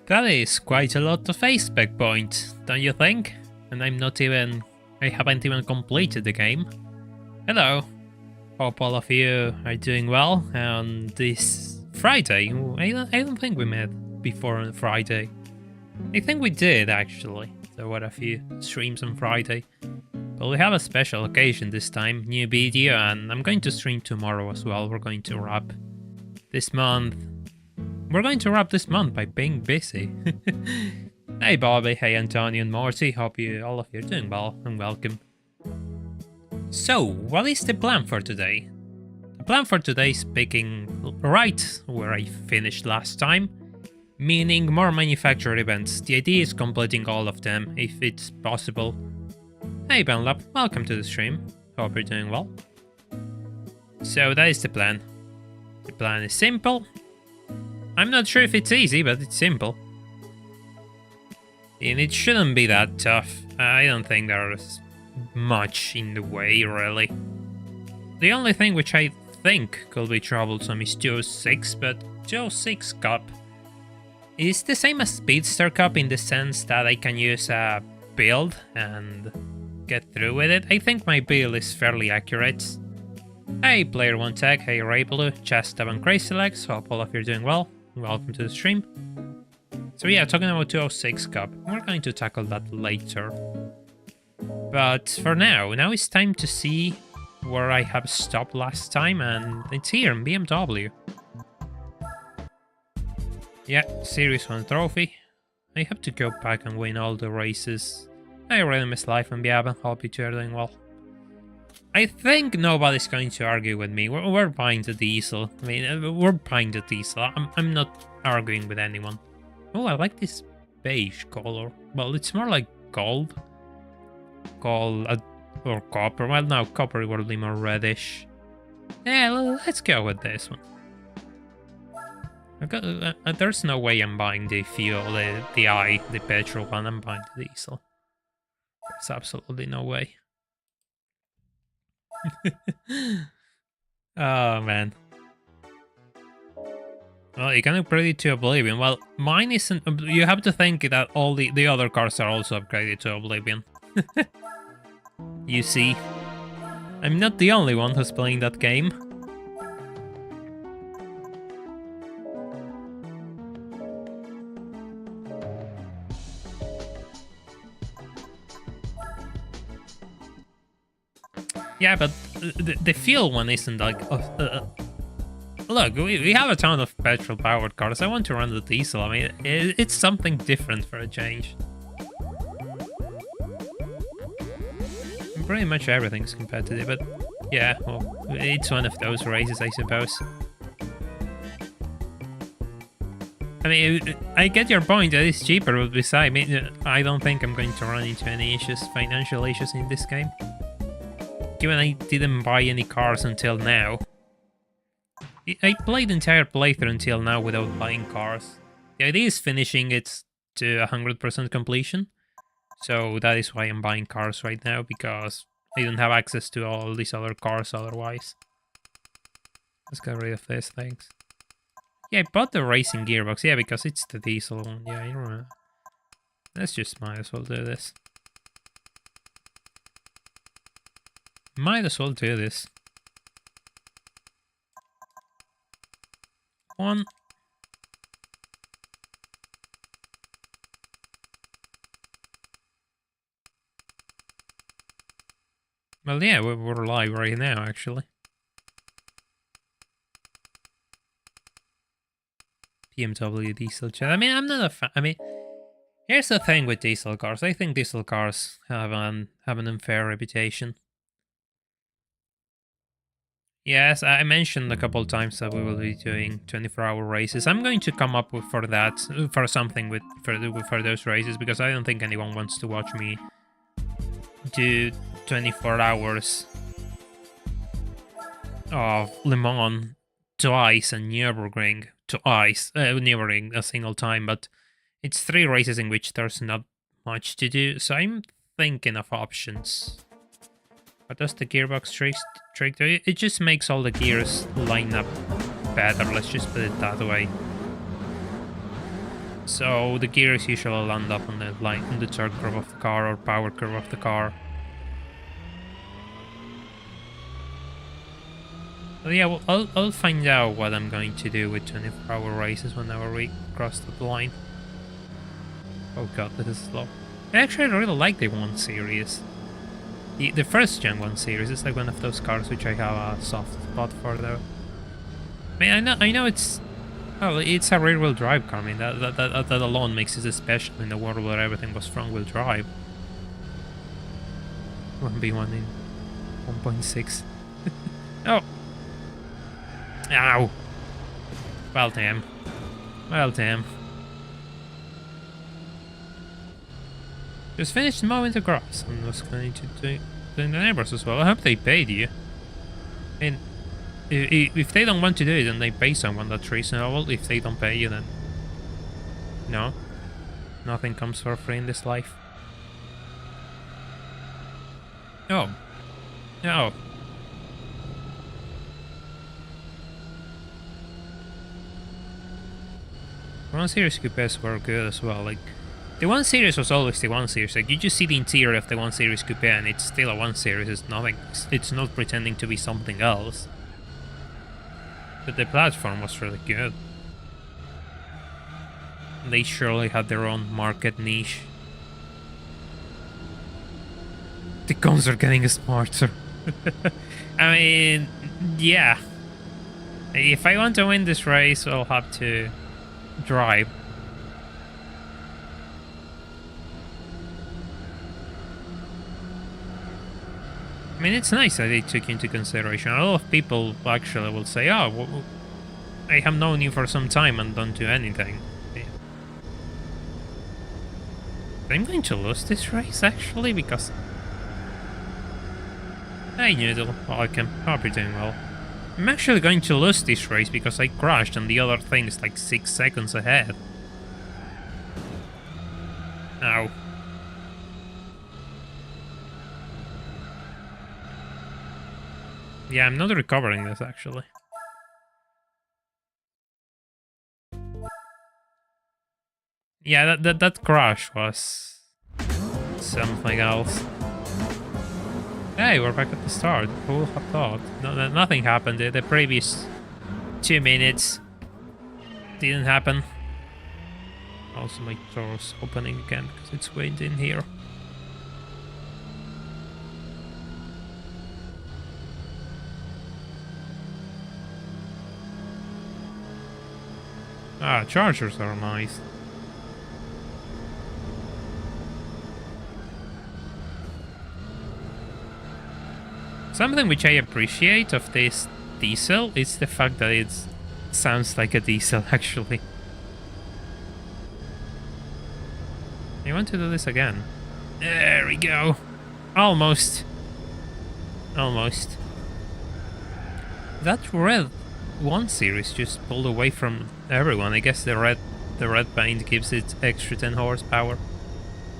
That is quite a lot of aspect points, don't you think? And I haven't even completed the game. Hello. Hope all of you are doing well on this Friday. I don't think we met before on Friday. I think we did actually. There were a few streams on Friday. But we have a special occasion this time, new video, and I'm going to stream tomorrow as well. We're going to wrap this month. We're going to wrap this month by being busy. Hey Bobby, hey Antonio and Morty, hope all of you are doing well and welcome. So, what is the plan for today? The plan for today is picking right where I finished last time, meaning more manufacturer events. The idea is completing all of them if it's possible. Hey Benlab, welcome to the stream. Hope you're doing well. So that is the plan. The plan is simple. I'm not sure if it's easy, but it's simple. And it shouldn't be that tough. I don't think there's much in the way, really. The only thing which I think could be troublesome is 206, but 206 Cup is the same as Speedster Cup in the sense that I can use a build and get through with it. I think my build is fairly accurate. Hey Player One Tech, hey Rayblue, Chestab and Crazy Legs, hope all of you are doing well. Welcome to the stream. So yeah, talking about 206 Cup, we're going to tackle that later. But for now it's time to see where I have stopped last time, and it's here in BMW. Yeah, Series 1 trophy. I have to go back and win all the races. I really miss life on Biaba, hope you two are doing well. I think nobody's going to argue with me. We're buying the diesel. I mean, we're buying the diesel. I'm not arguing with anyone. Oh, I like this beige color. Well, it's more like gold. Gold or copper. Well, no, copper will be more reddish. Yeah, let's go with this one. There's no way I'm buying the fuel, the petrol one. I'm buying the diesel. There's absolutely no way. Oh man. Well, you can upgrade it to Oblivion. Well, mine isn't. You have to think that all the other cars are also upgraded to Oblivion. You see, I'm not the only one who's playing that game. Yeah, but the fuel one isn't like... look, we have a ton of petrol-powered cars. I want to run the diesel. I mean, it's something different for a change. Pretty much everything's competitive, but yeah, well, it's one of those races, I suppose. I mean, I get your point that it's cheaper, but besides, I don't think I'm going to run into any issues, financial issues in this game. Given I didn't buy any cars until now. I played the entire playthrough until now without buying cars. The idea is finishing it to 100% completion. So that is why I'm buying cars right now, because I don't have access to all these other cars otherwise. Let's get rid of this, thanks. Yeah, I bought the racing gearbox, yeah, because it's the diesel one. Yeah, I don't know. Let's just might as well do this. Might as well do this. One. Well, yeah, we're live right now, actually. BMW diesel chat. I mean, I'm not a fan. I mean, here's the thing with diesel cars. I think diesel cars have an unfair reputation. Yes, I mentioned a couple times that we will be doing 24-hour races. I'm going to come up with for something for those races, because I don't think anyone wants to watch me do 24 hours of Le Mans twice and Nürburgring twice. Nürburgring a single time, but it's 3 races in which there's not much to do. So I'm thinking of options. What does the gearbox trick do? It just makes all the gears line up better, let's just put it that way. So the gears usually land up on the on the third curve of the car or power curve of the car. So yeah, well, I'll find out what I'm going to do with 24-hour races whenever we cross the line. Oh god, this is slow. Actually, I really like the 1 Series. The first Gen 1 Series is like one of those cars which I have a soft spot for, though. I mean, I know it's... Oh, it's a rear-wheel drive car. I mean, that alone makes it special in a world where everything was front-wheel drive. 1v1 in 1.6. Oh! Ow! Well, damn. Well, damn. Just finished mowing the grass and was going to do the neighbors as well. I hope they paid you. And if they don't want to do it, then they pay someone that's reasonable. If they don't pay you, then no. Nothing comes for free in this life. Oh. No. One Series coupes were good as well. Like, the 1 Series was always the 1 Series. Like, you just see the interior of the 1 Series coupe and it's still a 1 Series. It's nothing. It's not pretending to be something else. But the platform was really good. They surely had their own market niche. The guns are getting smarter. I mean, yeah. If I want to win this race, I'll have to drive. I mean, it's nice that they took into consideration. A lot of people actually will say, oh, well, I have known you for some time and don't do anything. I'm going to lose this race, actually, because... Hey, Noodle. Welcome. Hope you're doing well. I'm actually going to lose this race because I crashed and the other thing is like 6 seconds ahead. Ow. Yeah, I'm not recovering this, actually. Yeah, that crash was something else. Hey, we're back at the start. Who would have thought? No, nothing happened. The previous 2 minutes didn't happen. Also, my door's opening again because it's wind in here. Ah, chargers are nice. Something which I appreciate of this diesel is the fact that it sounds like a diesel, actually. I want to do this again. There we go. Almost. Almost. That red 1 Series just pulled away from everyone. I guess the red paint gives it extra 10 horsepower.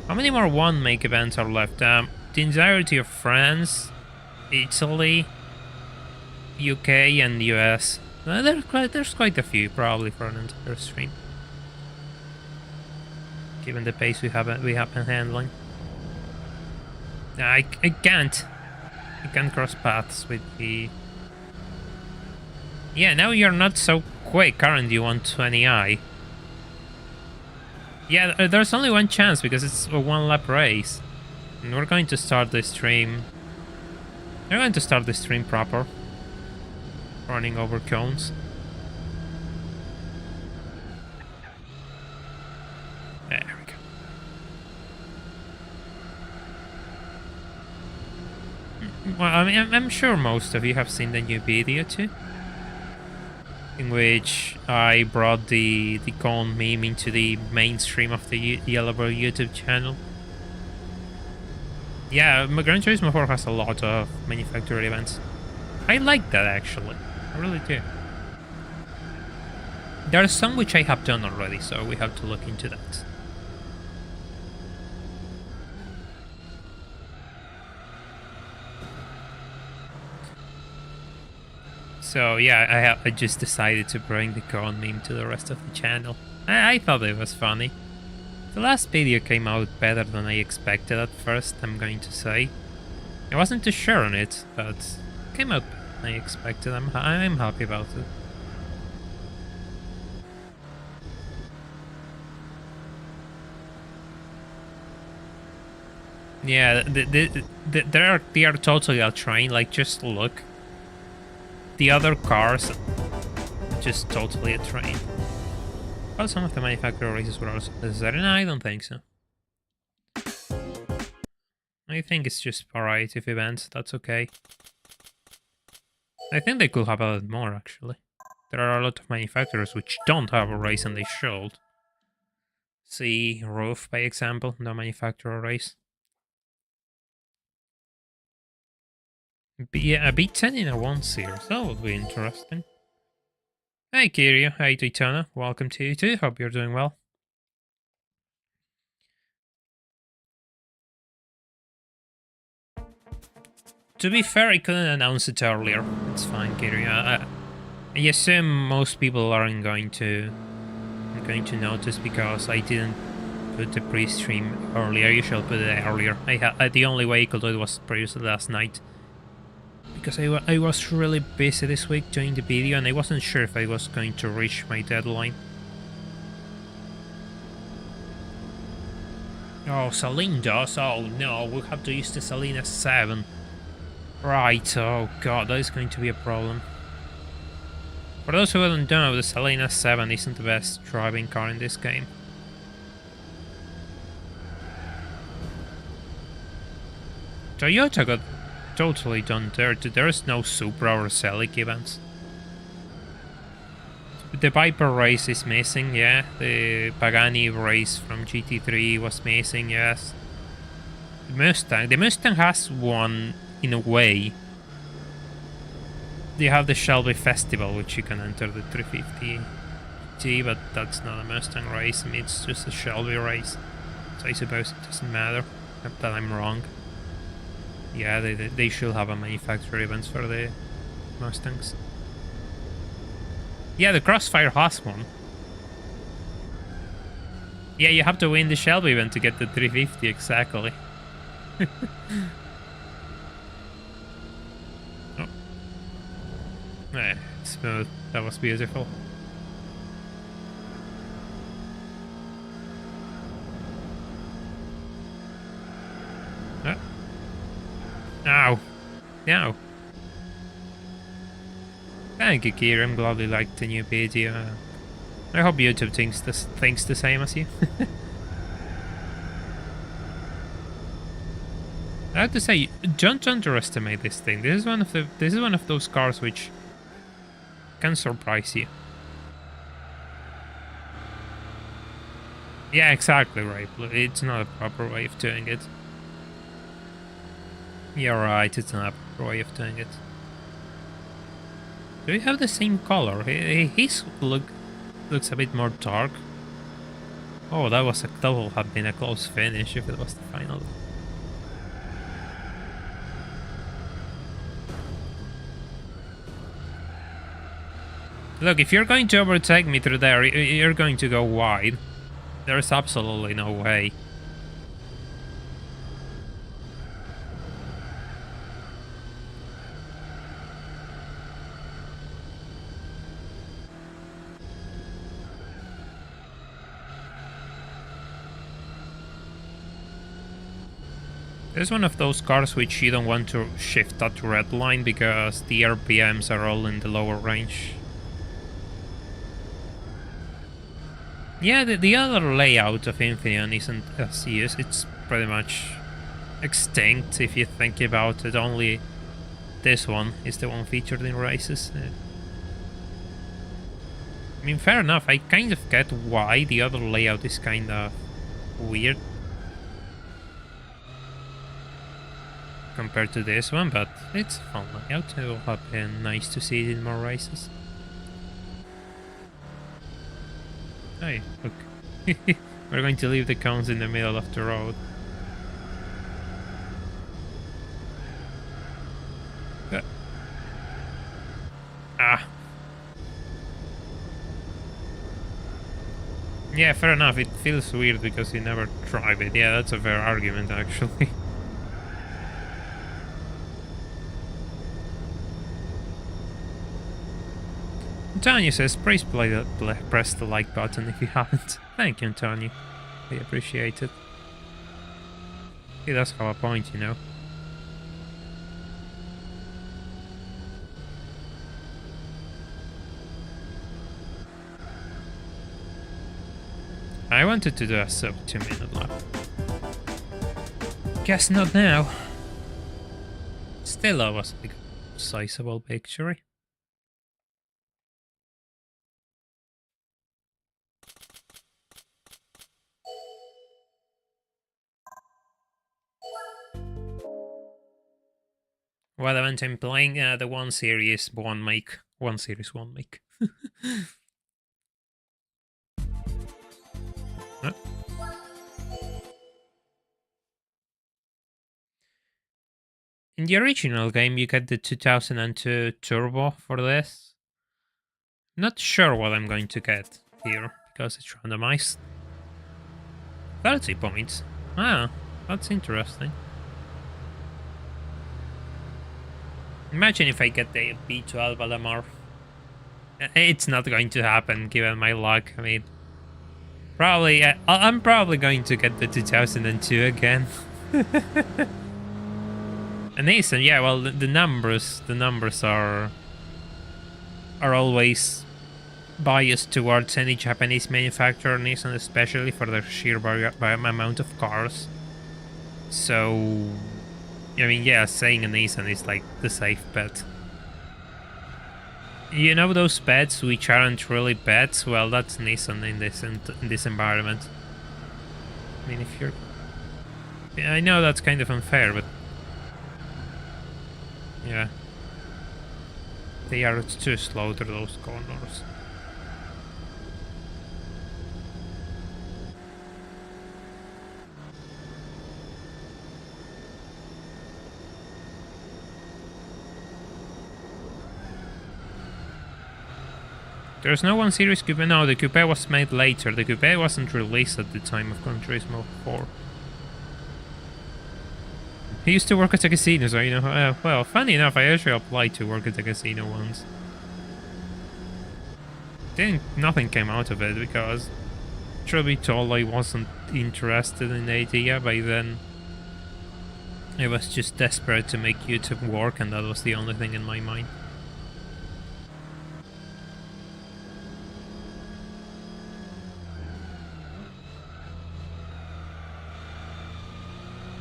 How many more 1 make events are left? The entirety of France, Italy, UK and US. There's quite a few probably for an entire stream, given the pace we have been handling. I can't cross paths with the... Yeah, now you're not so quick, aren't you, 120i? Yeah, there's only one chance because it's a 1 lap race. And we're going to start the stream. We're going to start the stream proper. Running over cones. There we go. Well, I mean, I'm sure most of you have seen the new video too, in which I brought the cone meme into the mainstream of the Yellowbird YouTube channel. Yeah, Gran Turismo 4 has a lot of manufacturer events. I like that, actually. I really do. There are some which I have done already, so we have to look into that. So yeah, I just decided to bring the corn meme to the rest of the channel. I thought it was funny. The last video came out better than I expected at first, I'm going to say. I wasn't too sure on it, but it came out better than I expected. I'm happy about it. Yeah, they are totally a train. Like, just look. The other cars, just totally a train. Well, some of the manufacturer races were also necessary. No, I don't think so. I think it's just variety of events. That's okay. I think they could have a lot more, actually. There are a lot of manufacturers which don't have a race and they should. See Roof, by example, no manufacturer race. Yeah, a B10 in a 1 series. That would be interesting. Hey Kiryu, hey Daytona, welcome to you too. Hope you're doing well. To be fair, I couldn't announce it earlier. It's fine, Kiryu. I assume most people aren't going to notice because I didn't put the pre-stream earlier. You should put it earlier. The only way I could do it was previously last night. Because I was really busy this week doing the video and I wasn't sure if I was going to reach my deadline. Oh, Saline does? Oh no, we'll have to use the Salina 7. Right, oh god, that is going to be a problem. For those who don't know, the Salina 7 isn't the best driving car in this game. Toyota got totally done dirty. There is no Supra or Celic events. The Viper race is missing, yeah. The Pagani race from GT3 was missing, yes. The Mustang has one in a way. You have the Shelby Festival, which you can enter the 350 GT, but that's not a Mustang race. I mean, it's just a Shelby race. So I suppose it doesn't matter, except that I'm wrong. Yeah, they should have a manufacturer events for the Mustangs. Yeah, the Crossfire has one. Yeah, you have to win the Shelby event to get the 350, exactly. Oh. Smooth. That was beautiful. Ow. No. Thank you, Kira. I'm glad you liked the new video. I hope YouTube thinks the same as you. I have to say, don't underestimate this thing. This is one of those cars which can surprise you. Yeah, exactly right. It's not a proper way of doing it. You're right, it's not a proper way of doing it. Do we have the same color? His looks a bit more dark. Oh, that would have been a close finish if it was the final. Look, if you're going to overtake me through there, you're going to go wide. There's absolutely no way. This is one of those cars which you don't want to shift that red line because the RPMs are all in the lower range. Yeah, the other layout of Infineon isn't as used. It's pretty much extinct if you think about it. Only this one is the one featured in races. I mean, fair enough. I kind of get why the other layout is kind of weird compared to this one, but it's a fun layout. It will have been nice to see it in more races. Hey, look. We're going to leave the cones in the middle of the road. Yeah, fair enough. It feels weird because you never drive it. Yeah, that's a fair argument, actually. Antonio says, press the like button if you haven't. Thank you, Antonio. I appreciate it. He does have a point, you know. I wanted to do a sub 2-minute lap. Guess not now. Still, I was a big, sizable victory. Well, haven't been playing the 1 series 1 make. 1 series 1 make. Huh? In the original game, you get the 2002 Turbo for this. Not sure what I'm going to get here, because it's randomized. 30 points. Ah, that's interesting. Imagine if I get the B12 LMR. It's not going to happen, given my luck. I mean, probably, I'm probably going to get the 2002 again. And Nissan, yeah, well, the numbers are always biased towards any Japanese manufacturer, Nissan especially, for their sheer amount of cars. So, I mean, yeah, saying a Nissan is like the safe bet. You know those bets which aren't really bets? Well, that's Nissan in this environment. I mean, if you're... Yeah, I know that's kind of unfair, but... Yeah. They are too slow to those corners. There's no 1 series coupe. No, the coupe was made later. The coupe wasn't released at the time of Gran Turismo 4. He used to work at a casino, so, you know, well, funny enough, I actually applied to work at a casino once. Nothing came out of it, because, truth be told, I wasn't interested in the idea by then. I was just desperate to make YouTube work, and that was the only thing in my mind.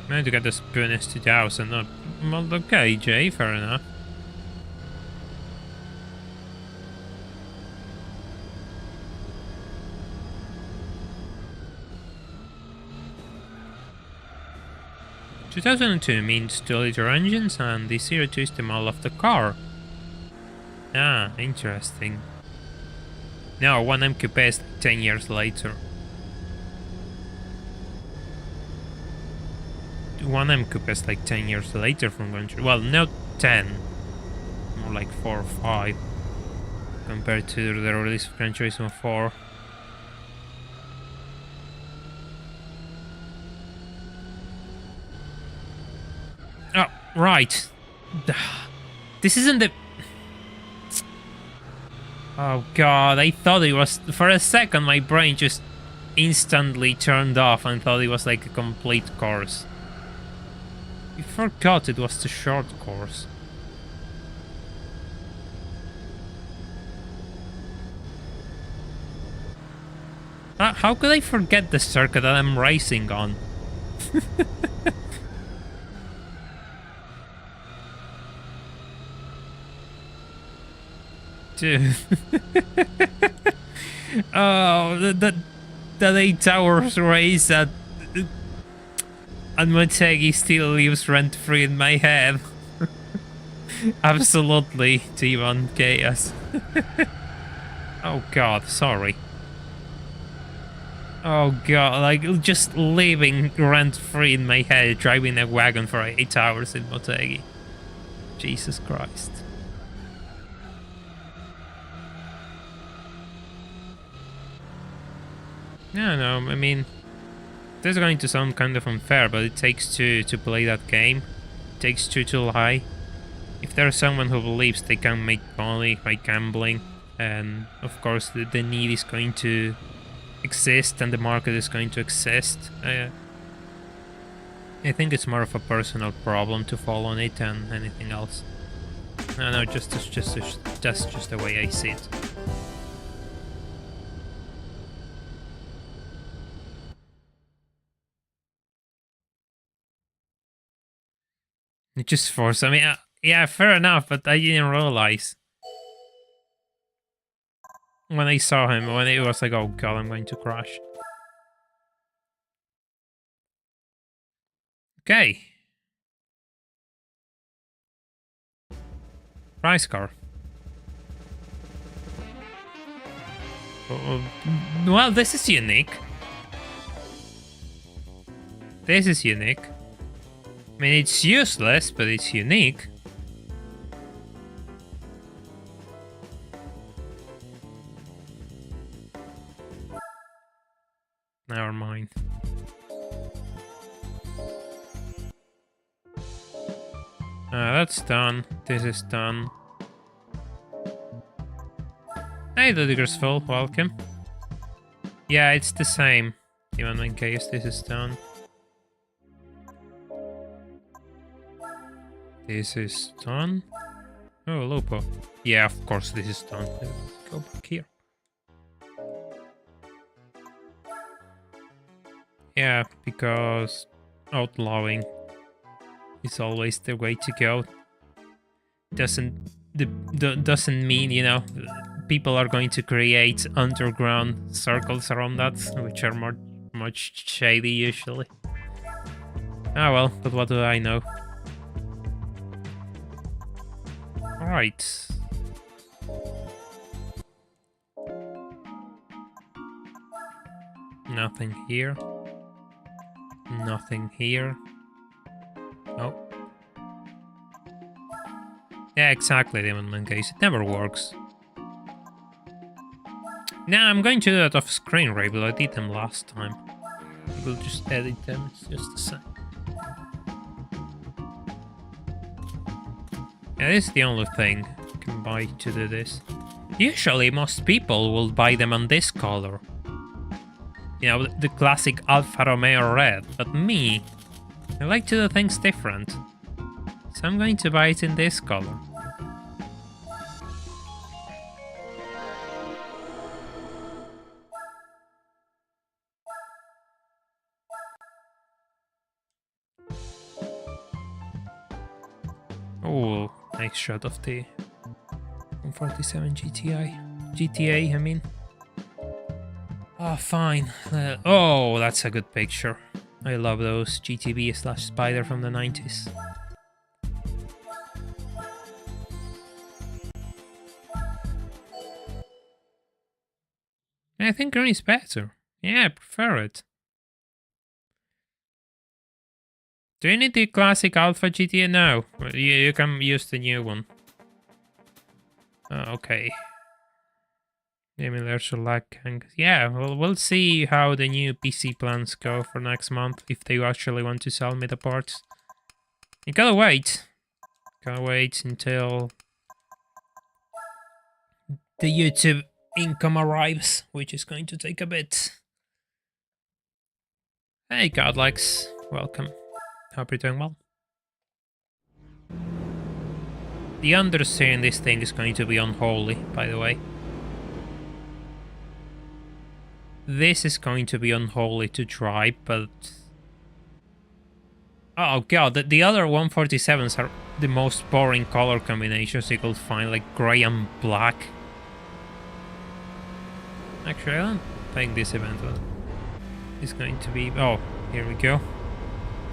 I'm going to get the Spooners 2000. Well, okay, Jay, fair enough. "2002 means 2-liter engines, and the 02 is the model of the car." Ah, interesting. No, 1M Coupe is 10 years later. 1M Coupe is like 10 years later from Gran Turismo. Well, not 10. More like 4 or 5. Compared to the release of Gran Turismo 4. Oh, right. This isn't the... Oh god, I thought it was... For a second, my brain just instantly turned off and thought it was like a complete course. I forgot it was the short course. How could I forget the circuit that I'm racing on? Dude. Oh, the 8 hours race at Motegi still lives rent-free in my head. Absolutely, T1 Chaos. Oh god, sorry. Oh god, like, just living rent-free in my head, driving a wagon for 8 hours in Motegi. Jesus Christ. Yeah, no, I mean, this is going to sound kind of unfair, but it takes two to play that game. It takes two to lie. If there's someone who believes they can make money by gambling, and of course the need is going to exist and the market is going to exist, I think it's more of a personal problem to fall on it than anything else. No, that's just the way I see it. It just forced. I mean, yeah, fair enough, but I didn't realize when I saw him, when it was like, oh god, I'm going to crash. Okay. Price car. Well, this is unique. This is unique. I mean, it's useless, but it's unique. Never mind. That's done. This is done. Hey, the digger's full. Welcome. Yeah, it's the same. Even in case this is done. This is done. Oh, Lopo. Yeah, of course this is done. Let's go back here. Yeah, because outlawing is always the way to go. Doesn't mean, you know, people are going to create underground circles around that, which are much shady usually. Ah well, but what do I know? Alright. Nothing here. Nothing here. Oh. Yeah, exactly, Demon case. It never works. Nah, I'm going to do that off screen, Ray, but I did them last time. We'll just edit them, it's just the same. Yeah, this is the only thing you can buy to do this. Usually, most people will buy them on this color. You know, the classic Alfa Romeo red. But me, I like to do things different. So I'm going to buy it in this color. Oh, nice shot of the 147 GTA, I mean. Oh, fine. Oh, that's a good picture. I love those GTB/Spider from the 90s. I think green is better. Yeah, I prefer it. Do you need the classic Alpha GTA? No, you can use the new one. Okay. I mean, there's a lag. Yeah, well, we'll see how the new PC plans go for next month, if they actually want to sell me the parts. You gotta wait. Gotta wait until the YouTube income arrives, which is going to take a bit. Hey, Godlikes. Welcome. Hope you're doing well. The understeer in this thing is going to be unholy, by the way. This is going to be unholy to drive, but... Oh god, the other 147s are the most boring color combinations you could find, like grey and black. Actually, I don't think this event is going to be... Oh, here we go.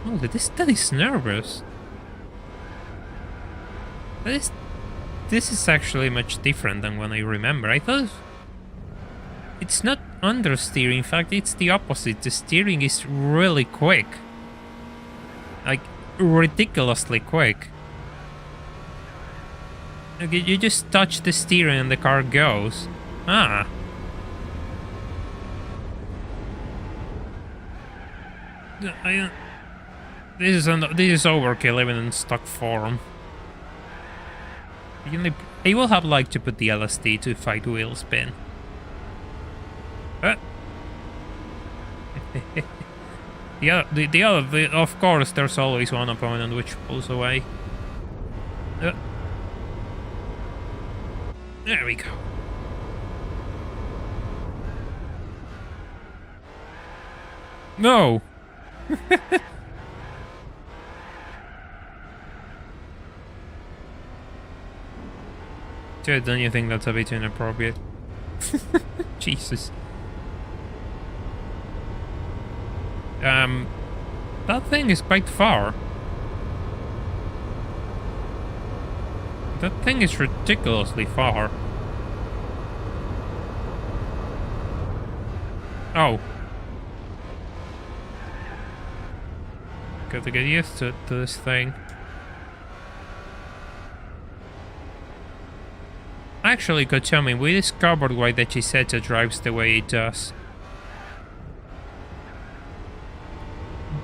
Oh, that is nervous. This is actually much different than when I remember. I thought it's not understeer. In fact, it's the opposite. The steering is really quick, like ridiculously quick. Like you just touch the steering and the car goes. Ah. This is overkill even in stock form. I will have like to put the LSD to fight wheel spin. Of course, there's always one opponent which pulls away. There we go. No! Dude, don't you think that's a bit inappropriate? Jesus. That thing is quite far. That thing is ridiculously far. Oh. Got to get used to this thing. Actually, Kotomi, we discovered why the Chiseta drives the way it does.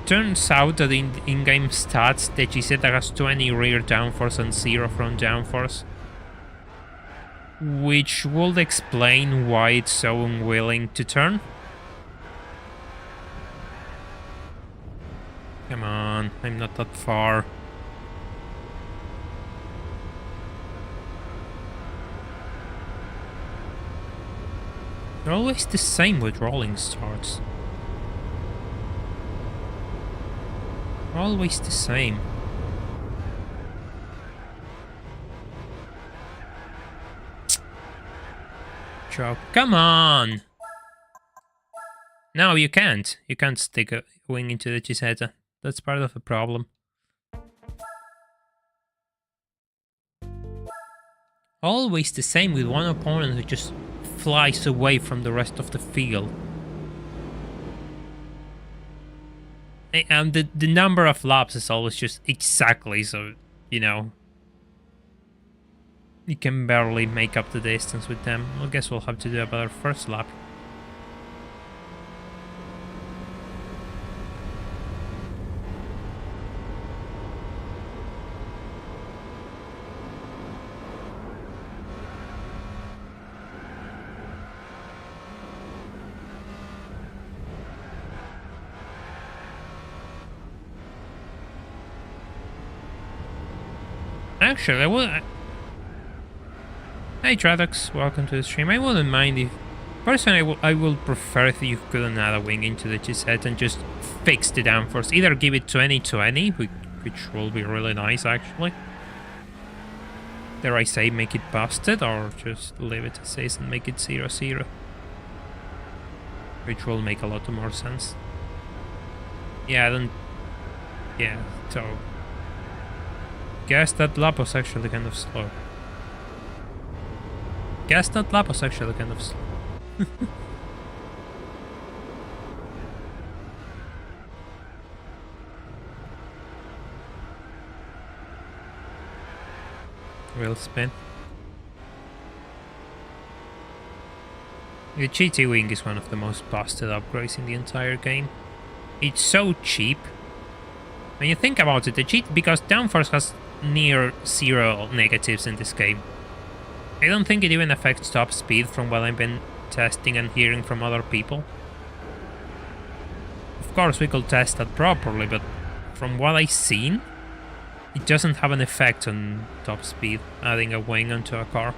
Turns out that in in-game stats, the Chiseta has 20 rear downforce and 0 front downforce. Which would explain why it's so unwilling to turn. Come on, I'm not that far. They're always the same with rolling starts. Always the same. Joe, come on! No, you can't. You can't stick a wing into the Chiseta. That's part of the problem. Always the same with one opponent who just flies away from the rest of the field. And the number of laps is always just exactly, so, you know, you can barely make up the distance with them. I guess we'll have to do a better first lap. Actually, I would... Hey Tradox, welcome to the stream. I wouldn't mind if... Personally, I will prefer if you could add a wing into the Chiseta and just fix the downforce. Either give it 20-20, which will be really nice actually. Dare I say, make it busted, or just leave it as is and make it 0-0. Which will make a lot more sense. Yeah, then... Yeah, so... Guess that lap was actually kind of slow. Guess that lap was actually kind of slow. Wheel spin. The GT wing is one of the most busted upgrades in the entire game. It's so cheap. When you think about it, because downforce has near 0 negatives in this game. I don't think it even affects top speed from what I've been testing and hearing from other people. Of course, we could test that properly, but from what I've seen, it doesn't have an effect on top speed, adding a wing onto a car.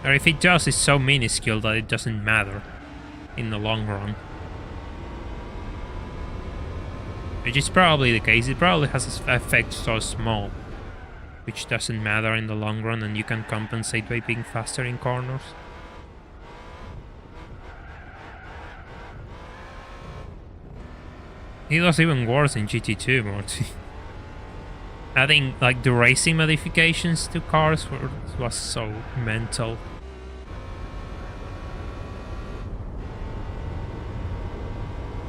Or if it does, it's so minuscule that it doesn't matter in the long run. Which is probably the case. It probably has an effect so small, which doesn't matter in the long run, and you can compensate by being faster in corners. It was even worse in GT2, Morty. Adding like the racing modifications to cars was so mental.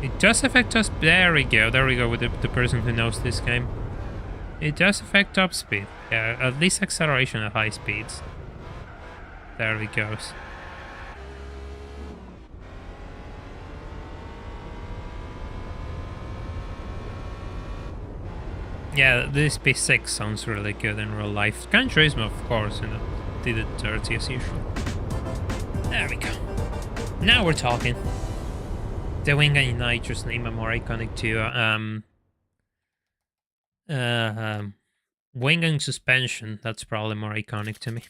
It does affect us. There we go with the person who knows this game. It does affect top speed. Yeah, at least acceleration at high speeds. There he goes. Yeah, this P6 sounds really good in real life. Gran Turismo, of course, you know, did it dirty as usual. There we go. Now we're talking. The wing and nitrous name are more iconic too. Wing and suspension, that's probably more iconic to me.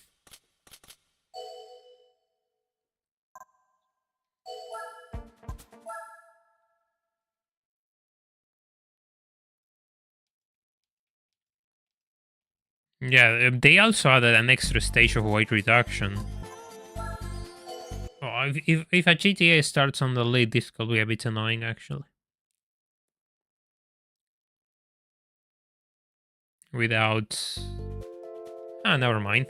Yeah, they also added an extra stage of weight reduction. Oh, if a GTA starts on the lead, this could be a bit annoying, actually. Without... Ah, never mind.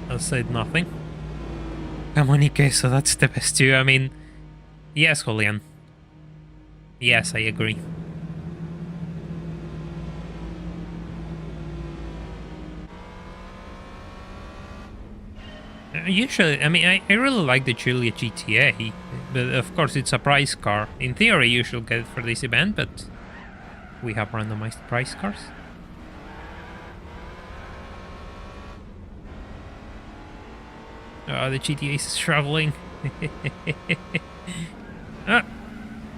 I said nothing. Come on, Ike, so that's the best too. I mean... Yes, Julian. Yes, I agree. Usually, I mean, I really like the Julia GTA, but of course it's a prize car. In theory, you should get it for this event, but we have randomized prize cars. Oh, the GTA is traveling.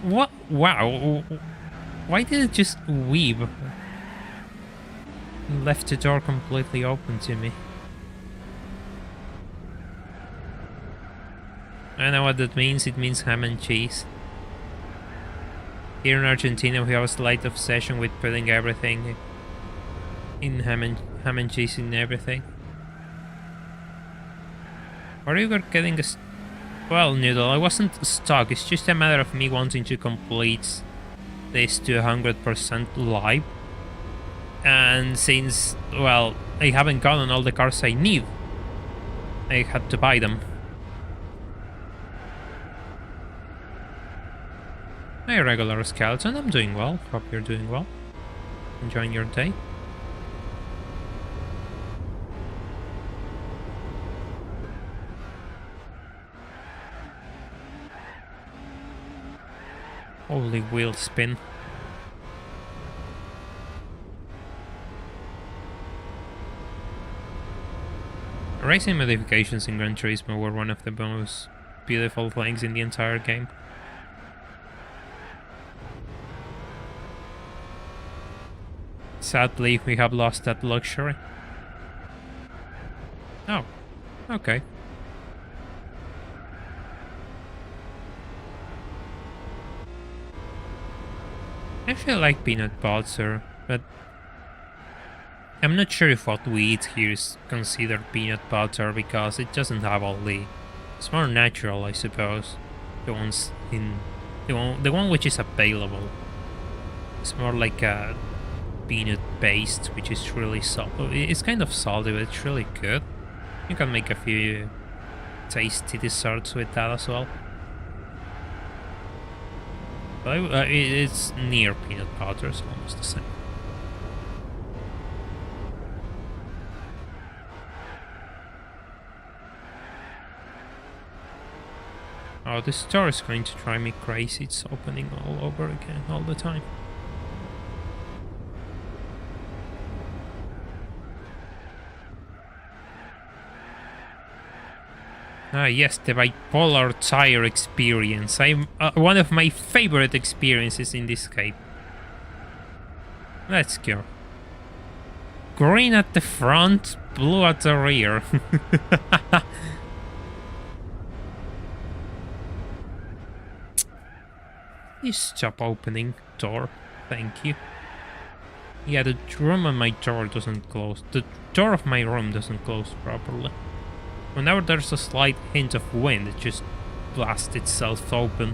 What? Wow. Why did it just weave? Left the door completely open to me. I know what that means. It means ham and cheese. Here in Argentina, we have a slight obsession with putting everything in ham and cheese in everything. Are you getting a... Well, Noodle, I wasn't stuck. It's just a matter of me wanting to complete this to 100% live. And since, well, I haven't gotten all the cars I need, I had to buy them. Hey, regular skeleton, I'm doing well. Hope you're doing well. Enjoying your day. Holy wheel spin. Racing modifications in Gran Turismo were one of the most beautiful things in the entire game. Sadly, we have lost that luxury. Oh, okay. I actually like peanut butter, but I'm not sure if what we eat here is considered peanut butter because it doesn't have all the... It's more natural, I suppose. The ones in... The one which is available. It's more like a peanut paste, which is really salty. It's kind of salty, but it's really good. You can make a few tasty desserts with that as well. But it's near peanut butter, so almost the same. Oh, this store is going to drive me crazy. It's opening all over again, all the time. Ah, yes, the bipolar tire experience. I'm one of my favorite experiences in this game. Let's go. Green at the front, blue at the rear. You stop opening door. Thank you. Yeah, the room on my door doesn't close. The door of my room doesn't close properly. Whenever there's a slight hint of wind, it just blasts itself open.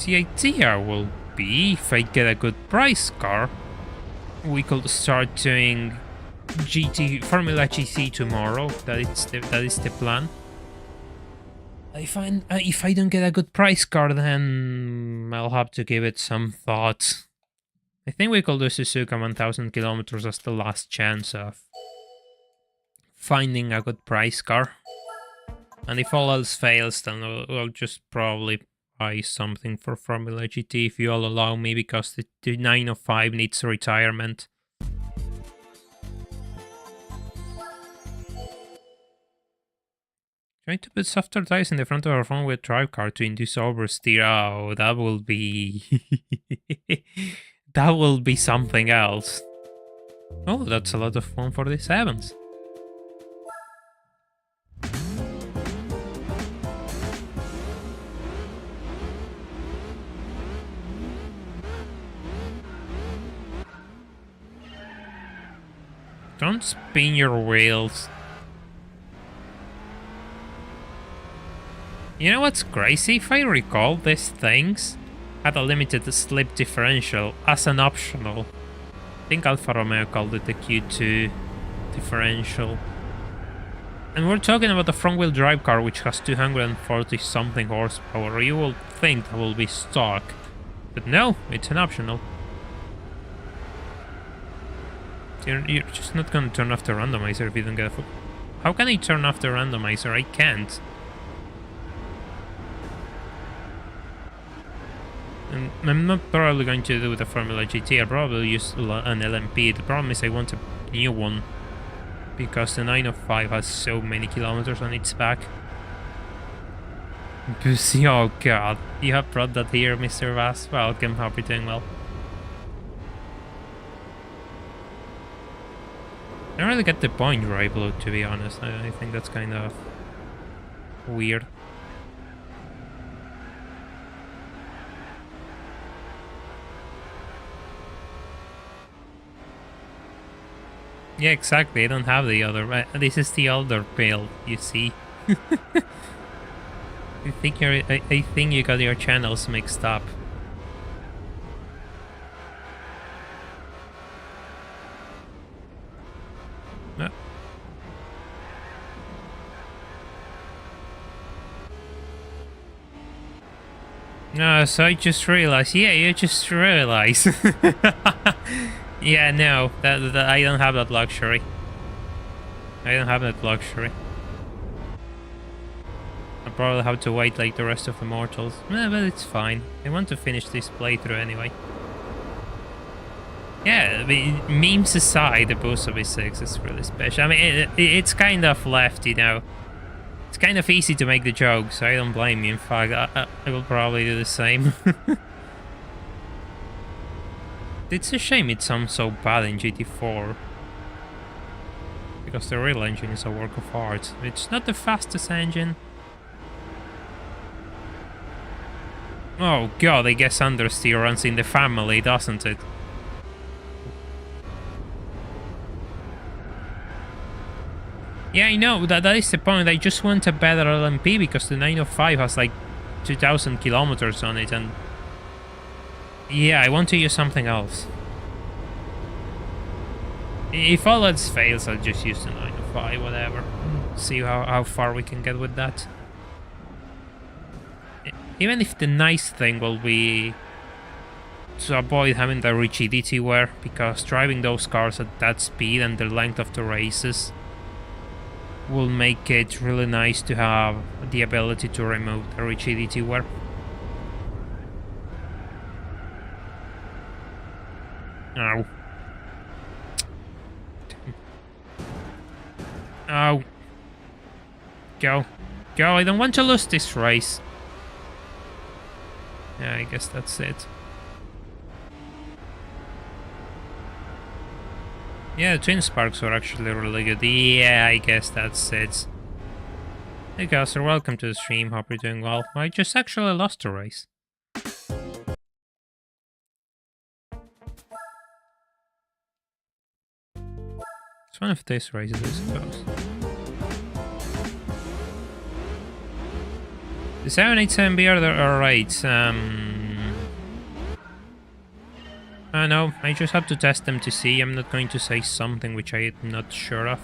The idea will be, if I get a good price car, we could start doing Formula GT tomorrow. That is the plan. If I don't get a good price car, then I'll have to give it some thought. I think we could do Suzuka 1000 kilometers as the last chance of finding a good price car. And if all else fails, then we'll just probably buy something for Formula GT if you all allow me, because the 905 needs retirement. Trying to put softer tires in the front of our front-wheel drive car to induce oversteer. Oh, that will be... that will be something else. Oh, that's a lot of fun for the 7s. Don't spin your wheels. You know what's crazy? If I recall, these things had a limited slip differential as an optional. I think Alfa Romeo called it the Q2 differential. And we're talking about a front-wheel drive car which has 240 something horsepower. You will think that will be stock, but no, it's an optional. You're just not gonna turn off the randomizer if you don't get a... How can I turn off the randomizer? I can't. And I'm not probably going to do the Formula GT, I'll probably use an LMP. The problem is I want a new one, because the 905 has so many kilometers on its back. Oh god, you have brought that here, Mr. Vass. Welcome, hope you're doing well. I don't really get the point dry blue, to be honest. I think that's kind of weird. Yeah, exactly. I don't have the other. This is the older build, you see. I think you got your channels mixed up. No, so I just realized. Yeah, you just realized. Yeah, no, that I don't have that luxury. I don't have that luxury. I'll probably have to wait like the rest of the mortals. But it's fine. I want to finish this playthrough anyway. Yeah, I mean, memes aside, the boost of V6 is really special. I mean, it's kind of left, you know. It's kind of easy to make the joke, so I don't blame you. In fact, I will probably do the same. It's a shame it sounds so bad in GT4. Because the real engine is a work of art. It's not the fastest engine. Oh god, I guess understeer runs in the family, doesn't it? Yeah, I know, that is the point. I just want a better LMP because the 905 has like 2,000 kilometers on it, and yeah, I want to use something else. If all else fails, I'll just use the 905, whatever. See how far we can get with that. Even if the nice thing will be to avoid having the rigidity wear, because driving those cars at that speed and the length of the races will make it really nice to have the ability to remove the rigidity wear. Ow. Ow. Go. Go, I don't want to lose this race. Yeah, I guess that's it. Yeah, the twin sparks were actually really good. Yeah, I guess that's it. Hey guys, so welcome to the stream. Hope you're doing well. I just actually lost a race. It's one of these races, I suppose. The 787B are right. I know, I just have to test them to see. I'm not going to say something which I'm not sure of.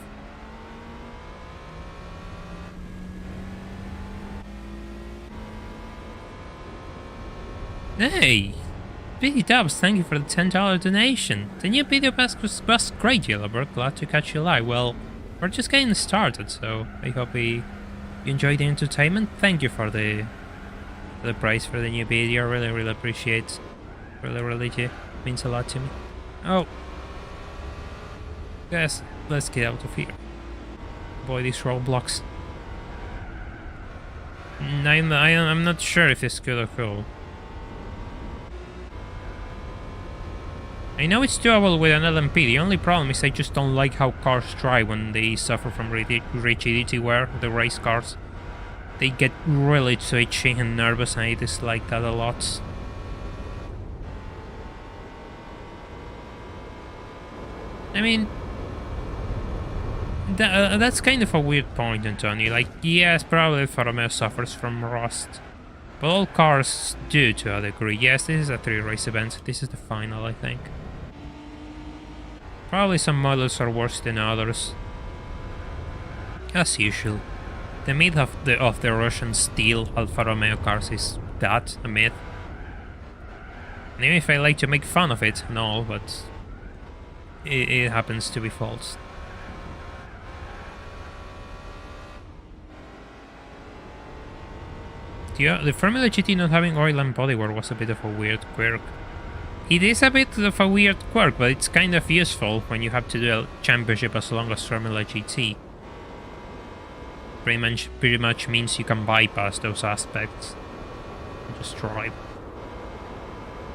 Hey! BD Dubs, thank you for the $10 donation. The new video pass was great, Yellowbird. Glad to catch you live. Well, we're just getting started, so I hope you enjoy the entertainment. Thank you for the price for the new video. Really appreciate. Really means a lot to me. Oh, yes, let's get out of here. Avoid these roadblocks. I'm not sure if it's good or cool. I know it's doable with an LMP. The only problem is I just don't like how cars drive when they suffer from rigidity wear, the race cars. They get really twitchy and nervous, and I dislike that a lot. I mean, that's kind of a weird point, Antonio. Like, yes, probably Alfa Romeo suffers from rust, but all cars do to a degree. Yes, this is a 3-race event. This is the final, I think. Probably some models are worse than others. As usual. The myth of the Russian steel Alfa Romeo cars is that, a myth. And even if I like to make fun of it, no, but it happens to be false. The Formula GT not having oil and bodywork was a bit of a weird quirk. It is a bit of a weird quirk, but it's kind of useful when you have to do a championship as long as Formula GT. Pretty much means you can bypass those aspects and just drive.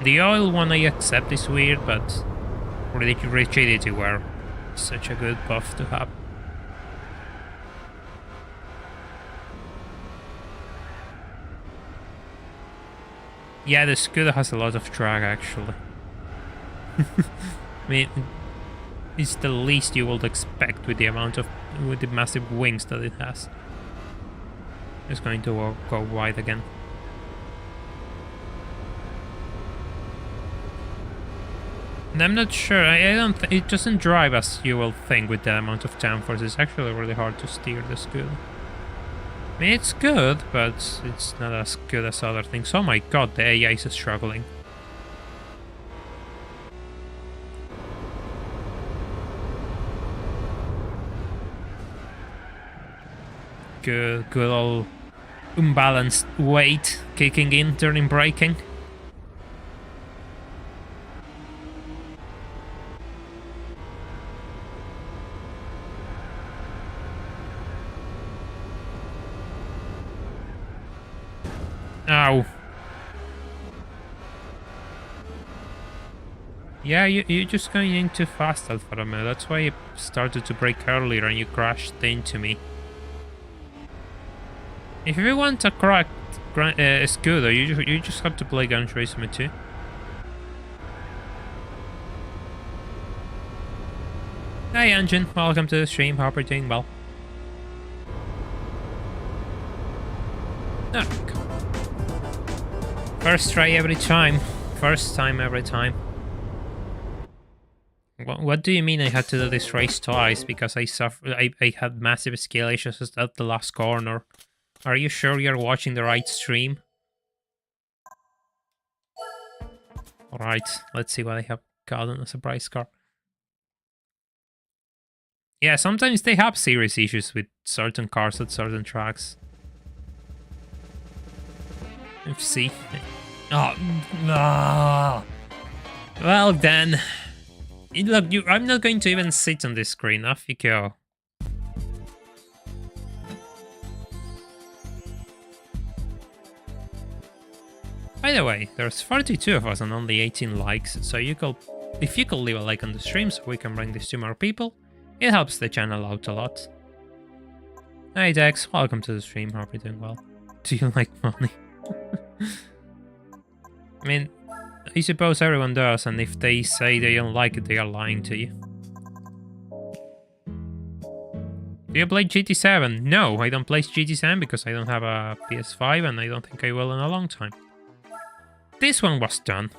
The oil one I accept is weird, but rigidity wear is such a good buff to have. Yeah, the scooter has a lot of drag, actually. I mean, it's the least you would expect with the massive wings that it has. It's going to go wide again. And I'm not sure. I don't. It doesn't drive as you will think with the amount of downforce. It's actually really hard to steer the scooter. I mean, it's good, but it's not as good as other things. Oh my god, the AI is struggling. Good old unbalanced weight kicking in during braking. Ow. Yeah, you're just going in too fast, Alfa Romeo. That's why you started to brake earlier and you crashed into me. If you want a cracked scooter, you just have to play Gran Turismo 2. Hey Engine, welcome to the stream. Hope you're doing well. Oh, first try every time. First time every time. What do you mean I had to do this race twice? Because I had massive scale issues at the last corner. Are you sure you're watching the right stream? Alright, let's see what I have gotten as a prize car. Yeah, sometimes they have serious issues with certain cars at certain tracks. FC. Oh, no. Well then. Look, I'm not going to even sit on this screen. Off you go. By the way, there's 42 of us and only 18 likes, so if you could leave a like on the stream so we can bring this to more people, it helps the channel out a lot. Hey Dex, welcome to the stream, hope you're doing well. Do you like money? I mean, I suppose everyone does, and if they say they don't like it, they are lying to you. Do you play GT7? No, I don't play GT7 because I don't have a PS5 and I don't think I will in a long time. This one was done.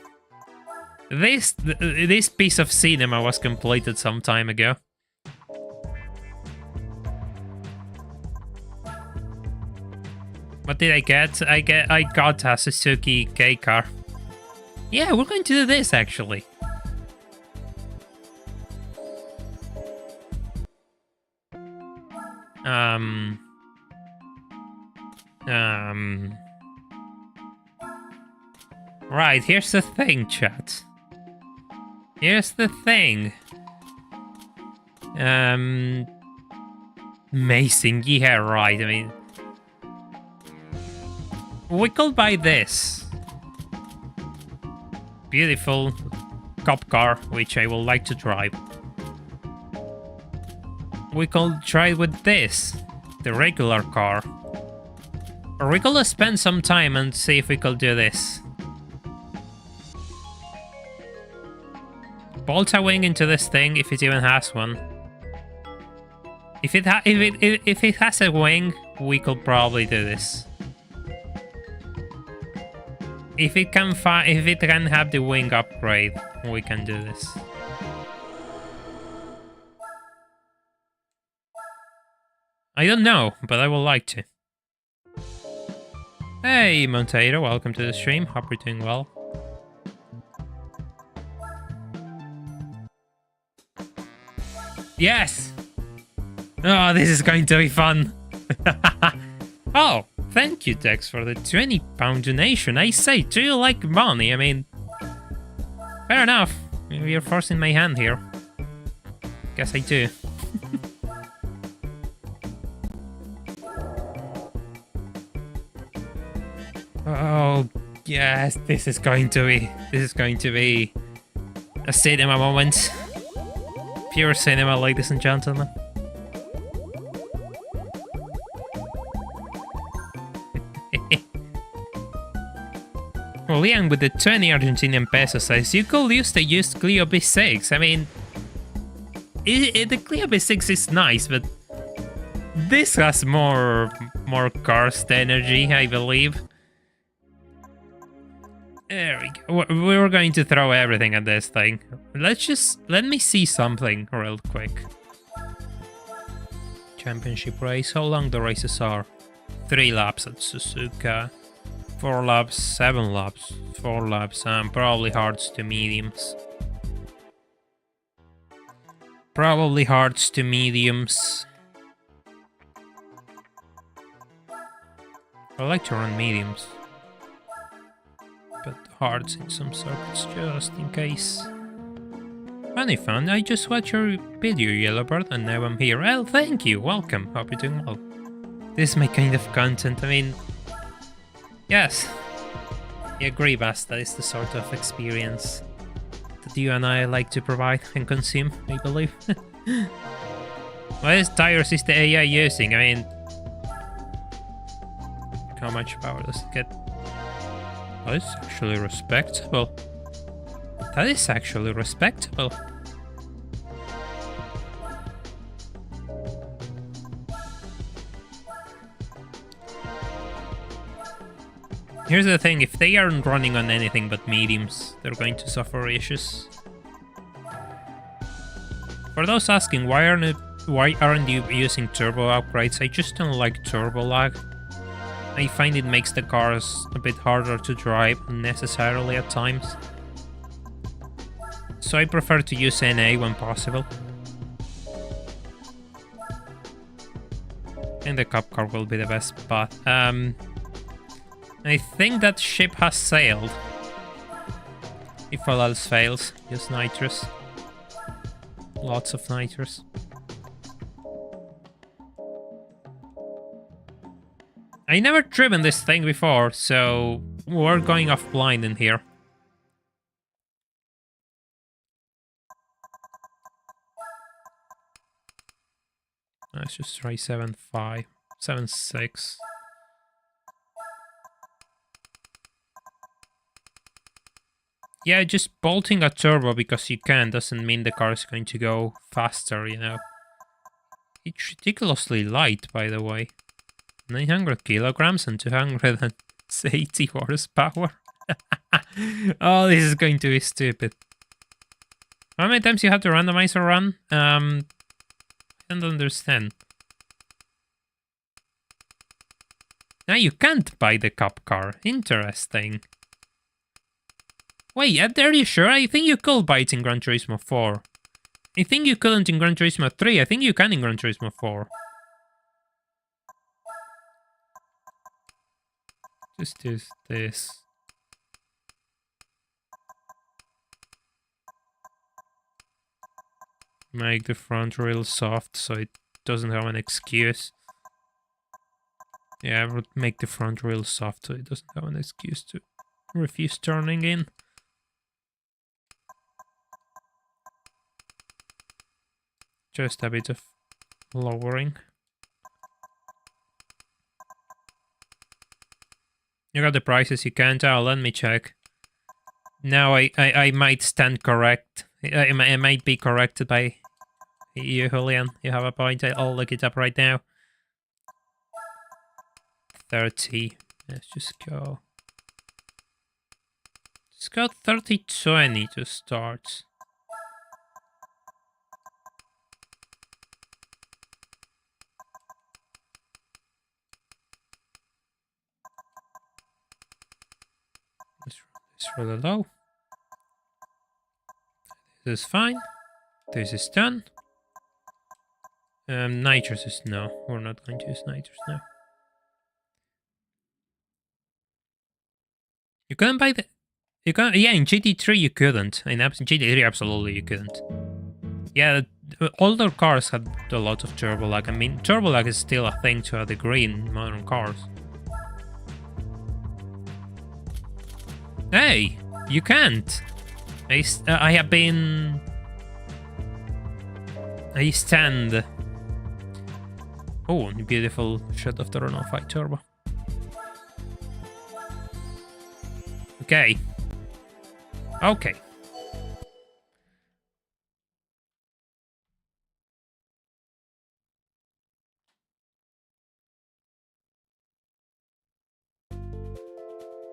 This piece of cinema was completed some time ago. What did I get? I got a Suzuki K car. Yeah, we're going to do this actually. Right, here's the thing, chat. Here's the thing. Amazing, yeah, right, I mean... We could buy this. Beautiful cop car, which I would like to drive. We could try with this, the regular car. Or we could spend some time and see if we could do this. Bolt a wing into this thing, if it even has one. If it has a wing, we could probably do this. If it can have the wing upgrade, we can do this. I don't know, but I would like to. Hey, Monteiro, welcome to the stream. Hope you're doing well. Yes! Oh, this is going to be fun. Oh, thank you, Dex, for the £20 donation. I say, do you like money? I mean, fair enough. You're forcing my hand here. Guess I do. Oh, yes, this is going to be a cinema moment. Pure cinema, ladies and gentlemen. Well, Liang, with the 20 Argentinian pesos says you could use the used Clio B6. I mean, the Clio B6 is nice, but this has more karst energy, I believe. There we go. We were going to throw everything at this thing. Let me see something real quick. Championship race. How long the races are? 3 laps at Suzuka. 4 laps, 7 laps. 4 laps. Probably hards to mediums. Probably hards to mediums. I like to run mediums. But hards in some circuits, just in case. Funny fun, I just watched your video, Yellowbird, and now I'm here. Well, thank you, welcome, hope you're doing well. This is my kind of content, I mean... Yes, I agree, Basta, it's the sort of experience that you and I like to provide and consume, I believe. What tires is the AI using? I mean... How much power does it get? That is actually respectable. That is actually respectable. Here's the thing, if they aren't running on anything but mediums, they're going to suffer issues. For those asking, why aren't you using turbo upgrades? I just don't like turbo lag. I find it makes the cars a bit harder to drive unnecessarily at times. So I prefer to use NA when possible. And the cup car will be the best path. I think that ship has sailed. If all else fails, use nitrous. Lots of nitrous. I never driven this thing before, so we're going off blind in here. Let's just try 7.5, 7.6. Yeah, just bolting a turbo because you can doesn't mean the car is going to go faster, you know. It's ridiculously light, by the way. 900 kilograms and 280 horsepower. Oh, this is going to be stupid. How many times you have to randomizer run? I don't understand. Now you can't buy the cup car. Interesting. Wait, are you sure? I think you could buy it in Gran Turismo 4. I think you couldn't in Gran Turismo 3. I think you can in Gran Turismo 4. Just use this. Make the front real soft so it doesn't have an excuse. Yeah, I would make the front real soft so it doesn't have an excuse to refuse turning in. Just a bit of lowering. You got the prices you can tell, let me check. Now I might stand correct. I might be corrected by you, Julian. You have a point, I'll look it up right now. 30. Let's just go. Let's go 30-20 to start. Let's run this really low. This is fine. This is done. Nitrous is no. We're not going to use nitrous now. You couldn't buy the... You can't... Yeah, in GT3 you couldn't. In GT3 absolutely you couldn't. Yeah, older cars had a lot of turbo lag. I mean, turbo lag is still a thing to a degree in modern cars. Hey! You can't! I have been... I stand... Oh, beautiful shot of the Renault 5 Turbo. Okay. Okay.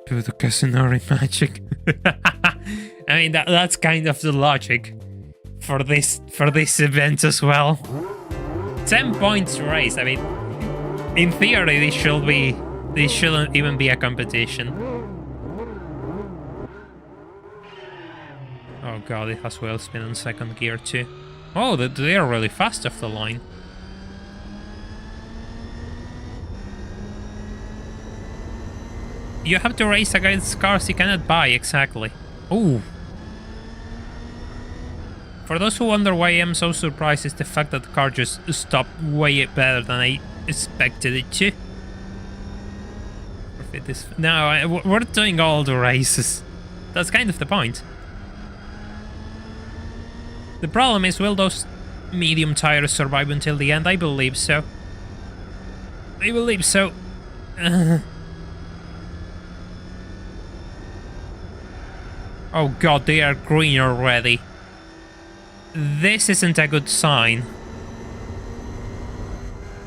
Do the Casanari magic. I mean, that's kind of the logic for this event as well. 10 points race. I mean, in theory, this shouldn't even be a competition. Oh god, it has wheel spin on second gear too. Oh, they are really fast off the line. You have to race against cars you cannot buy, exactly. Ooh. For those who wonder why I'm so surprised is the fact that the car just stopped way better than I expected it to. No, we're doing all the races. That's kind of the point. The problem is, will those medium tires survive until the end? I believe so. I believe so. Oh god, they are green already. This isn't a good sign.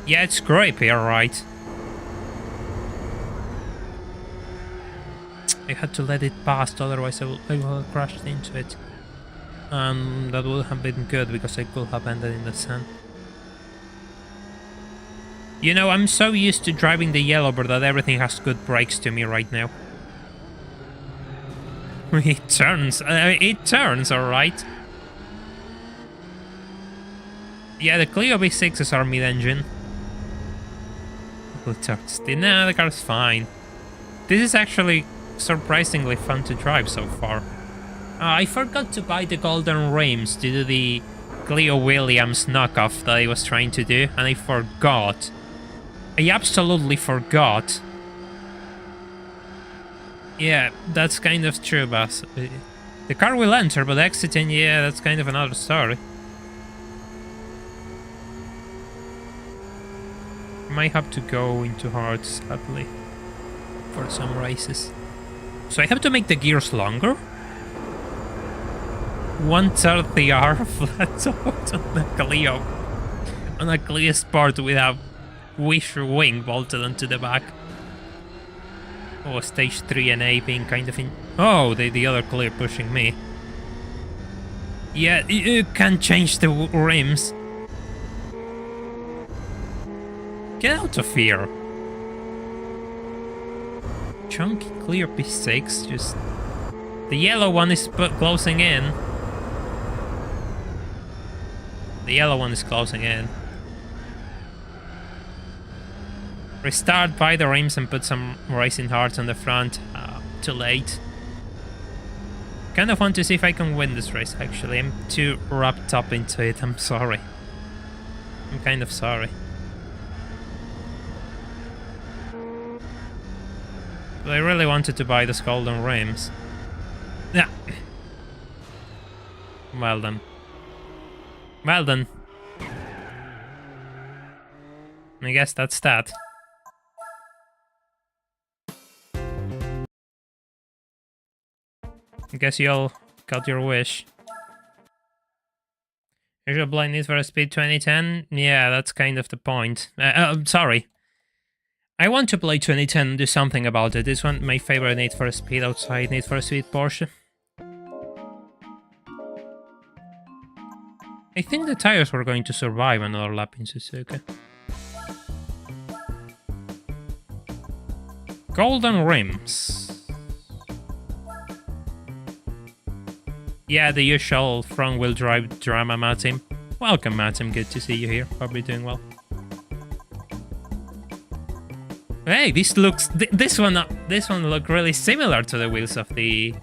Yeah, it's creepy, alright. I had to let it pass, otherwise I would have crashed into it. That would have been good, because I could have ended in the sand. You know, I'm so used to driving the Yellowbird that everything has good brakes to me right now. It turns alright. Yeah, the Clio V6s are mid-engine. No, the car's fine. This is actually surprisingly fun to drive so far. I forgot to buy the golden rims to do the Clio Williams knockoff that I was trying to do, and I forgot. I absolutely forgot. Yeah, that's kind of true, but the car will enter, but exiting, yeah, that's kind of another story. Might have to go into hard, sadly, for some races. So I have to make the gears longer? 1/3 the R flat out on the Clio. On a Clio Sport with a wish wing bolted onto the back. Oh, stage 3 and A being kind of in... Oh, the other Clio pushing me. Yeah, you can change the rims. Get out of here. Chunky Clio P6, just... The yellow one is closing in. The yellow one is closing in. Restart, buy the rims and put some racing hearts on the front. Too late. Kind of want to see if I can win this race, actually. I'm too wrapped up into it, I'm sorry. I'm kind of sorry. But I really wanted to buy those golden rims. Yeah. Well done. Well done. I guess that's that. I guess you all got your wish. You should play Need for Speed 2010? Yeah, that's kind of the point. Sorry. I want to play 2010 and do something about it. It's one of my favorite Need for Speed outside Need for Speed Porsche. I think the tires were going to survive another lap in Suzuka. Golden rims. Yeah, the usual front-wheel drive drama, Matim. Welcome, Matim. Good to see you here. Hope you're doing well. Hey, this one look really similar to the wheels of the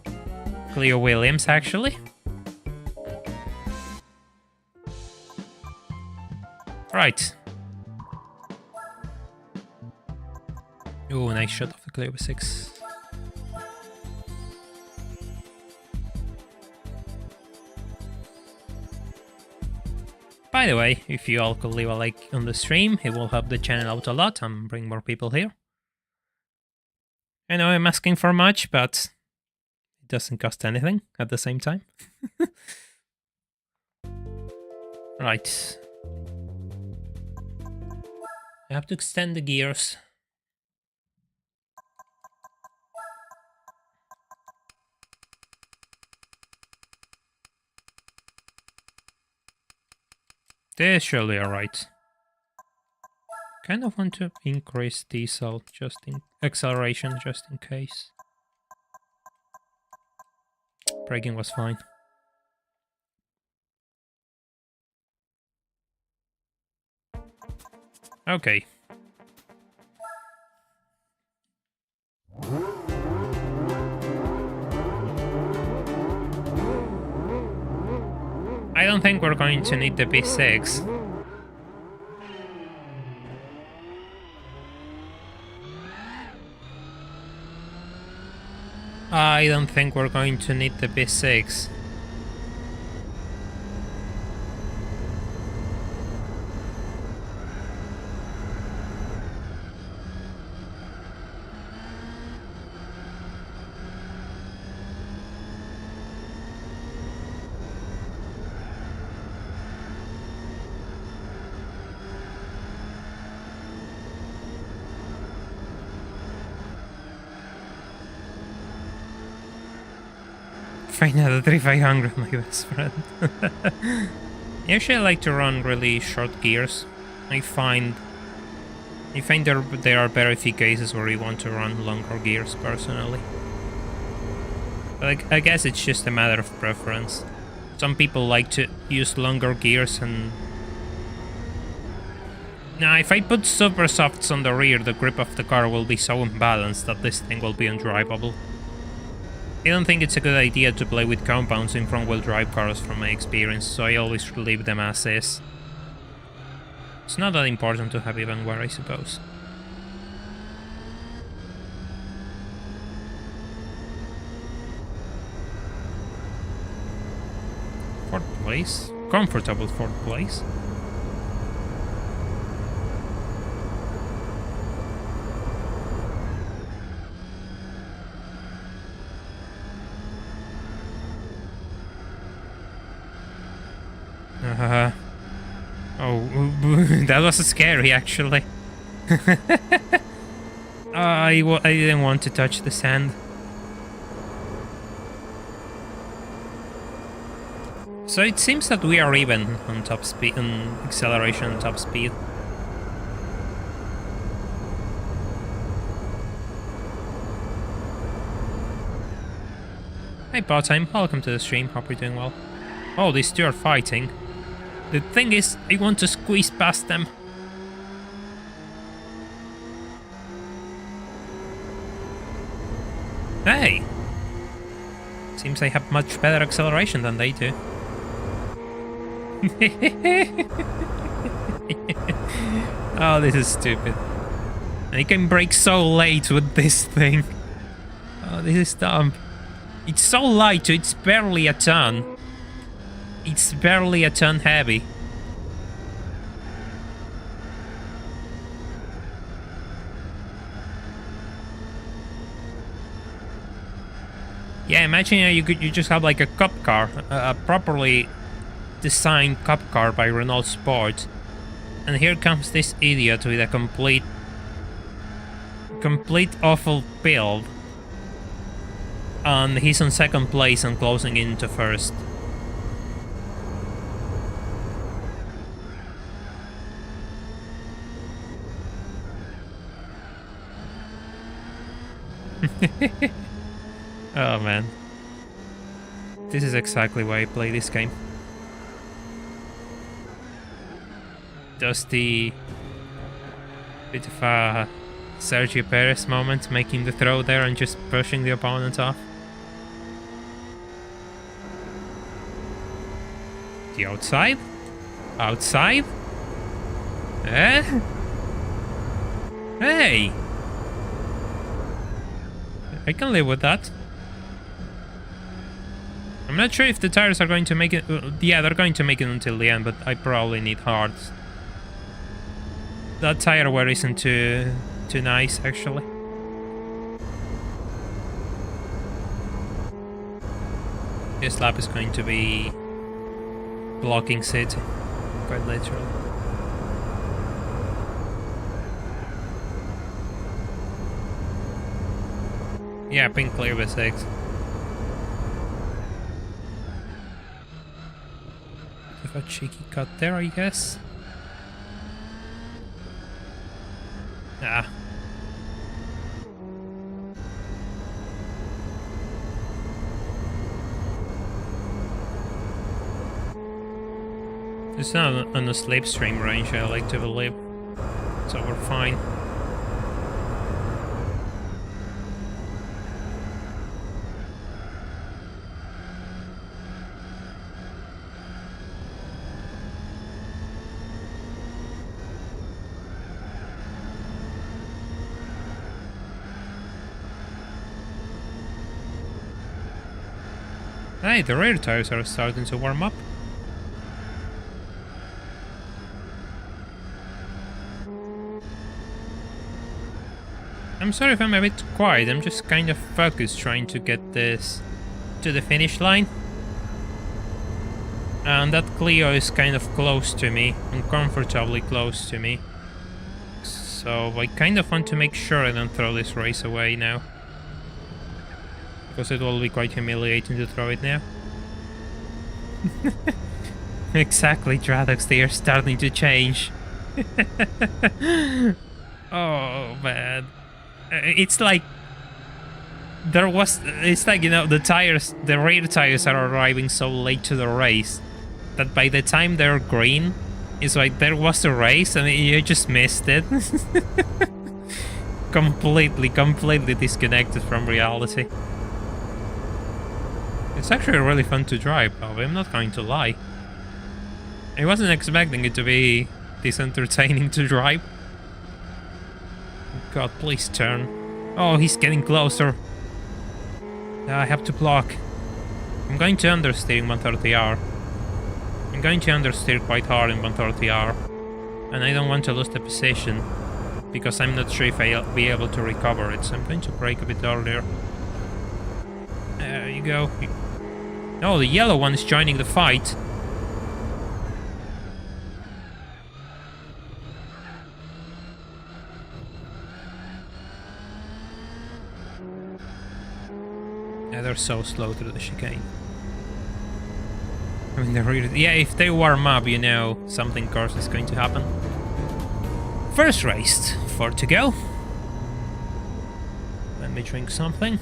Clio Williams, actually. Right. Oh, nice shot of the Clio 6. By the way, if you all could leave a like on the stream, it will help the channel out a lot and bring more people here. I know I'm asking for much, but it doesn't cost anything at the same time. Right. I have to extend the gears. This should be alright. Kind of want to increase diesel just in acceleration just in case. Braking was fine. Okay. I don't think we're going to need the B6. I don't think we're going to need the B6. Final 3500, my best friend. Usually I like to run really short gears. I find there are very few cases where you want to run longer gears personally. But I guess it's just a matter of preference. Some people like to use longer gears and... Now, if I put super softs on the rear, the grip of the car will be so imbalanced that this thing will be undrivable. I don't think it's a good idea to play with compounds in front-wheel drive cars from my experience, so I always leave them as is. It's not that important to have even wear, I suppose. Fourth place? Comfortable fourth place. Oh, that was scary, actually. I didn't want to touch the sand. So it seems that we are even on top speed, on acceleration and top speed. Hey Part-Time, welcome to the stream, hope you're doing well. Oh, these two are fighting. The thing is, I want to squeeze past them. Seems I have much better acceleration than they do. Oh, this is stupid. And you can brake so late with this thing. Oh, this is dumb. It's so light, it's barely a ton. It's barely a ton heavy. Yeah, imagine you just have like a cup car, a properly designed cup car by Renault Sport, and here comes this idiot with a complete awful build, and he's on second place and closing into first. Oh man, this is exactly why I play this game. Just the bit of a Sergio Perez moment, making the throw there and just pushing the opponent off. The outside? Outside? Eh? Hey! I can live with that. I'm not sure if the tires are going to make it... yeah, they're going to make it until the end, but I probably need hards. That tire wear isn't too nice, actually. This lap is going to be blocking City, quite literally. Yeah, pink clear by 6. A cheeky cut there, I guess. Ah. It's not on the slipstream range, I like to believe. So we're fine. Hey, the rear tires are starting to warm up. I'm sorry if I'm a bit quiet, I'm just kind of focused trying to get this to the finish line. And that Clio is kind of close to me, uncomfortably close to me. So I kind of want to make sure I don't throw this race away now. Because it will be quite humiliating to throw it now. Exactly, Dradox, they are starting to change. Oh man. It's like... It's like, you know, the rear tires are arriving so late to the race that by the time they're green, it's like there was a race and you just missed it. Completely disconnected from reality. It's actually really fun to drive, though, I'm not going to lie. I wasn't expecting it to be this entertaining to drive. God, please turn. Oh, he's getting closer. I have to block. I'm going to understeer in 130R. I'm going to understeer quite hard in 130R. And I don't want to lose the position, because I'm not sure if I'll be able to recover it, so I'm going to brake a bit earlier. There you go. Oh, the yellow one is joining the fight. Yeah, they're so slow through the chicane. I mean, they're really... Yeah, if they warm up, you know, something course is going to happen. First race, 4 to go. Let me drink something.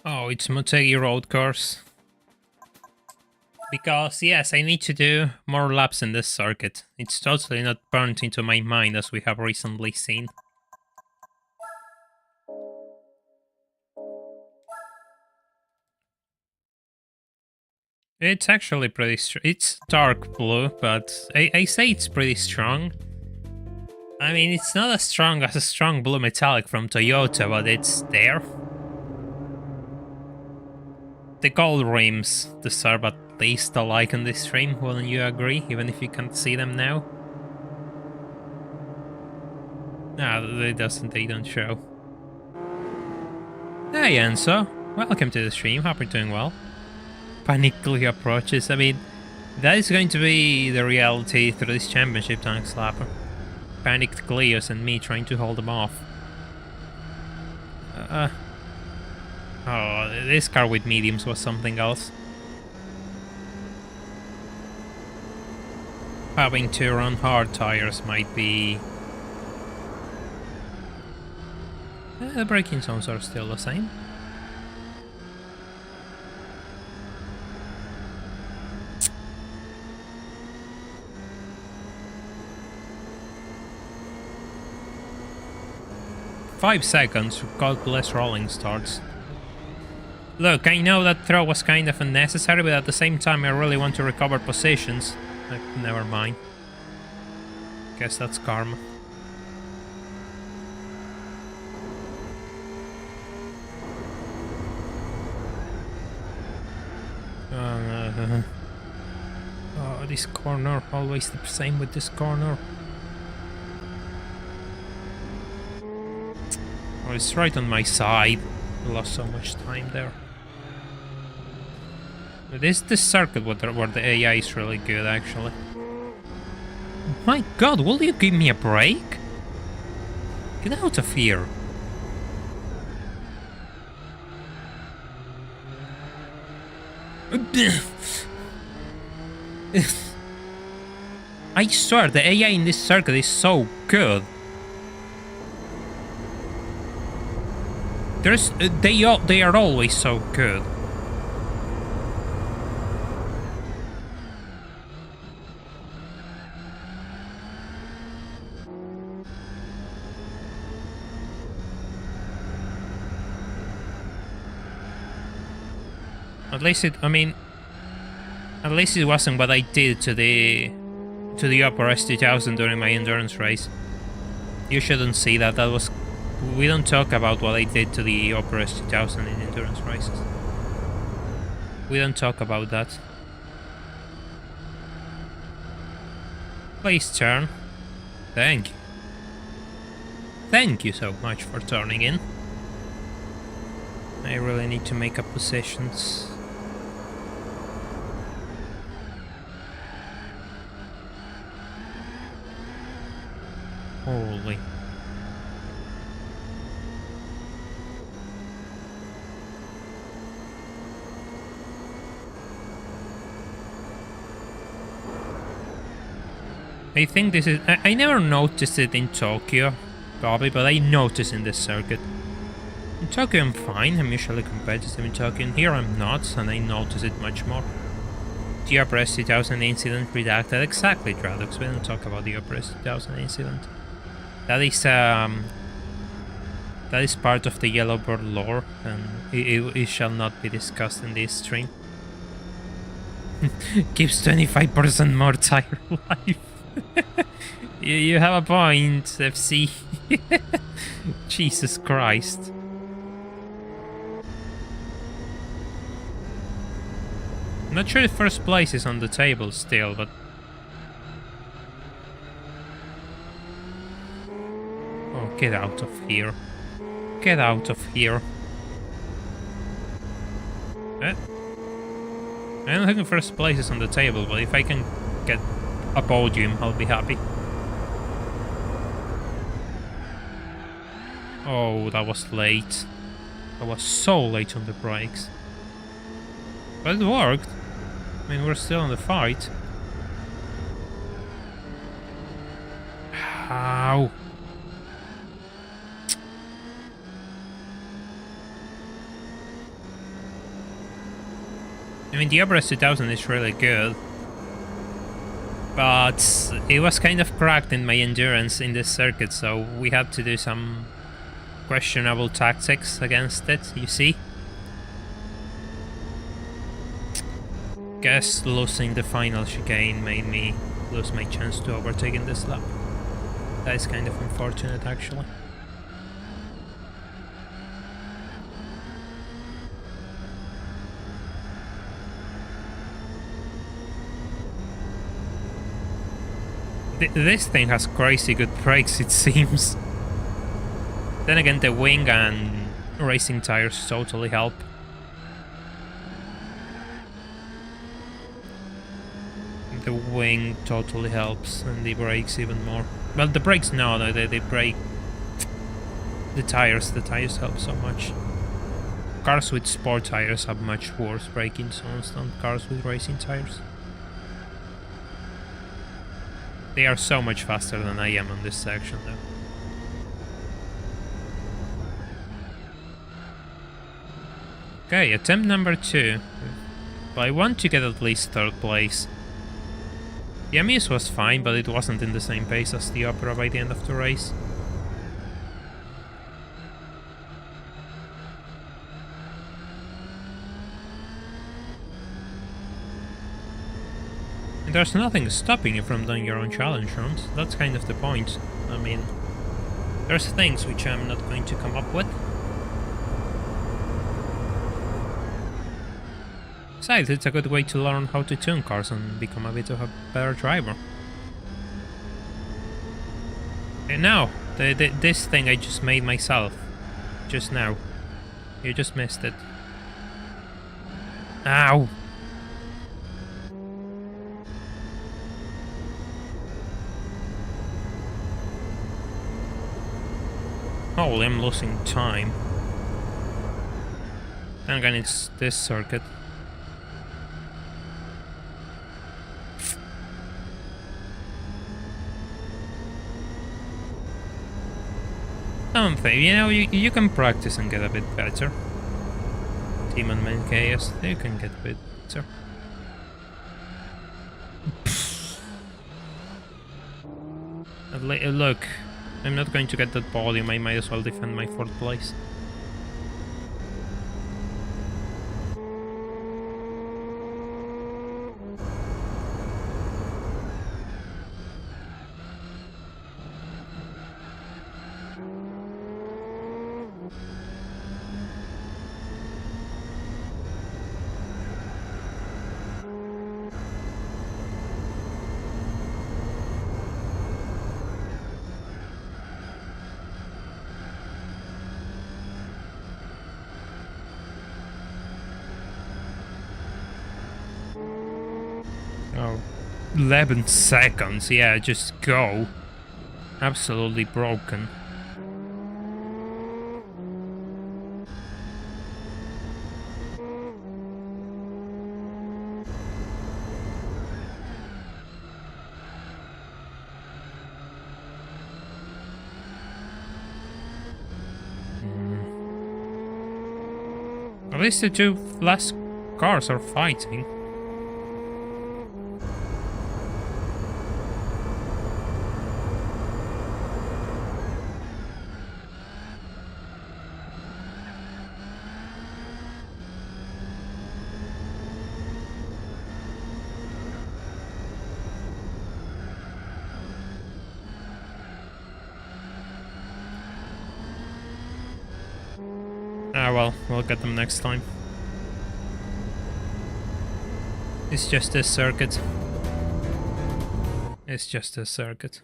Oh, it's Motegi road course. Because, yes, I need to do more laps in this circuit. It's totally not burnt into my mind as we have recently seen. It's actually pretty it's dark blue, but I say it's pretty strong. I mean, it's not as strong as a strong blue metallic from Toyota, but it's there. The gold rims deserve at least a like on this stream, wouldn't you agree? Even if you can't see them now. No, they don't show. Hey Enzo, welcome to the stream, hope you're doing well. Panically approaches, I mean, that is going to be the reality through this championship, Tank Slapper. Panicked Cleos and me trying to hold them off. Oh, this car with mediums was something else. Having to run hard tires might be... the braking zones are still the same. "5 seconds, God bless rolling starts." Look, I know that throw was kind of unnecessary, but at the same time I really want to recover positions. Never mind. Guess that's karma. Oh, this corner, always the same with this corner. Oh, it's right on my side. I lost so much time there. This circuit where the AI is really good, actually. My god, will you give me a break? Get out of here. I swear, the AI in this circuit is so good. They are always so good. At least at least it wasn't what I did to the upper S2000 during my endurance race. You shouldn't see that. That was... We don't talk about what I did to the upper S2000 in endurance races. We don't talk about that. Please turn. Thank you. Thank you so much for turning in. I really need to make up positions. Holy. I think this is... I never noticed it in Tokyo, probably, but I noticed in this circuit. In Tokyo I'm fine, I'm usually competitive in Tokyo, and here I'm not, and I notice it much more. The upper S2000 incident redacted, exactly, Tradox, we don't talk about the upper S2000 incident. That is part of the Yellowbird lore, and it shall not be discussed in this stream. Gives 25% more tire life. You have a point, FC. Jesus Christ. I'm not sure if first place is on the table still, but... Oh, get out of here. Get out of here. I don't think first place is on the table, but if I can get a podium, I'll be happy. Oh, that was late. I was so late on the brakes. But it worked. I mean, we're still in the fight. How? I mean, the Everest 2000 is really good, but it was kind of cracked in my endurance in this circuit, so we had to do some questionable tactics against it, you see? Guess losing the final chicane made me lose my chance to overtake in this lap. That is kind of unfortunate, actually. This thing has crazy good brakes, it seems. Then again, the wing and racing tires totally help. The wing totally helps, and the brakes even more. Well, the brakes, no, they brake. The tires help so much. Cars with sport tires have much worse braking zones than cars with racing tires. They are so much faster than I am on this section, though. Okay, attempt number 2. But I want to get at least 3rd place. The Amuse was fine, but it wasn't in the same pace as the Opera by the end of the race. And there's nothing stopping you from doing your own challenge runs. That's kind of the point. I mean, there's things which I'm not going to come up with. Besides, it's a good way to learn how to tune cars and become a bit of a better driver. And now, this thing I just made myself. Just now. You just missed it. Ow! Holy, I'm losing time. Then again, it's this circuit. Something, you know, you can practice and get a bit better. Team and main chaos, you can get a bit better. Look, I'm not going to get that podium, I might as well defend my 4th place. Oh, 11 seconds, yeah, just go. Absolutely broken. At least the 2 last cars are fighting. Ah well, we'll get them next time. It's just a circuit. It's just a circuit.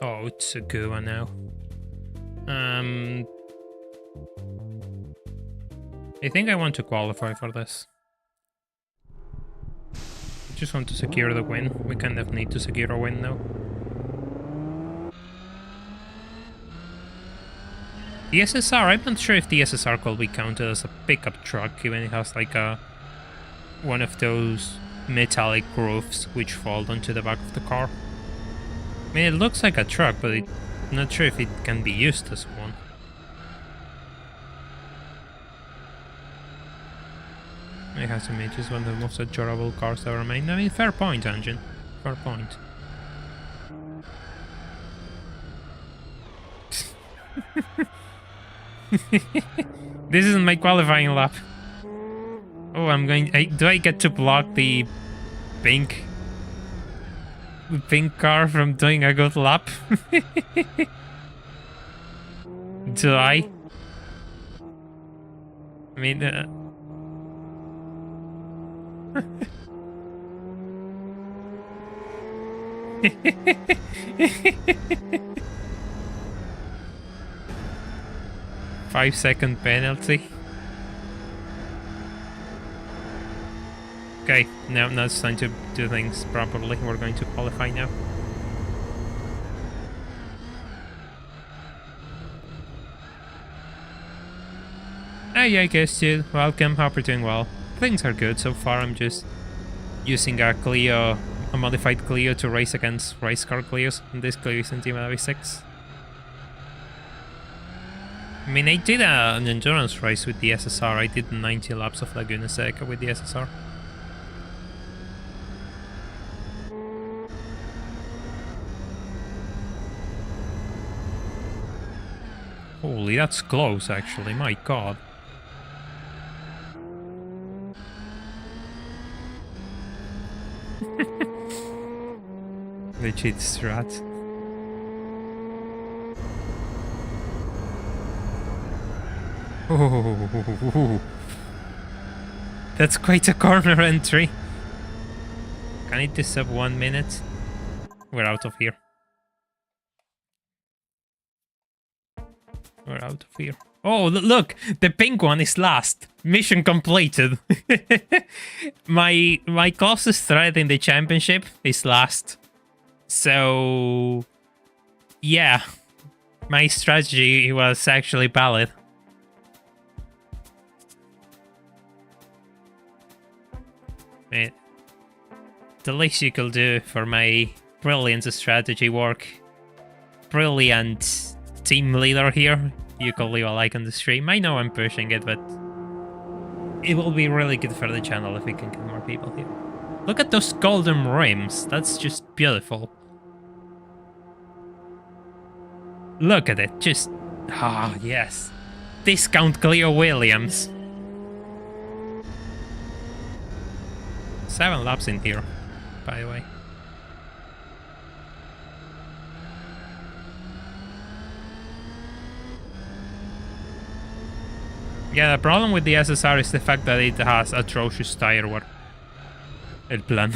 Oh, it's a good one now. I think I want to qualify for this. I just want to secure the win. We kind of need to secure a win now. The SSR, I'm not sure if the SSR could be counted as a pickup truck, even it has like a one of those metallic roofs which fold onto the back of the car. I mean, it looks like a truck, but I'm not sure if it can be used as one. It has images, one of the most adorable cars ever made. I mean, fair point, engine. Fair point. This isn't my qualifying lap. Oh, I'm going... do I get to block the pink car from doing a good lap? Do I? I mean... 5-second penalty. Okay, now it's time to do things properly. We're going to qualify now. Hey, guys, dude. Welcome. Hope you're doing well. Things are good so far. I'm just using a Clio, a modified Clio, to race against race car Clios. And this Clio is in Team LV6. I mean, I did an endurance race with the SSR. I did 90 laps of Laguna Seca with the SSR. Holy, that's close, actually. My god. Legit strat. Oh, that's quite a corner entry. Can it do sub 1 minute? We're out of here. We're out of here. Oh, look! The pink one is last. Mission completed. My closest threat in the championship is last. So... yeah. My strategy was actually valid. The least you could do for my brilliant strategy work. Brilliant team leader here. You could leave a like on the stream. I know I'm pushing it, but it will be really good for the channel if we can get more people here. Look at those golden rims. That's just beautiful. Look at it. Just... ah, yes. Discount Cleo Williams. 7 laps in here, by the way. Yeah, the problem with the SSR is the fact that it has atrocious tire wear. El plan.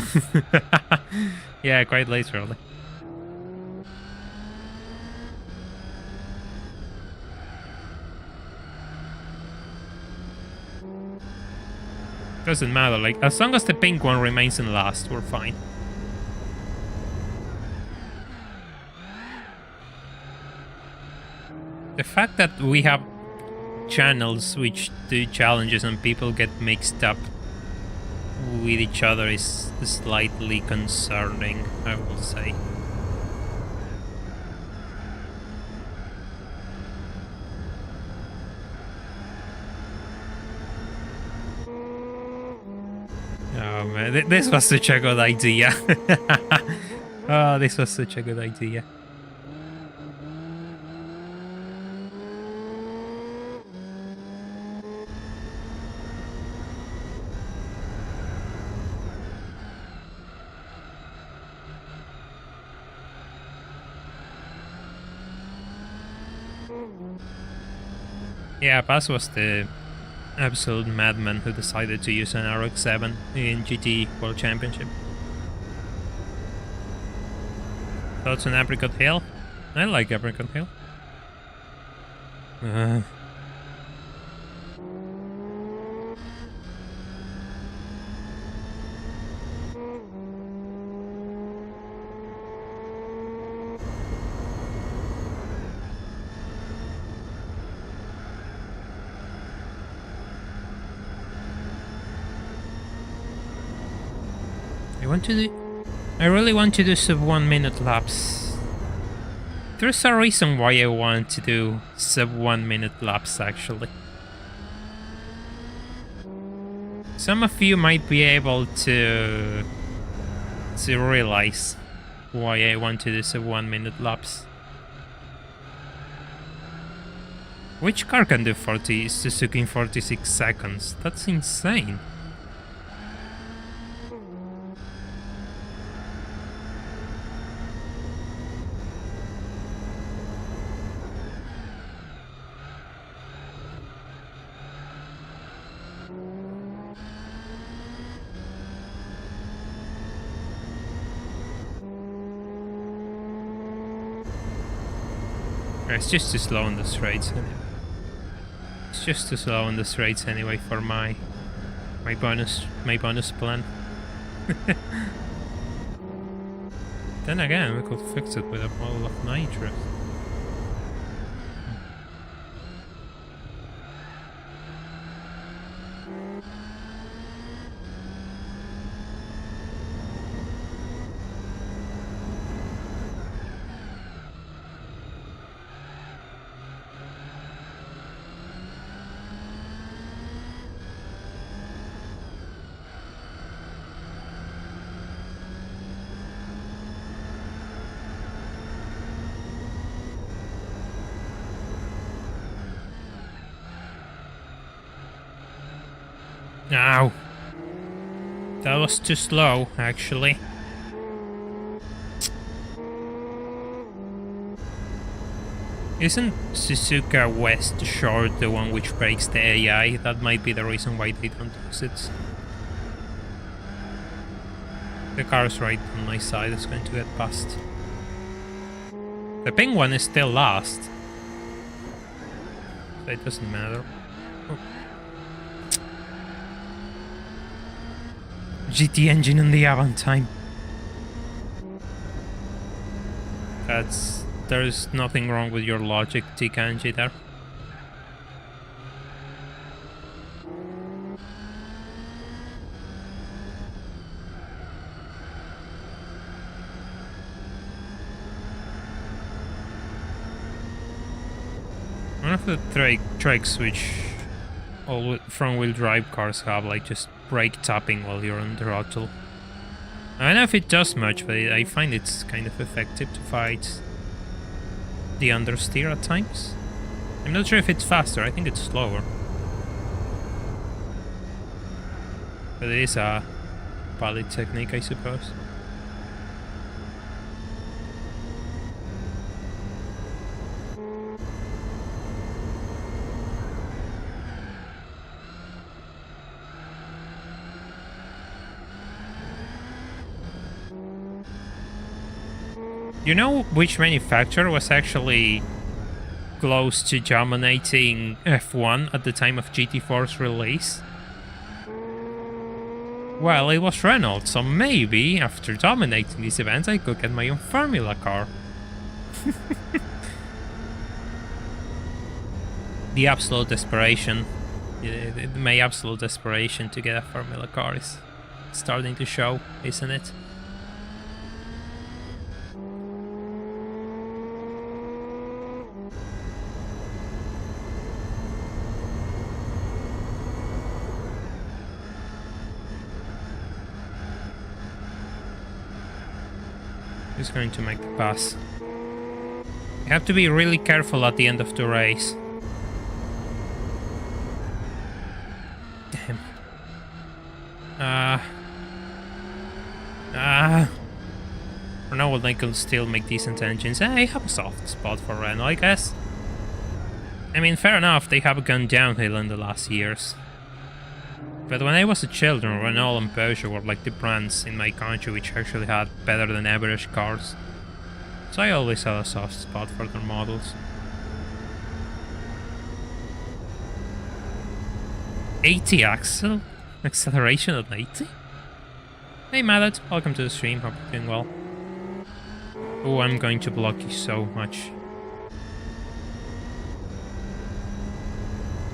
Yeah, quite literally. Doesn't matter, like, as long as the pink one remains in last, we're fine. The fact that we have channels which do challenges and people get mixed up with each other is slightly concerning, I will say. Oh man, this was such a good idea. Oh, this was such a good idea. Yeah, Paz was the absolute madman who decided to use an RX-7 in GT World Championship. Thoughts on Apricot Hill? I like Apricot Hill. I really want to do sub 1 minute laps. There's a reason why I want to do sub 1 minute laps actually. Some of you might be able to realize why I want to do sub 1 minute laps. Which car can do 40 Suzuki in 46 seconds? That's insane. It's just too slow on the straights anyway. It's just too slow on the straights anyway for my bonus plan. Then again, we could fix it with a bottle of nitrous. Ow! That was too slow, actually. Isn't Suzuka West Short the one which breaks the AI? That might be the reason why they don't use it. The car's right on my side, it's going to get past. The pink one is still last. So it doesn't matter. Oh. GT engine in the Avantime. There's nothing wrong with your logic, TKNG there. One of the tricks which all front-wheel drive cars have, like just brake tapping while you're on the throttle. I don't know if it does much, but I find it's kind of effective to fight the understeer at times. I'm not sure if it's faster, I think it's slower. But it is a valid technique, I suppose. You know which manufacturer was actually close to dominating F1 at the time of GT4's release? Well, it was Renault, so maybe after dominating this event I could get my own Formula car. The absolute desperation, my absolute desperation to get a Formula car is starting to show, isn't it? Who's going to make the pass? You have to be really careful at the end of the race. Damn. Renault, they can still make decent engines. I have a soft spot for Renault, I guess. I mean, fair enough, they have gone downhill in the last years. But when I was a child, Renault and Peugeot were like the brands in my country which actually had better than average cars. So I always had a soft spot for their models. 80 acceleration at 80? Hey Mallet, welcome to the stream, hope you're doing well. Oh, I'm going to block you so much.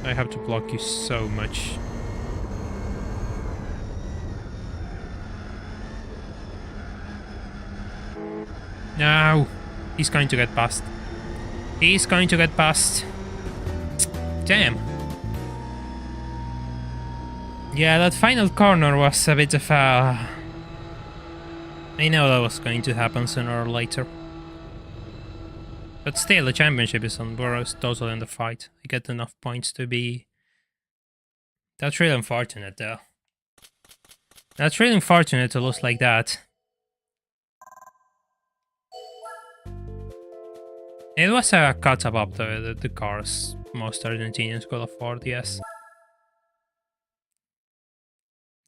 I have to block you so much. No, he's going to get past. He's going to get past. Damn. Yeah, that final corner was a bit of a... I know that was going to happen sooner or later. But still, the championship is on Burroughs totally in the fight. I get enough points to be... That's really unfortunate, though. That's really unfortunate to lose like that. It was a cut above the cars most Argentinians could afford, yes.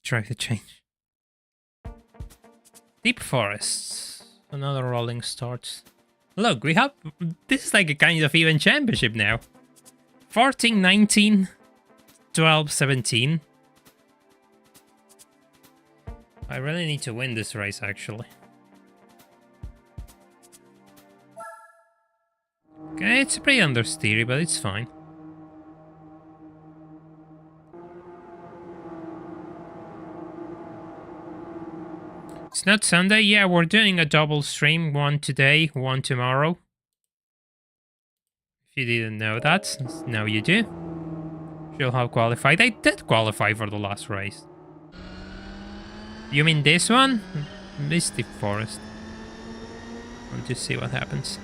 Try to change. Deep forests. Another rolling start. Look, we have... This is like a kind of even championship now. 14, 19, 12, 17. I really need to win this race, actually. Okay, it's pretty understeery, but it's fine. It's not Sunday. Yeah, we're doing a double stream. One today, one tomorrow. If you didn't know that, now you do. She'll have qualified. I did qualify for the last race. You mean this one? Misty Forest. We'll just see what happens.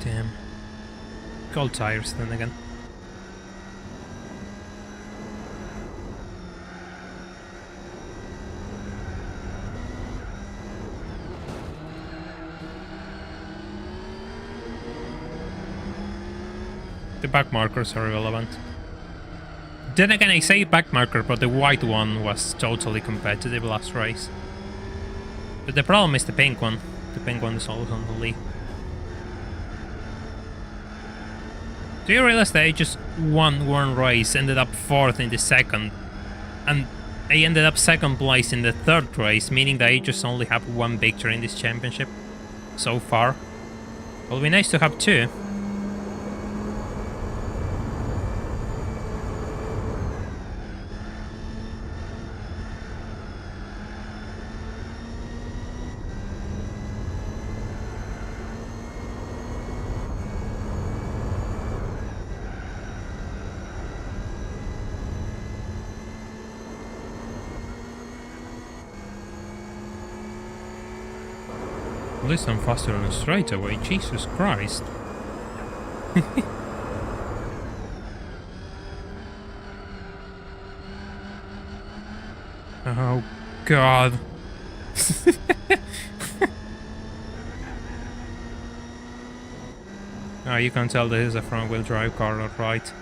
Damn. Cold tires then again. The back markers are irrelevant. Then again, I say back marker, but the white one was totally competitive last race. But the problem is the pink one. The pink one is always on the lead. Do you realize that I just won one race, ended up 4th in the second, and I ended up 2nd place in the 3rd race, meaning that I just only have 1 victory in this championship so far. It'll be nice to have 2. At least I'm faster on a straightaway, Jesus Christ. Oh, God. Oh, you can tell this is a front-wheel drive car, right?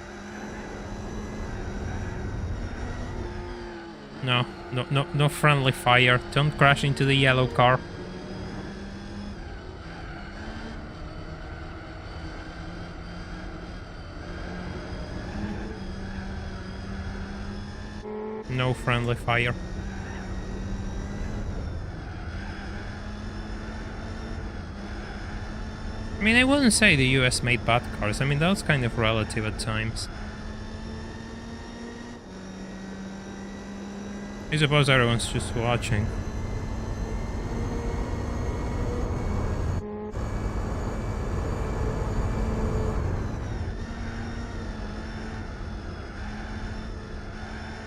No friendly fire. Don't crash into the yellow car. No friendly fire. I mean, I wouldn't say the US made bad cars. I mean, that's kind of relative at times. I suppose everyone's just watching.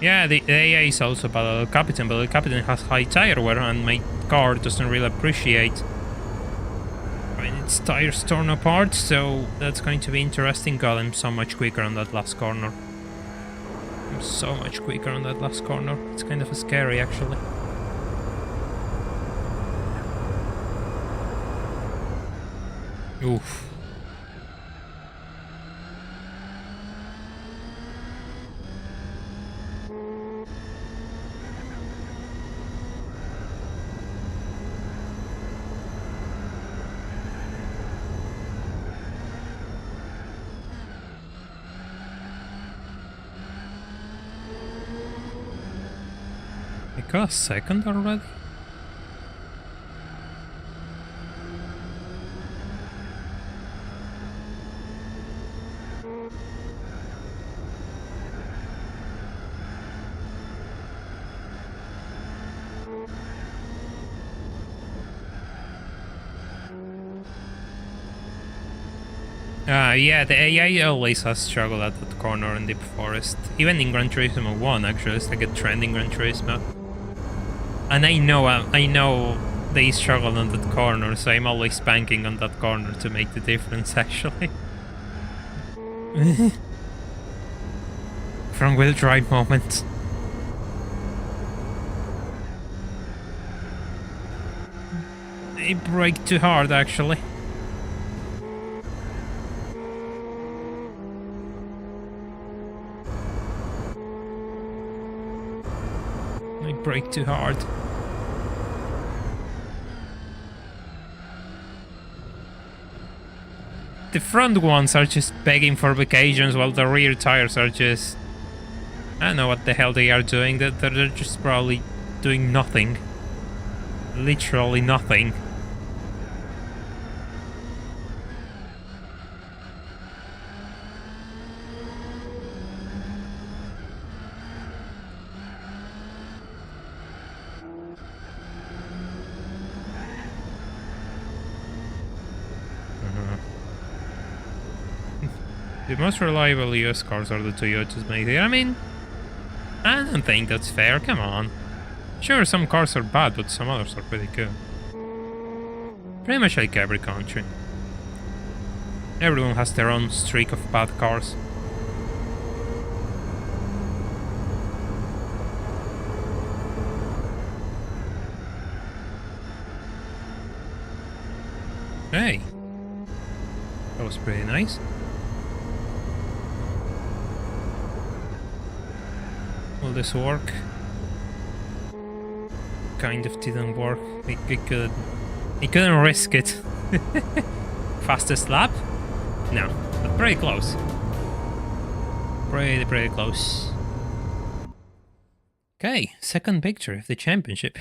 Yeah, the AI is also bad at El Capitan, but El Capitan has high tire wear and my car doesn't really appreciate when its tires torn apart, so that's going to be interesting. God, I'm so much quicker on that last corner. I'm so much quicker on that last corner. It's kind of scary, actually. Oof. I got a second already? Yeah, the AI always has struggled at that corner in Deep Forest. Even in Gran Turismo 1, actually, it's like a trend in Gran Turismo. And I know they struggle on that corner, so I'm always banking on that corner to make the difference, actually. Front wheel drive moment. They brake too hard, actually. They brake too hard. The front ones are just begging for vacations while the rear tires are just... I don't know what the hell they are doing. They're just probably doing nothing. Literally nothing. The most reliable US cars are the Toyotas made here. I mean, I don't think that's fair, come on. Sure, some cars are bad, but some others are pretty good. Pretty much like every country. Everyone has their own streak of bad cars. Hey, that was pretty nice. Will this work? Kind of didn't work. He couldn't risk it. Fastest lap? No, but pretty close. Pretty close. Okay, second victory of the championship.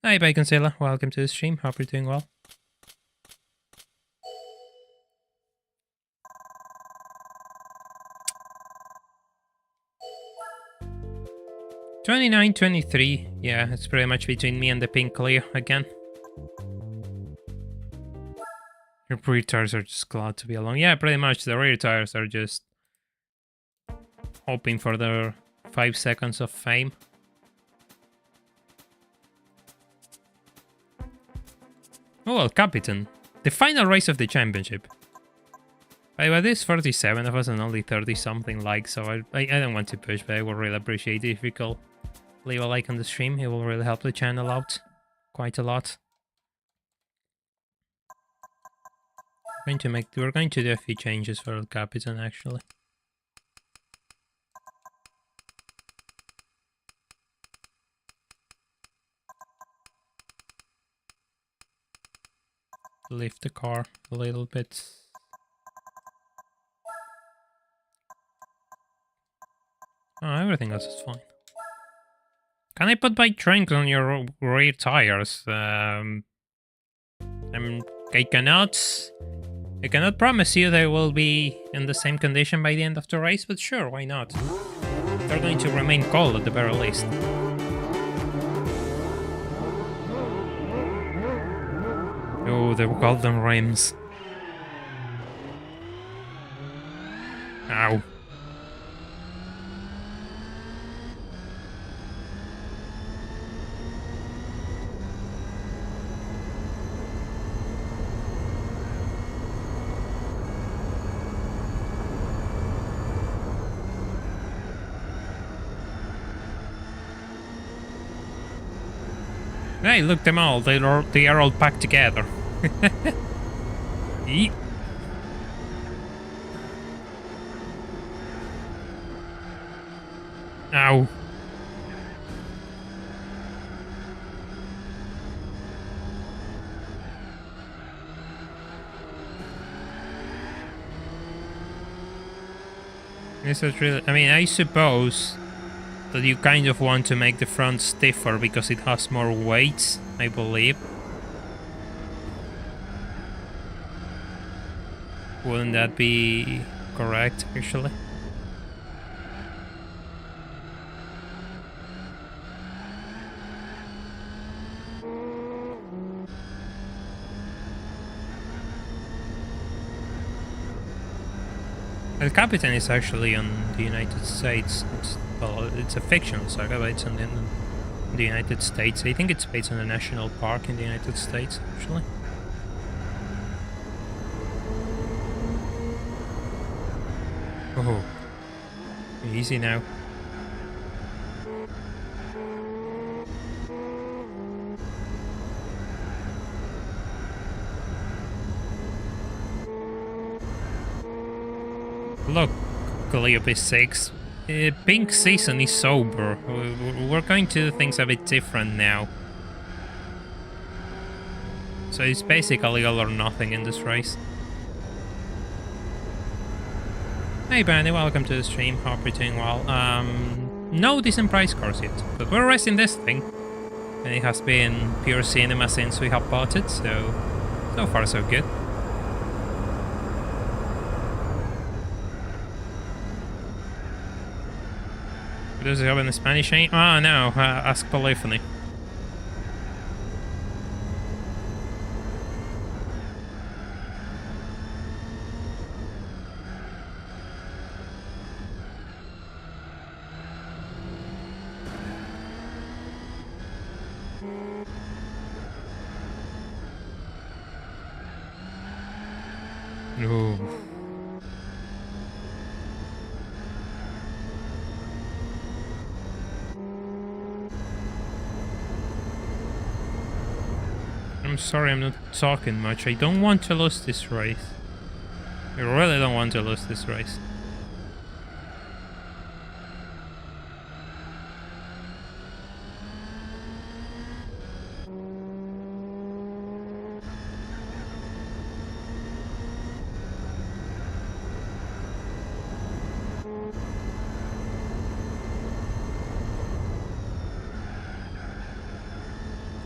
Hi Baconzilla, welcome to the stream. Hope you're doing well. 29-23. Yeah, it's pretty much between me and the pink Cleo again. Your rear tires are just glad to be along. Yeah, pretty much. The rear tires are just hoping for their 5 seconds of fame. Oh well, Captain. The final race of the championship. By this 47 of us and only 30 something likes, so I don't want to push, but I would really appreciate it if you could leave a like on the stream. It will really help the channel out quite a lot. We're going to do a few changes for El Capitan actually. Lift the car a little bit. Oh, everything else is fine. Can I put my trunk on your rear tires? I cannot promise you they will be in the same condition by the end of the race, but sure, why not? They're going to remain cold at the very least. Oh, the golden rims. Ow. Hey, look them all. They are all packed together. Eat. Ow. This is really... I mean, I suppose that you kind of want to make the front stiffer because it has more weight, I believe. Wouldn't that be correct, actually? El Capitan is actually on the United States. Well, it's a fictional saga, but it's in the United States. I think it's based on a national park in the United States, actually. Oh, easy now. Look, Calliope 6. Pink season is sober. We're going to do things a bit different now. So it's basically all or nothing in this race. Hey Bandy, welcome to the stream. Hope you're doing well. No decent price cars yet, but we're racing this thing. And it has been pure cinema since we have bought it, so far so good. Does it have in Spanish? Ah, no. Ask Polyphony. No. I'm sorry, I'm not talking much. I don't want to lose this race. I really don't want to lose this race.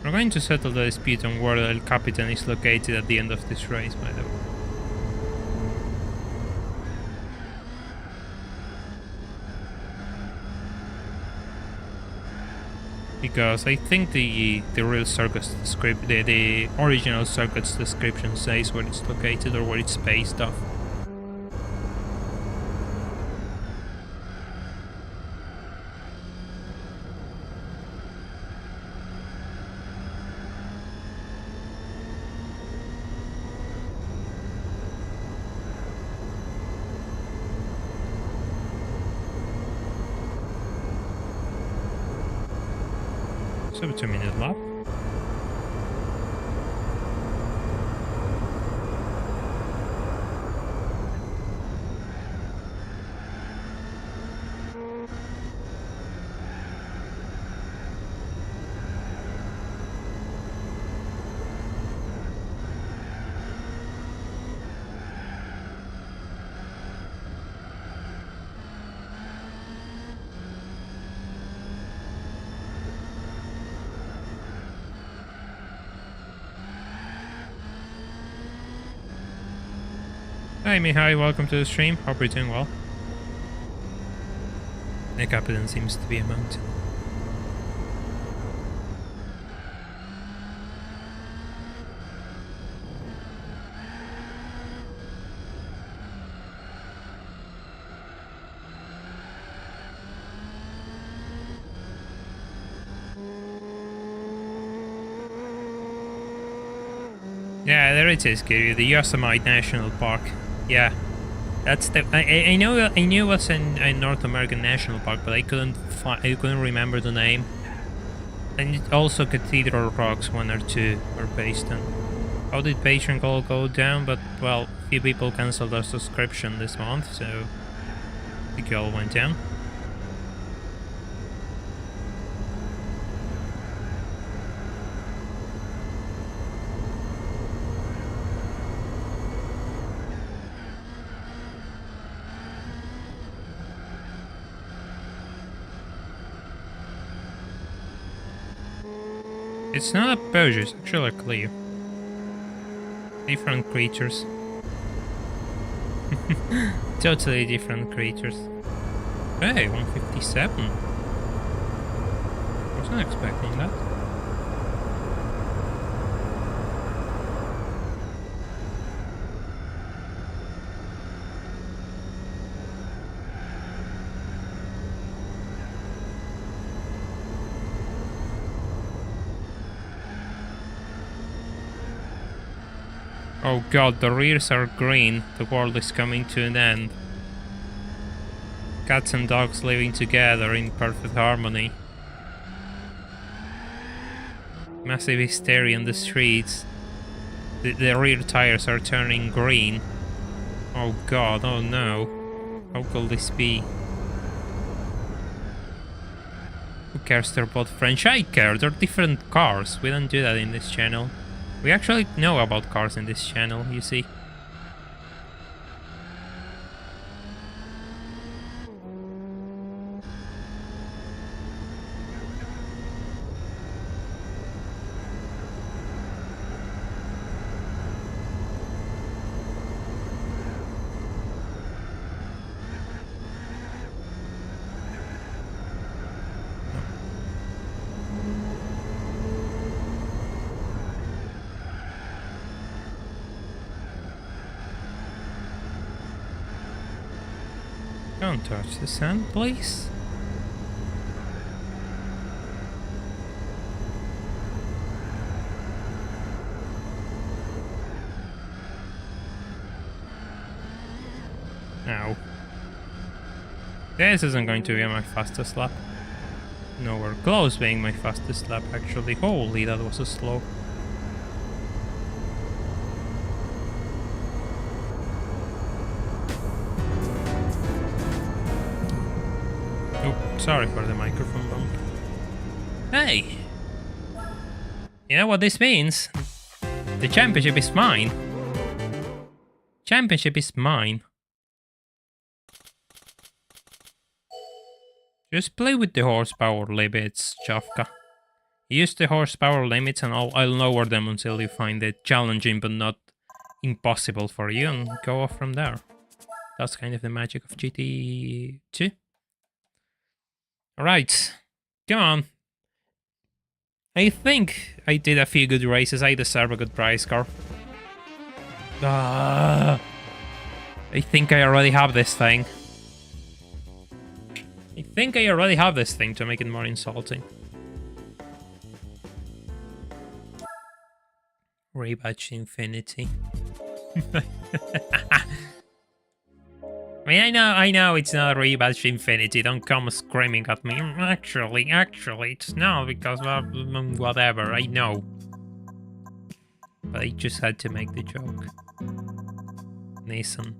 We're going to settle the dispute on where El Capitan is located at the end of this race, by the way. Because I think the real circuit's script, the original circuit's description says where it's located or where it's based off. So 2-minute lap. Hi Mihai, welcome to the stream. Hope you're doing well. The Capitan seems to be a mountain. Yeah, there it is, Kiryu, the Yosemite National Park. Yeah, that's the. I knew it was a North American national park, but I couldn't remember the name. And also Cathedral Rocks 1 or 2 were based on. How did Patreon call go down? But well, few people cancelled their subscription this month, so I think it all went down. It's not a Peugeot, it's actually a Clio. Different creatures. Totally different creatures. Hey, 157. Wasn't expecting that. Oh god, the rears are green. The world is coming to an end. Cats and dogs living together in perfect harmony. Massive hysteria on the streets. The rear tires are turning green. Oh god, oh no. How could this be? Who cares they're both French? I care, they're different cars. We don't do that in this channel. We actually know about cars in this channel, you see. Don't touch the sand, please. Ow. This isn't going to be my fastest lap. Nowhere close being my fastest lap, actually. Holy, that was a slow. Sorry for the microphone bump. Hey! You know what this means? The championship is mine. Championship is mine. Just play with the horsepower limits, Jafka. Use the horsepower limits and I'll lower them until you find it challenging but not impossible for you and go off from there. That's kind of the magic of GT2. Alright, come on. I think I did a few good races. I deserve a good prize car. I think I already have this thing. I think I already have this thing to make it more insulting. Rebadge Infinity. I mean, I know it's not a Rebadge Infinity. Don't come screaming at me. Actually, it's not because whatever. I know, but I just had to make the joke. Nissan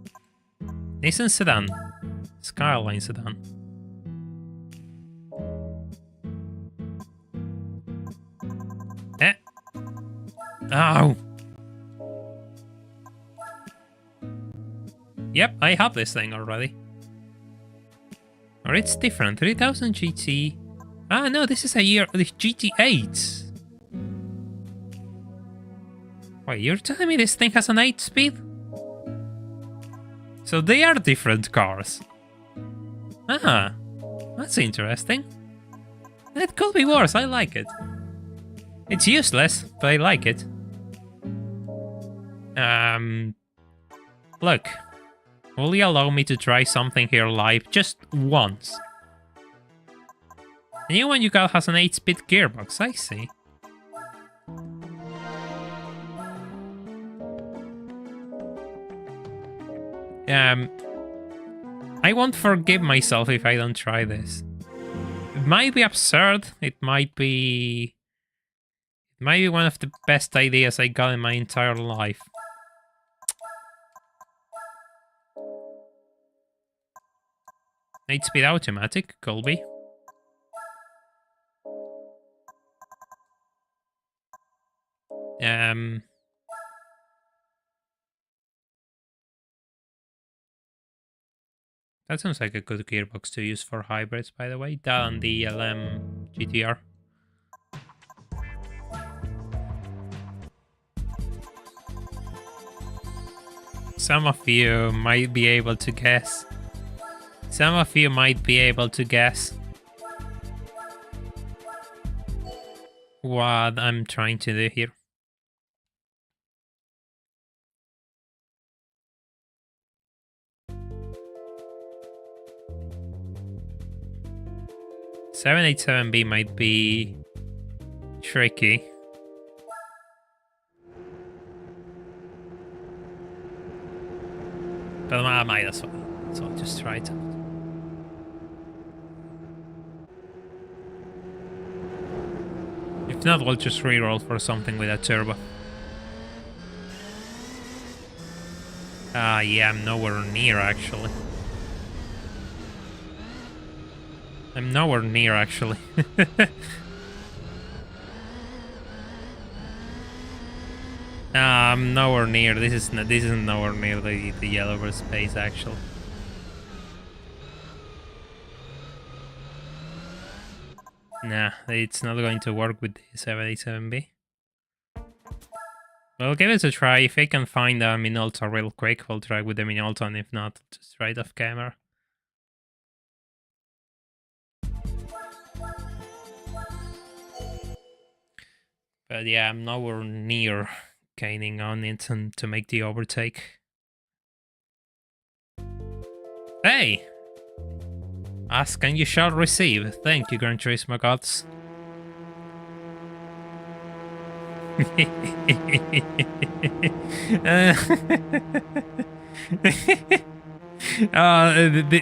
sedan, Skyline sedan. Eh? Ow! Yep, I have this thing already. Or it's different. 3000 GT. Ah, no, this is a year. The GT8. Wait, you're telling me this thing has an 8-speed? So they are different cars. Ah, that's interesting. It could be worse. I like it. It's useless, but I like it. Look. Will you allow me to try something here live just once? The new one you got has an 8-speed gearbox, I see. I won't forgive myself if I don't try this. It might be absurd, it might be one of the best ideas I got in my entire life. Eight-speed automatic, Colby. That sounds like a good gearbox to use for hybrids, by the way. That and the LM GTR. Some of you might be able to guess. What I'm trying to do here. $787B might be tricky. But I might as well. So I'll just try it out. If not, we'll just reroll for something with a turbo. Yeah, I'm nowhere near, actually. I'm nowhere near, actually. I'm nowhere near. This isn't nowhere near the Yellowbird space, actually. Nah, it's not going to work with the 787B. We'll give it a try. If I can find a Minolta real quick, we'll try with the Minolta, and if not, just right off camera. But yeah, I'm nowhere near gaining on it and to make the overtake. Hey! Ask and you shall receive. Thank you, Gran Turismo gods.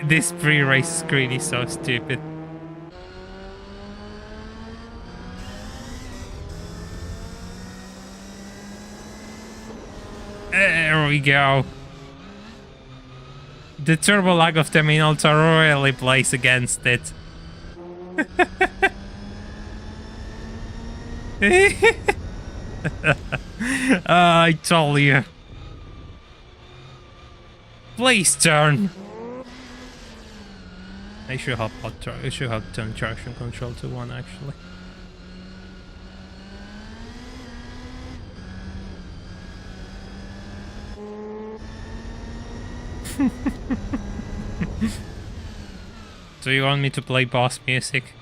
This pre-race screen is so stupid. There we go. The turbo lag of the Minolta really plays against it. I told you. Please turn. I should have turned traction control to 1 actually. Do you want me to play boss music?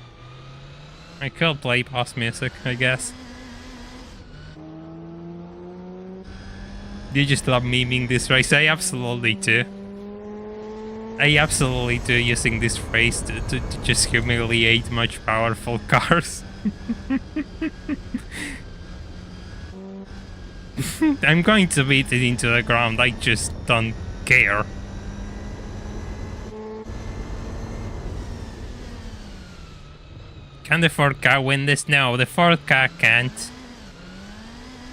I could play boss music, I guess. You just love memeing this race. I absolutely do. I absolutely do, using this phrase to just humiliate much powerful cars. I'm going to beat it into the ground, I just don't care. Can the Ford car win this? No, the Ford car can't.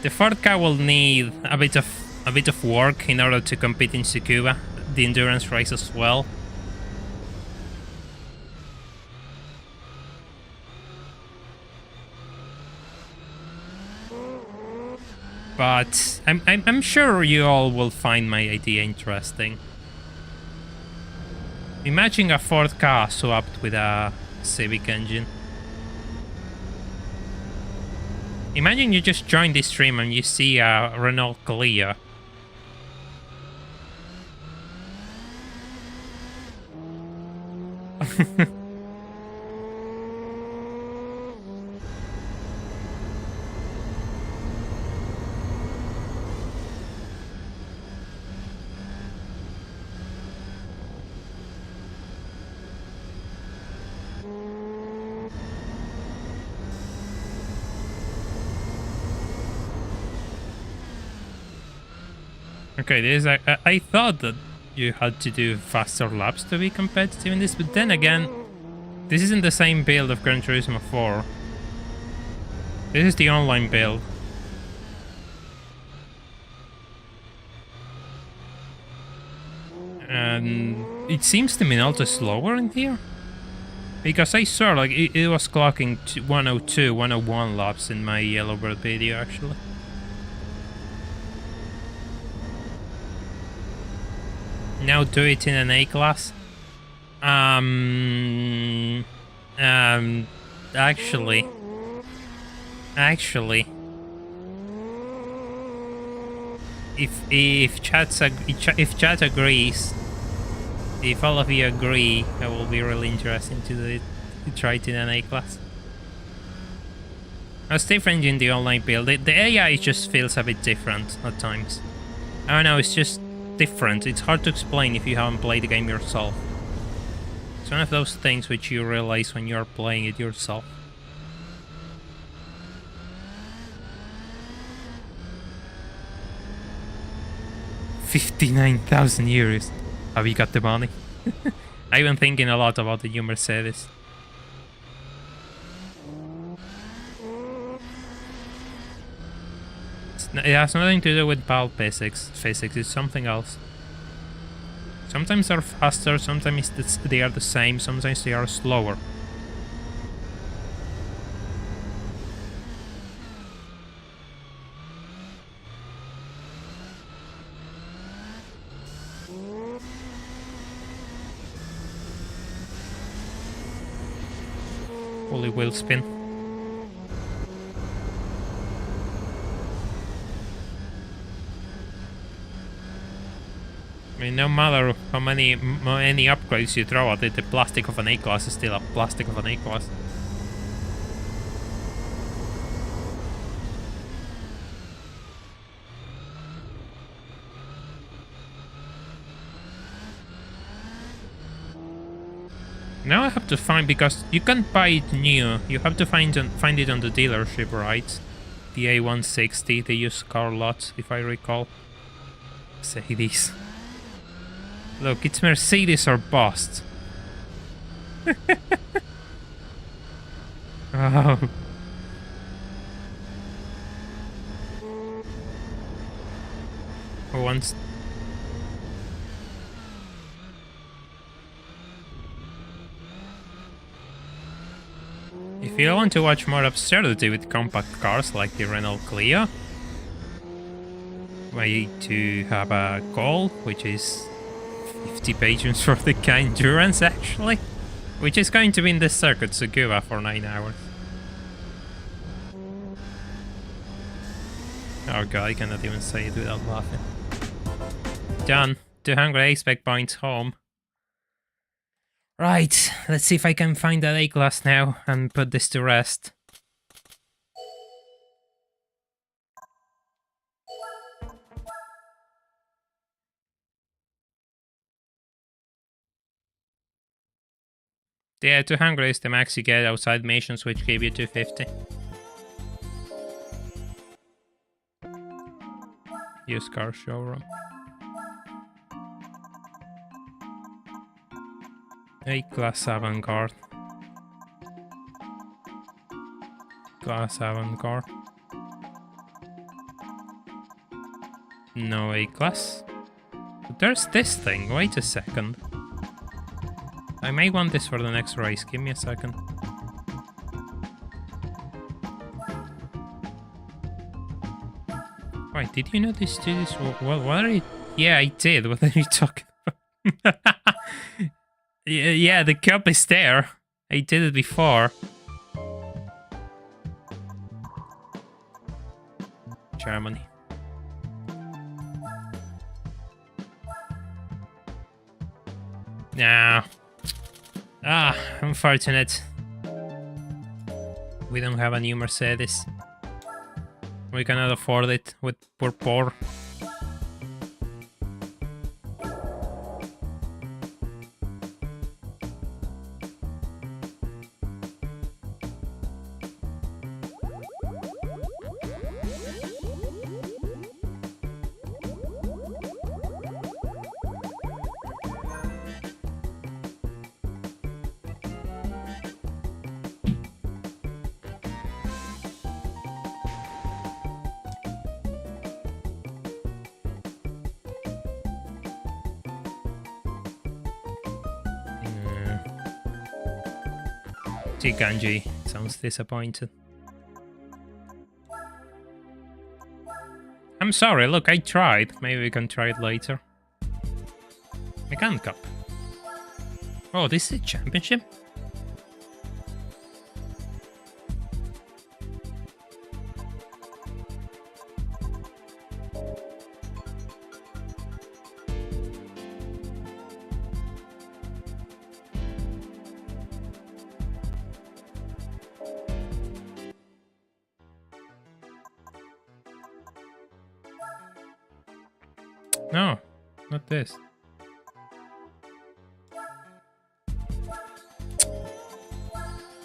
The Ford car will need a bit of work in order to compete in Tsukuba, the endurance race as well. But I'm sure you all will find my idea interesting. Imagine a Ford car swapped with a Civic engine. Imagine you just join this stream and you see a Renault Clio. Okay, I thought that you had to do faster laps to be competitive in this, but then again, this isn't the same build of Gran Turismo 4. This is the online build. And it seems the Minolta is slower in here. Because I saw like it was clocking 102, 101 laps in my Yellowbird video actually. Now do it in an A class. Actually, if chat agrees, if all of you agree, I will be really interested to try it in an A class. It's different in the online build. The AI just feels a bit different at times. I don't know, it's just different. It's hard to explain if you haven't played the game yourself. It's one of those things which you realize when you're playing it yourself. €59,000. Have you got the money? I've been thinking a lot about the new Mercedes. It has nothing to do with pulp physics. It's something else. Sometimes they're faster, sometimes they are the same, sometimes they are slower. Fully wheel spin. I mean, no matter how many upgrades you throw at it, the plastic of an A-Class is still a plastic of an A-Class. Now I have to find, because you can't buy it new, you have to find it on the dealership, right? The A160, they use car lot, if I recall. Mercedes. Look, it's Mercedes or bust. Oh. Once. If you want to watch more absurdity with compact cars like the Renault Clio, way to have a goal, which is 50 pages for the endurance actually, which is going to be in the circuit Suguba for 9 hours. Oh god, I cannot even say it without laughing. Done. 200 A-spec points home. Right, let's see if I can find that A-Class now and put this to rest. Yeah, 200 is the max you get outside missions, which gave you 250. Used car showroom. A-Class Avant-Garde. Class Avant-Garde. No A-Class. But there's this thing, wait a second. I may want this for the next race, give me a second. Wait, did you notice this? What are you... Yeah, I did, what are you talking about? Yeah, the cup is there. I did it before. Germany. Nah. Ah, unfortunate. We don't have a new Mercedes. We cannot afford it with poor. Ganji sounds disappointed. I'm sorry, look, I tried. Maybe we can try it later. Mechanic Cup. Oh, this is a championship? No, not this.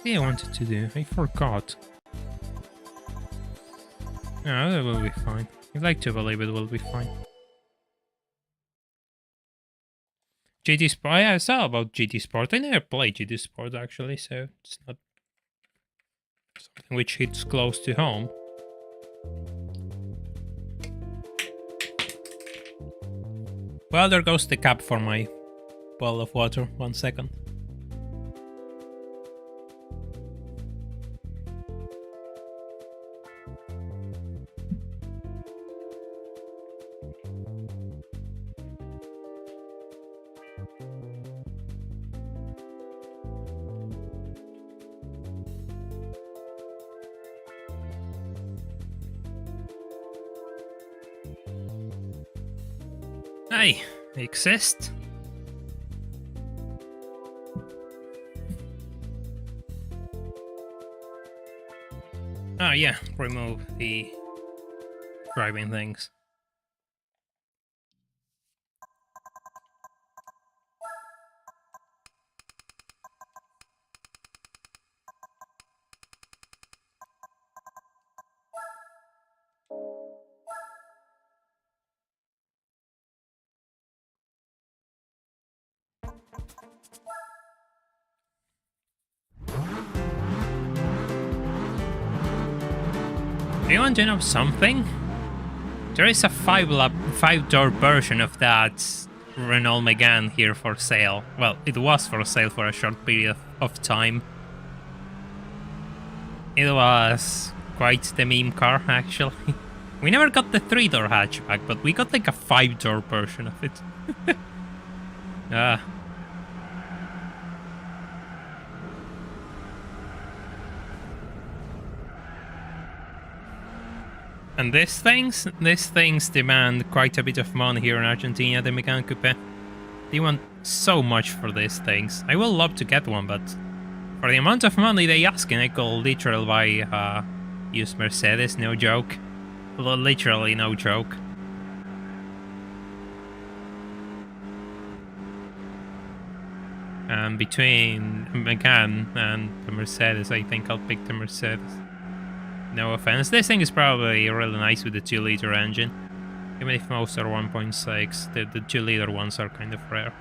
I wanted to do. I forgot. No, that will be fine. I'd like to believe it will be fine. GT Sport, I saw about GT Sport. I never played GT Sport actually, so it's not something which hits close to home. Well, there goes the cap for my bottle of water. 1 second. I exist. Oh yeah, remove the driving things. Do you want to know something? There is a 5-door version of that Renault Megane here for sale. Well, it was for sale for a short period of time. It was quite the meme car, actually. We never got the 3-door hatchback, but we got like a 5-door version of it. And these things demand quite a bit of money here in Argentina, the Megane Coupe. They want so much for these things. I will love to get one, but for the amount of money they asking, I could literally buy used Mercedes, no joke. Literally no joke. Between Megane and the Mercedes, I think I'll pick the Mercedes. No offense, this thing is probably really nice with the 2-liter engine. Even if most are 1.6, the 2-liter ones are kind of rare.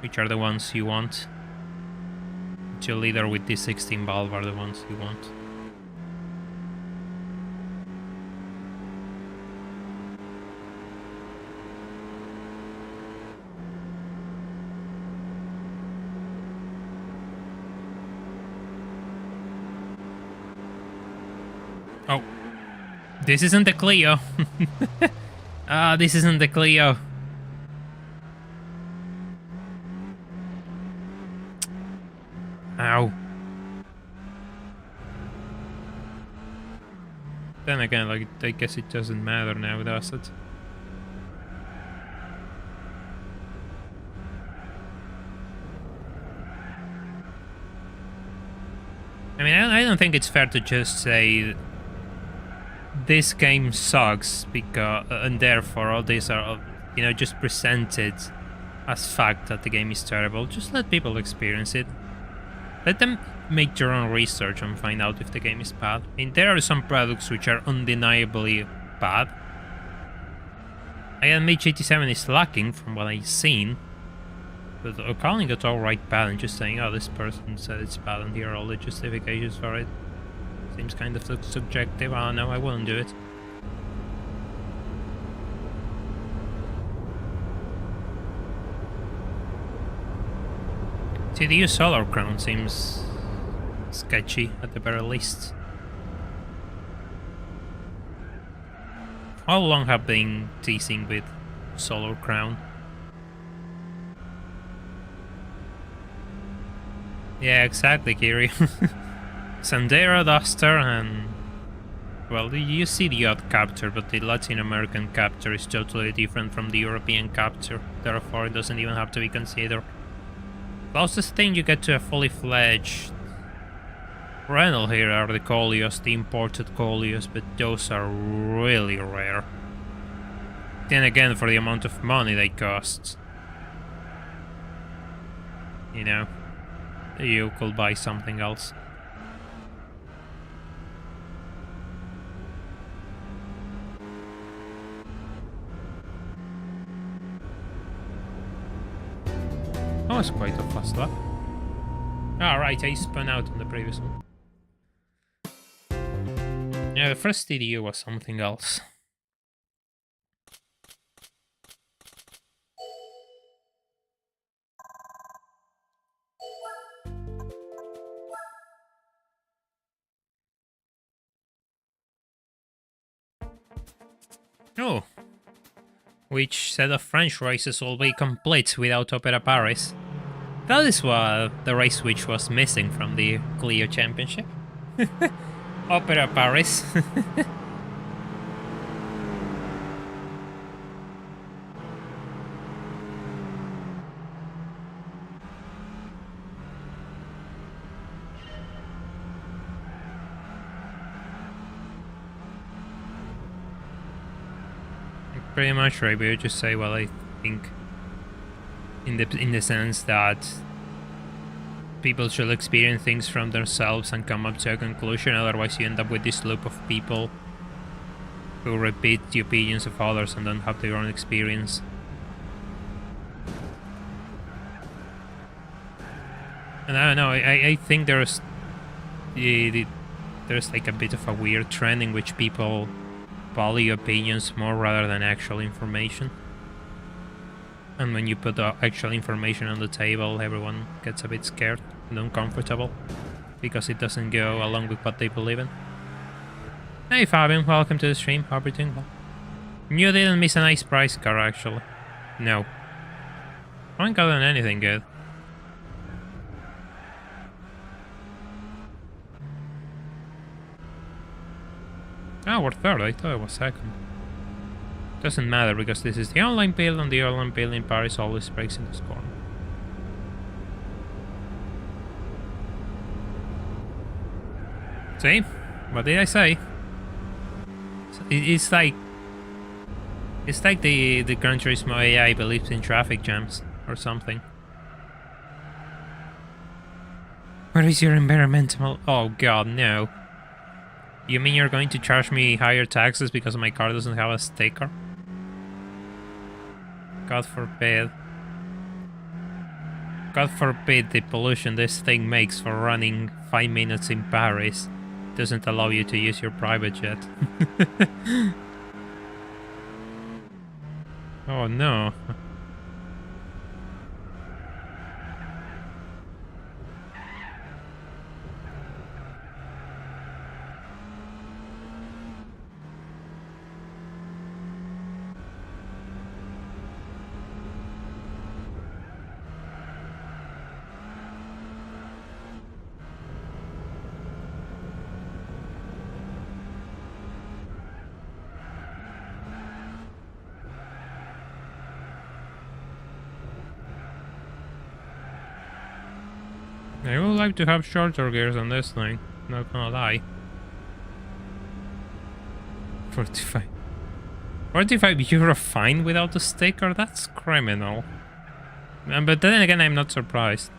Which are the ones you want. 2-liter with the 16 valve are the ones you want. Oh, this isn't the Clio. This isn't the Clio. Ow. Then again, like, I guess it doesn't matter now, does it? I mean, I don't think it's fair to just say this game sucks because, and therefore all these are, you know, just presented as fact that the game is terrible. Just let people experience it. Let them make their own research and find out if the game is bad. I mean, there are some products which are undeniably bad. I admit GT7 is lacking from what I've seen, but calling it alright bad and just saying, oh, this person said it's bad and here are all the justifications for it, seems kind of subjective. Oh no, I wouldn't do it. See, the use solar crown seems sketchy at the very least. How long have been teasing with solar crown? Yeah, exactly, Kiri. Sandero, Duster, and... well, you see the odd capture, but the Latin American capture is totally different from the European capture. Therefore, it doesn't even have to be considered. Closest thing you get to a fully fledged Renault here are the Coleos, the imported Coleos, but those are really rare. Then again, for the amount of money they cost, you know, you could buy something else. was quite a fast lap. Ah, right, I spun out on the previous one. Yeah, the first TDU was something else. Oh. Which set of French races will be complete without Opera Paris? That is what the race which was missing from the Clio Championship. Opera Paris. Pretty much right, but I just say what I think, in the sense that people should experience things from themselves and come up to a conclusion. Otherwise, you end up with this loop of people who repeat the opinions of others and don't have their own experience. And I don't know. I think there's there's like a bit of a weird trend in which people value opinions more rather than actual information. And when you put the actual information on the table, everyone gets a bit scared and uncomfortable because it doesn't go along with what they believe in. Hey Fabian, welcome to the stream. Hope you're doing well. You didn't miss a nice prize car, actually. No. I haven't gotten anything good. Oh, we're third. I thought it was second. Doesn't matter because this is the online build, and the online build in Paris always breaks in this corner. See? What did I say? It's like the Gran Turismo AI believes in traffic jams or something. Where is your environmental? Oh god, no. You mean you're going to charge me higher taxes because my car doesn't have a sticker? God forbid. God forbid the pollution this thing makes for running 5 minutes in Paris doesn't allow you to use your private jet. Oh no. I would like to have shorter gears on this thing, not gonna lie. 45. 45 euro fine without a sticker? That's criminal. But then again, I'm not surprised.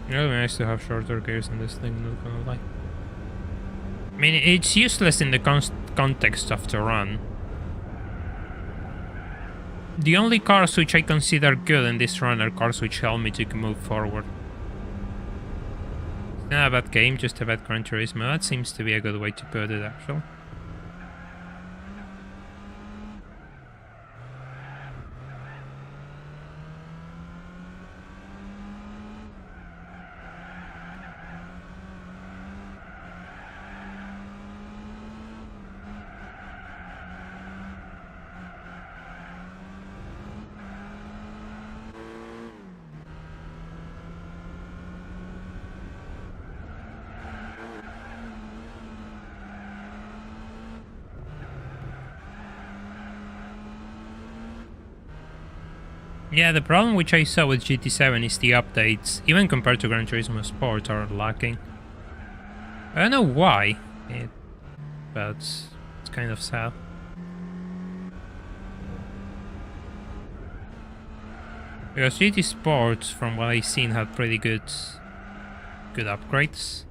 It would be nice to have shorter gears on this thing, not gonna lie. I mean, it's useless in the context of the run. The only cars which I consider good in this run are cars which help me to move forward. It's not a bad game, just a bad Gran Turismo. That seems to be a good way to put it, actually. Yeah, the problem which I saw with GT7 is the updates, even compared to Gran Turismo Sport, are lacking. I don't know why, but it's kind of sad. Because GT Sports, from what I've seen, had pretty good upgrades.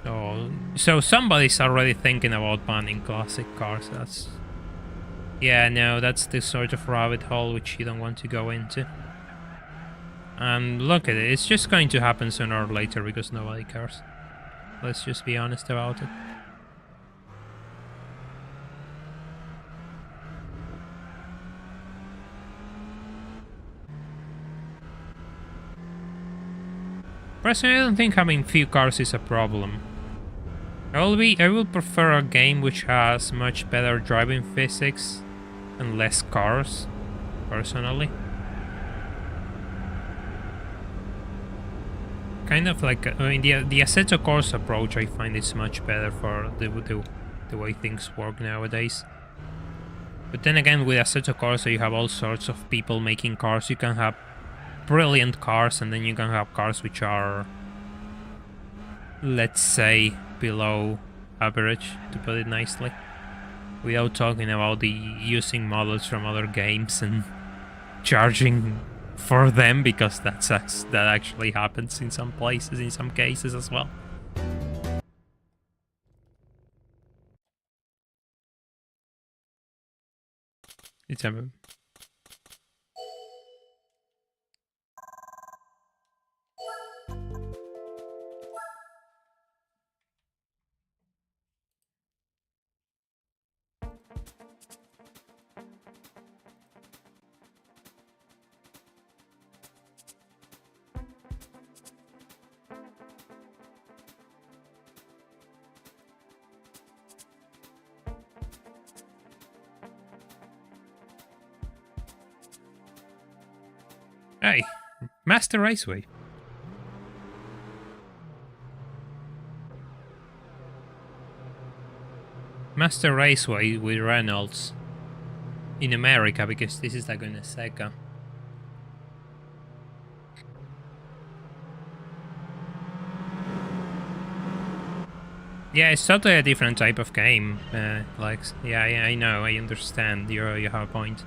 Oh, so somebody's already thinking about banning classic cars. That's... Yeah, no, that's the sort of rabbit hole which you don't want to go into. And look at it, it's just going to happen sooner or later because nobody cares. Let's just be honest about it. Personally, I don't think having few cars is a problem. I will prefer a game which has much better driving physics and less cars, personally. Kind of like, I mean, the Assetto Corsa approach I find is much better for the way things work nowadays. But then again, with Assetto Corsa you have all sorts of people making cars. You can have brilliant cars, and then you can have cars which are, let's say, below average, to put it nicely. Without talking about the using models from other games and charging for them, because that actually happens in some places, in some cases as well. It's a... Hey, Master Raceway. Master Raceway with Reynolds in America, because this is Laguna Seca. Yeah, it's totally a different type of game. Like, yeah, I know, I understand. You have a point.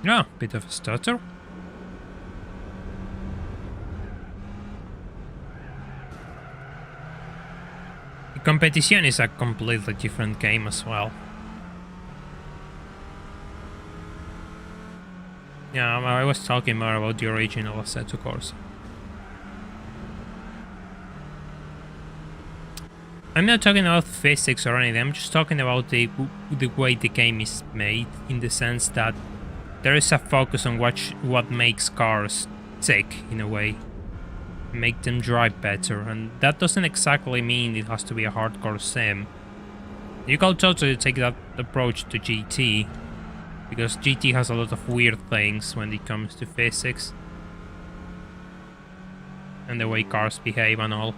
Oh, bit of a stutter. The Competition is a completely different game as well. Yeah, I was talking more about the original Assetto Corsa. I'm not talking about physics or anything, I'm just talking about the way the game is made, in the sense that there is a focus on what makes cars tick, in a way. Make them drive better, and that doesn't exactly mean it has to be a hardcore sim. You can totally take that approach to GT, because GT has a lot of weird things when it comes to physics. And the way cars behave and all.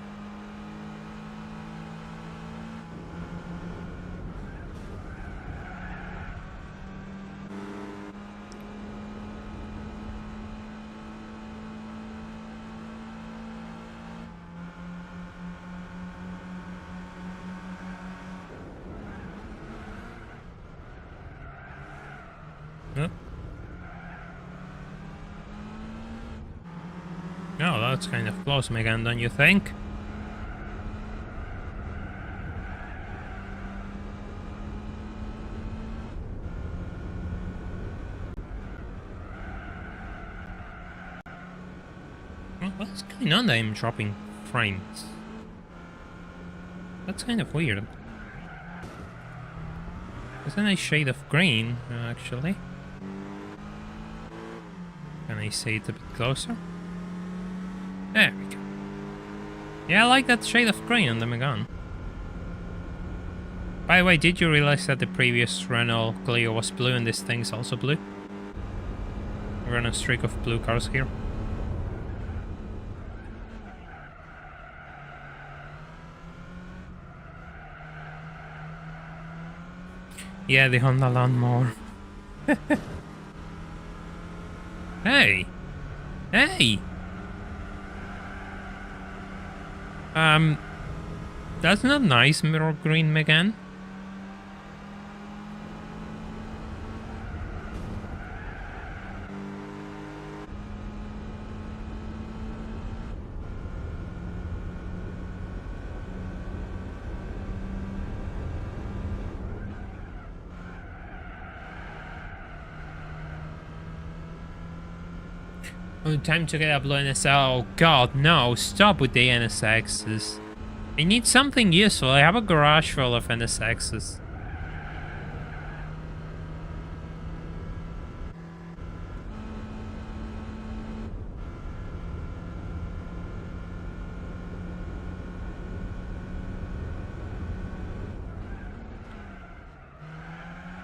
Oh, that's kind of close, Megan, don't you think? What's going on that I'm dropping frames? That's kind of weird. There's a nice shade of green, actually. Can I see it a bit closer? There we go. Yeah, I like that shade of green on the Megane. By the way, did you realize that the previous Renault Clio was blue and this thing's also blue? We're on a streak of blue cars here. Yeah, the Honda lawnmower. Hey! Hey! That's not nice, mirror green Megane. Oh, time to get a blue NSL. Oh god, no. Stop with the NSXs. I need something useful. I have a garage full of NSXs.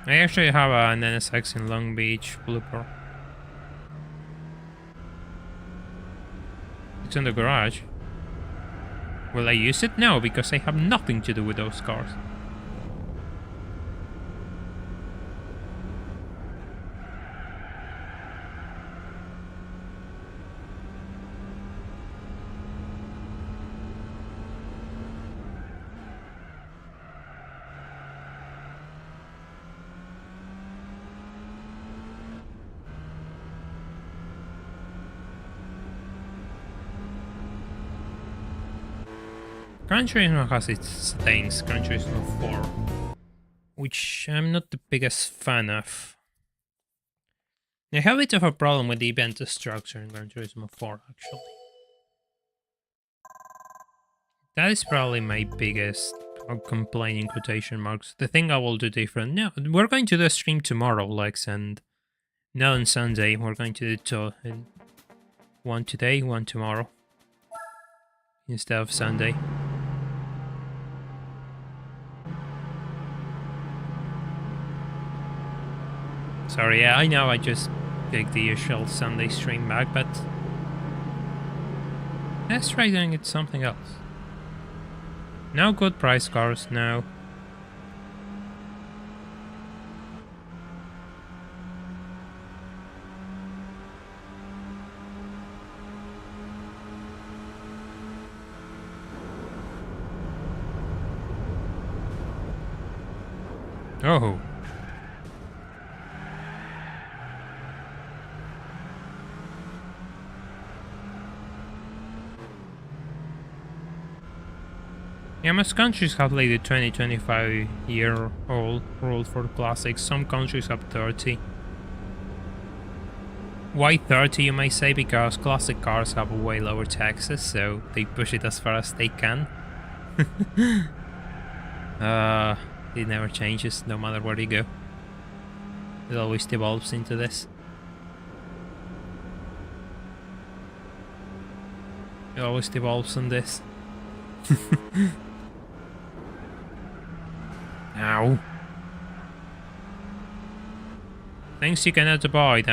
I actually have an NSX in Long Beach, Blooper. It's in the garage. Will I use it? No, because I have nothing to do with those cars. Gran Turismo has its things, Gran Turismo 4, which I'm not the biggest fan of. I have a bit of a problem with the event structure in Gran Turismo 4, actually. That is probably my biggest complaint in quotation marks. The thing I will do different. No, we're going to do a stream tomorrow, Lex, and not on Sunday. We're going to do one today, one tomorrow, instead of Sunday. Sorry, yeah, I know I just take the usual Sunday stream back, but let's try doing it something else. No good price cars, no. Oh. Yeah, most countries have like the 20-25-year-old rule for classics. Some countries have 30. Why 30, you may say? Because classic cars have way lower taxes, so they push it as far as they can. It never changes, no matter where you go. It always devolves into this. It always devolves on this. Ow. Things you cannot avoid.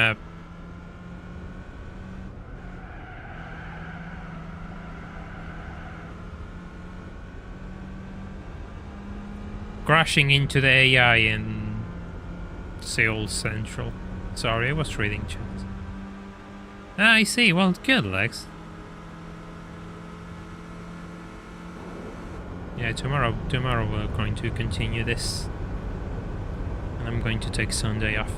Crashing into the AI in Seoul Central. Sorry, I was reading chat. Ah, I see. Well, good, Lex. Yeah, tomorrow we're going to continue this. And I'm going to take Sunday off.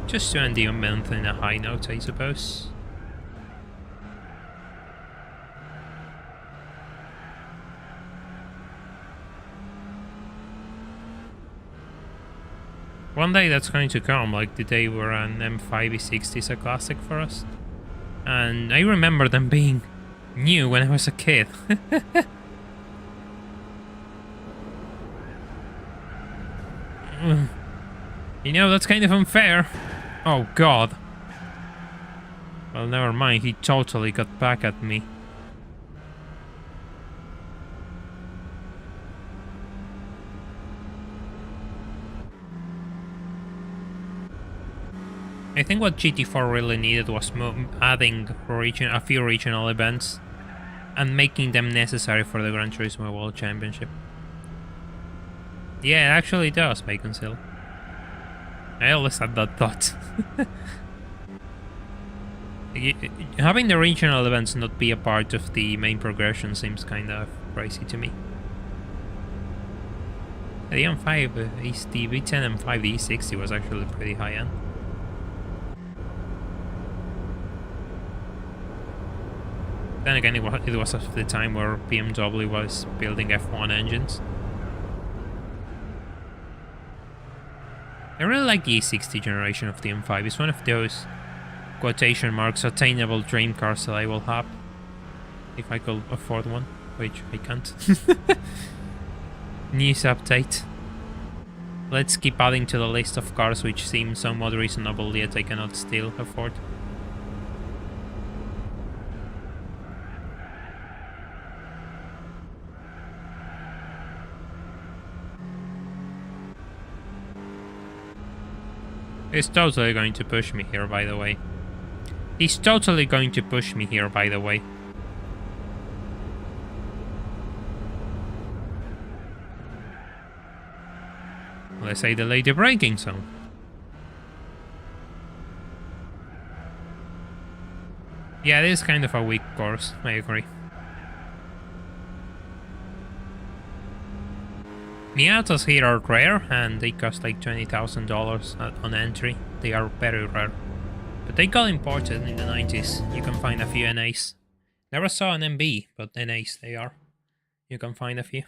Just to end the month in a high note, I suppose. One day that's going to come, like the day where an M5E60 is a classic for us. And I remember them being new when I was a kid. You know, that's kind of unfair. Oh god. Well, never mind, he totally got back at me. I think what GT4 really needed was adding a few regional events and making them necessary for the Gran Turismo World Championship. Yeah, it actually does, Baconsill. I always had that thought. Having the regional events not be a part of the main progression seems kind of crazy to me. The M5, the V10 M5, the E60 was actually pretty high end. Then again, it was at the time where BMW was building F1 engines. I really like the E60 generation of the M5. It's one of those quotation marks attainable dream cars that I will have if I could afford one, which I can't. News update. Let's keep adding to the list of cars which seem somewhat reasonable yet I cannot still afford. He's totally going to push me here, by the way. He's totally going to push me here, by the way. Unless I delay the braking zone. Yeah, it is kind of a weak course, I agree. Miatas here are rare, and they cost like $20,000 on entry. They are very rare. But they got imported in the 90s. You can find a few NAs. Never saw an MB, but NAs they are. You can find a few.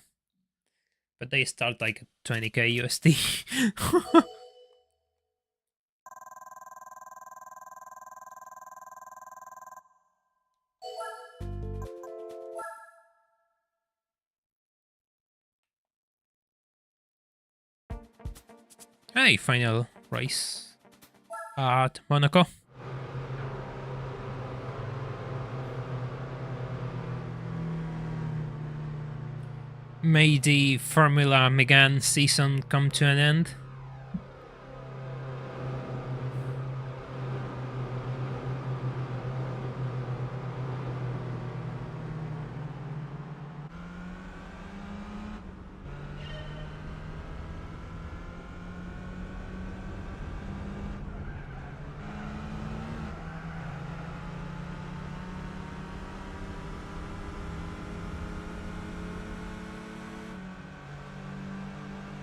But they start like 20k USD. Hey, final race at Monaco. May the Formula Megane season come to an end.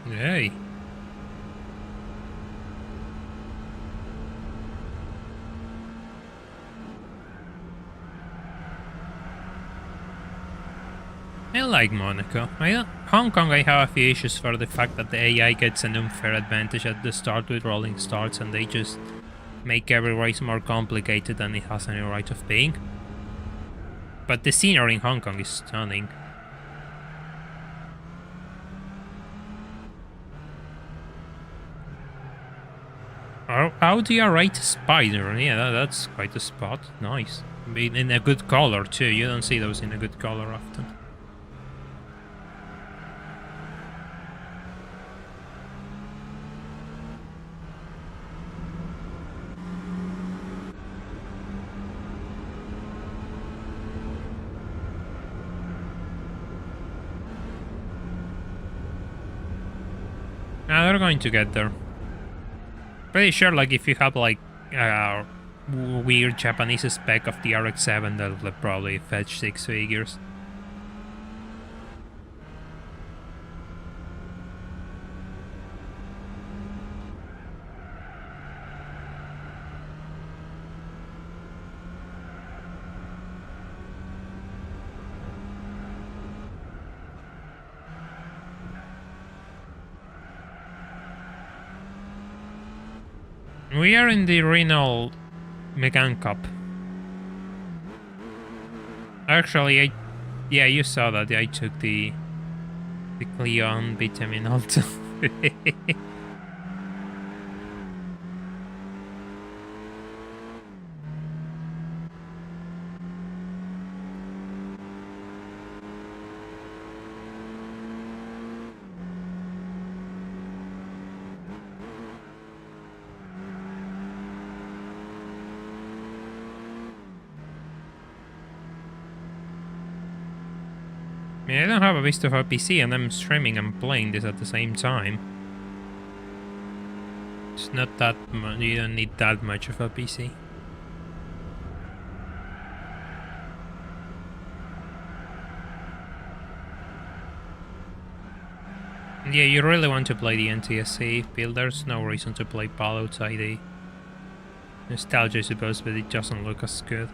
Hey. I like Monaco. Hong Kong I have a few issues for the fact that the AI gets an unfair advantage at the start with rolling starts and they just make every race more complicated than it has any right of being. But the scenery in Hong Kong is stunning. How do you rate Spider? Yeah, that's quite a spot. Nice. In a good color too. You don't see those in a good color often. They're going to get there. Pretty sure, like, if you have, like, a weird Japanese spec of the RX-7, that'll probably fetch 6 figures. We are in the Renault Megane Cup. Actually, yeah, you saw that. I took the Clio and beat him in Alto. I mean, I don't have a Vista for PC and I'm streaming and playing this at the same time. It's not that much, you don't need that much of a PC. Yeah, you really want to play the NTSC build. There's no reason to play PAL outside the nostalgia, I suppose, but it doesn't look as good.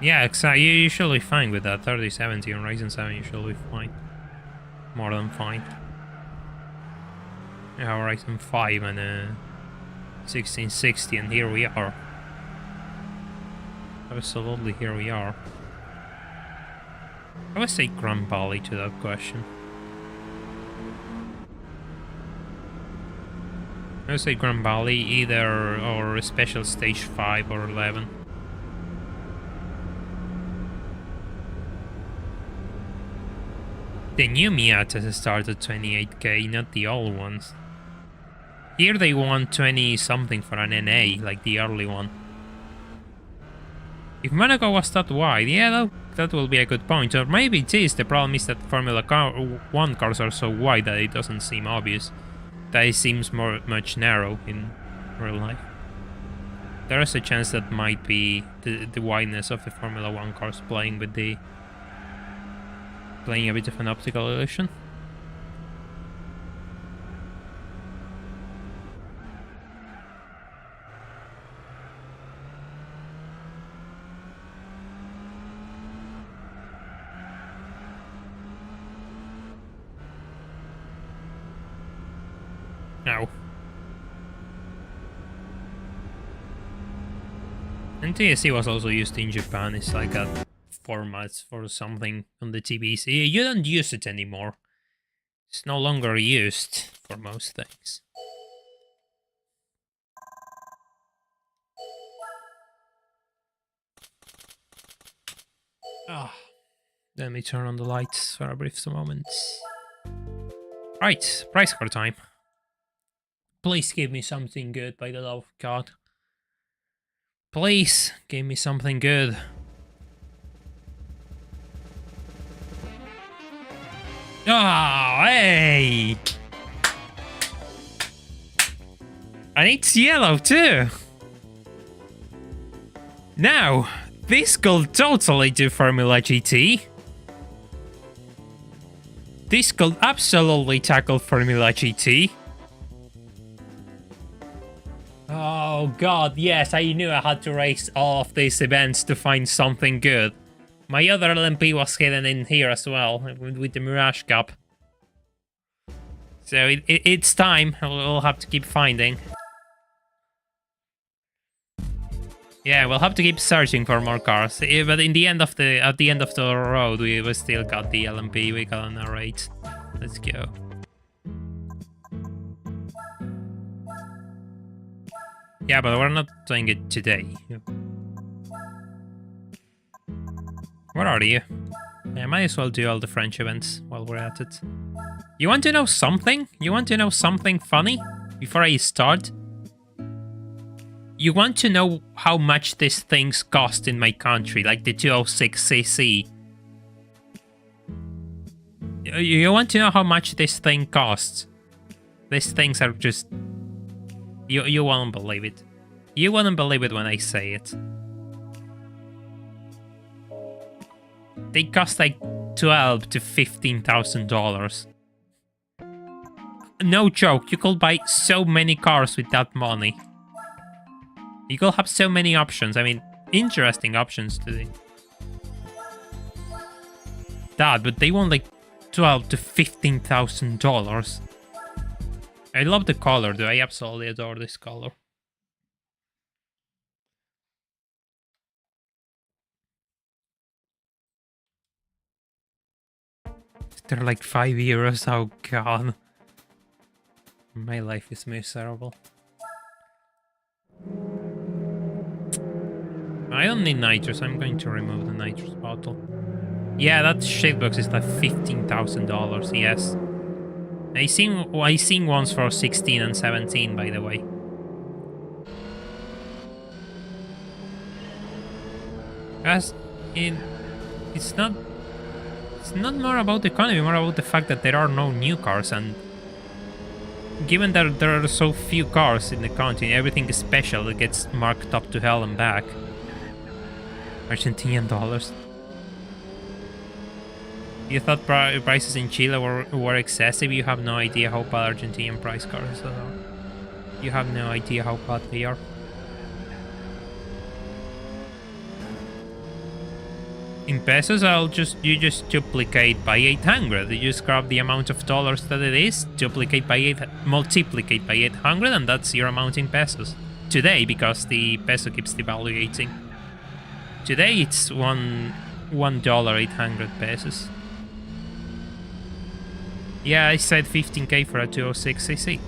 Yeah, exactly. You're usually fine with that. 3070 on Ryzen 7 usually fine. More than fine. I have Ryzen 5 and 1660, and here we are. Absolutely, here we are. I would say Grand Valley to that question. I would say Grand Valley either, or a special stage 5 or 11. The new Miatas start at 28k, not the old ones. Here they want 20 something for an NA, like the early one. If Monaco was that wide, yeah, that will be a good point. Or maybe it is. The problem is that Formula 1 cars are so wide that it doesn't seem obvious. That it seems much narrow in real life. There is a chance that might be the wideness of the Formula 1 cars playing with the... playing a bit of an optical illusion. No. And TSC was also used in Japan. It's like a format for something on the TBC. You don't use it anymore. It's no longer used for most things. Let me turn on the lights for a brief moment. Right, price card time. Please give me something good, by the love of God. Please give me something good. Oh, hey! And it's yellow too. Now, this could totally do Formula GT. This could absolutely tackle Formula GT. Oh god, yes, I knew I had to race all of these events to find something good. My other LMP was hidden in here as well, with the Mirage Cup. So it's time, we'll have to keep finding. Yeah, we'll have to keep searching for more cars. But in the end of at the end of the road, we still got the LMP, we gotta narrate. Let's go. Yeah, but we're not doing it today. Where are you? I might as well do all the French events while we're at it. You want to know something? You want to know something funny? Before I start? You want to know how much these things cost in my country, like the 206cc? You want to know how much this thing costs? These things are just... You won't believe it. You won't believe it when I say it. They cost like $12,000 to $15,000. No joke, you could buy so many cars with that money. You could have so many options. I mean, interesting options today. That, but they want like $12,000 to $15,000. I love the color, though. I absolutely adore this color. They're like €5. Oh god. My life is miserable. I don't need nitrous. I'm going to remove the nitrous bottle. Yeah, that shitbox is like $15,000. Yes. I seen ones for 16 and 17, by the way. As in, it's not more about the economy, more about the fact that there are no new cars, and given that there are so few cars in the country, everything is special, it gets marked up to hell and back. Argentinian dollars. You thought prices in Chile were excessive? You have no idea how bad Argentinian price cars are. You have no idea how bad they are. 。 . 。 . 。 . 。 . 。 . 。 . 。 . 。 . 。 . 。 . . . 。 . 。 . . 。 . 。 . 。 . 。 . 。 。 . 。 。 . 。 。 . 。 . 。 . 。 . 。 . 。 . 。 . 。In pesos, you just duplicate by 800. You just grab the amount of dollars that it is, multiplicate by 800, and that's your amount in pesos. Today, because the peso keeps devaluating. Today it's $1 800 pesos. Yeah, I said 15k for a 206cc.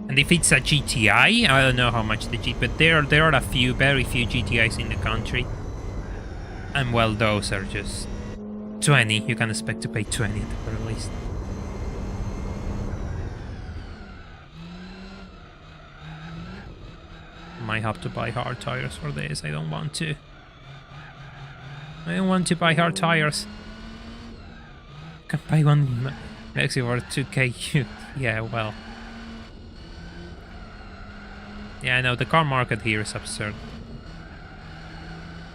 And if it's a GTI, I don't know how much but there are a few, very few GTIs in the country. And well, those are just 20. You can expect to pay 20 at the very least. Might have to buy hard tires for this. I don't want to. I don't want to buy hard tires. Can buy one Mexico for 2k. Yeah, well. Yeah, I know, the car market here is absurd.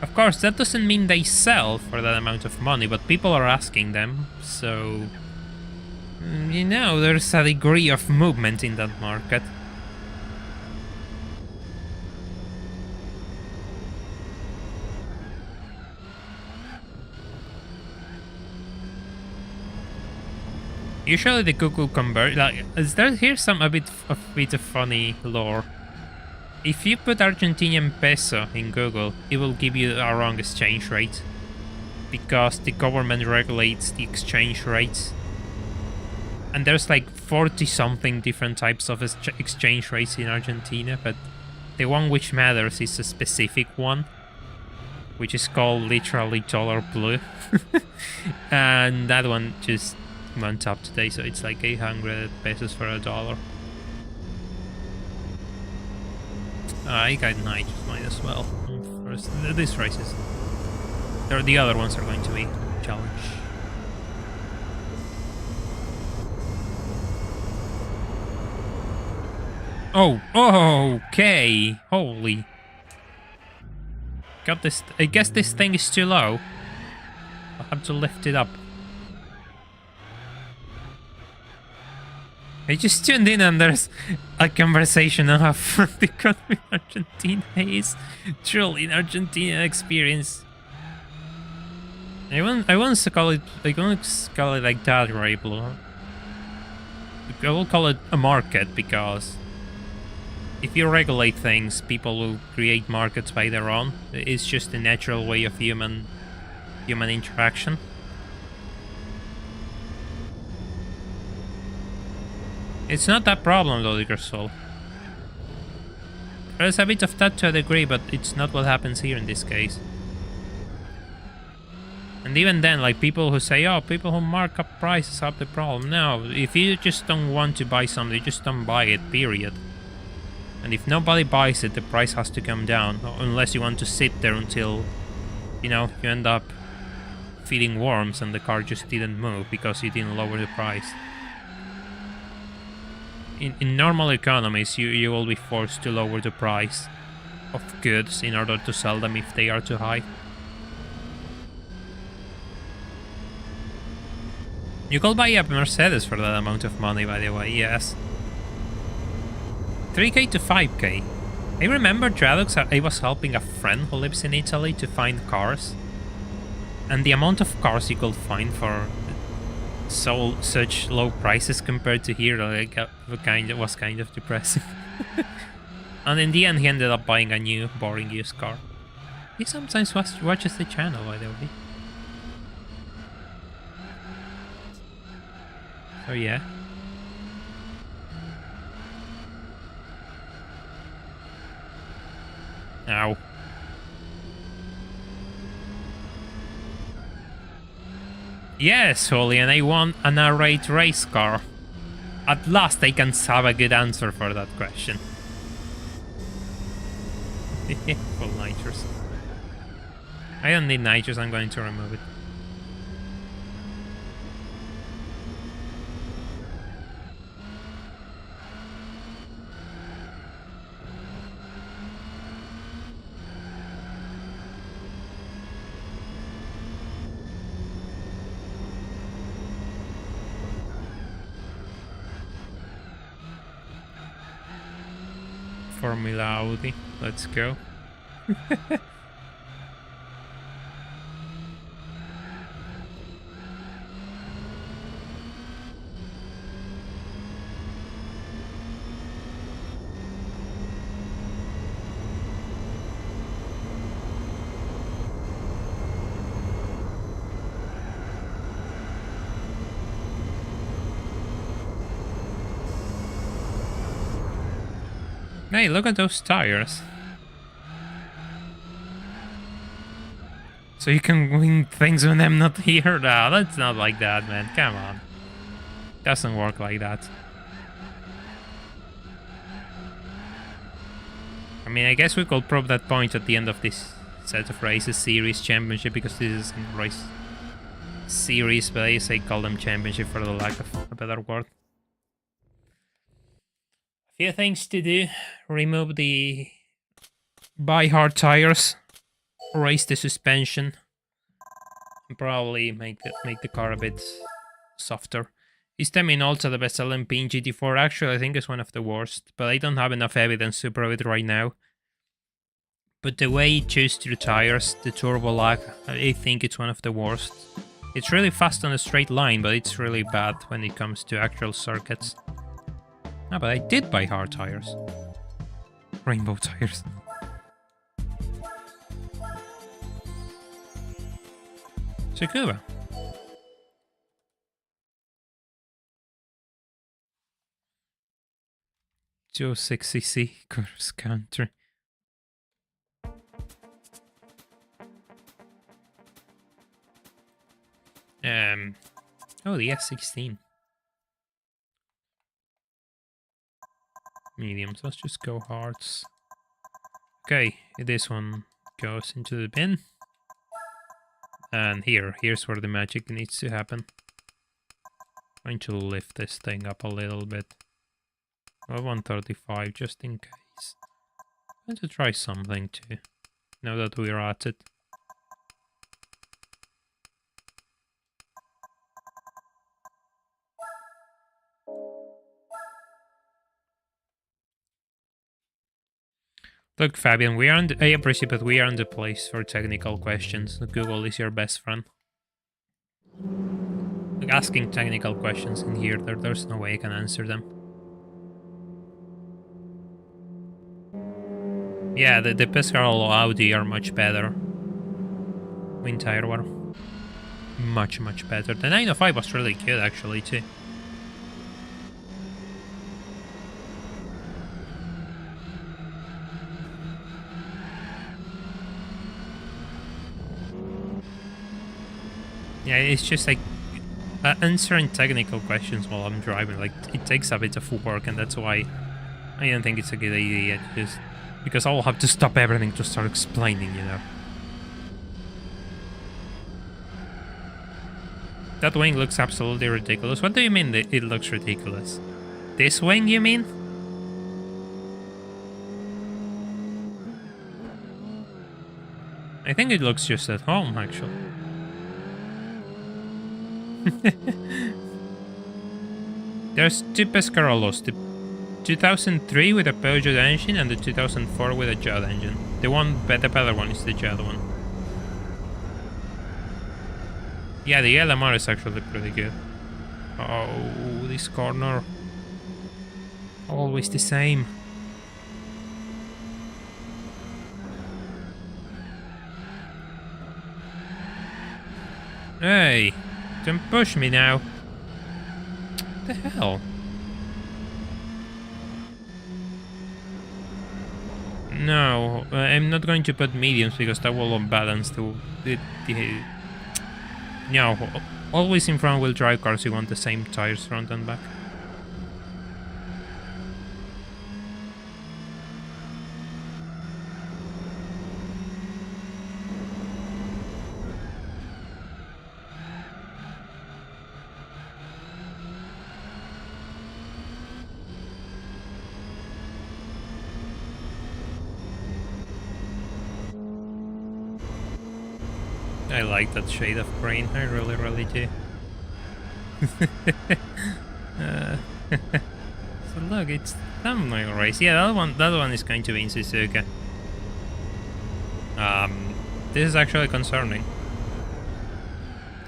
Of course, that doesn't mean they sell for that amount of money, but people are asking them, so... You know, there's a degree of movement in that market. Usually the Google convert, like, here's a bit of funny lore. If you put Argentinian peso in Google, it will give you a wrong exchange rate. Because the government regulates the exchange rates. And there's like 40-something different types of exchange rates in Argentina, but the one which matters is a specific one, which is called literally dollar blue. And that one just went up today, so it's like 800 pesos for a dollar. I got night, might as well. First, these races. The other ones are going to be challenge. Oh, okay. Holy. Got this. I guess this thing is too low. I'll have to lift it up. I just tuned in and there's a conversation of how the economy in Argentina is truly an Argentina experience. I want to call it like that, Rablo. I will call it a market, because if you regulate things, people will create markets by their own. It's just the natural way of human interaction. It's not that problem though, Soul. There's a bit of that to a degree, but it's not what happens here in this case. And even then, like, people who say, oh, people who mark up prices have the problem. No, if you just don't want to buy something, you just don't buy it, period. And if nobody buys it, the price has to come down. Unless you want to sit there until, you know, you end up feeding worms and the car just didn't move because you didn't lower the price. In normal economies, you will be forced to lower the price of goods in order to sell them if they are too high. You could buy a Mercedes for that amount of money, by the way, yes. 3k to 5k. I remember Tradux, I was helping a friend who lives in Italy to find cars. And the amount of cars you could find for such low prices compared to here, like, was kind of depressing. And in the end, he ended up buying a new, boring used car. He sometimes watches the channel, by the way. So yeah. Ow. Yes, Holly, and I want an R8 race car. At last I can have a good answer for that question. Full nitrous. I don't need nitrous, I'm going to remove it. Formula Audi, let's go. Hey, look at those tires. So you can win things when I'm not here? No, that's not like that, man. Come on. Doesn't work like that. I mean, I guess we could prove that point at the end of this set of races, series, championship, because this is a race series, but I say call them championship for the lack of a better word. A few things to do. Remove the buy hard tires, raise the suspension, and probably make the car a bit softer. Is also the best LMP in GT4? Actually, I think it's one of the worst, but I don't have enough evidence to prove it right now. But the way it chooses the tires, the turbo lag, I think it's one of the worst. It's really fast on a straight line, but it's really bad when it comes to actual circuits. Ah, but I did buy hard tires. Rainbow tires. Tsukuba. 260cc cross country. Oh, the S16. Mediums. Let's just go hards. Okay, this one goes into the bin. And here's where the magic needs to happen. I'm going to lift this thing up a little bit. Well, 135 just in case. I'm going to try something too, now that we're at it. Look, Fabian, I appreciate that we are in the place for technical questions. Google is your best friend. Like, asking technical questions in here, there's no way I can answer them. Yeah, the Pescarolo Audi are much better. Wind tire wear. Much better. The 905 was really good, actually, too. Yeah, it's just like answering technical questions while I'm driving. Like, it takes a bit of work, and that's why I don't think it's a good idea. Just because I'll have to stop everything to start explaining, you know. That wing looks absolutely ridiculous. What do you mean that it looks ridiculous? This wing, you mean? I think it looks just at home, actually. There's two Pescarolos, the 2003 with a Peugeot engine and the 2004 with a Judd engine. The better one is the Judd one. Yeah, the LMR is actually pretty good. Oh, this corner. Always the same. Hey! Don't push me now. What the hell? No, I'm not going to put mediums because that will unbalance the no, always in front wheel drive cars you want the same tires front and back. I like that shade of green, I really do. So look, it's thumbnail race. Yeah, that one is going to be in Suzuka. This is actually concerning.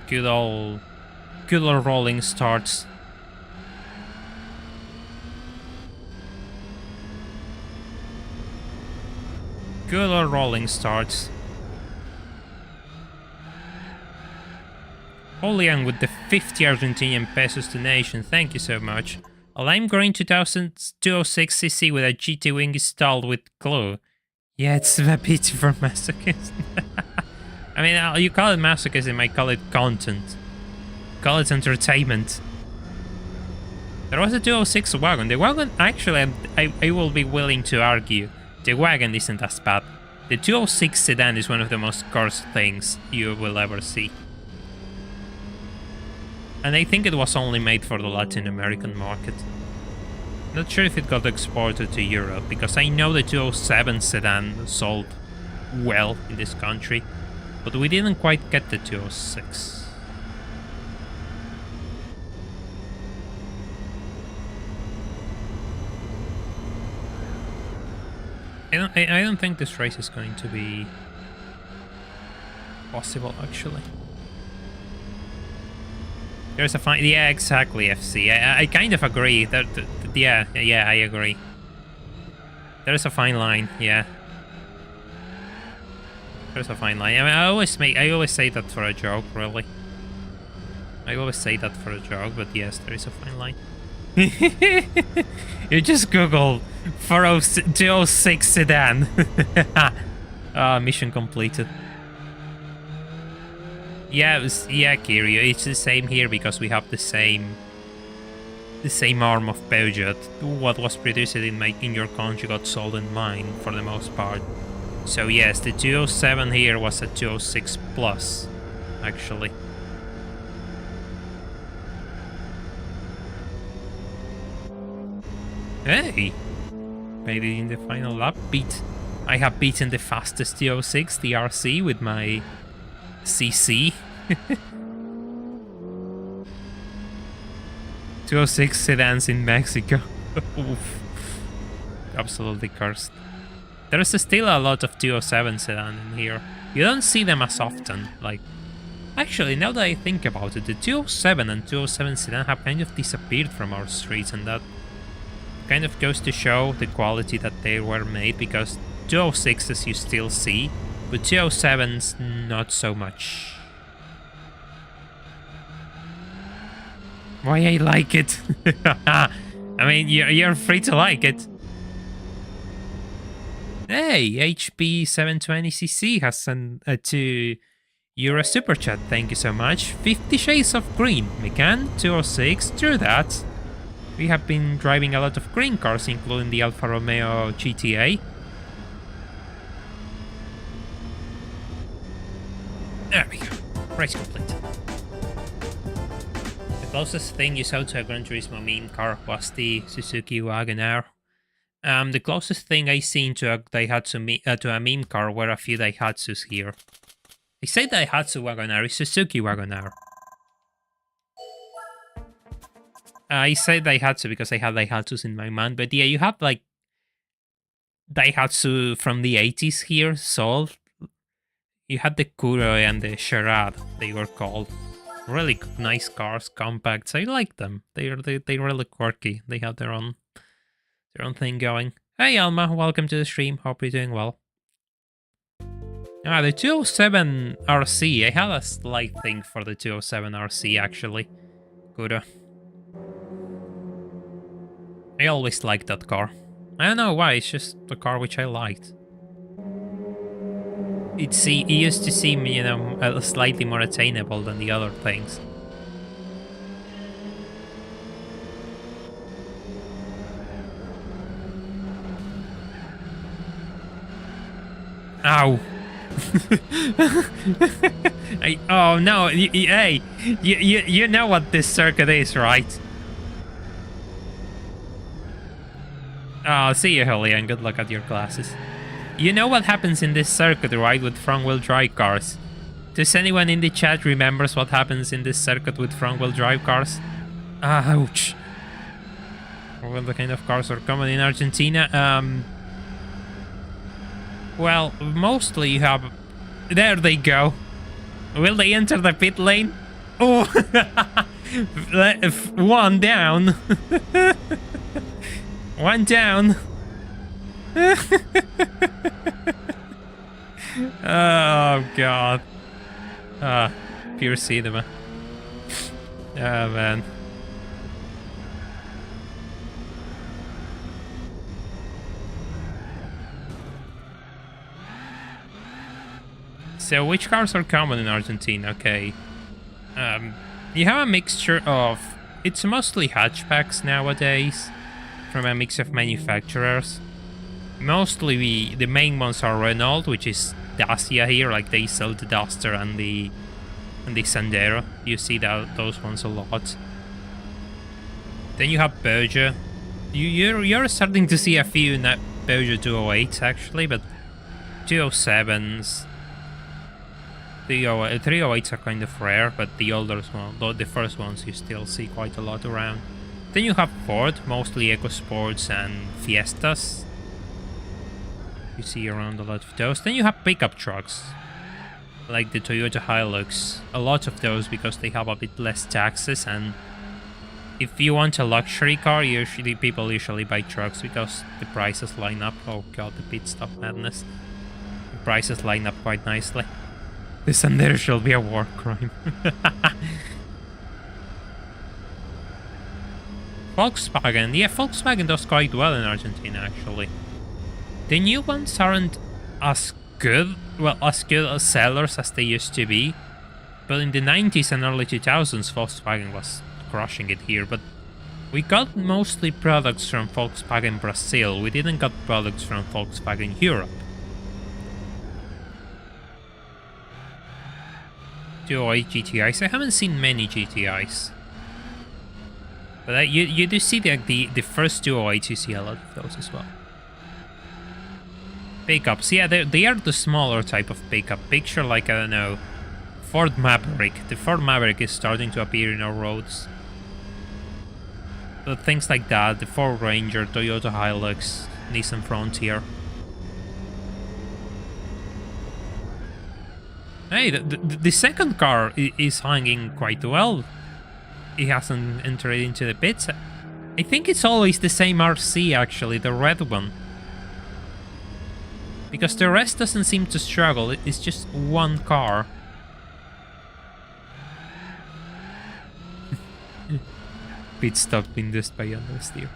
Good old rolling starts. Good old rolling starts. Julian with the 50 Argentinian pesos donation, thank you so much. A lime green 206cc with a GT wing installed with glue. Yeah, it's a bit for masochist. I mean, you call it masochism, I call it content. Call it entertainment. There was a 206 wagon. The wagon, actually, I will be willing to argue, the wagon isn't as bad. The 206 sedan is one of the most cursed things you will ever see. And I think it was only made for the Latin American market. Not sure if it got exported to Europe, because I know the 207 sedan sold well in this country, but we didn't quite get the 206. I don't think this race is going to be possible, actually. There's a fine... Yeah, exactly, FC. I kind of agree. Yeah, I agree. There's a fine line, yeah. There's a fine line. I mean, I always say that for a joke, really. I always say that for a joke, but yes, there is a fine line. You just Google 206 sedan. Mission completed. Yeah, Kirio, it's the same here because we have the same arm of Peugeot. What was produced in your country got sold in mine for the most part. So yes, the 207 here was a 206 plus, actually. Hey! Made it in the final lap. I have beaten the fastest 206, the RC, with my CC. 206 sedans in Mexico. Oof. Absolutely cursed. There's still a lot of 207 sedan in here. You don't see them as often. Like, actually, now that I think about it, the 207 and 207 sedan have kind of disappeared from our streets, and that kind of goes to show the quality that they were made, because 206s you still see, but 207s not so much. Why I like it? I mean, you're free to like it. Hey, HP 720cc has a €2 super chat. Thank you so much. 50 Shades of Green. Mecan 206. True that. We have been driving a lot of green cars, including the Alfa Romeo GTA. There we go. Race complete. The closest thing you saw to a Gran Turismo meme car was the Suzuki Wagonair. The closest thing I seen to a Daihatsu to a meme car were a few Daihatsus here. I say Daihatsu Wagonair, it's Suzuki Wagonair. I say Daihatsu because I have Daihatsus in my mind, but yeah, you have like Daihatsu from the 80s here sold. You had the Kuro and the Sherrod, they were called. Really nice cars, compacts. I like them. They're really quirky. They have their own thing going. Hey Alma, welcome to the stream. Hope you're doing well. The 207 RC. I have a slight thing for the 207 RC actually. Kuro. I always liked that car. I don't know why, it's just a car which I liked. It used to seem, you know, slightly more attainable than the other things. Ow! Oh no! Hey, you know what this circuit is, right? Oh, see you, Julian. Good luck at your classes. You know what happens in this circuit, right, with front-wheel drive cars? Does anyone in the chat remembers what happens in this circuit with front-wheel drive cars? Ouch. Well, the kind of cars are common in Argentina. Well, mostly you have... There they go. Will they enter the pit lane? Oh! One down. One down. Oh god. Pure cinema. Oh man. So which cars are common in Argentina? Okay. You have a mixture of... It's mostly hatchbacks nowadays, from a mix of manufacturers. Mostly the main ones are Renault, which is Dacia here, like they sell the Duster and the Sandero. You see those ones a lot. Then you have Peugeot. You're starting to see a few Peugeot 208s actually, but 207s, 308s are kind of rare, but the older ones, the first ones, you still see quite a lot around. Then you have Ford, mostly EcoSports and Fiestas. You see around a lot of those. Then you have pickup trucks, like the Toyota Hilux. A lot of those because they have a bit less taxes, and if you want a luxury car, people usually buy trucks because the prices line up. Oh god, the pit stop madness. The prices line up quite nicely. The Sandero shall be a war crime. Volkswagen. Yeah, Volkswagen does quite well in Argentina, actually. The new ones aren't as good, well, as good as sellers as they used to be. But in the 90s and early 2000s, Volkswagen was crushing it here. But we got mostly products from Volkswagen Brazil. We didn't get products from Volkswagen Europe. 208 GTIs. I haven't seen many GTIs. But you do see the first 208s, you see a lot of those as well. Pickups, yeah, they are the smaller type of pickup. Picture like, I don't know, Ford Maverick. The Ford Maverick is starting to appear in our roads. But things like that, the Ford Ranger, Toyota Hilux, Nissan Frontier. Hey, the second car is hanging quite well. It hasn't entered into the pits. I think it's always the same RC, actually, the red one. Because the rest doesn't seem to struggle, it's just one car. Pit stop induced by understeer.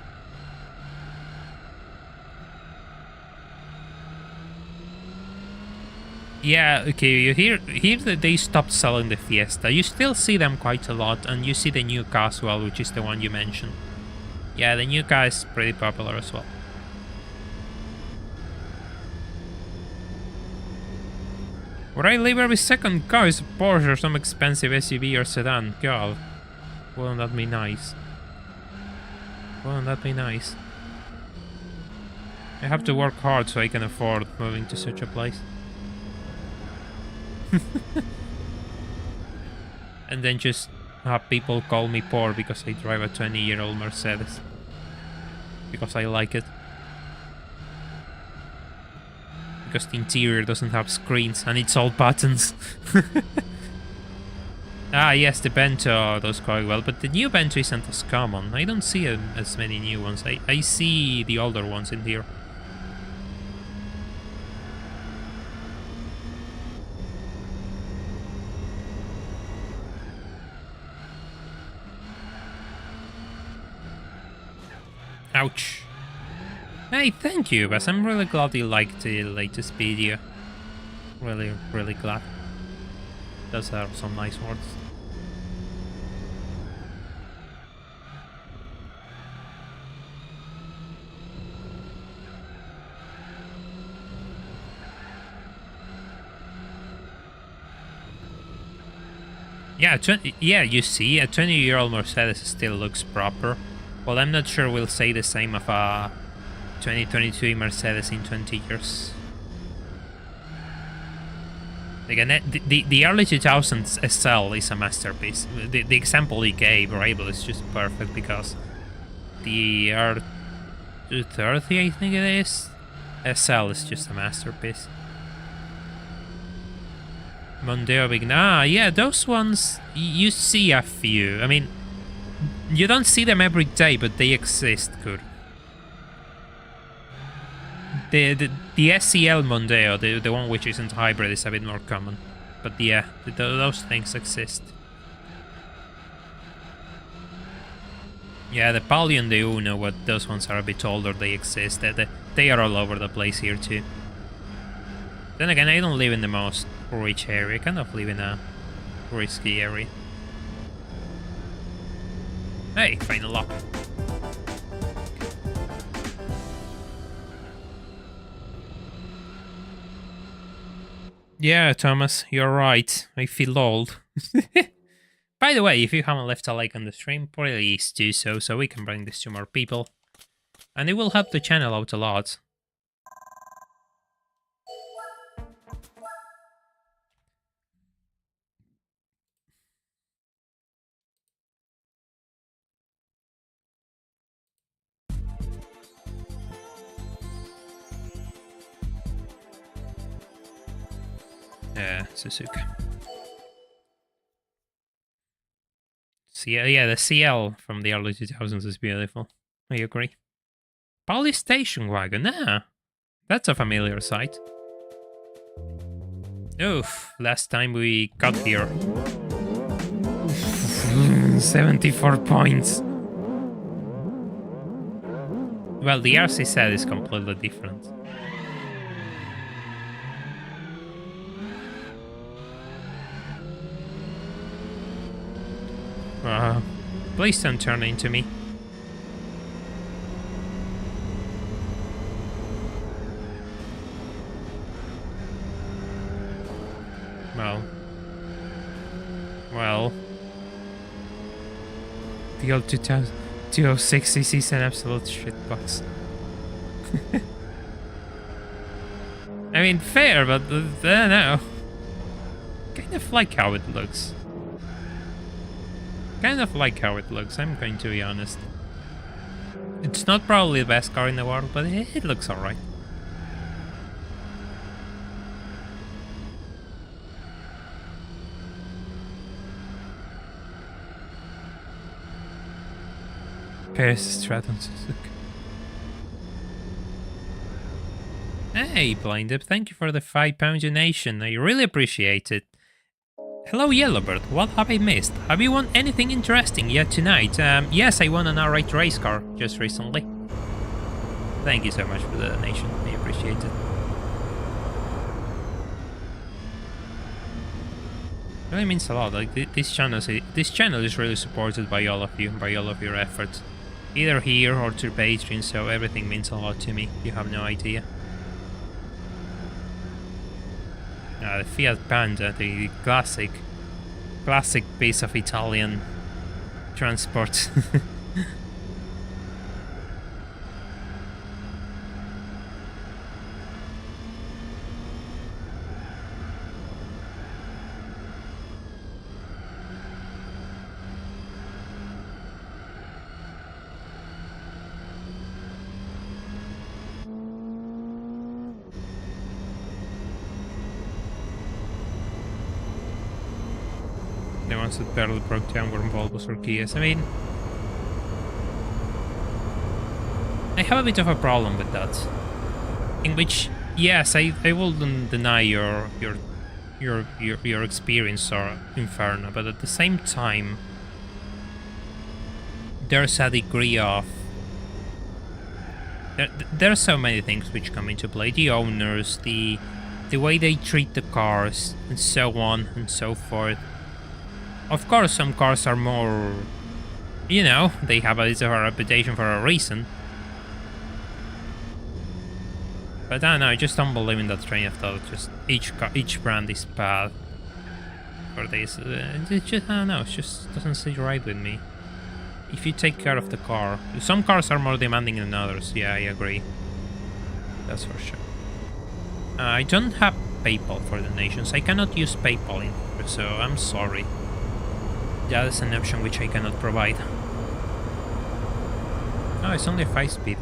Yeah, okay, you hear that they stopped selling the Fiesta. You still see them quite a lot, and you see the new car as well, which is the one you mentioned. Yeah, the new car is pretty popular as well. Would I live every second car is a Porsche or some expensive SUV or sedan? God, wouldn't that be nice? Wouldn't that be nice? I have to work hard so I can afford moving to such a place. And then just have people call me poor because I drive a 20-year-old Mercedes. Because I like it. Because the interior doesn't have screens and it's all buttons. Ah, yes, the Bento does quite well, but the new Bento isn't as common. I don't see as many new ones. I see the older ones in here. Ouch. Hey, thank you, Bess. I'm really glad you liked the latest video. Really, really glad. Those are some nice words. Yeah, you see, a 20-year-old Mercedes still looks proper. Well, I'm not sure we'll say the same of a 2022 Mercedes in 20 years. Again, the early 2000s SL is a masterpiece. The example he gave, Rabel, is just perfect because the R230, I think it is, SL is just a masterpiece. Mondeo Big... Ah, yeah, those ones, you see a few. I mean, you don't see them every day, but they exist, good. The SEL Mondeo, the one which isn't hybrid, is a bit more common. But yeah, those things exist. Yeah, the Palio and the Uno, but those ones are a bit older, they exist. They are all over the place here too. Then again, I don't live in the most rich area. I kind of live in a risky area. Hey, final lock. Yeah, Thomas, you're right. I feel old. By the way, if you haven't left a like on the stream, please do so we can bring this to more people. And it will help the channel out a lot. Yeah, Suzuka. Yeah, the CL from the early 2000s is beautiful. I agree. Police station wagon, that's a familiar sight. Oof, last time we got here. 74 points. Well, the RC set is completely different. Please don't turn into me. Well. The old 206 cc is an absolute shitbox. I mean, fair, but I don't know. Kind of like how it looks. I'm going to be honest. It's not probably the best car in the world, but it looks alright. Paris Stratton Suzuki. Hey, Blinded, thank you for the £5 donation. I really appreciate it. Hello, Yellowbird. What have I missed? Have you won anything interesting yet tonight? Yes, I won an outright race car just recently. Thank you so much for the donation. I appreciate it. It really means a lot. Like this channel is really supported by all of you, by all of your efforts, either here or through Patreon. So everything means a lot to me. You have no idea. The Fiat Panda, the classic piece of Italian transport. The ones that barely broke down were Volvos or Kias. I mean, I have a bit of a problem with that. In which, yes, I wouldn't deny your experience or Inferno, but at the same time, there's a degree of there are so many things which come into play: the owners, the way they treat the cars, and so on and so forth. Of course, some cars are more, you know, they have a bit of a reputation for a reason. But I don't know, I just don't believe in that train of thought. Just each brand is bad for this. It just, I don't know, it just doesn't sit right with me. If you take care of the car, some cars are more demanding than others. Yeah, I agree. That's for sure. I don't have PayPal for donations. I cannot use PayPal in here, so I'm sorry. That is an option which I cannot provide. Oh, it's only 5-speed.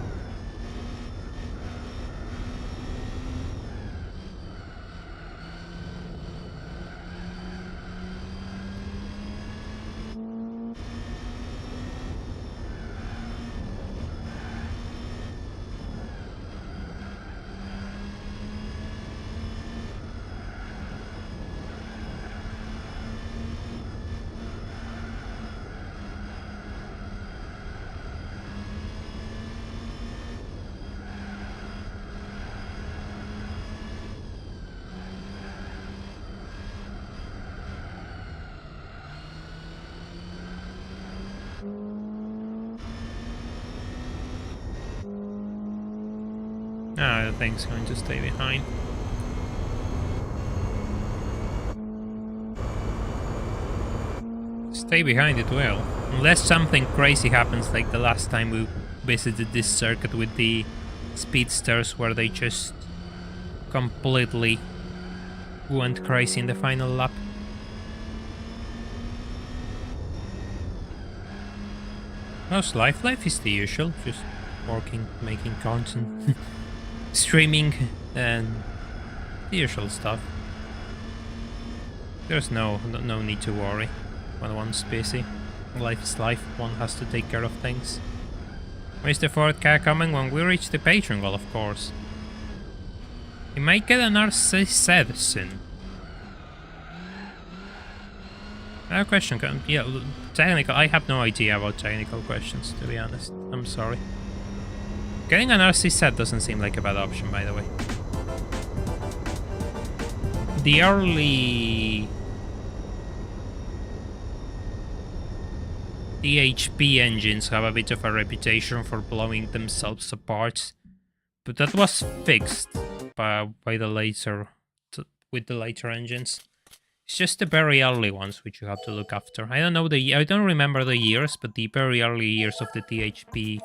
Ah, the thing's going to stay behind. Stay behind it will. Unless something crazy happens like the last time we visited this circuit with the speedsters where they just completely went crazy in the final lap. How's life? Life is the usual, just working, making content, streaming, and the usual stuff. There's no need to worry when one's busy. Life is life, one has to take care of things. Where's the fourth car coming? When we reach the patron goal, of course. We might get an RC soon. I have a question. Yeah, technical. I have no idea about technical questions, to be honest. I'm sorry. Getting an RC set doesn't seem like a bad option, by the way. The early DHP engines have a bit of a reputation for blowing themselves apart, but that was fixed by the later with the later engines. It's just the very early ones which you have to look after. I don't remember the years, but the very early years of the DHP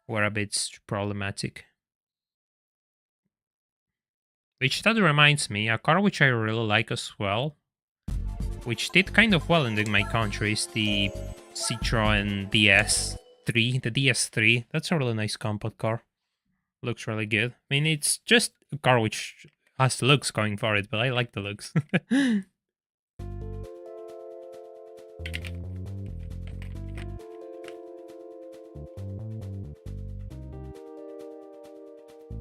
were a bit problematic. Which that reminds me, a car which I really like as well, which did kind of well in my country, is the Citroen DS3. The DS3, that's a really nice compact car. Looks really good. I mean, it's just a car which has the looks going for it, but I like the looks.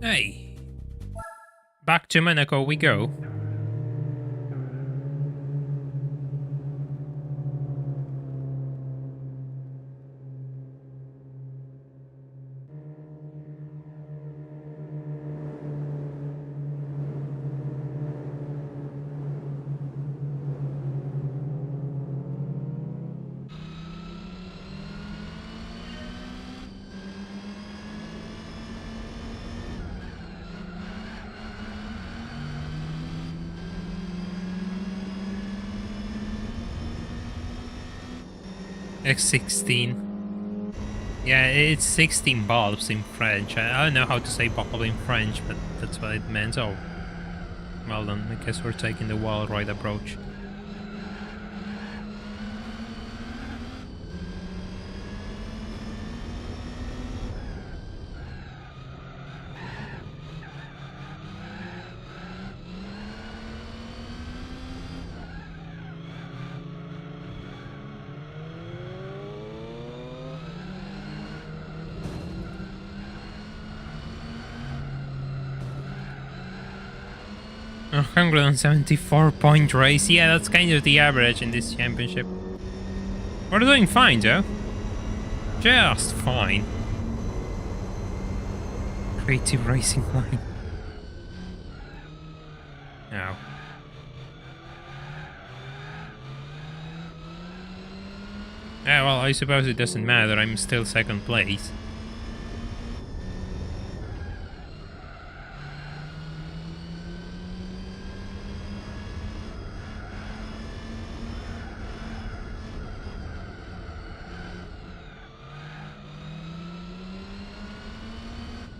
Hey, back to Monaco we go. X16. Yeah, it's 16 bulbs in French. I don't know how to say bulb in French, but that's what it meant. Oh, well done. I guess we're taking the wild ride approach. A 174-point race. Yeah, that's kind of the average in this championship. We're doing fine, though. Just fine. Creative racing line. No. Yeah, well, I suppose it doesn't matter. I'm still second place.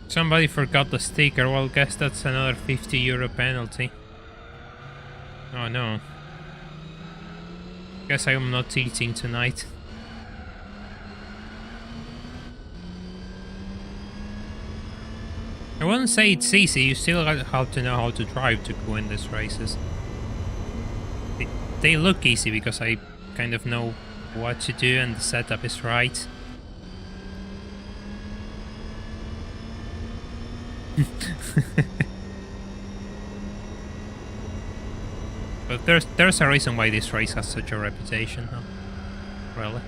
Somebody forgot the sticker. Well, guess that's another €50 penalty. Oh no. Guess I'm not eating tonight. I wouldn't say it's easy. You still have to know how to drive to win these races. They look easy because I kind of know what to do and the setup is right. But there's a reason why this race has such a reputation, huh? Really?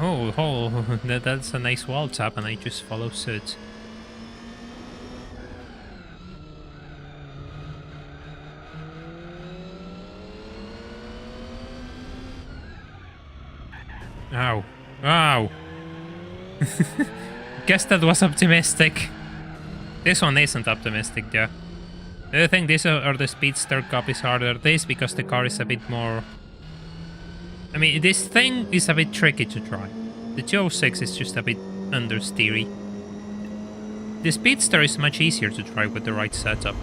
Oh, that's a nice wall tap, and I just follow suit. Ow. Wow. Guess that was optimistic. This one isn't optimistic, though. Do you think this or the Speedster Cup is harder? This because the car is a bit more... I mean, this thing is a bit tricky to drive. The 206 is just a bit understeery. The Speedster is much easier to drive with the right setup.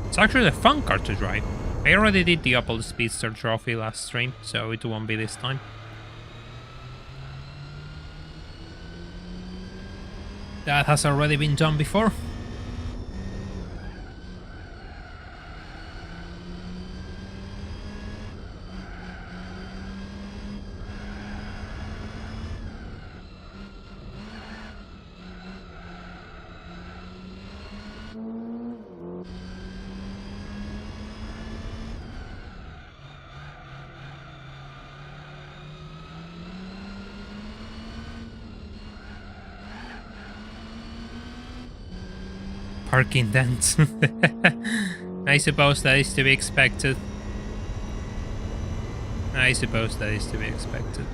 It's actually a fun car to drive. I already did the Opel Speedster trophy last stream, so it won't be this time. That has already been done before. Parking dents. I suppose that is to be expected. I suppose that is to be expected.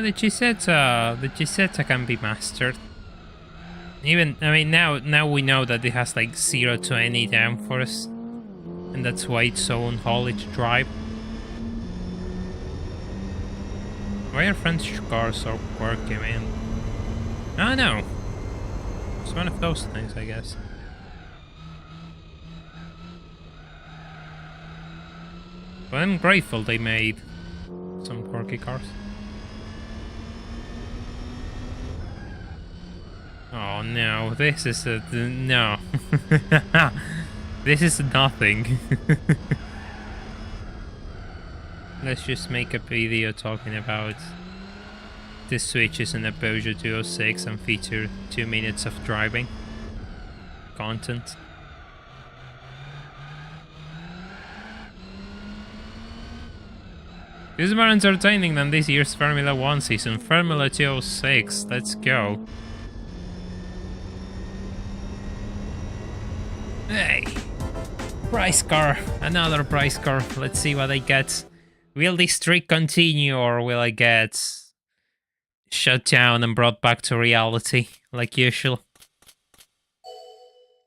The Gisetta can be mastered. Even, I mean, now we know that it has like 0 to any downforce, and that's why it's so unholy to drive. Why are French cars so quirky, man? I know. It's one of those things, I guess. But I'm grateful they made some quirky cars. Oh no, this is a... no. This is nothing. Let's just make a video talking about the switches in the Peugeot 206 and feature 2 minutes of driving content. This is more entertaining than this year's Formula 1 season. Formula 206, let's go. Hey! Price car! Another price car. Let's see what I get. Will this streak continue or will I get shut down and brought back to reality like usual?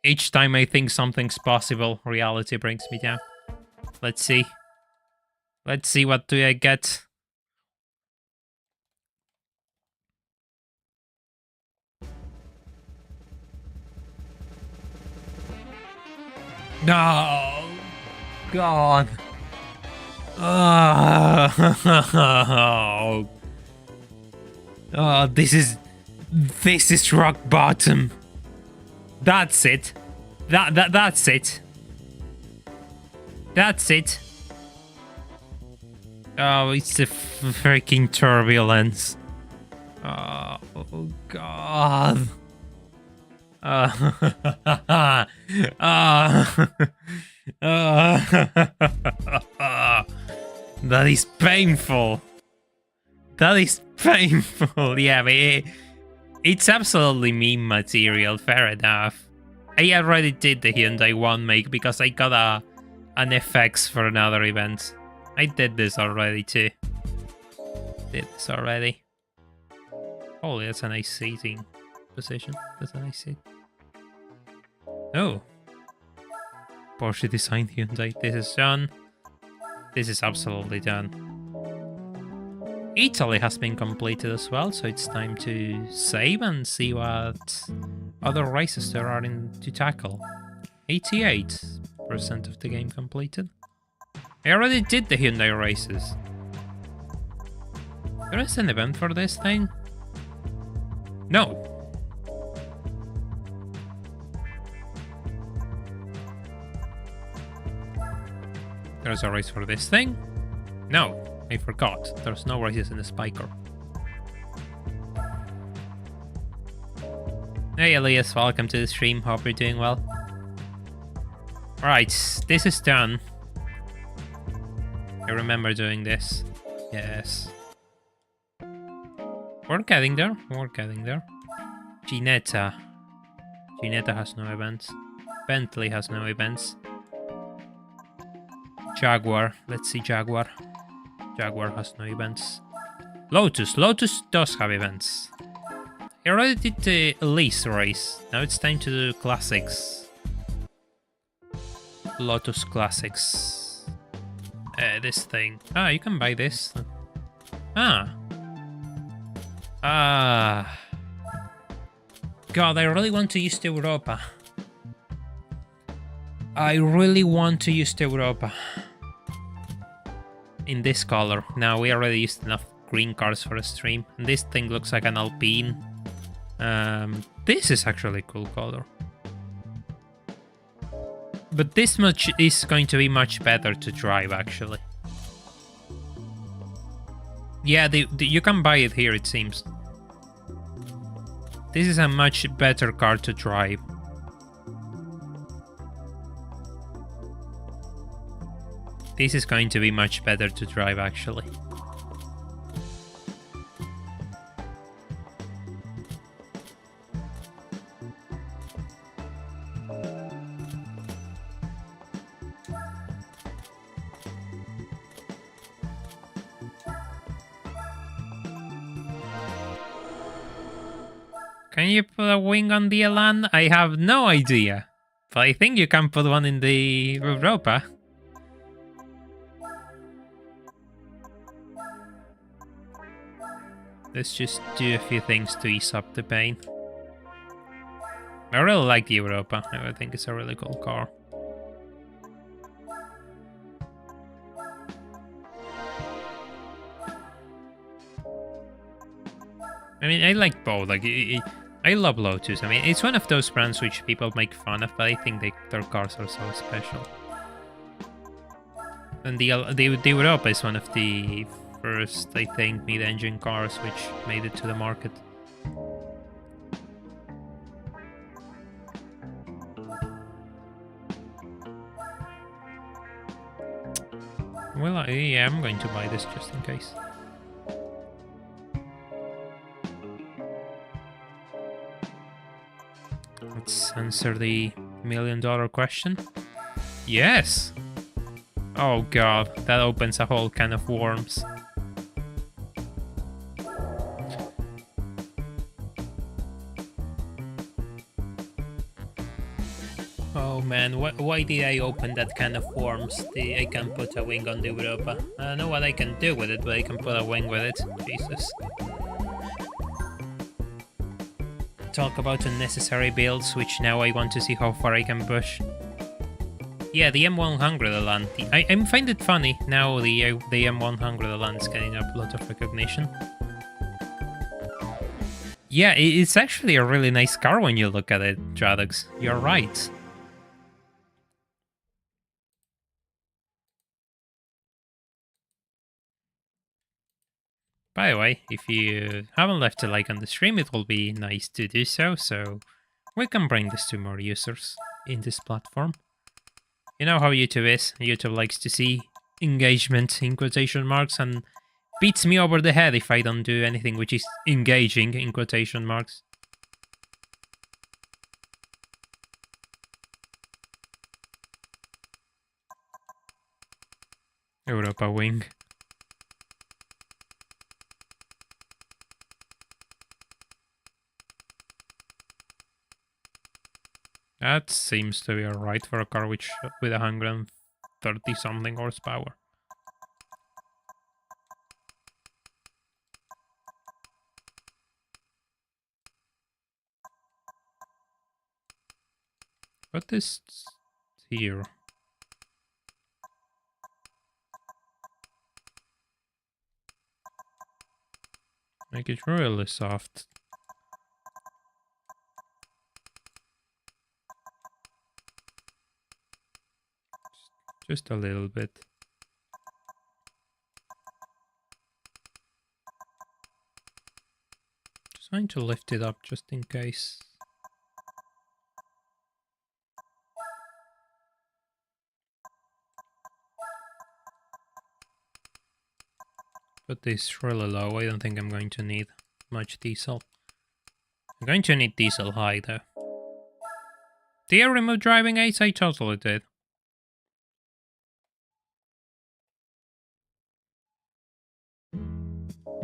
Each time I think something's possible, reality brings me down. Let's see. Let's see what do I get. No, God. Oh, this is rock bottom. That's it. That's it. That's it. Oh, it's the freaking turbulence. Oh, God. That is painful. That is painful. Yeah, but it's absolutely meme material. Fair enough. I already did the Hyundai One make because I got an FX for another event. I did this already too. Holy, that's a nice seating position. That's a nice seat. Oh. Porsche designed Hyundai. This is done. This is absolutely done. Italy has been completed as well, so it's time to save and see what other races there are to tackle. 88% of the game completed. I already did the Hyundai races. There is an event for this thing? No. There's a race for this thing. No, I forgot. There's no races in the Spiker. Hey Elias, welcome to the stream. Hope you're doing well. Alright, this is done. I remember doing this. Yes. We're getting there. We're getting there. Ginetta. Ginetta has no events. Bentley has no events. Jaguar. Let's see Jaguar. Jaguar has no events. Lotus. Lotus does have events. I already did the Elise race. Now it's time to do classics. Lotus classics. This thing. Ah, you can buy this. Ah. Ah. God, I really want to use the Europa. I really want to use the Europa. In this color. Now, we already used enough green cars for a stream. And this thing looks like an Alpine. This is actually a cool color. But this much is going to be much better to drive, actually. Yeah, you can buy it here, it seems. This is a much better car to drive. This is going to be much better to drive, actually. Can you put a wing on the Elan? I have no idea. But I think you can put one in the Europa. Let's just do a few things to ease up the pain. I really like the Europa. I think it's a really cool car. I mean, I like both. Like, I love Lotus. I mean, it's one of those brands which people make fun of, but I think their cars are so special. And the Europa is one of the first, I think, mid-engine cars which made it to the market. Well, yeah, I'm going to buy this just in case. Let's answer the $1,000,000 question. Yes! Oh god, that opens a whole can of worms. Oh man, why did I open that can of worms? I can put a wing on the Europa. I don't know what I can do with it, but I can put a wing with it. Jesus. Talk about unnecessary builds, which now I want to see how far I can push. Yeah, the M100 Elan. I find it funny now the M100 Elan is getting a lot of recognition. Yeah, it's actually a really nice car when you look at it, Dradox. You're right. By the way, if you haven't left a like on the stream, it will be nice to do so, so we can bring this to more users in this platform. You know how YouTube is. YouTube likes to see engagement in quotation marks and beats me over the head if I don't do anything which is engaging in quotation marks. Europa wing. That seems to be alright for a car with 130 something horsepower. What is here? Make it really soft. Just a little bit. trying to lift it up just in case. Put this really low. I don't think I'm going to need much diesel. I'm going to need diesel high though. Did I remove driving aids? I totally did.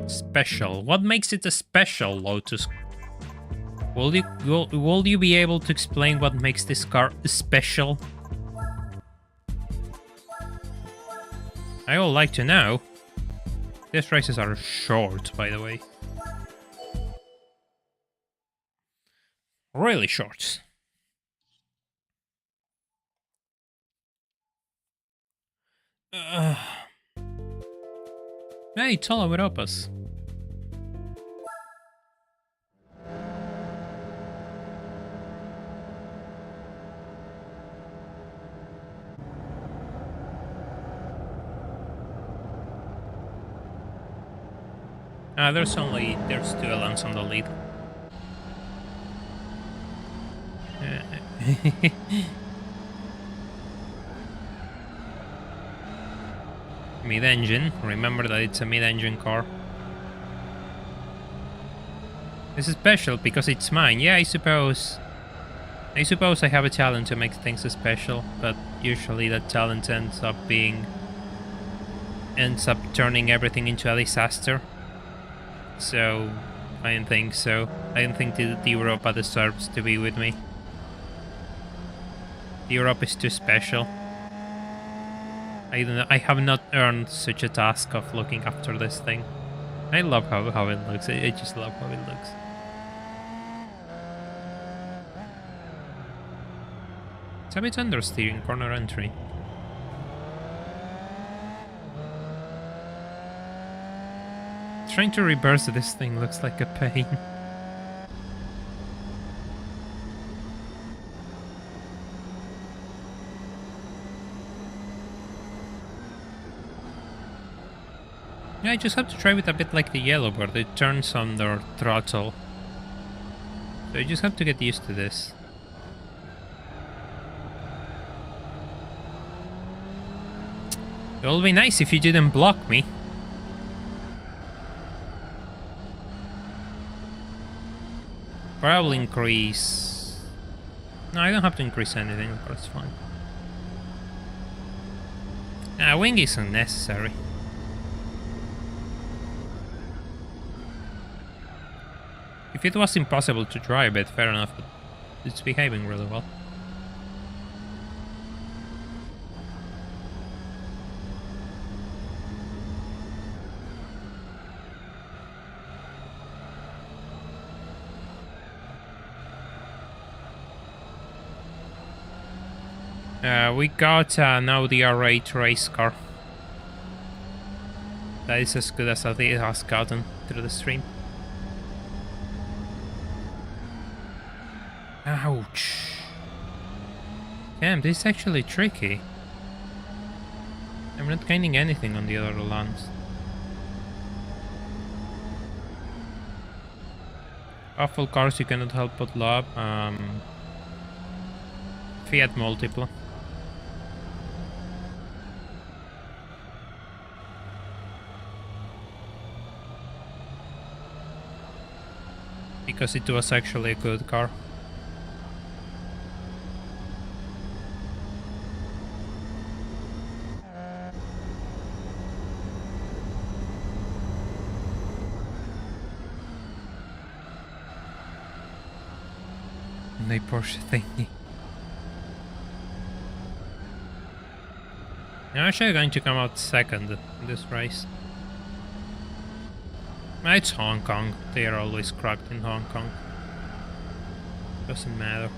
Special. What makes it a special Lotus? Will you be able to explain what makes this car special? I would like to know. These races are short, by the way. Really short. Hey, Tola with Opus. There's two Alans on the lead. Mid-engine. Remember that it's a mid-engine car. This is special because it's mine. Yeah, I suppose I have a talent to make things special, but usually that talent ends up turning everything into a disaster. So I don't think so. I don't think the Europa deserves to be with me. The Europa is too special. I don't know. I have not earned such a task of looking after this thing. I love how it looks. I just love how it looks. It's a bit understeering, corner entry. Trying to reverse this thing looks like a pain. Yeah, I just have to drive it a bit like the Yellowbird. It turns under throttle. So you just have to get used to this. It would be nice if you didn't block me. Probably increase... No, I don't have to increase anything, but it's fine. Wing is unnecessary. If it was impossible to drive it, fair enough, but it's behaving really well. We got an Audi R8 race car. That is as good as it has gotten through the stream. Ouch. Damn, this is actually tricky. I'm not gaining anything on the other lands. Awful cars you cannot help but love. Fiat Multipla. Because it was actually a good car. And a Porsche thingy. I'm actually going to come out second in this race. It's Hong Kong. They are always cracked in Hong Kong. Doesn't matter.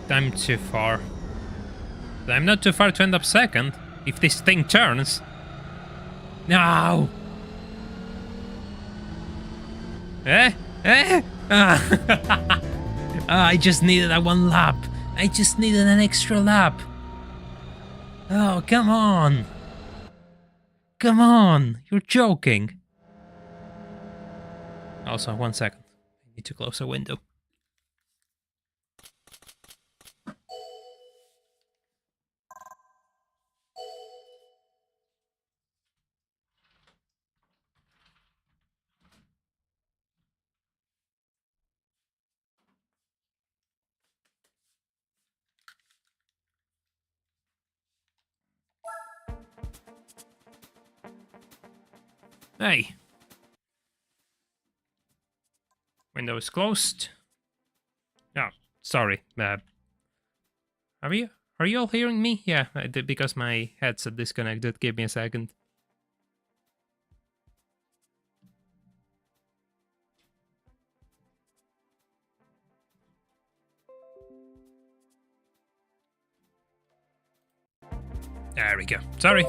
I'm too far. I'm not too far to end up second. If this thing turns. No! I just needed that one lap. I just needed an extra lap. Oh, come on! Come on! You're joking! Also, 1 second. I need to close a window. Hey. Window is closed. Oh, sorry. Are you all hearing me? Yeah, I did because my headset disconnected. Give me a second. There we go. Sorry.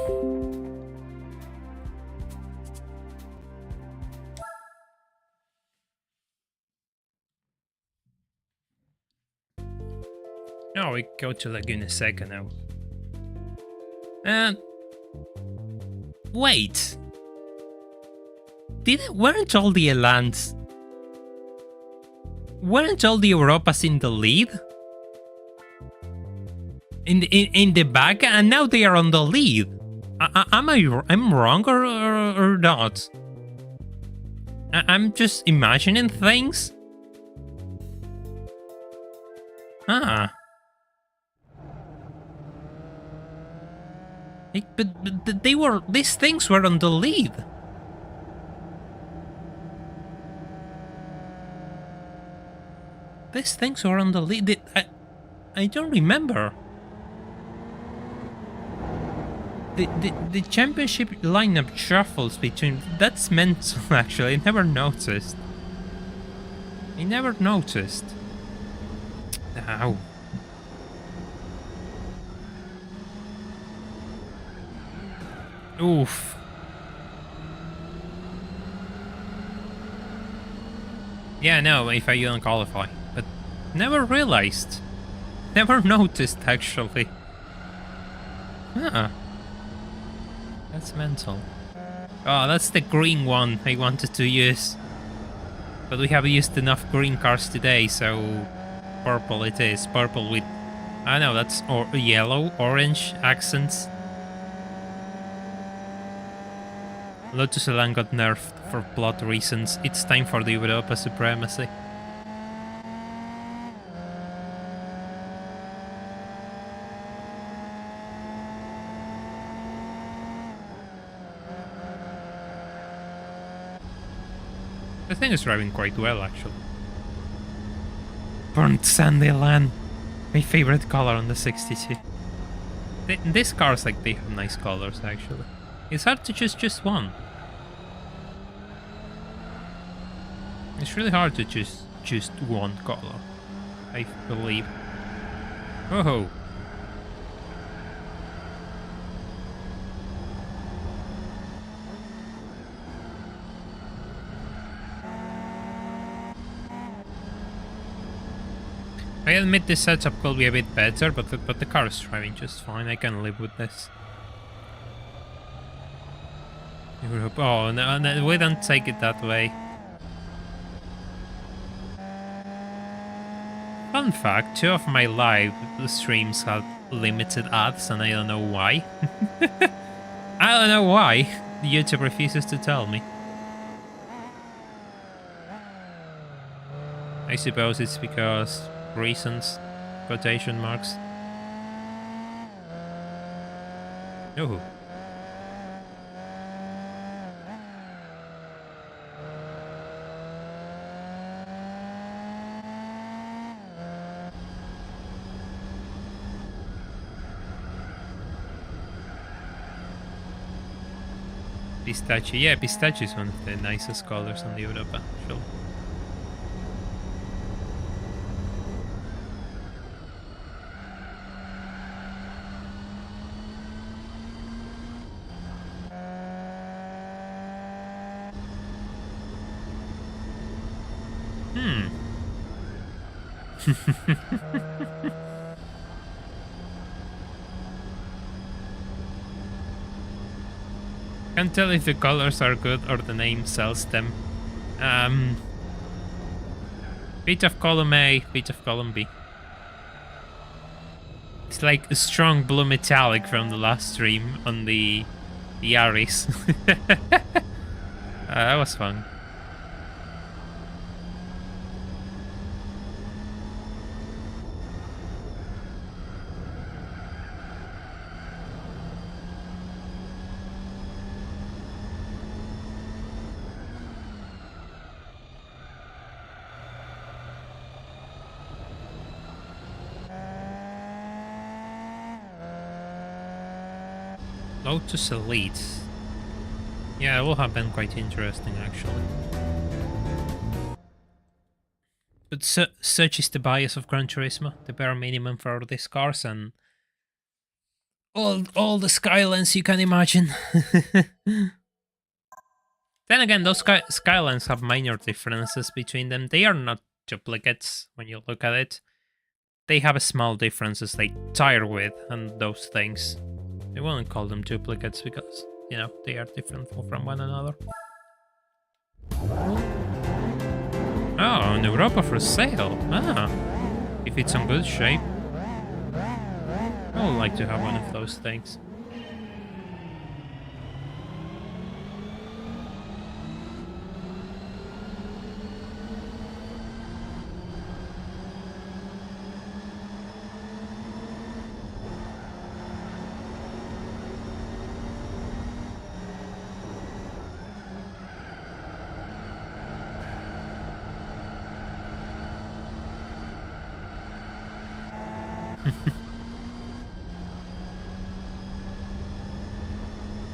Oh, we go to Laguna Seca now. Wait. Weren't all the lands? Weren't all the Europas in the lead? In the back, and now they are on the lead. I'm wrong or not? I'm just imagining things. Ah. But these things were on the lead. These things were on the lead. I don't remember. The championship lineup shuffles between... That's mental, actually. I never noticed. Ow. Oof. Yeah, no, if I don't qualify. But never realized. Never noticed, actually. Huh. That's mental. Oh, that's the green one I wanted to use. But we have used enough green cars today, so... Purple it is. Purple with... I know, that's yellow, orange accents. Lotus Elan got nerfed for plot reasons. It's time for the Europa supremacy. The thing is driving quite well, actually. Burnt Sandy Elan. My favorite color on the 62. These cars, like, they have nice colors, actually. It's hard to choose just one. It's really hard to choose just one color, I believe. Oh. I admit this setup could be a bit better, but the car is driving just fine. I can live with this. Oh, no, we don't take it that way. Fun fact, 2 of my live streams have limited ads, and I don't know why. I don't know why. YouTube refuses to tell me. I suppose it's because reasons, quotation marks. Oh. Pistachio. Yeah, pistachio is one of the nicest colors on the Europa, sure. Can't tell if the colors are good or the name sells them. Bit of column A, bit of column B. It's like a strong blue metallic from the last stream on the Yaris. That was fun. Lotus Elite. Yeah, it will have been quite interesting, actually. But such is the bias of Gran Turismo, the bare minimum for these cars, and all the skylines you can imagine. Then again, those skylines have minor differences between them. They are not duplicates when you look at it. They have small differences like tire width and those things. I won't call them duplicates because, you know, they are different from one another. Oh, an Europa for sale. Ah, if it's in good shape. I would like to have one of those things.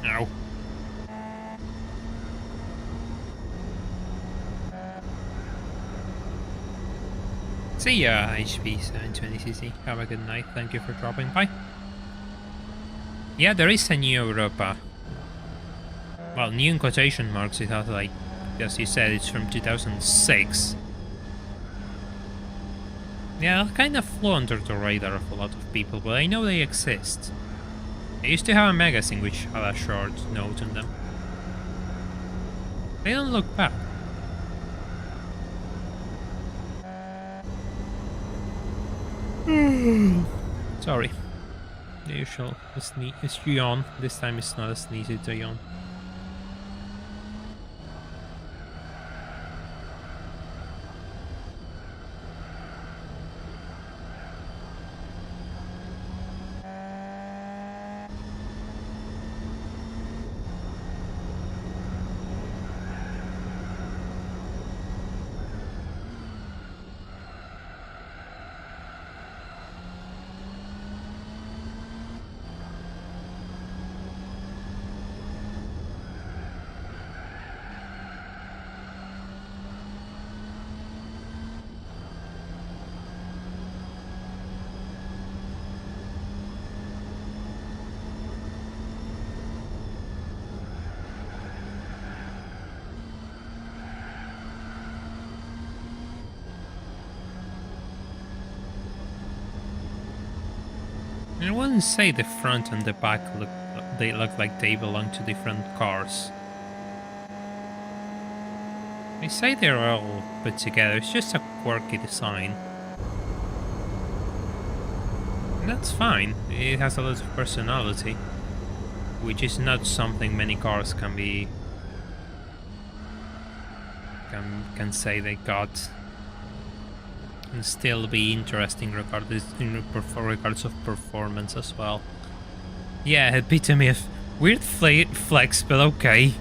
Ow. See ya, HP 720cc. Have a good night. Thank you for dropping by. Yeah, there is a new Europa. Well, new in quotation marks. It has, like, as you said, it's from 2006. Yeah, kind of flew under the radar of a lot of people, but I know they exist. I used to have a magazine which had a short note on them. They don't look bad. Sorry. The usual is yawn. This time it's not a sneeze, it's a yawn. I wouldn't say the front and the back look like they belong to different cars. I say they're all put together, it's just a quirky design. And that's fine, it has a lot of personality, which is not something many cars can say they got. And still be interesting regards of performance as well. Yeah, epitome of weird flex, but okay.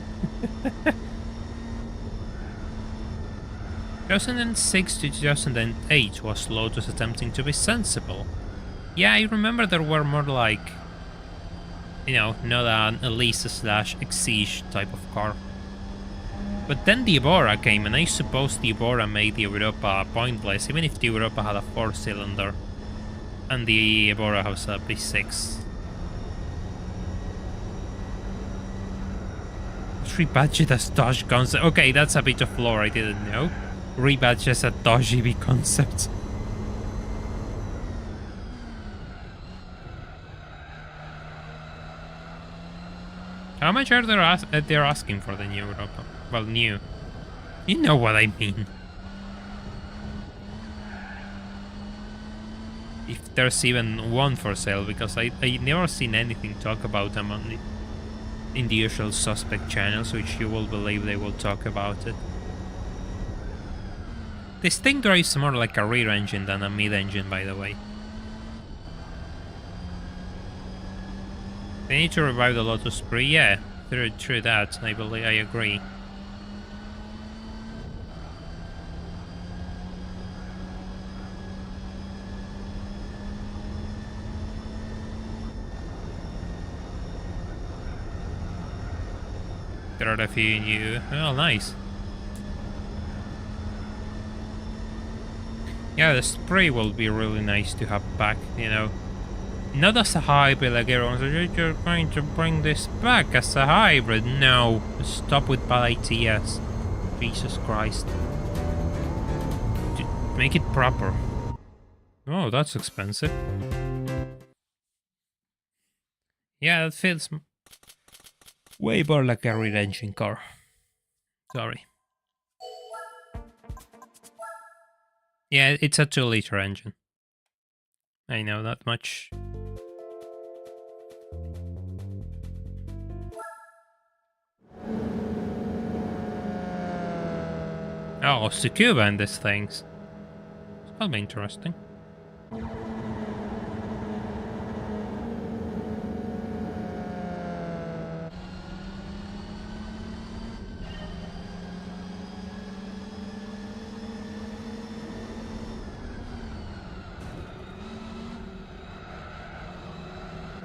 2006 to 2008 was Lotus attempting to be sensible. Yeah, I remember there were more like, you know, not an Elise/Exige type of car. But then the Evora came, and I suppose the Evora made the Europa pointless, even if the Europa had a 4-cylinder and the Evora has a V6. Rebadged as Dodge concept. Okay, that's a bit of lore I didn't know. Rebadged as a Dodge EV concept. How much are they're asking for the new Europa? Well, new. You know what I mean. If there's even one for sale, because I never seen anything talk about them in the usual suspect channels, which you will believe they will talk about it. This thing drives more like a rear engine than a mid engine, by the way. They need to revive the Lotus Spree, yeah, through that, I agree. There are a few new... Oh, nice. Yeah, the Spree will be really nice to have back, you know. Not as a hybrid like everyone says, you're going to bring this back as a hybrid. No, stop with bad ITS. Jesus Christ. Make it proper. Oh, that's expensive. Yeah, that feels way more like a rear engine car. Sorry. Yeah, it's a 2-liter engine. I know that much. Oh, Tsukuba in these things. That'll be interesting.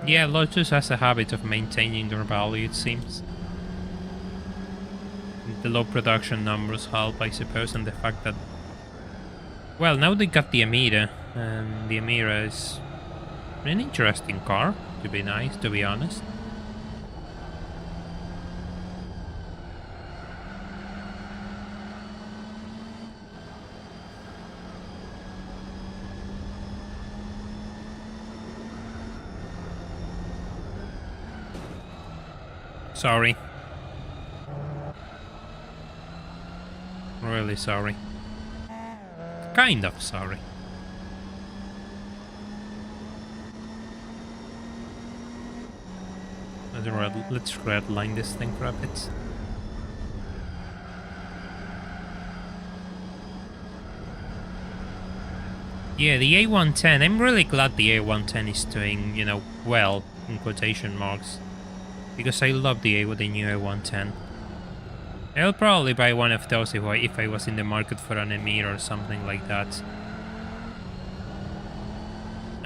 Yeah, Lotus has a habit of maintaining their value, it seems. The low production numbers help, I suppose, and the fact that... Well, now they got the Amira, and the Amira is an interesting car, to be honest. Sorry. Really sorry. Kind of sorry. Let's redline this thing for a bit. Yeah, the A110, I'm really glad the A110 is doing, you know, well, in quotation marks. Because I love the new A110. I'll probably buy one of those if I was in the market for an Emir or something like that.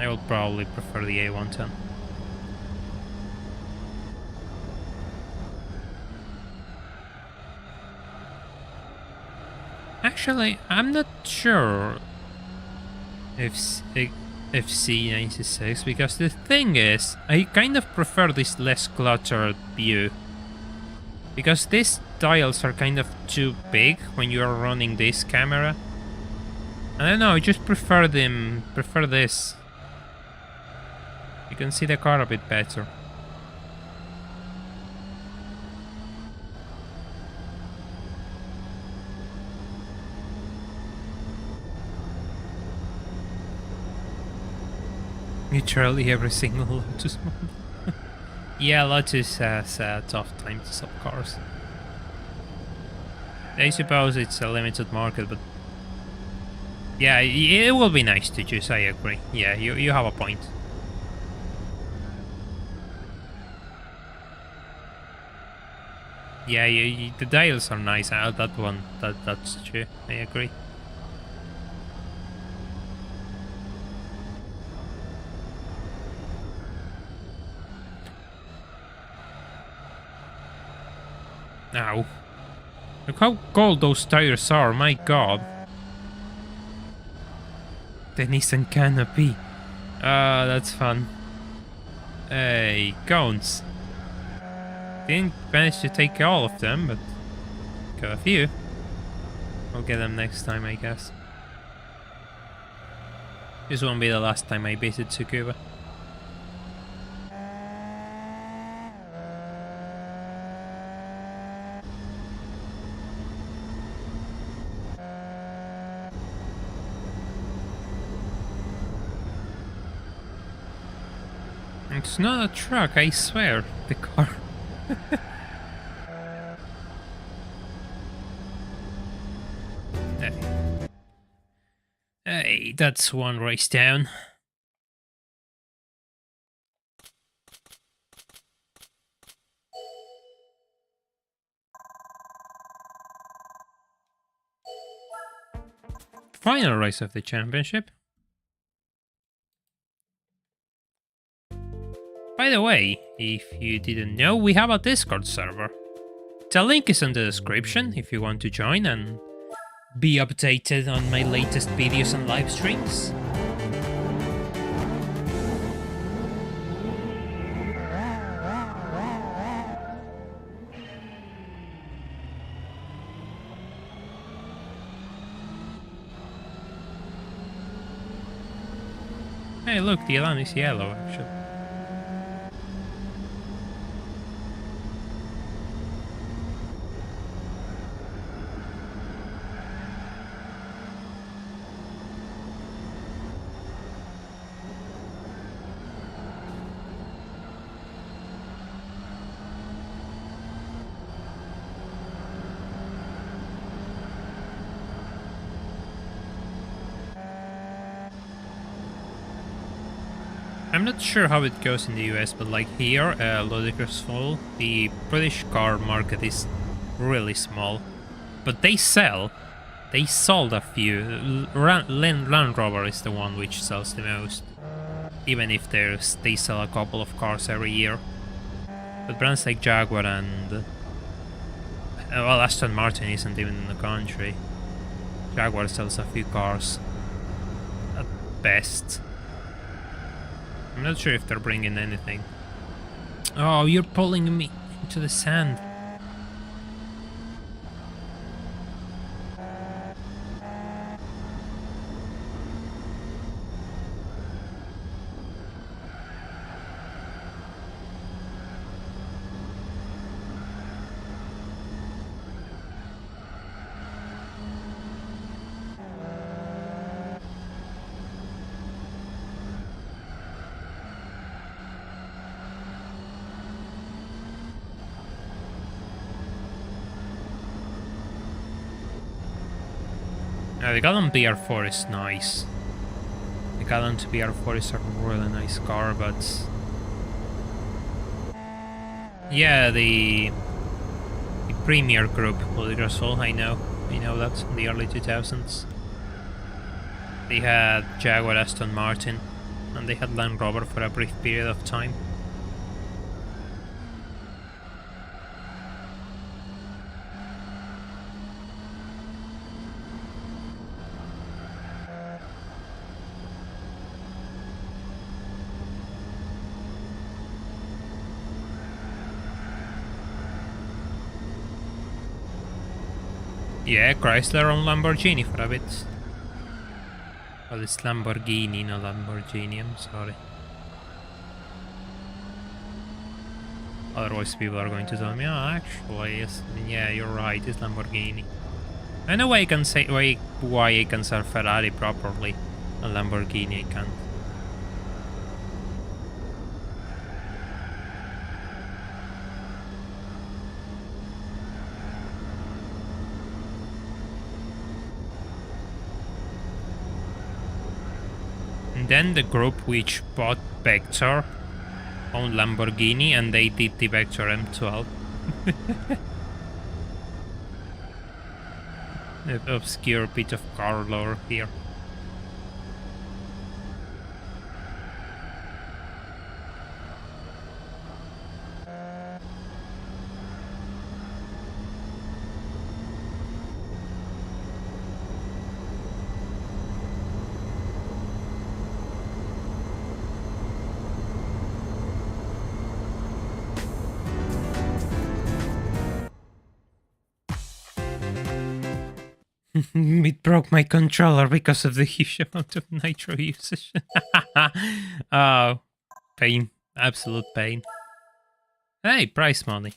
I will probably prefer the A110. Actually, I'm not sure if C96, because the thing is, I kind of prefer this less cluttered view. Because these dials are kind of too big when you are running this camera. I don't know, I just prefer this. You can see the car a bit better. Literally every single Lotus model. Yeah, Lotus has a tough time to sell cars. I suppose it's a limited market, but yeah, it will be nice to choose, I agree. Yeah, you have a point. Yeah, the dials are nice. That one, that's true. I agree. Ow. Look how cold those tires are, my god. The Nissan Canopy. Ah, that's fun. Hey, cones. Didn't manage to take all of them, but got a few. I'll get them next time, I guess. This won't be the last time I visit Tsukuba. It's not a truck, I swear. The car. Hey. Hey, that's one race down. Final race of the championship. By the way, if you didn't know, we have a Discord server. The link is in the description if you want to join and be updated on my latest videos and live streams. Hey look, the alarm is yellow actually. I'm not sure how it goes in the US, but like here, ludicrous full, the British car market is really small. But they sold a few. Land Rover is the one which sells the most. Even if they sell a couple of cars every year. But brands like Jaguar and... well, Aston Martin isn't even in the country. Jaguar sells a few cars. At best. I'm not sure if they're bringing anything. Oh, you're pulling me into the sand. The Gallant BR4 is nice. The Gallant BR4 is a really nice car, but... yeah, the Premier Group, Ludicrous, I know that, in the early 2000s. They had Jaguar, Aston Martin, and they had Land Rover for a brief period of time. Yeah, Chrysler on Lamborghini for a bit. Well, it's Lamborghini, not Lamborghini, I'm sorry. Otherwise people are going to tell me, oh, actually, yes, yeah, you're right, it's Lamborghini. I know why I can say why I can say Ferrari properly, and Lamborghini I can't. And then the group which bought Vector owned Lamborghini and they did the Vector M12. An obscure bit of car lore here. It broke my controller because of the huge amount of nitro usage. Oh, pain. Absolute pain. Hey, prize money.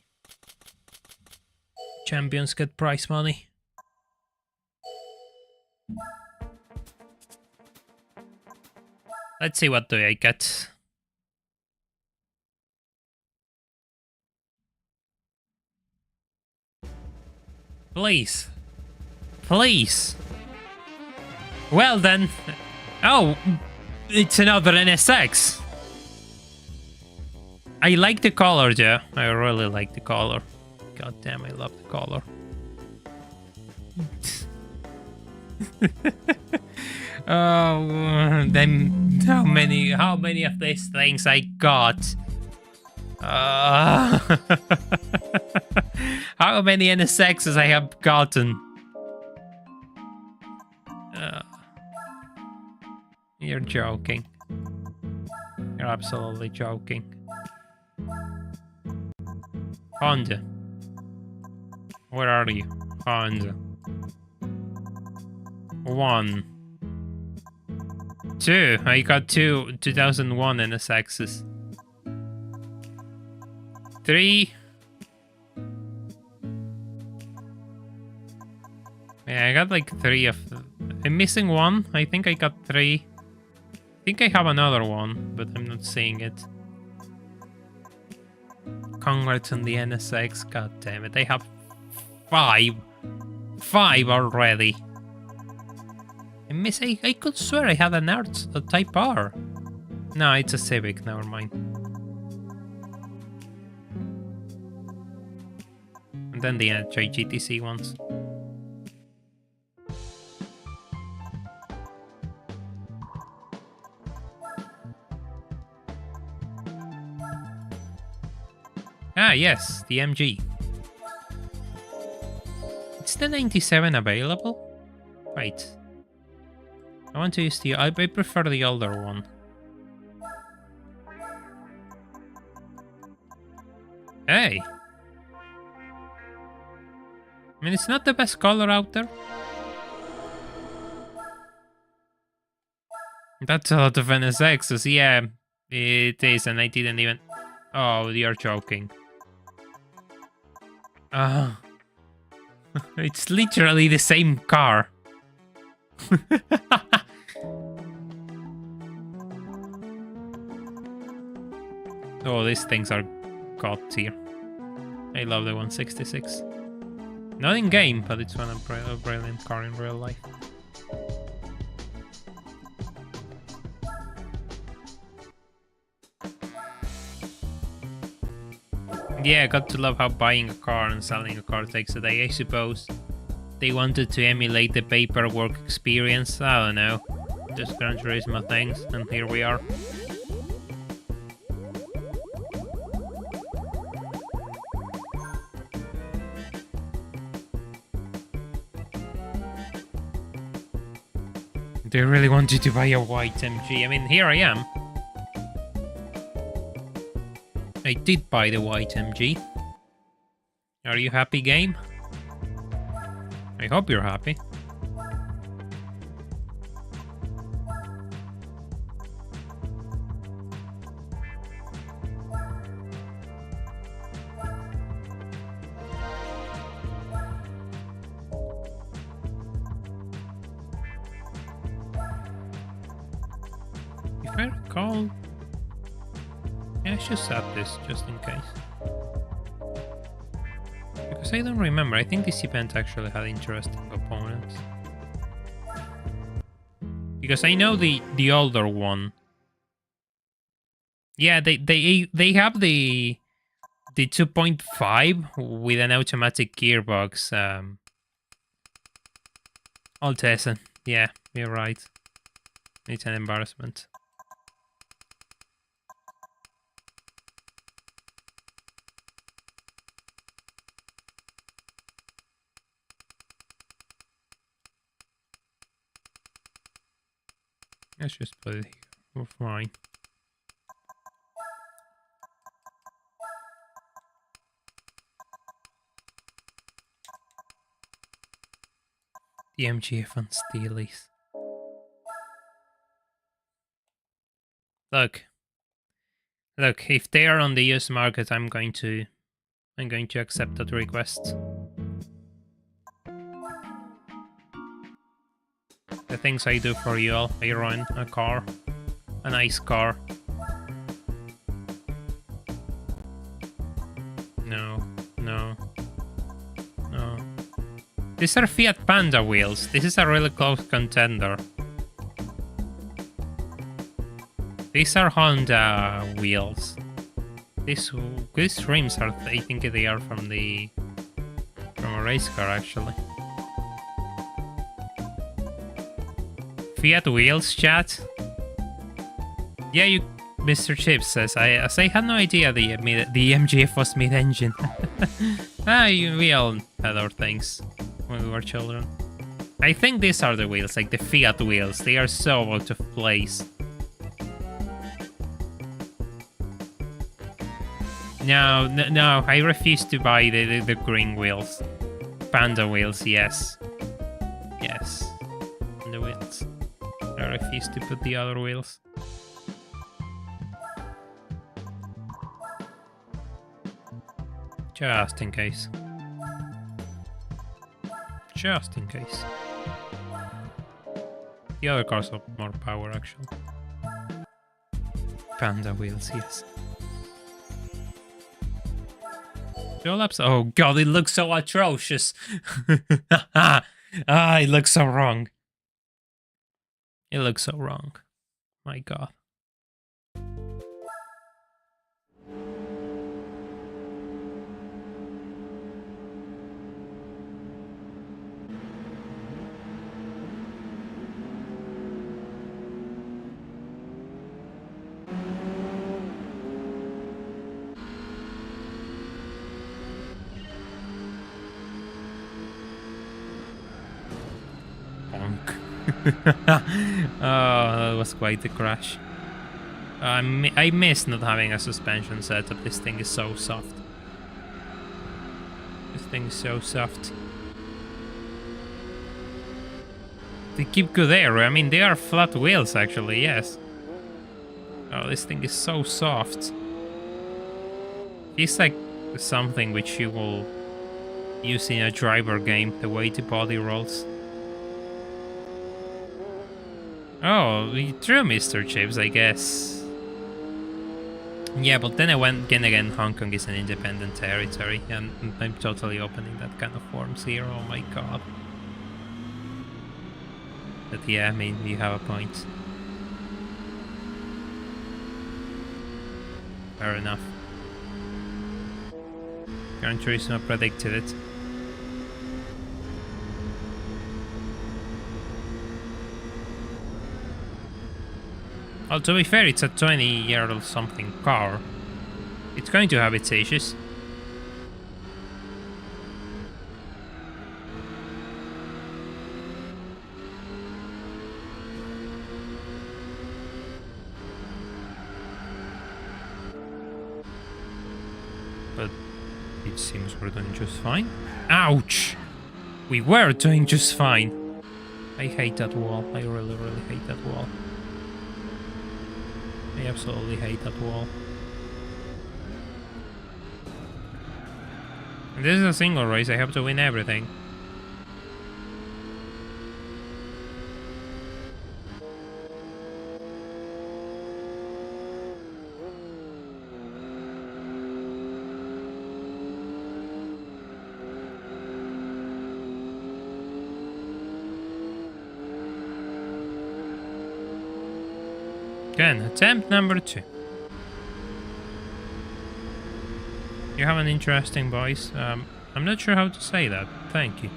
Champions get prize money. Let's see what do I get. Please. Please. Well then. Oh, it's another NSX. I like the color, yeah. I really like the color. God damn, I love the color. Oh, then how many of these things I got? How many NSXs I have gotten? You're joking. You're absolutely joking. Honda. Where are you? Honda. 1. 2. I got 2001 NSXs. 3. Yeah, I got like 3 of... I'm missing 1. I think I got 3. I think I have another one, but I'm not seeing it. Congrats on the NSX. God damn it. I have 5. 5 already. I could swear I had a Type R. No, it's a Civic. Never mind. And then the GTC ones. Ah, yes, the MG. Is the 97 available? Wait. I want to use the... I prefer the older one. Hey! I mean, it's not the best color out there. That's a lot of NSXs. Yeah, it is, and I didn't even... Oh, you're joking. It's literally the same car. Oh, these things are god tier. I love the 166. Not in game, but it's one of a brilliant car in real life. Yeah, I got to love how buying a car and selling a car takes a day. I suppose they wanted to emulate the paperwork experience. I don't know. Just Gran Turismo things, and here we are. They really want you to buy a white MG. I mean, here I am. I did buy the white MG. Are you happy, game? I hope you're happy. If I recall... Yeah, I should set this just in case. Because I don't remember. I think this event actually had interesting opponents. Because I know the older one. Yeah, they have the 2.5 with an automatic gearbox. Altesen. Yeah, you're right. It's an embarrassment. Let's just put it here. We're fine. The MGF on Steelies. Look, if they are on the US market, I'm going to accept that request. The things I do for you all, I run a car, a nice car. No, no, no, These are Fiat Panda wheels. This is a really close contender. These are Honda wheels. These rims are, I think they are from a race car actually. Fiat wheels, chat. Yeah, you, Mr. Chips says. I had no idea the MGF was mid-engine. We all had our things when we were children. I think these are the wheels, like the Fiat wheels. They are so out of place. No, I refuse to buy the green wheels. Panda wheels, yes. Yes. The wheels. I refuse to put the other wheels. Just in case. Just in case. The other cars have more power, actually. Panda wheels, yes. Oh god, it looks so atrocious. It looks so wrong. It looks so wrong. My god. Oh, that was quite a crash. I miss not having a suspension setup. This thing is so soft. This thing is so soft. They keep good air. I mean, they are flat wheels, actually, yes. Oh, this thing is so soft. It's like something which you will use in a driver game, the way the body rolls. Oh, true, Mr. Chips, I guess. Yeah, but then again, Hong Kong is an independent territory, and I'm totally opening that kind of forms here. Oh my god. But yeah, I mean, you have a point. Fair enough. Gran Turismo predicted it. Well, to be fair, it's a 20-year-old something car. It's going to have its issues. But it seems we're doing just fine. Ouch! We were doing just fine. I hate that wall. I really, really hate that wall. I absolutely hate that wall. And this is a single race, I have to win everything. Again, attempt number 2. You have an interesting voice. I'm not sure how to say that. Thank you.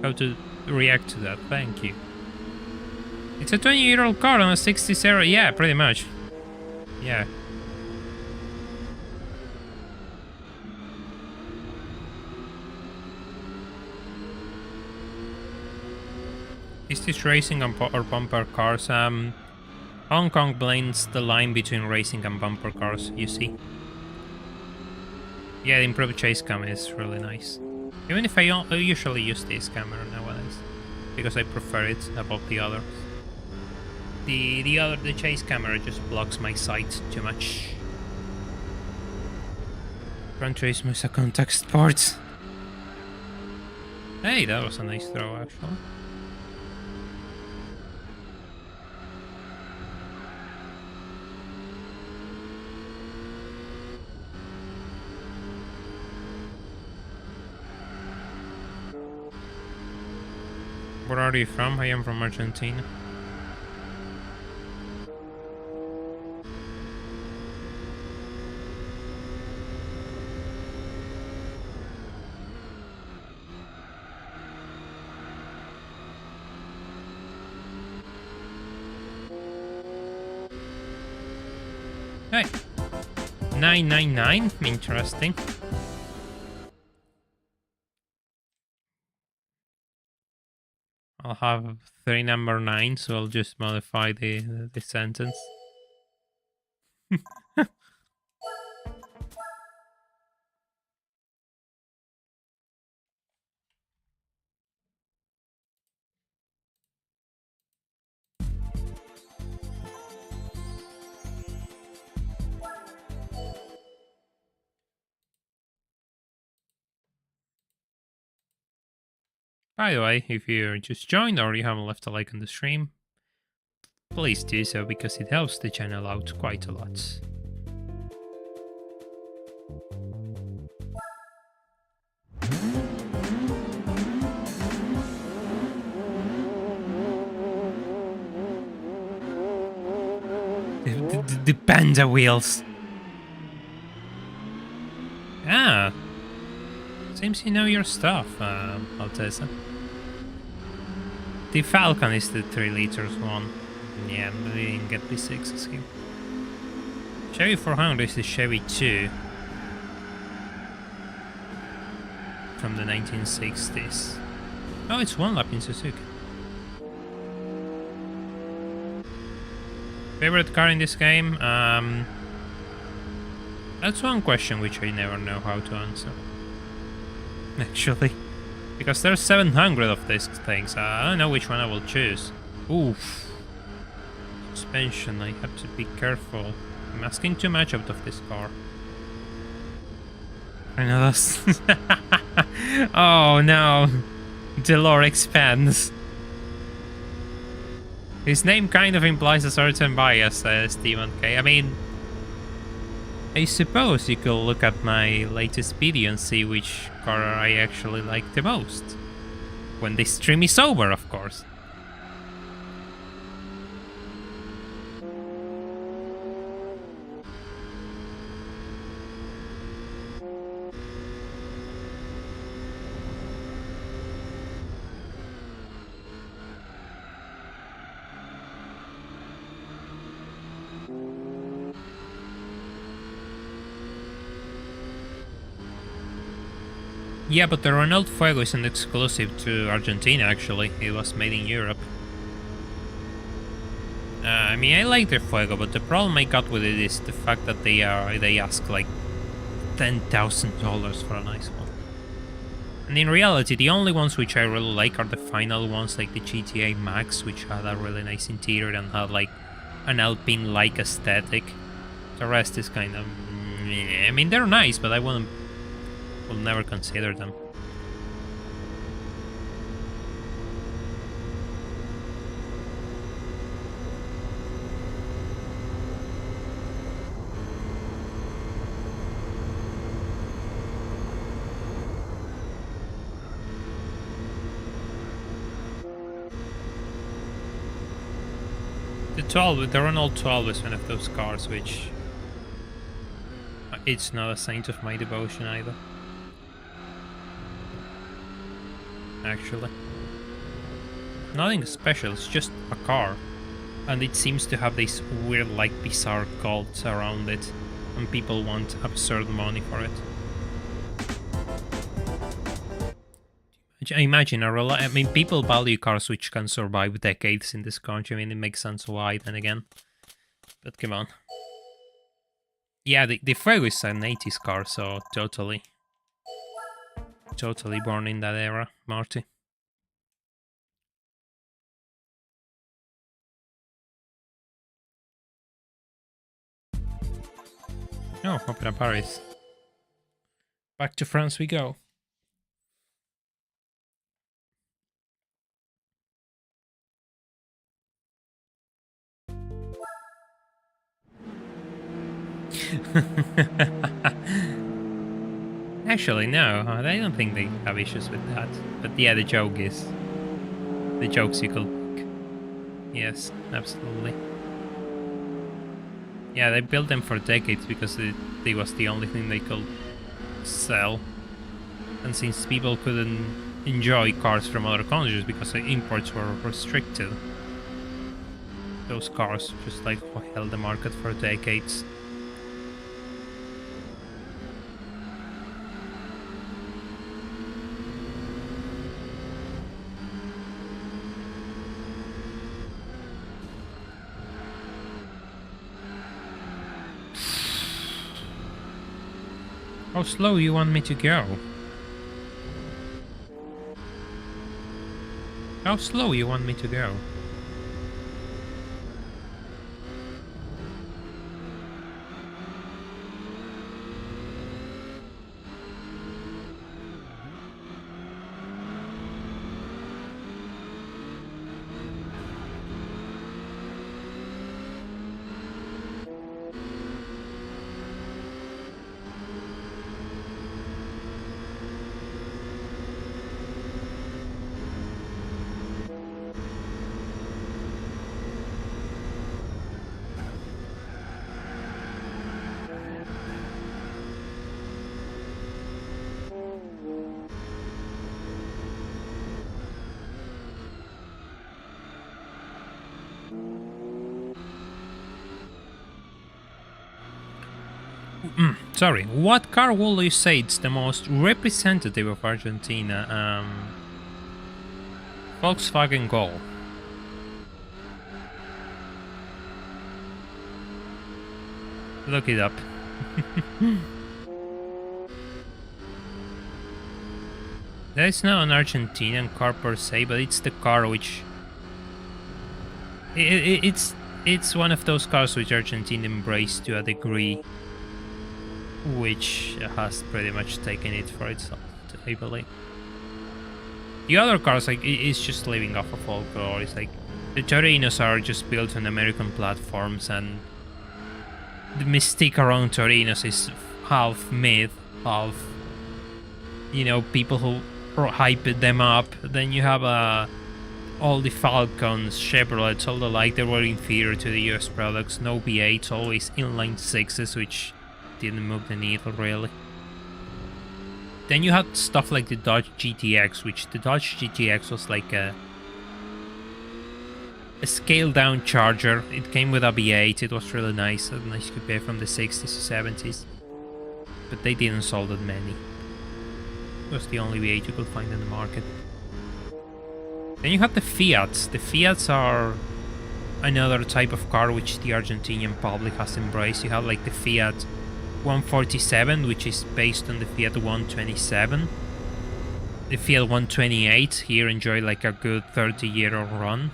How to react to that. Thank you. It's a 20-year-old car on a 60s. Yeah, pretty much. Yeah. Is this racing or bumper cars? Hong Kong blends the line between racing and bumper cars, you see. Yeah, the improved chase camera is really nice. Even if I usually use this camera nowadays, because I prefer it above the others. The chase camera just blocks my sight too much. Gran Turismo is a contact sport. Hey, that was a nice throw actually. Where are you from? I am from Argentina. Hey, 999, interesting. I'll have 3 number 9, so I'll just modify the sentence. By the way, if you just joined or you haven't left a like on the stream, please do so because it helps the channel out quite a lot. The panda wheels. Ah. Seems you know your stuff, Alteza. The Falcon is the 3 liters one. Yeah, but we didn't get B6s here. Chevy 400 is the Chevy 2. From the 1960s. Oh, it's one lap in Suzuka. Favorite car in this game? That's one question which I never know how to answer. Actually. Because there's 700 of these things. I don't know which one I will choose. Oof. Suspension, I have to be careful. I'm asking too much out of this car. I know that's... Oh no. The lore expands. His name kind of implies a certain bias, Stephen K. I mean... I suppose you could look at my latest video and see which car I actually like the most. When this stream is over, of course. Yeah, but the Renault Fuego isn't exclusive to Argentina, actually. It was made in Europe. I mean, I like the Fuego, but the problem I got with it is the fact that they ask like $10,000 for a nice one. And in reality, the only ones which I really like are the final ones, like the GTA Max, which had a really nice interior and had like an Alpine-like aesthetic. The rest is kind of... I mean, they're nice, but I will never consider them. The Renault 12 is one of those cars which... It's not a saint of my devotion either. Actually. Nothing special, it's just a car. And it seems to have this weird, like, bizarre cult around it. And people want absurd money for it. I imagine I mean, people value cars which can survive decades in this country. I mean, it makes sense why, then again. But come on. Yeah, the Fuego is an 80s car, so totally born in that era, Marty. Oh, Opera Paris. Back to France we go. Actually, no, I don't think they have issues with that. But yeah, the joke is... the jokes you could make. Yes, absolutely. Yeah, they built them for decades because it was the only thing they could sell. And since people couldn't enjoy cars from other countries because the imports were restricted, those cars just like held the market for decades. How slow you want me to go? How slow you want me to go? Sorry, what car will you say it's the most representative of Argentina? Volkswagen Gol. Look it up. There's not an Argentinian car per se, but it's the car which... It's one of those cars which Argentina embraced to a degree, which has pretty much taken it for itself, I believe. The other cars, like, it's just living off of folklore. It's like the Torinos are just built on American platforms, and the mystique around Torinos is half myth, half, you know, people who hype them up. Then you have all the Falcons, Chevrolets, all the like, they were inferior to the US products. No V8s, always inline sixes, which didn't move the needle really. Then you had stuff like the Dodge GTX, which the Dodge GTX was like a scaled down Charger. It came with a V8, it was really nice, a nice coupe from the 60s to 70s. But they didn't sell that many. It was the only V8 you could find in the market. Then you have the Fiats. The Fiats are another type of car which the Argentinian public has embraced. You have like the Fiat 147, which is based on the Fiat 127. The Fiat 128 here enjoyed like a good 30-year run.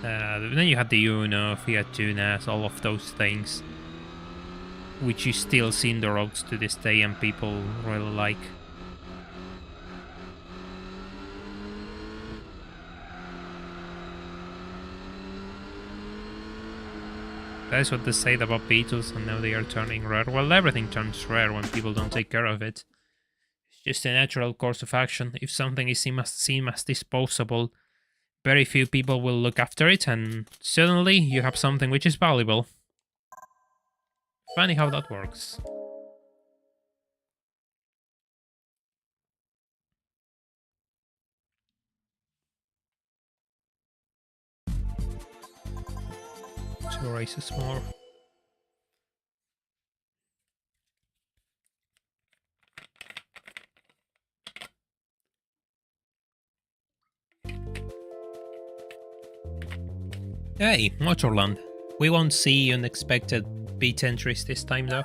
Then you have the Uno, Fiat Tunas, all of those things, which you still see in the roads to this day and people really like. That's what they said about Beatles, and now they are turning rare. Well, everything turns rare when people don't take care of it. It's just a natural course of action. If something is seen as disposable, very few people will look after it, and suddenly you have something which is valuable. Funny how that works. Two races more. Hey, Motorland. We won't see unexpected beat entries this time though.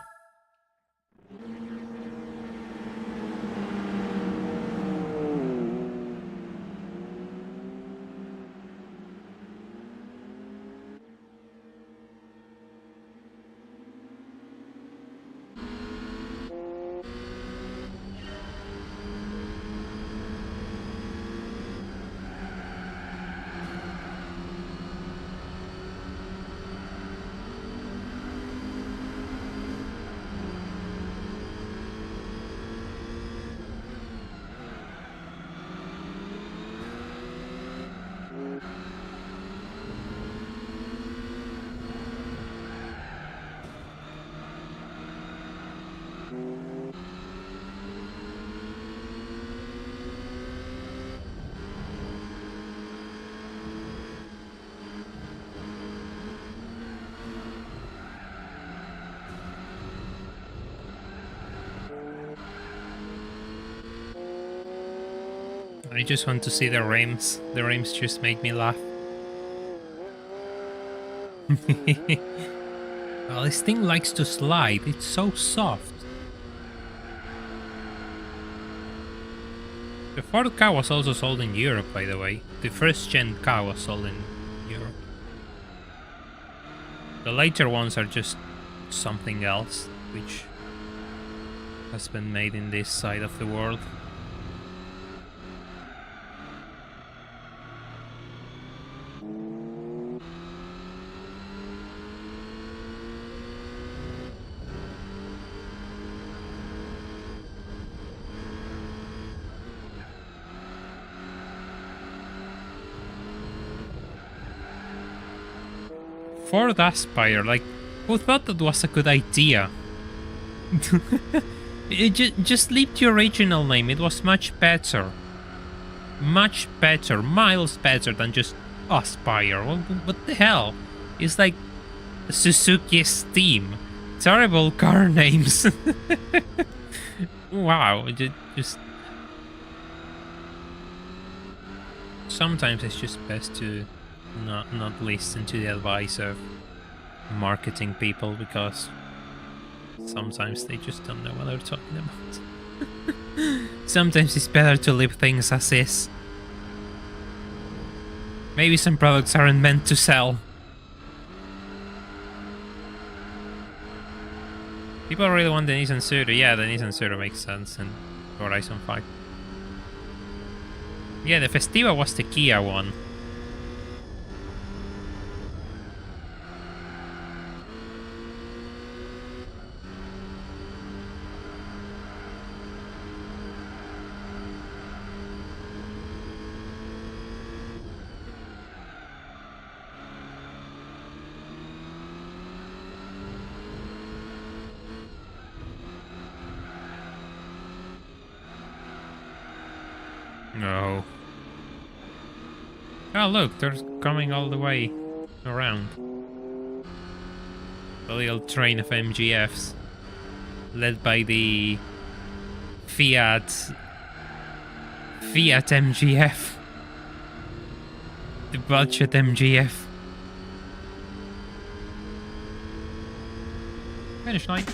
I just want to see the rims. The rims just make me laugh. Well, this thing likes to slide. It's so soft. The Ford car was also sold in Europe, by the way. The first gen car was sold in Europe. The later ones are just something else, which has been made in this side of the world. Ford Aspire, like, who thought that was a good idea? Just leave the original name, it was much better. Much better, miles better than just Aspire. What the hell? It's like Suzuki Steam. Terrible car names. Wow, just... Sometimes it's just best to not listen to the advice of marketing people, because sometimes they just don't know what they're talking about. Sometimes it's better to leave things as is. Maybe some products aren't meant to sell. People really want the Nissan Suru. Yeah, the Nissan Suru makes sense in Horizon 5. Yeah, the Festiva was the Kia one. No. Oh look, they're coming all the way around. A little train of MGFs, led by the Fiat MGF, the budget MGF. Finish line.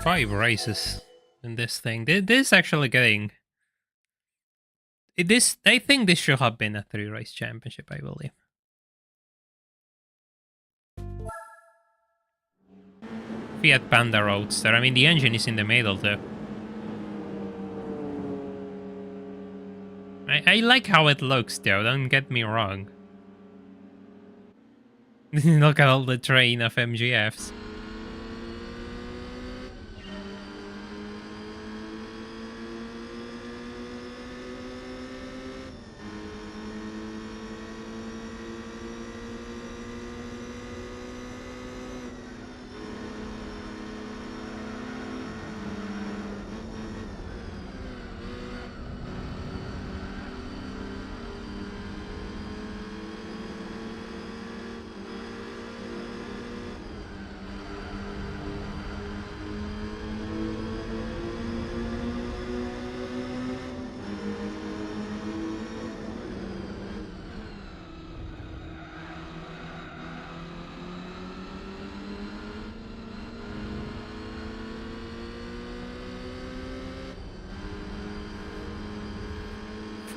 Five races in this thing. This is actually getting... I think this should have been a 3-race championship, I believe. Fiat Panda Roadster. I mean, the engine is in the middle, though. I like how it looks, though. Don't get me wrong. Look at all the train of MGFs.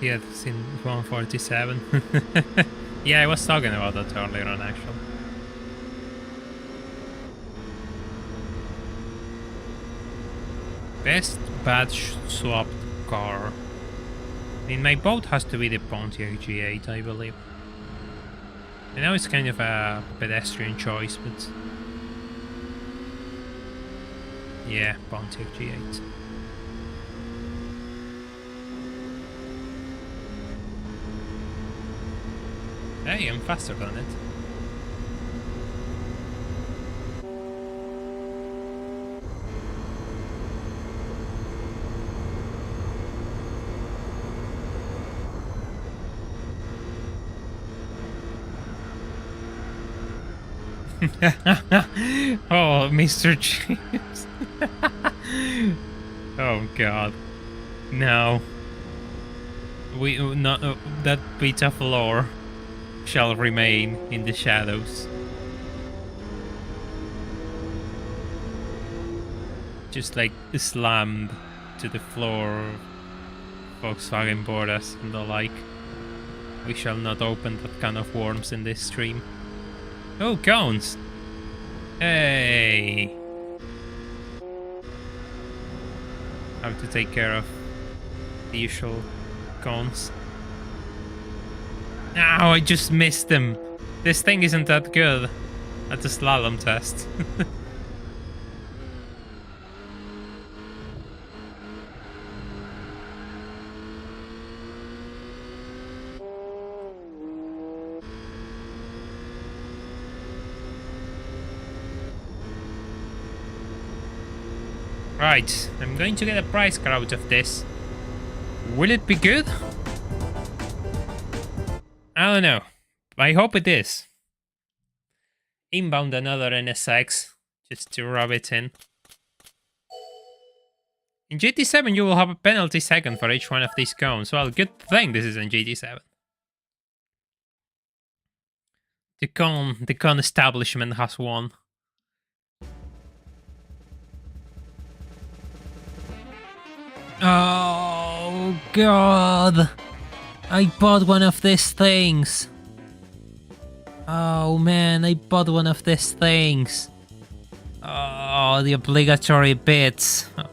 Yeah, it's in 147. Yeah, I was talking about that earlier on, actually. Best badge swapped car. I mean, my vote has to be the Pontiac G8, I believe. I know it's kind of a pedestrian choice, but... yeah, Pontiac G8. Hey, I'm faster than it. Oh, Mr. James. Oh God. No. We not that bit of lore shall remain in the shadows. Just like slammed to the floor, Volkswagen borders and the like. We shall not open that kind of worms in this stream. Oh, cones! Hey! Have to take care of the usual cones. Ow, I just missed them! This thing isn't that good at the slalom test. Right, I'm going to get a prize car out of this. Will it be good? I don't know. I hope it is. Inbound another NSX, just to rub it in. In GT7 you will have a penalty second for each one of these cones. Well, good thing this is in GT7. The cone establishment has won. Oh God! I bought one of these things. Oh man, I bought one of these things. Oh, the obligatory bits. Oh,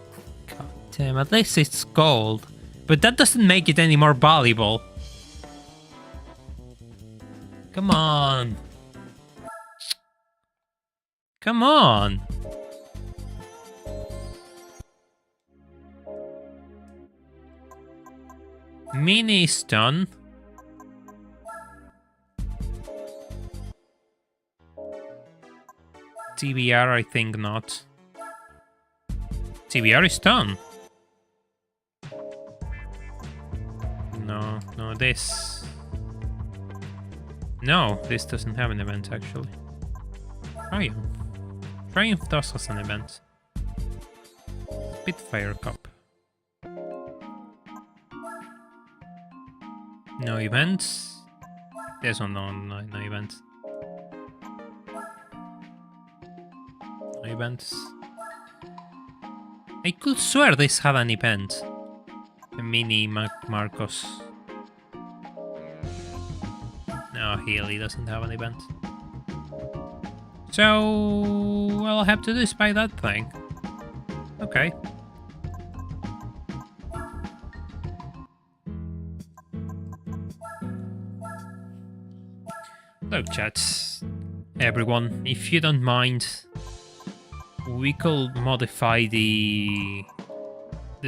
God damn, at least it's gold. But that doesn't make it any more valuable. Come on. Come on. Mini is done. TBR, I think not. TBR is done. No, this. No, this doesn't have an event actually. Triumph does has an event. Spitfire Cup. No events. There's no events. No events. I could swear this had an event. A mini Marcos. No, Healy doesn't have an event. So, I'll have to do spy that thing. Okay. Look, chats, everyone, if you don't mind, we could modify the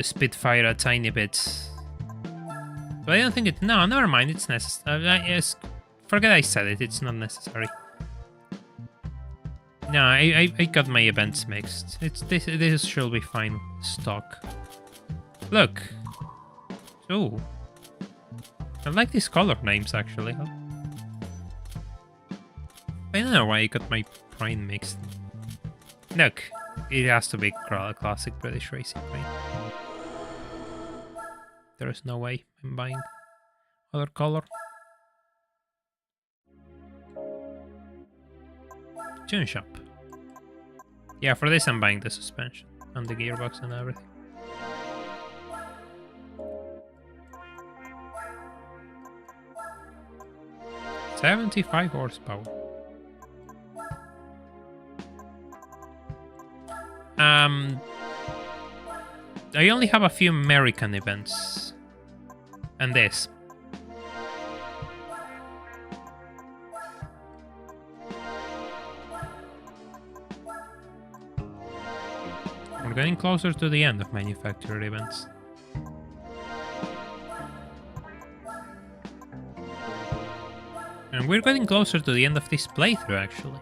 Spitfire a tiny bit. But I don't think it. No, never mind. It's necessary. Yes, forget I said it. It's not necessary. No, I got my events mixed. This should be fine. Stock. Look. Oh, I like these color names actually. I don't know why I got my Prime mixed. Look, it has to be classic British racing Prime. There is no way I'm buying other color. Tune shop. Yeah, for this I'm buying the suspension and the gearbox and everything. $75 horsepower. I only have a few American events. And this. We're getting closer to the end of manufacturer events. And we're getting closer to the end of this playthrough, actually.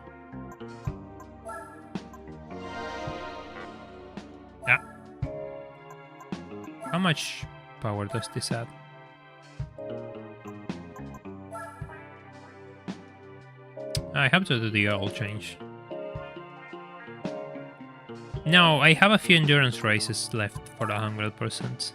Yeah. How much power does this add? I have to do the oil change. No, I have a few endurance races left for the 100%.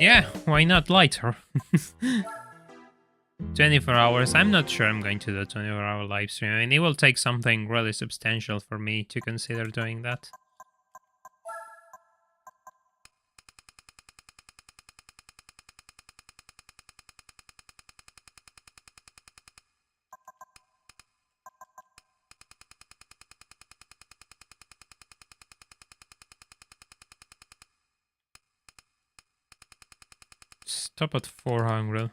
Yeah, why not lighter? 24 hours. I'm not sure I'm going to do a 24-hour live stream. I mean, it will take something really substantial for me to consider doing that. Stop at 400.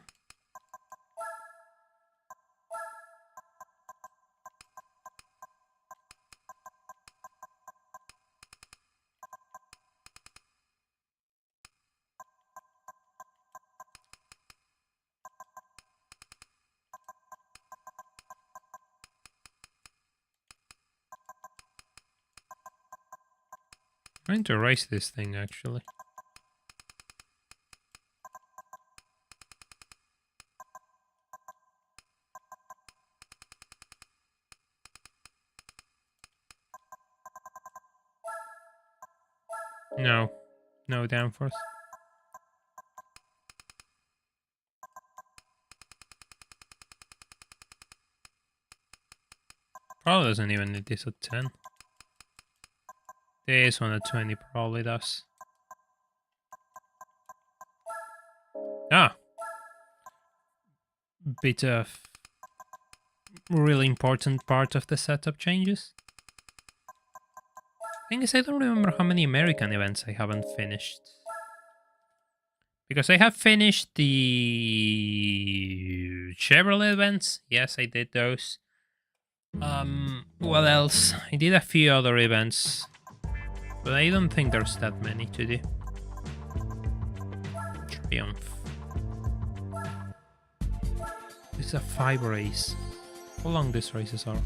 I'm going to erase this thing actually. No, no downforce. Probably doesn't even need this at 10. This one at 20 probably does. Ah! Bit of really important part of the setup changes. Thing is, I don't remember how many American events I haven't finished. Because I have finished the Chevrolet events. Yes, I did those. What else? I did a few other events. But I don't think there's that many to do. Triumph. This is a 5 race. How long these races are?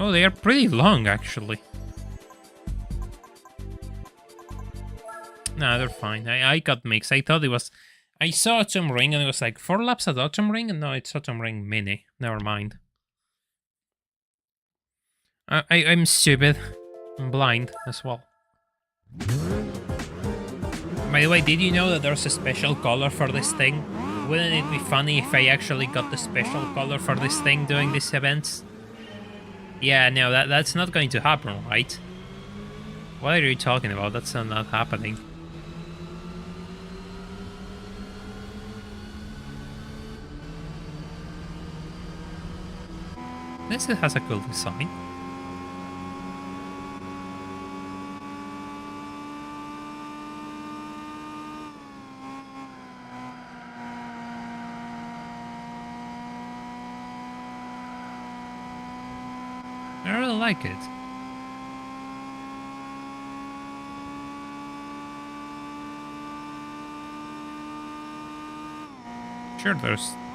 Oh, they are pretty long, actually. Nah, they're fine. I got mixed. I thought it was... I saw Autumn Ring and it was like 4 laps at Autumn Ring, and no, it's Autumn Ring Mini. Never mind. I'm stupid. I'm blind as well. By the way, did you know that there's a special color for this thing? Wouldn't it be funny if I actually got the special color for this thing doing these events? Yeah, no, that's not going to happen, right? What are you talking about? That's not happening. This has a cool design. I really like it. Sure,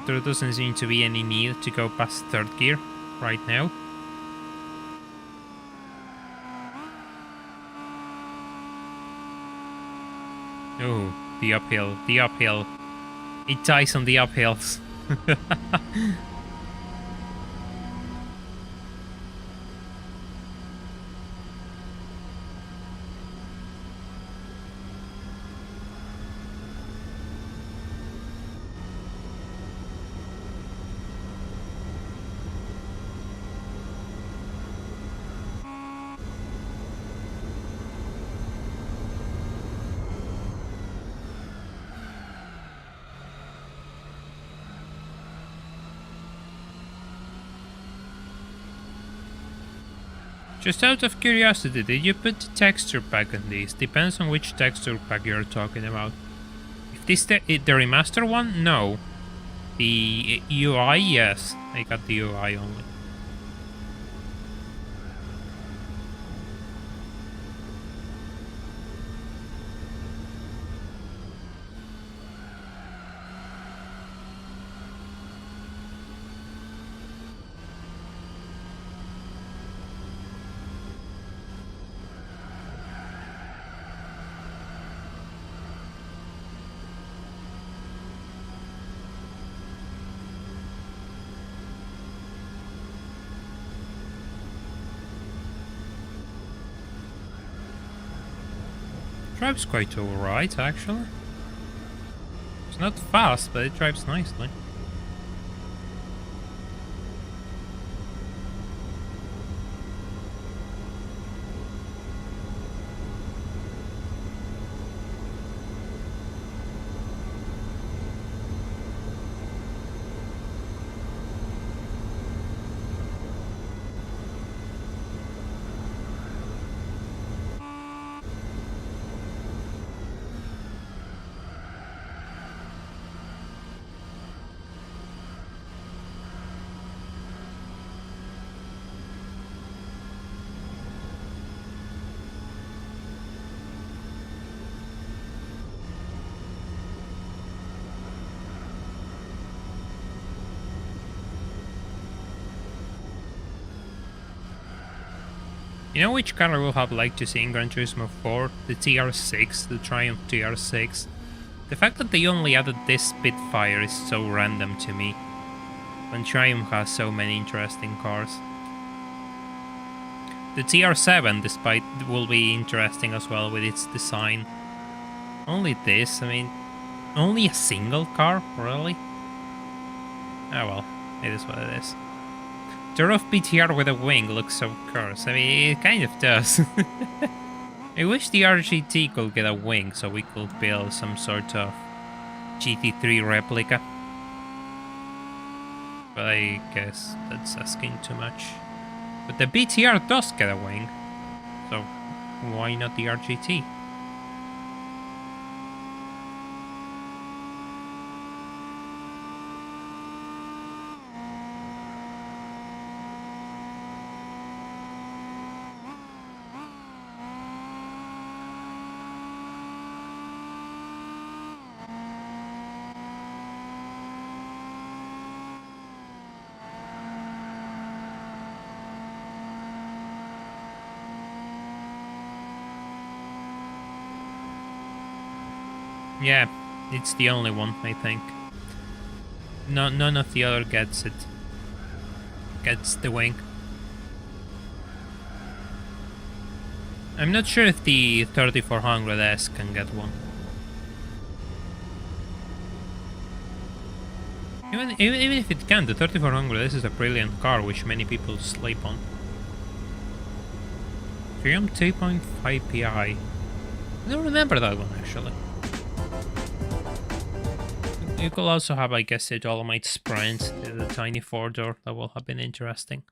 there doesn't seem to be any need to go past 3rd gear right now. Oh, the uphill, the uphill. It dies on the uphills. Just out of curiosity, did you put the texture pack on these? Depends on which texture pack you're talking about. If this the remaster one, no. The UI, yes. I got the UI only. drives quite alright, actually. It's not fast, but it drives nicely. You know which car I would have liked to see in Gran Turismo 4? The TR6, the Triumph TR6. The fact that they only added this Spitfire is so random to me, when Triumph has so many interesting cars. The TR7, despite, will be interesting as well with its design. Only this, I mean, only a single car, really? Oh well, it is what it is. The rough BTR with a wing looks so cursed. I mean, it kind of does. I wish the RGT could get a wing so we could build some sort of GT3 replica. But I guess that's asking too much. But the BTR does get a wing, so why not the RGT? Yeah, it's the only one, I think. No, none of the other gets it. Gets the wing. I'm not sure if the 3400S can get one. Even if it can, the 3400S is a brilliant car which many people sleep on. Triumph 2.5 Pi. I don't remember that one actually. You could also have, I guess, the Dolomite Sprint, the tiny 4-door, that will have been interesting.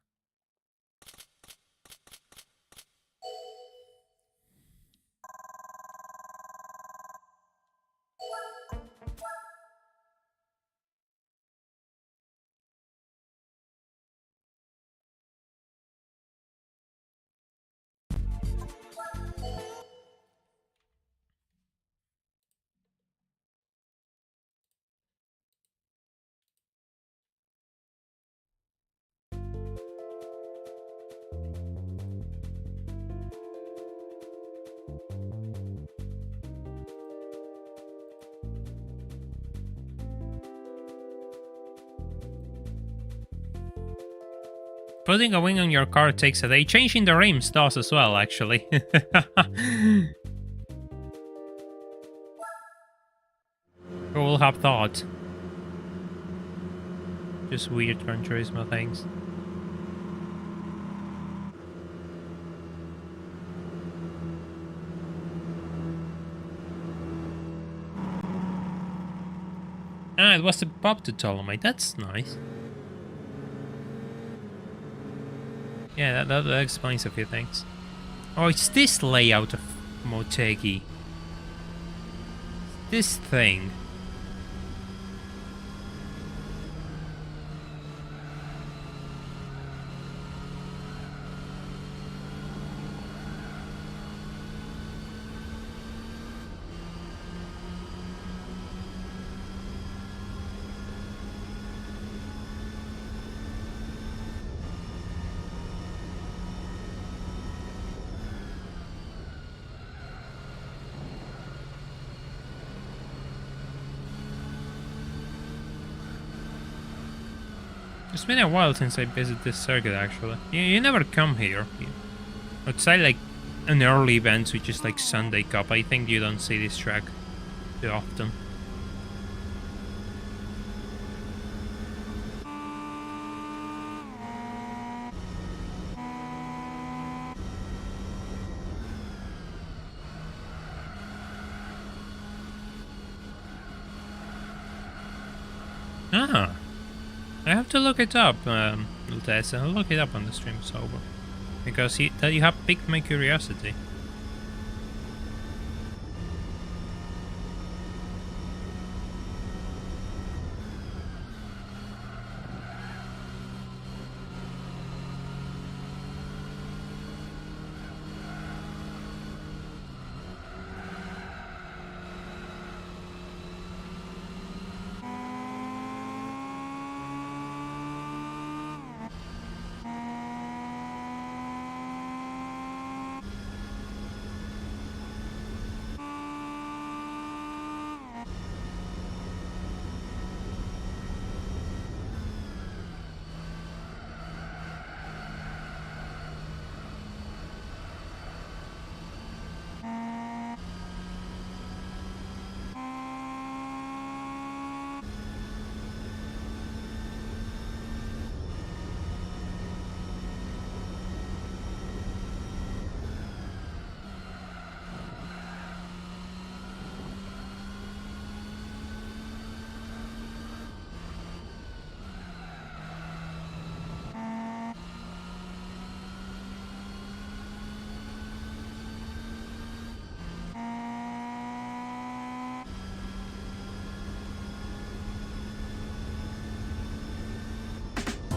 Putting a wing on your car takes a day. Changing the rims does as well, actually. Who will have thought? Just weird Gran Turismo things. Ah, it was above the Dolomite. That's nice. Yeah, that explains a few things. Oh, it's this layout of Motegi. This thing. It's been a while since I visited this circuit, actually. You never come here. Outside, like, an early event, which is like Sunday Cup. I think you don't see this track too often. Ah, I have to look it up, Lutez. I'll look it up on the stream's over. Because you have piqued my curiosity.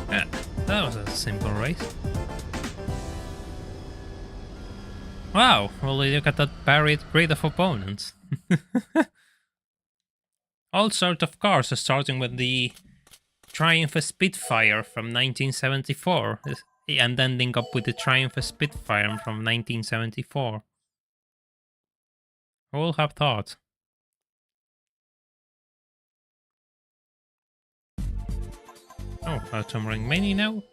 Yeah, that was a simple race. Wow, well look at that varied breed of opponents. All sorts of cars, starting with the Triumph Spitfire from 1974, and ending up with the Triumph Spitfire from 1974. Who would have thought? Oh, Autumn Ring Mini now?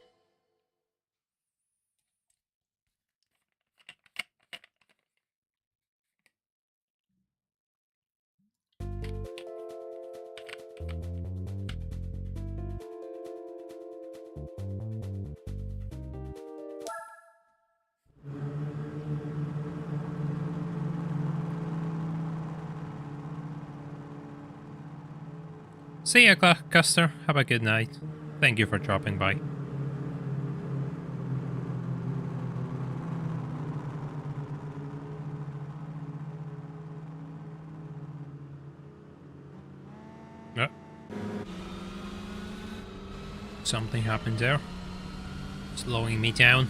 See ya, Custer. Have a good night. Thank you for dropping by. Oh. Something happened there. Slowing me down.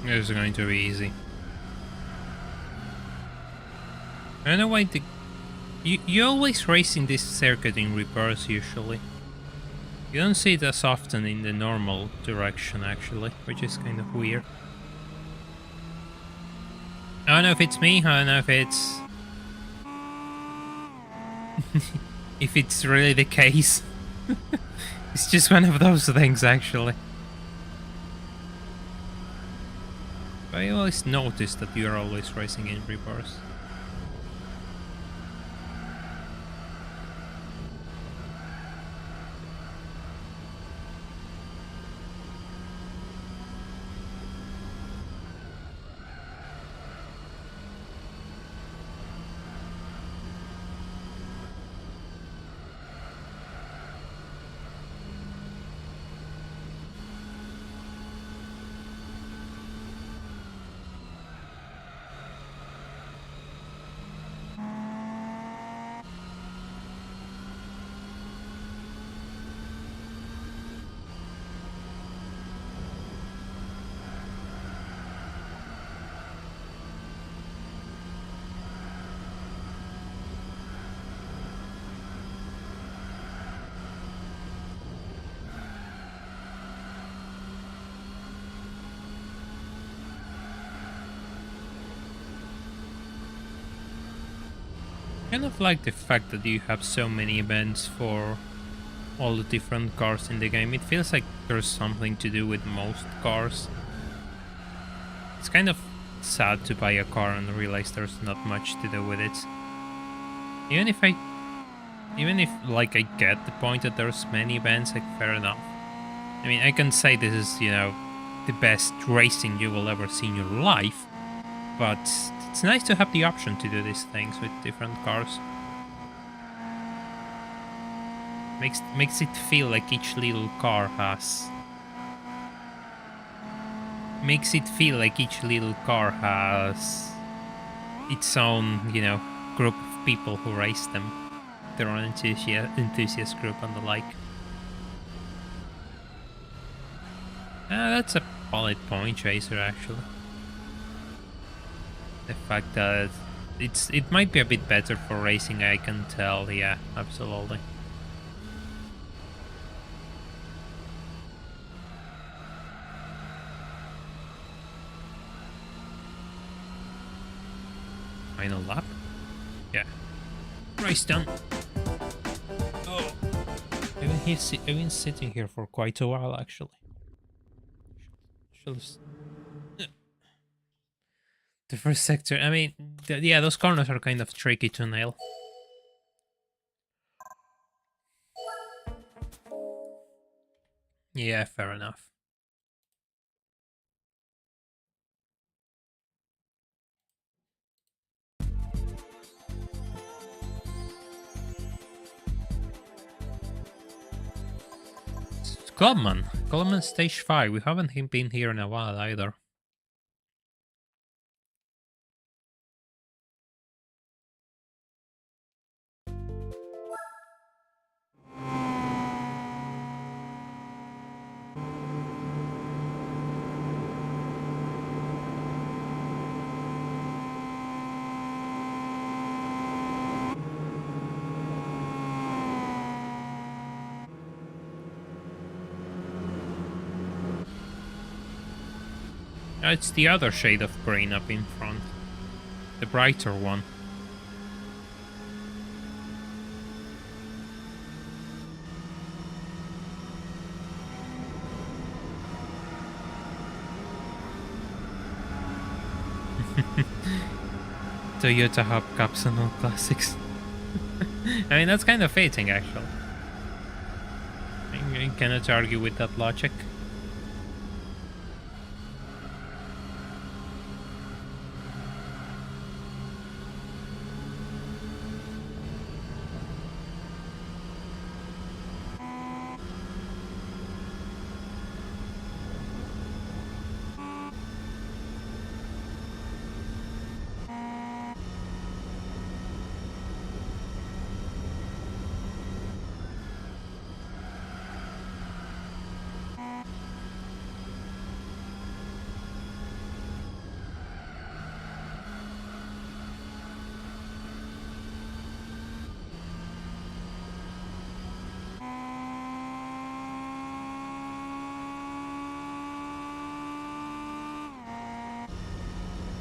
It's going to be easy. I don't know why you always race in this circuit in reverse usually. You don't see it as often in the normal direction actually, which is kind of weird. I don't know if it's me, I don't know if it's... if it's really the case. It's just one of those things actually. I always notice that you are always racing in reverse. Kind of like the fact that you have so many events for all the different cars in the game. It feels like there's something to do with most cars. It's kind of sad to buy a car and realize there's not much to do with it. Even if like I get the point that there's many events, like fair enough. I mean, I can say this is, you know, the best racing you will ever see in your life, but it's nice to have the option to do these things with different cars. Makes it feel like each little car has... Makes it feel like each little car has its own, you know, group of people who race them. Their own enthusiast group and the like. That's a valid point, Chaser, actually. The fact that it might be a bit better for racing, I can tell. Yeah, absolutely. Final lap? Yeah. Race done. Oh. I've been sitting here for quite a while, actually. The first sector, I mean, yeah, those corners are kind of tricky to nail. Yeah, fair enough. Clubman stage 5. We haven't been here in a while either. It's the other shade of green up in front. The brighter one. Toyota hubcaps and all classics. I mean, that's kind of fitting, actually. I cannot argue with that logic.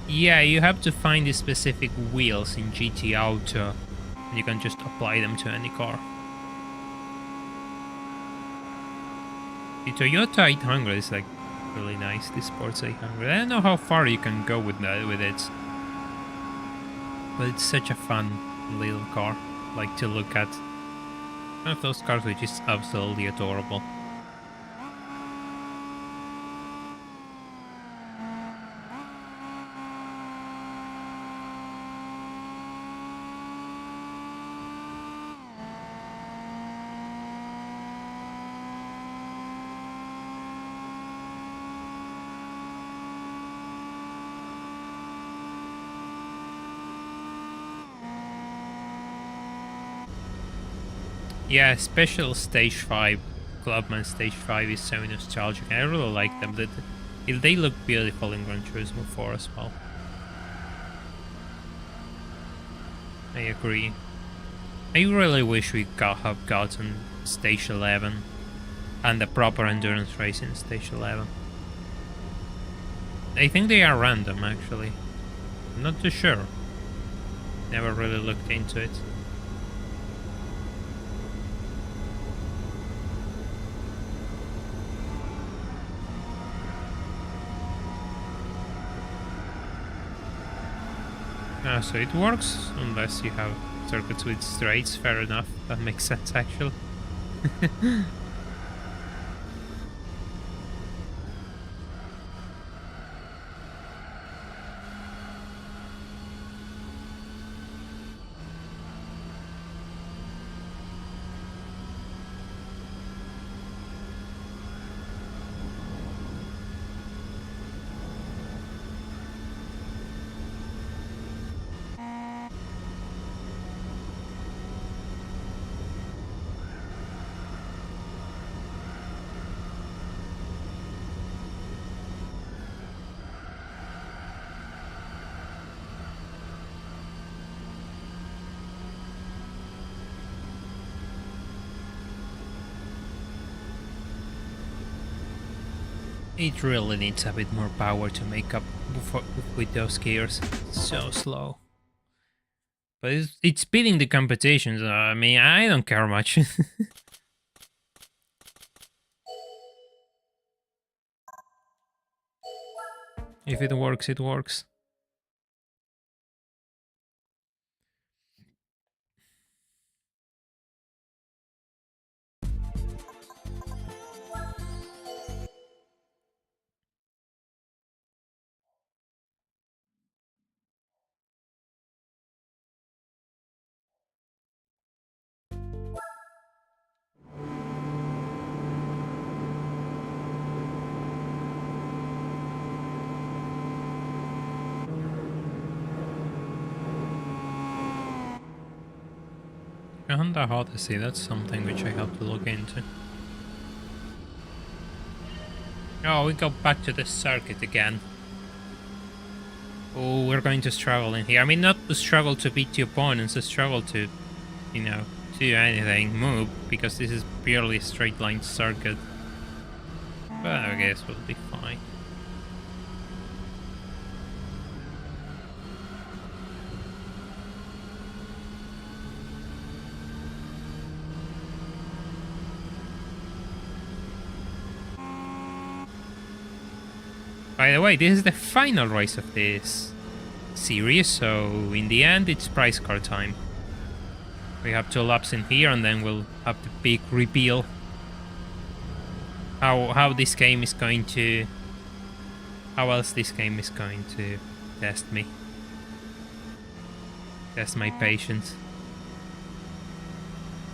Yeah, you have to find the specific wheels in GT Auto, and you can just apply them to any car. The Toyota 800 is like really nice, the Sports 800. I don't know how far you can go with that with it, but it's such a fun little car, like to look at. One of those cars which is absolutely adorable. Yeah, special Stage 5, Clubman Stage 5 is so nostalgic. I really like them. They look beautiful in Gran Turismo 4 as well. I agree. I really wish we have gotten Stage 11 and the proper endurance race in Stage 11. I think they are random, actually. I'm not too sure. Never really looked into it. So it works unless you have circuits with straights. Fair enough. That makes sense, actually. It really needs a bit more power to make up with those gears. It's so slow. But it's beating the competition, so I mean, I don't care much. If it works, it works. Honda Odyssey, that's something which I have to look into. Oh, we go back to the circuit again. Oh, we're going to struggle in here. I mean, not to struggle to beat the opponents, to struggle to, you know, do anything, move, because this is purely a straight line circuit. But I guess we'll be fine. By the way, this is the final race of this series, so in the end it's prize car time. We have 2 laps in here and then we'll have the big reveal. How this game is going to... How else this game is going to test me. Test my patience.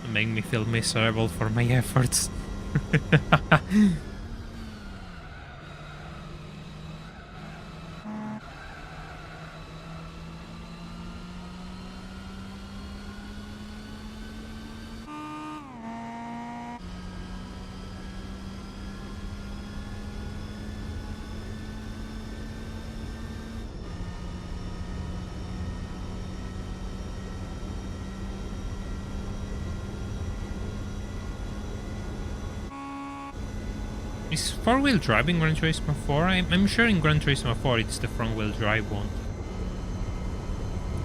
And make me feel miserable for my efforts. Is 4-wheel drive in Gran Turismo 4? I'm sure in Gran Turismo 4 it's the front-wheel drive one.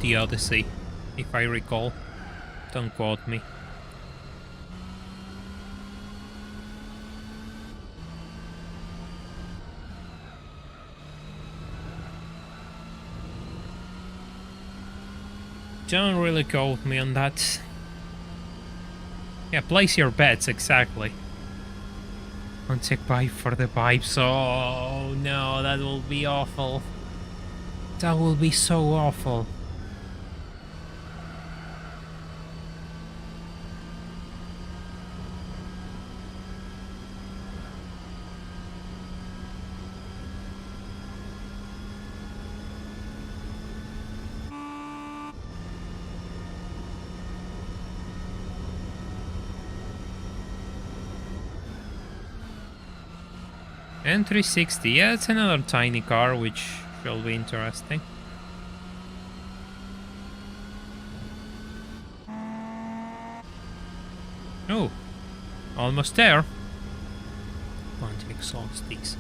The Odyssey, if I recall. Don't quote me. Don't really quote me on that. Yeah, place your bets, exactly. One tick pipe for the pipes. Oh no, that will be awful. That will be so awful. And 360, yeah, it's another tiny car, which shall be interesting. Oh, almost there. One take solstice.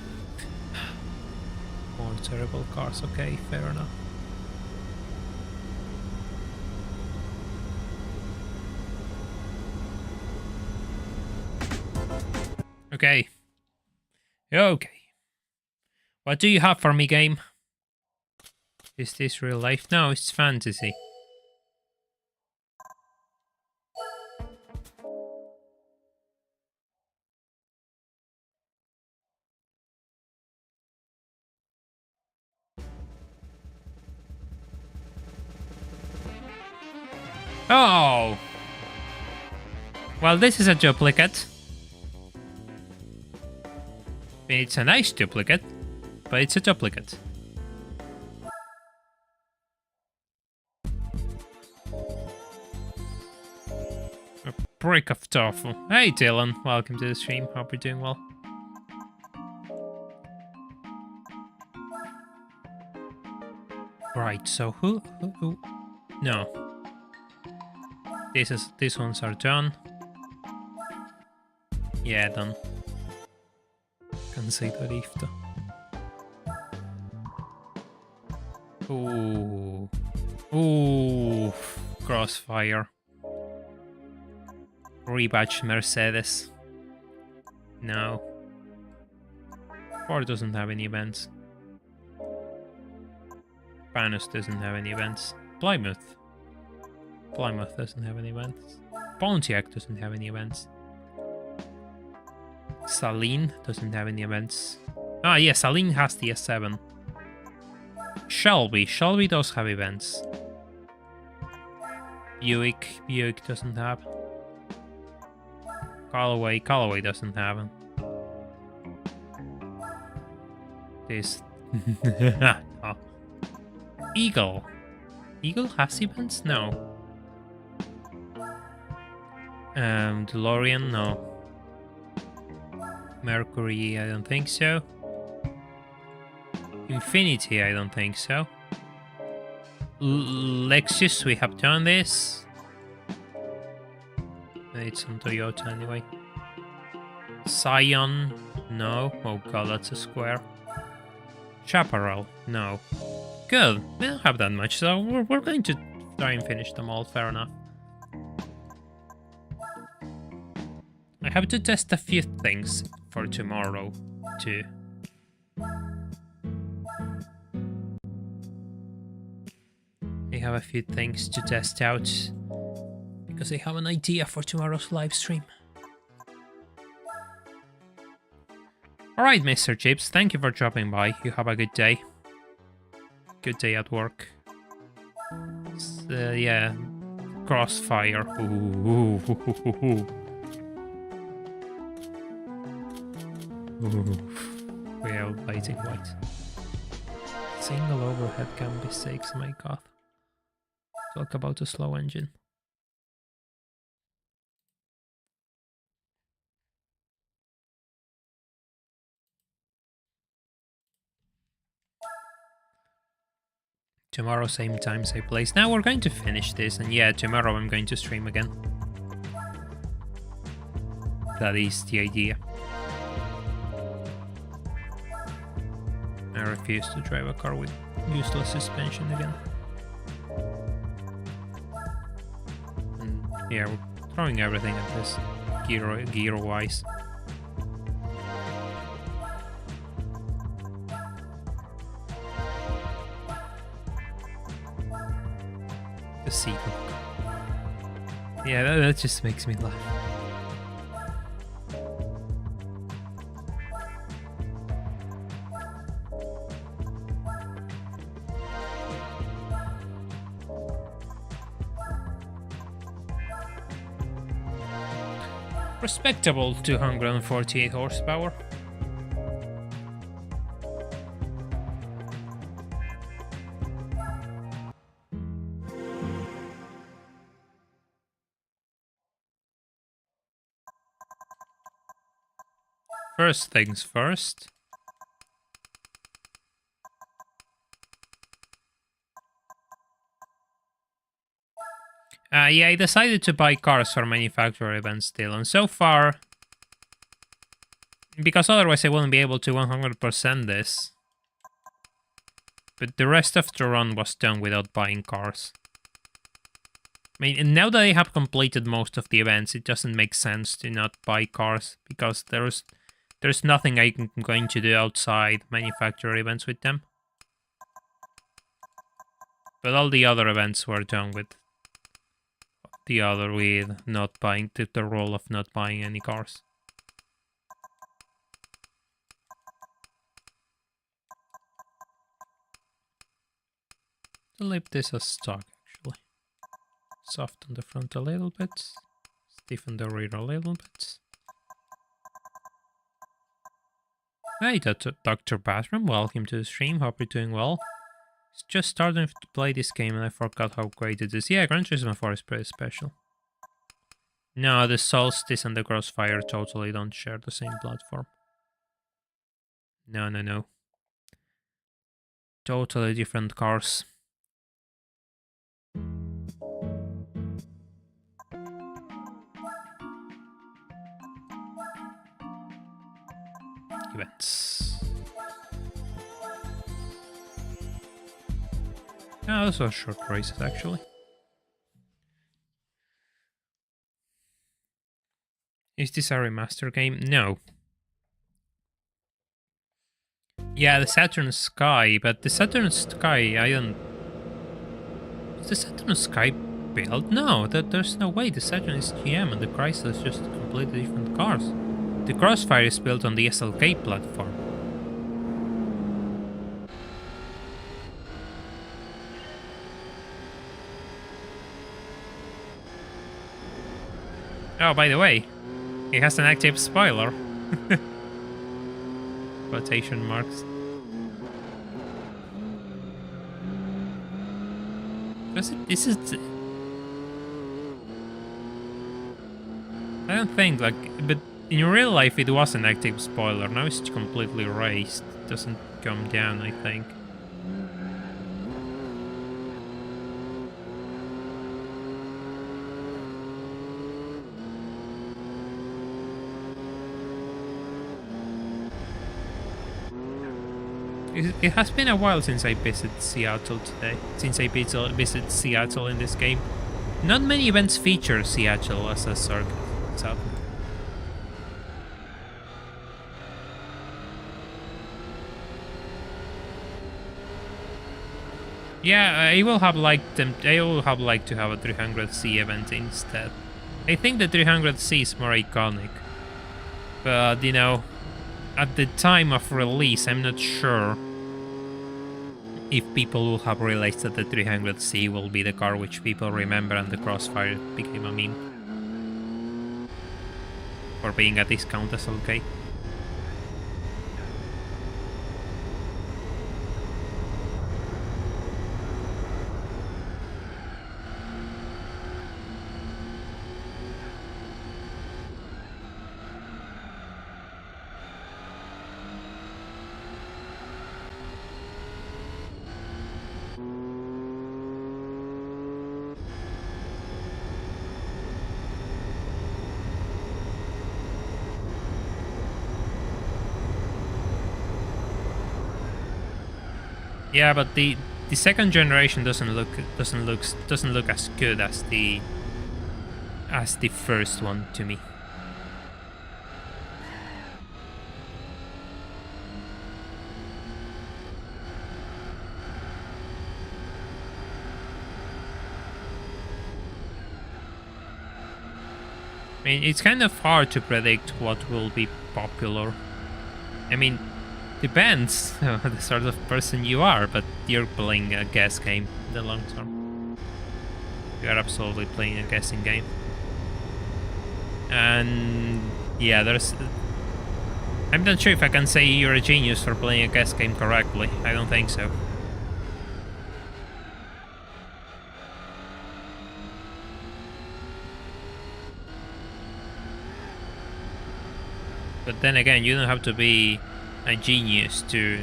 More terrible cars, okay, fair enough. Okay. Okay. What do you have for me, game? Is this real life? No, it's fantasy. Oh! Well, this is a duplicate. It's a nice duplicate, but it's a duplicate. A brick of tofu. Hey Dylan, welcome to the stream. Hope you're doing well. Right, so who? No. These ones are done. Yeah, done. Can say that ifta. Ooh. Ooh. Crossfire. Rebatch Mercedes. No. Ford doesn't have any events. Panos doesn't have any events. Plymouth. Plymouth doesn't have any events. Pontiac doesn't have any events. Saline doesn't have any events. Ah, yeah, Saline has the S7. Shelby does have events. Buick doesn't have. Callaway doesn't have them. This. Oh. Eagle has events? No. DeLorean? No. Mercury, I don't think so. Infinity, I don't think so. Lexus, we have done this. It's on Toyota anyway. Scion, no. Oh god, that's a square. Chaparral, no. Good, we don't have that much, so we're going to try and finish them all, fair enough. I have to test a few things for tomorrow, too. I have a few things to test out, because I have an idea for tomorrow's live stream. Alright, Mr. Chips, thank you for dropping by. You have a good day. Good day at work. Yeah, Crossfire. Ooh. We are lighting white. Single overhead can be sakes, my god. Talk about a slow engine. Tomorrow, same time, same place. Now we're going to finish this, and yeah, tomorrow I'm going to stream again. That is the idea. I refuse to drive a car with useless suspension again. And yeah, we're throwing everything at this, gear-wise. The seat look. Yeah, that just makes me laugh. Respectable 248 horsepower. First things first. Yeah, I decided to buy cars for manufacturer events still, and so far, because otherwise I wouldn't be able to 100% this. But the rest of the run was done without buying cars. I mean, now that I have completed most of the events, it doesn't make sense to not buy cars, because there's There's nothing I'm going to do outside manufacturer events with them. But all the other events were done with not buying, the role of not buying any cars. I'll leave this as stock, actually. Soften the front a little bit, stiffen the rear a little bit. Hey, Dr. Bathroom, welcome to the stream, hope you're doing well. It's just starting to play this game and I forgot how great it is. Yeah, Gran Turismo 4 is pretty special. No, the Solstice and the Crossfire totally don't share the same platform. No. Totally different cars. Events. Oh, those are short races, actually. Is this a remaster game? No. Yeah, the Saturn Sky, but the Saturn Sky, I don't... Is the Saturn Sky built? No, there's no way. The Saturn is GM and the Chrysler is just completely different cars. The Crossfire is built on the SLK platform. Oh, by the way, it has an active spoiler. Quotation marks. This is... I don't think, like, but in real life it was an active spoiler. Now it's completely raised. It doesn't come down, I think. It has been a while since I visited Seattle today. Since I visited Seattle in this game. Not many events feature Seattle as a circuit. So. Yeah, I will have liked them. I will have liked to have a 300C event instead. I think the 300C is more iconic. But, you know, at the time of release, I'm not sure if people will have realized that the 300C will be the car which people remember and the Crossfire became a meme. For being a discount SLK. Yeah, but the second generation doesn't look as good as the first one to me. I mean, it's kind of hard to predict what will be popular. I mean, depends the sort of person you are, but you're playing a guess game in the long term. You are absolutely playing a guessing game. And yeah, I'm not sure if I can say you're a genius for playing a guess game correctly. I don't think so. But then again, you don't have to be a genius to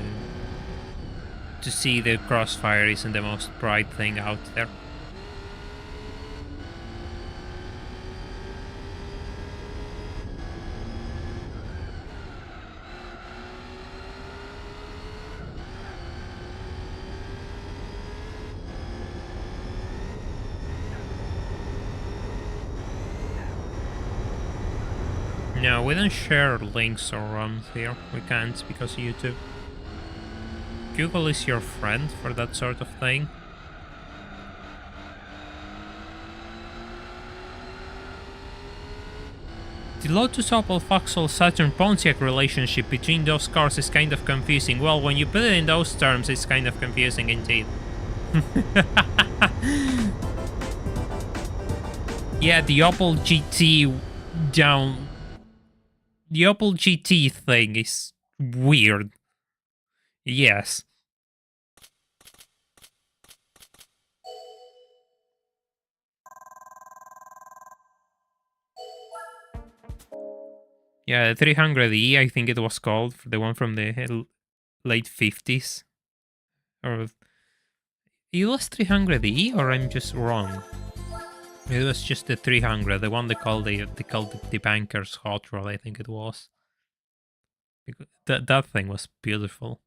see the Crossfire isn't the most bright thing out there. No, we don't share links or ROMs here. We can't because of YouTube. Google is your friend for that sort of thing. The Lotus, Opel, Vauxhall, Saturn, Pontiac relationship between those cars is kind of confusing. Well, when you put it in those terms, it's kind of confusing indeed. Yeah, the Opel GT down... The Opel GT thing is weird. Yes. Yeah, the 300E, I think it was called, the one from the late 50s. Or it was 300E, or I'm just wrong? It was just the 300, the one they called the Bankers Hot Rod, I think it was. That thing was beautiful.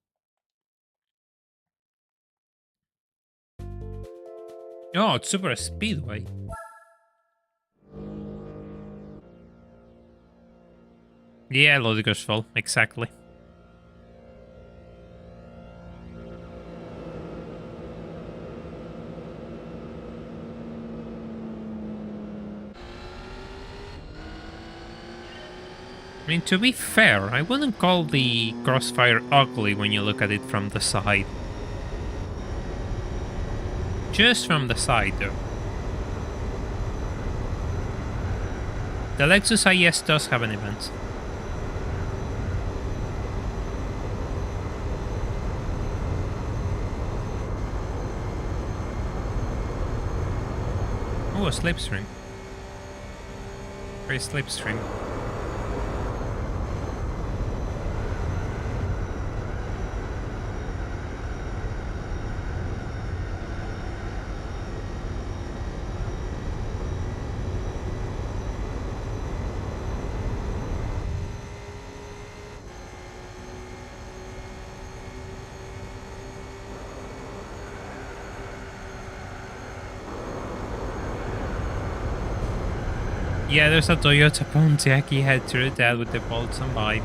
Oh, it's Super Speedway. Yeah, Ludicrousville, exactly. I mean, to be fair, I wouldn't call the Crossfire ugly when you look at it from the side. Just from the side, though. The Lexus IS does have an event. Oh, a slipstream. Great slipstream. Yeah, there's a Toyota Pontiac he had through that with the bolts and by.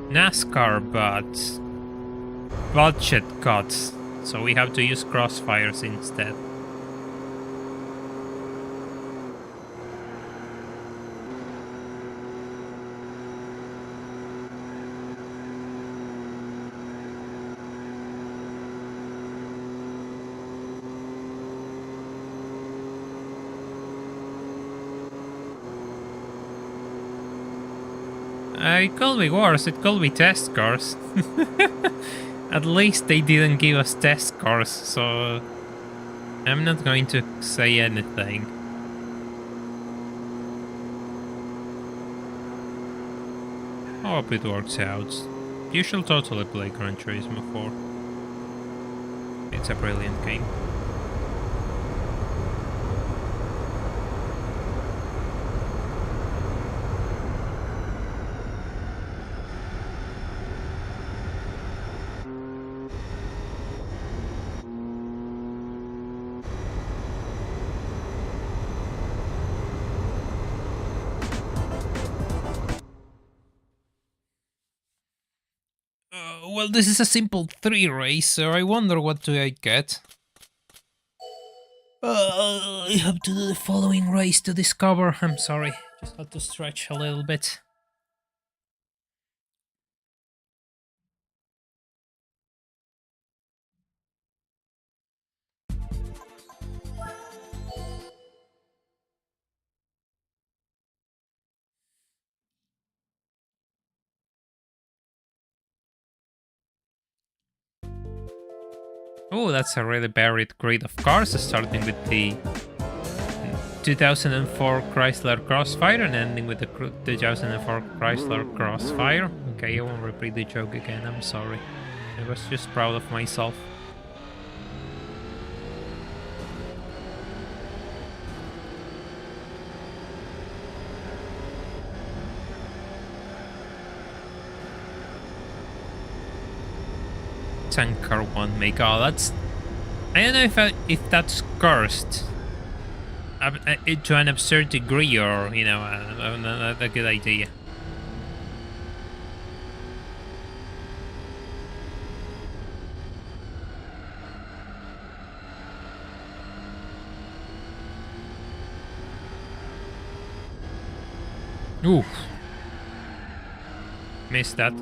NASCAR, but budget cuts, so we have to use Crossfires instead. It could be worse, it could be test cars. At least they didn't give us test cars, so I'm not going to say anything. I hope it works out. You should totally play Gran Turismo 4. It's a brilliant game. Well, this is a simple 3 race, so I wonder what do I get. I have to do the following race to discover. I'm sorry, just had to stretch a little bit. Oh, that's a really varied grid of cars, starting with the 2004 Chrysler Crossfire and ending with the 2004 Chrysler Crossfire. Okay, I won't repeat the joke again, I'm sorry. I was just proud of myself. Tanker 1 make. Oh, that's... I don't know if that's cursed. to an absurd degree, or you know, a good idea. Oof. Missed that.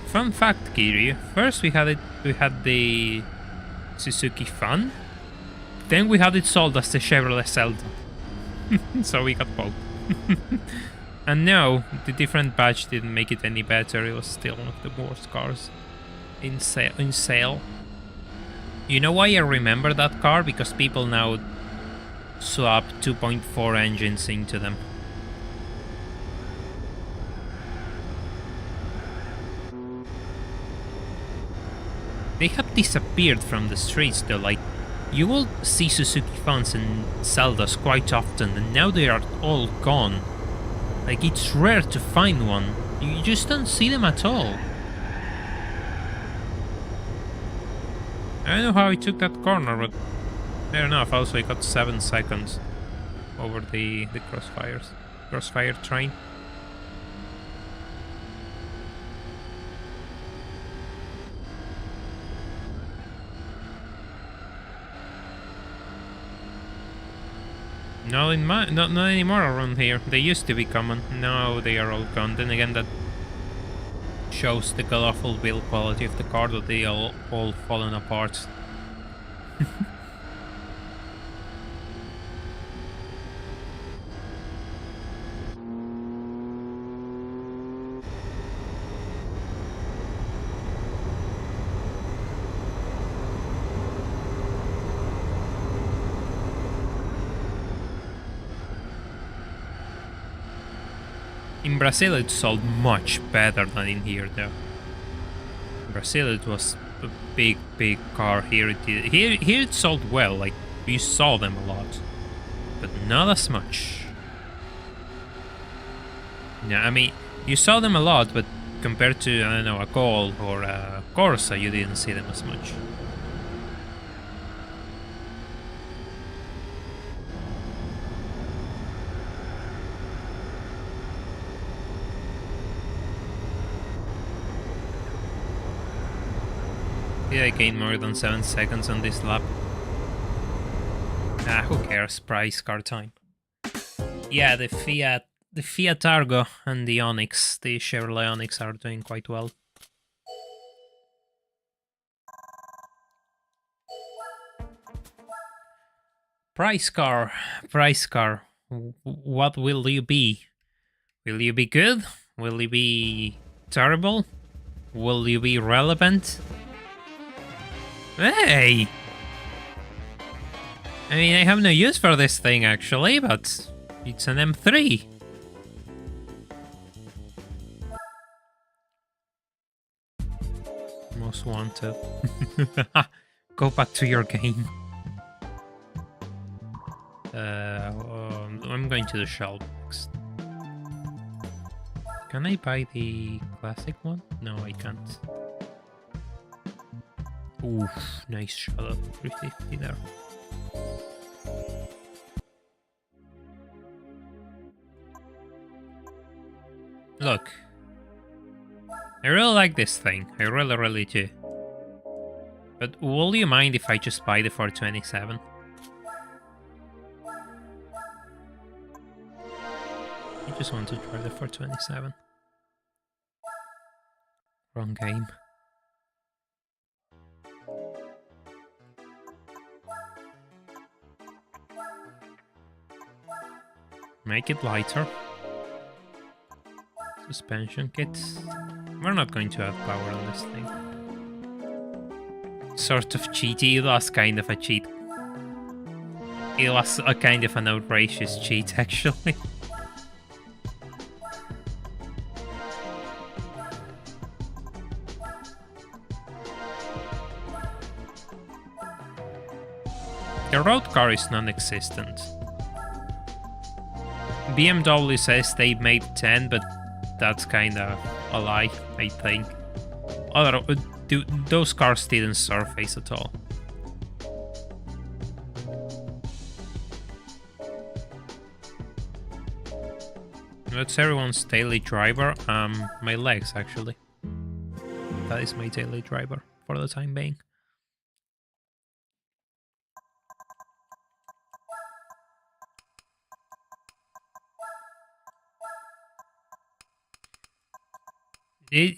Fun fact, Kiryu. First we had the Suzuki Fun. Then we had it sold as the Chevrolet Zelda. So we got both. And no, the different badge didn't make it any better. It was still one of the worst cars in sale. You know why I remember that car? Because people now swap 2.4 engines into them. They have disappeared from the streets though, like, you will see Suzuki Funs and Zeldas quite often, and now they are all gone. Like, it's rare to find one. You just don't see them at all. I don't know how he took that corner, but fair enough. Also, he got 7 seconds over the crossfire train. Not anymore around here. They used to be common. Now they are all gone. Then again, that shows the god-awful build quality of the car, that they all fallen apart. In Brazil it sold much better than in here though. In Brazil it was a big car. Here it sold well, like you saw them a lot. But not as much. Yeah, I mean, you saw them a lot, but compared to, I don't know, a Gol or a Corsa, you didn't see them as much. Did I gain more than 7 seconds on this lap? Ah, who cares? Price car time. Yeah, the Fiat Argo and the Onix, the Chevrolet Onix, are doing quite well. Price car. What will you be? Will you be good? Will you be terrible? Will you be relevant? Hey! I mean, I have no use for this thing actually, but it's an M3. Most wanted. Go back to your game. I'm going to the shell next. Can I buy the classic one? No, I can't. Oof, nice shot of 350 there. Look, I really like this thing. I really do. But will you mind if I just buy the 427? I just want to try the 427. Wrong game. Make it lighter. Suspension kit. We're not going to have power on this thing. Sort of cheaty, that's kind of a cheat. It was a kind of an outrageous cheat, actually. The road car is non-existent. BMW says they made 10, but that's kinda a lie, I think. Those cars didn't surface at all. What's everyone's daily driver? My legs, actually. That is my daily driver for the time being.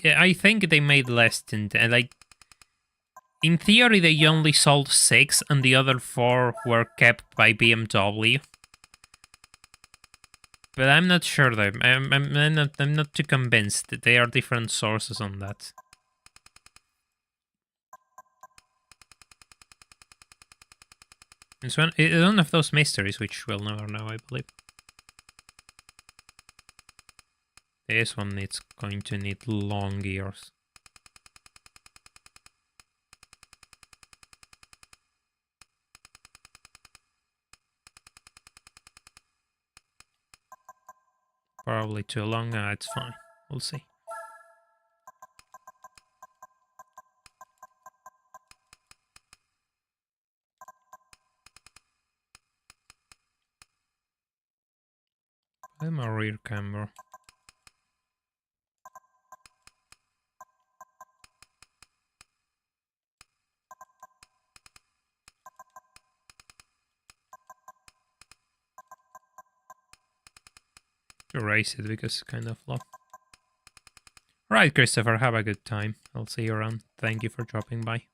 I think they made less than 10. Like, in theory, they only sold 6, and the other 4 were kept by BMW. But I'm not sure though. I'm not too convinced. There are different sources on that. It's one of those mysteries which we'll never know, I believe. This one is going to need long ears. Probably too long. It's fine. We'll see. I'm a rear camera. Erase it because it's kind of low. Right, Christopher, have a good time. I'll see you around. Thank you for dropping by.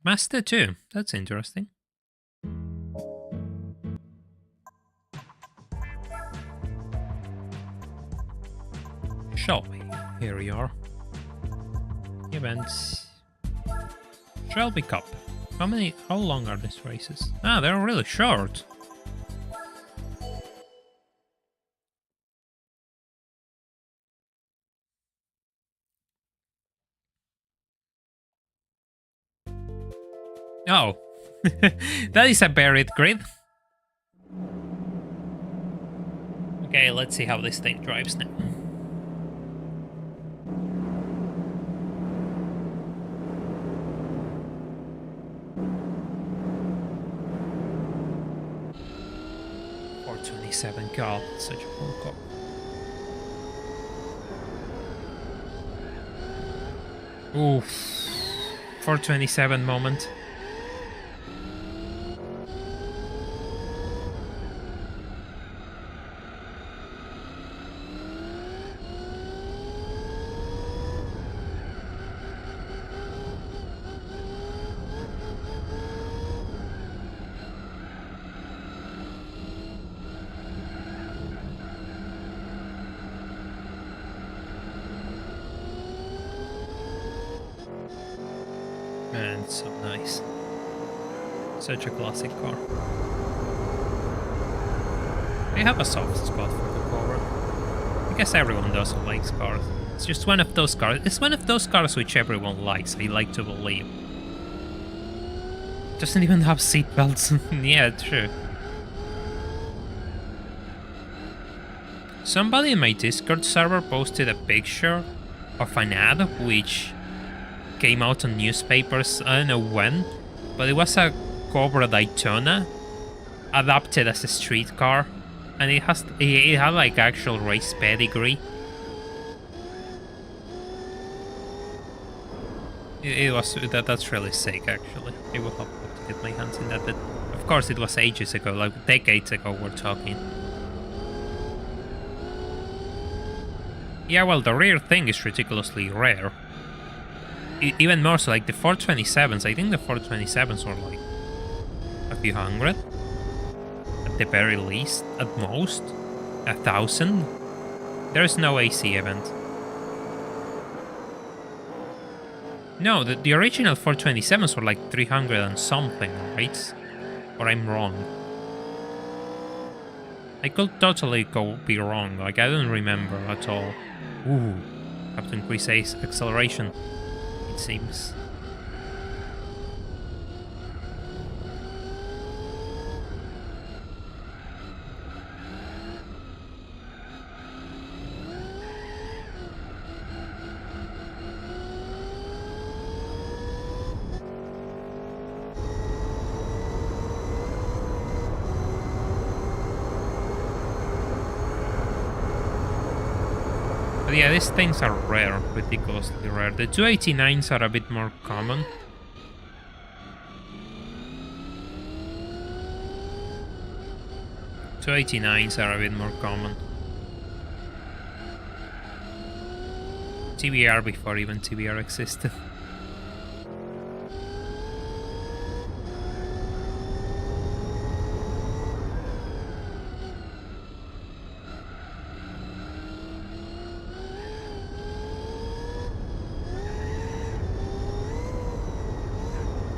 Master 2. That's interesting. Shall we? Here we are. Events. Shelby Cup. How long are these races? Ah, they're really short. Oh, that is a buried grid. Okay, let's see how this thing drives now. $427 such a cool car. Oof. 427 moment. Man, it's so nice. Such a classic car. I have a soft spot for the Cobra. I guess everyone does who likes cars. It's just one of those cars. It's one of those cars which everyone likes, I like to believe. Doesn't even have seatbelts. Yeah, true. Somebody in my Discord server posted a picture of an ad which came out on newspapers, I don't know when, but it was a Cobra Daytona adapted as a street car, and it had like actual race pedigree. That's really sick, actually. I will have to get my hands in that bit of Of course, it was ages ago, like decades ago we're talking. Yeah, well, the rare thing is ridiculously rare. Even more so, like the 427s. I think the 427s were like a few hundred. At the very least, at most. 1,000. There's no AC event. No, the original 427s were like 300 and something, right? Or I'm wrong. I could totally be wrong, like I don't remember at all. Ooh, have to increase acceleration, it seems. But yeah, these things are rare, ridiculously rare. The 289s are a bit more common. .289s are a bit more common. TBR before even TBR existed.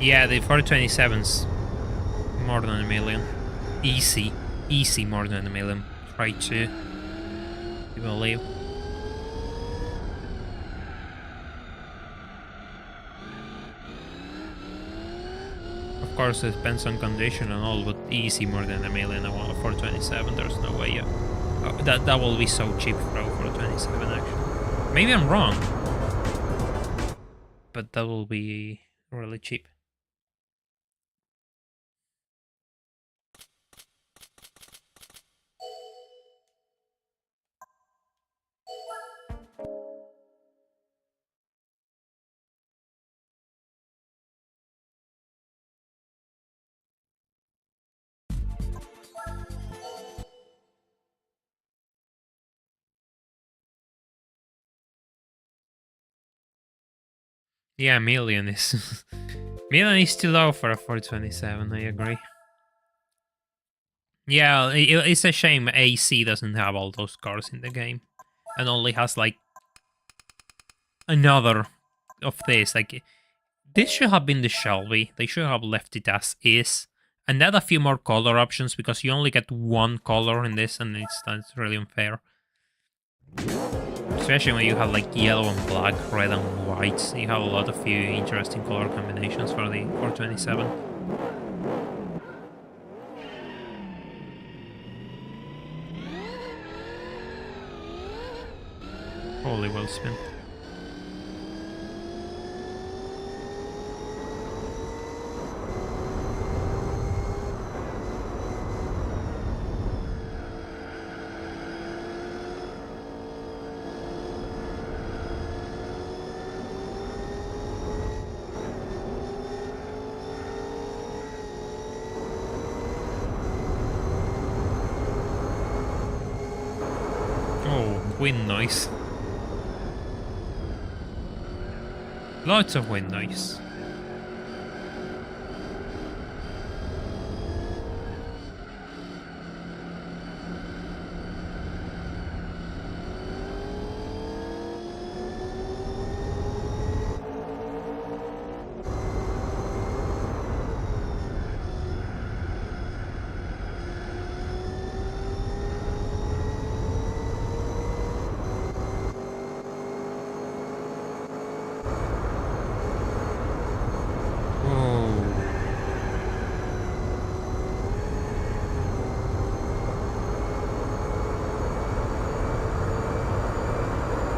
Yeah, the 427's more than 1 million. Easy more than 1 million. Try to, you believe. Of course, it depends on condition and all, but easy more than 1 million. I want a 427. There's no way. Yeah, that will be so cheap for a 427. Actually, maybe I'm wrong, but that will be really cheap. Yeah, million is million is too low for a 427. I agree. Yeah, it's a shame AC doesn't have all those cars in the game, and only has like another of this. Like this should have been the Shelby. They should have left it as is, and add a few more color options because you only get one color in this, and that's really unfair. Especially when you have like yellow and black, red and white. You have a lot of few interesting color combinations for the 427. Holy well spin. Wind noise. Lots of wind noise.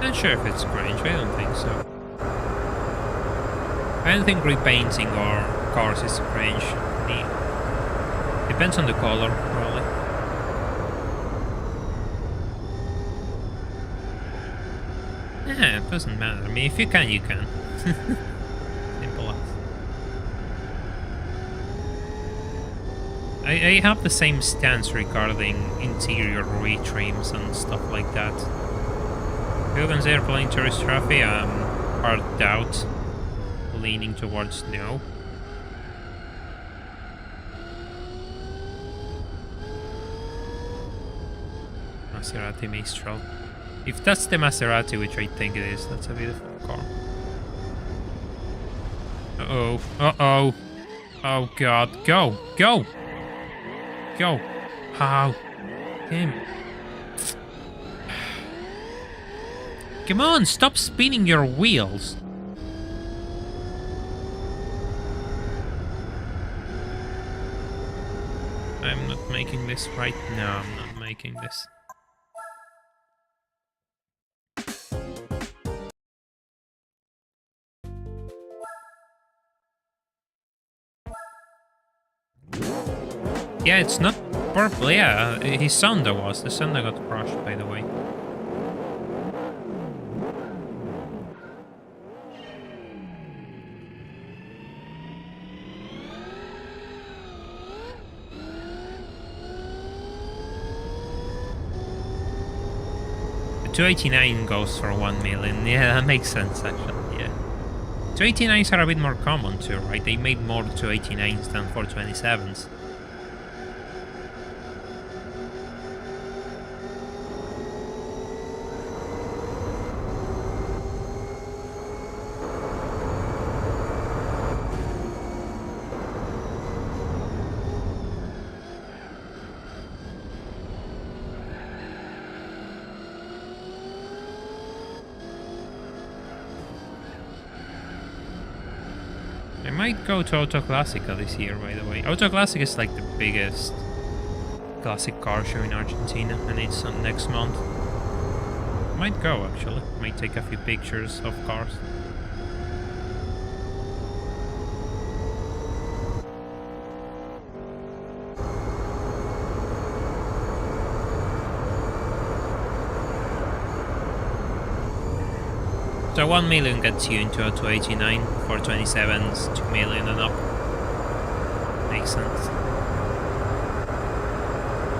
Not sure if it's cringe, I don't think so. I don't think repainting or cars is cringe. Depends on the color, probably. Yeah, it doesn't matter. I mean, if you can, you can. Simple as. I have the same stance regarding interior retrims and stuff like that. Do you consider playing Tourist Trophy? Hard doubt. Leaning towards no. Maserati Mistral. If that's the Maserati, which I think it is, that's a beautiful car. Uh-oh. Uh-oh. Oh god. Go! Go! Go! How? Damn. Come on, stop spinning your wheels. I'm not making this right now. I'm not making this. Yeah, it's not purple. Yeah, his Sonda was. The Sonda got crushed, by the way. The 289 goes for 1 million. Yeah, that makes sense, actually. Yeah. 289s are a bit more common too, right? They made more 289s than 427s. I might go to Auto Classica this year, by the way. Auto Classica is like the biggest classic car show in Argentina, and it's on next month. Might go, actually. Might take a few pictures of cars. So 1 million gets you into a 289, 427s, 2 million and up. Makes sense.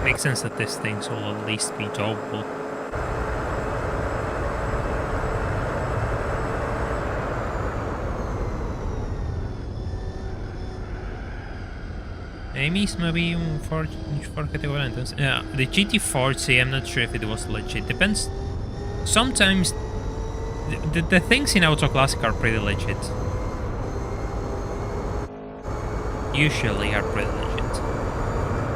Makes sense that these things will at least be doable. Mismo vi un Ford categoría entonces. Yeah, the GT40, I'm not sure if it was legit. Depends. Sometimes the things in Auto Classic are pretty legit. Usually are pretty legit.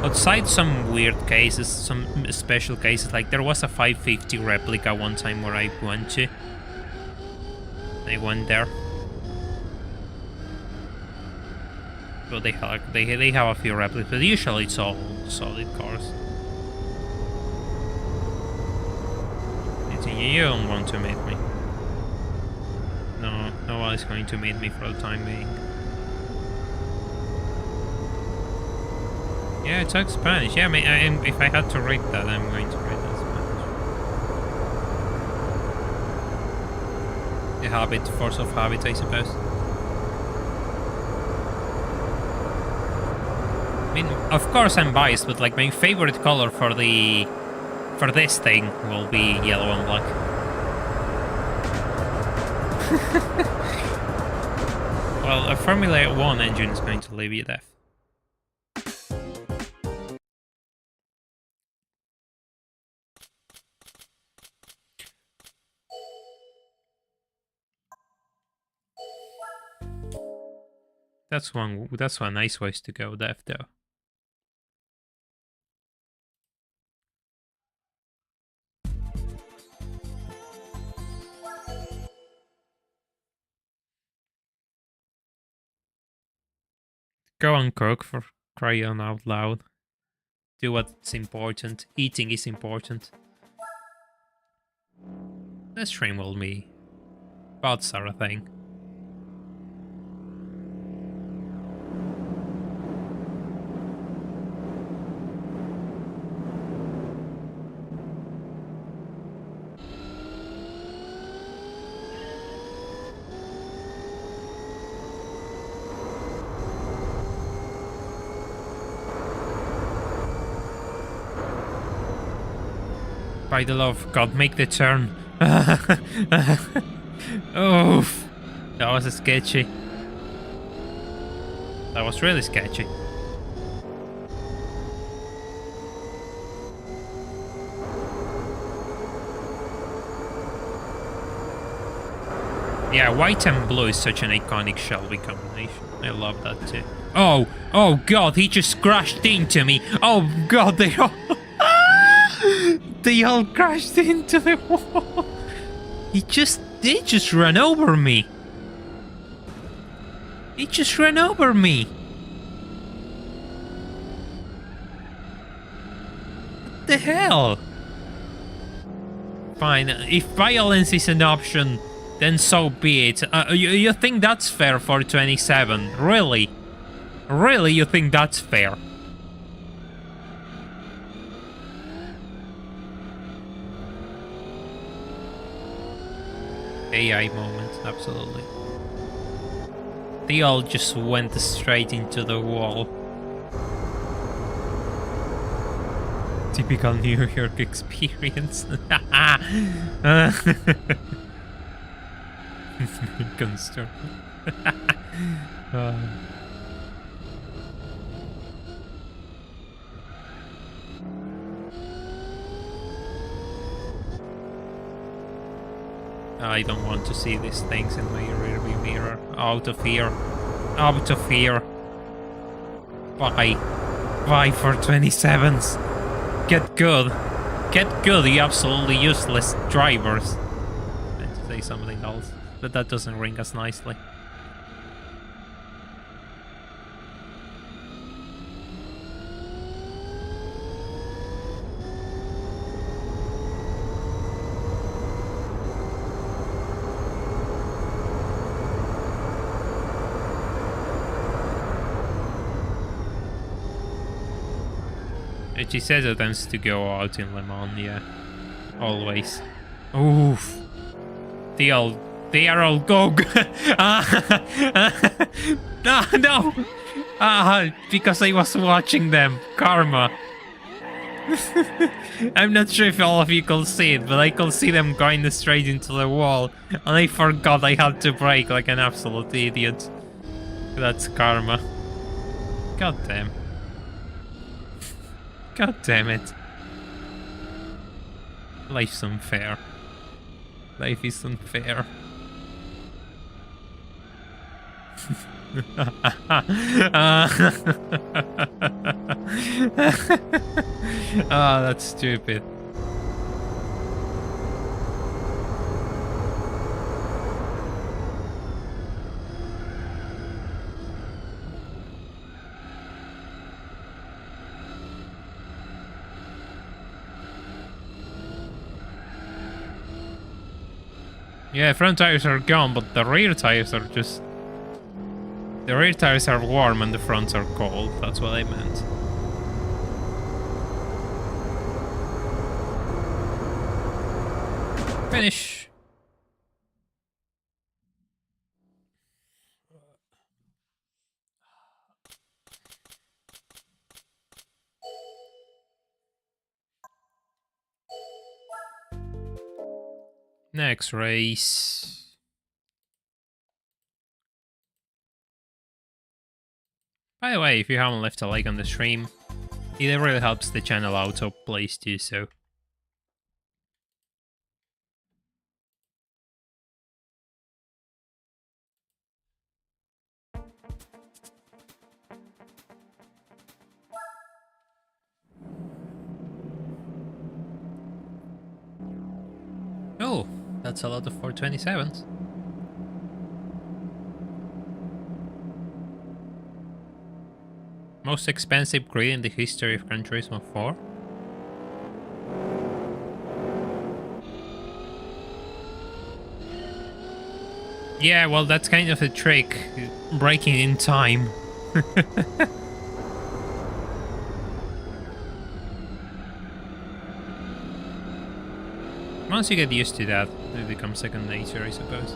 Outside some weird cases, some special cases, like there was a 550 replica one time where I went to. I went there. But they have a few replicas, but usually it's all solid cars. You don't want to meet me. No one is going to meet me for the time being. Yeah, it talks Spanish. Yeah, I mean, if I had to rate that, I'm going to rate that Spanish. The habit, force of habit, I suppose. I mean, of course I'm biased, but like my favorite color for this thing will be yellow and black. Well, a Formula 1 engine is going to leave you deaf. That's one nice ways to go deaf though. Go and cook, for crying out loud. Do what's important. Eating is important. The stream will be bots are a thing. By the love of God, make the turn. Oof. That was sketchy. That was really sketchy. Yeah, white and blue is such an iconic Shelby combination. I love that too. Oh, oh God, he just crashed into me. Oh God, they all... they all crashed into the wall. They just ran over me. He just ran over me. What the hell? Fine, if violence is an option, then so be it. You think that's fair for 27? Really? Really, you think that's fair? AI moment, absolutely. They all just went straight into the wall. Typical New York experience. Construct. I don't want to see these things in my rearview mirror. Out of here. Out of here. Bye. Bye for 27s. Get good. Get good, you absolutely useless drivers. Let's say something else, but that doesn't ring as nicely. She says it tends to go out in Le Mans, yeah. Always. Oof. They are all gog. No! Because I was watching them. Karma. I'm not sure if all of you can see it, but I can see them going straight into the wall. And I forgot I had to brake like an absolute idiot. That's karma. God damn. God damn it. Life's unfair. Life is unfair. Oh, that's stupid. Yeah, front tires are gone, but the rear tires are just... The rear tires are warm and the fronts are cold. That's what I meant. Finish. Next race. By the way, if you haven't left a like on the stream, it really helps the channel out, so please do so. Oh, that's a lot of 427s. Most expensive grid in the history of Gran Turismo 4? Yeah, well, that's kind of a trick. Braking in time. Once you get used to that, it becomes second nature, I suppose.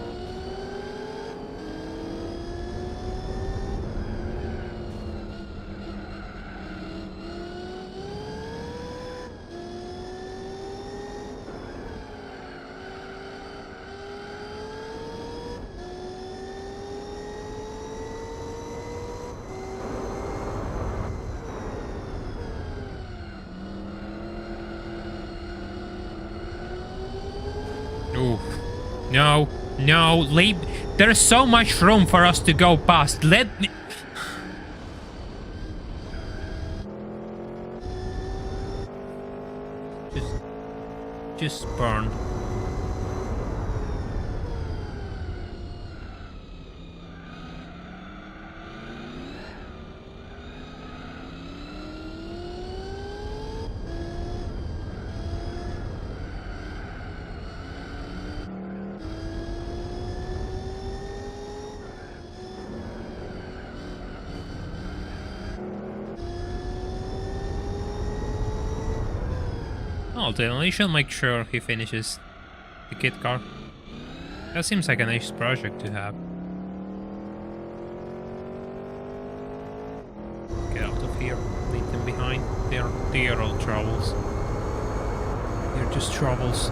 No, no, leave. There's so much room for us to go past. Let me. Just burn. Oh, then we shall make sure he finishes the kit car. That seems like a nice project to have. Get out of here, leave them behind. They're all troubles. They're just troubles.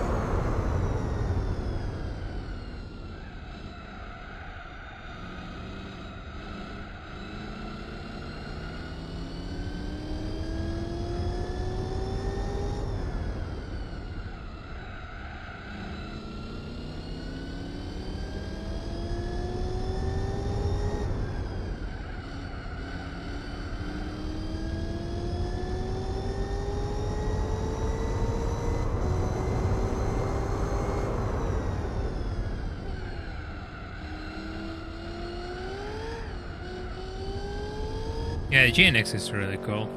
Yeah, the GNX is really cool.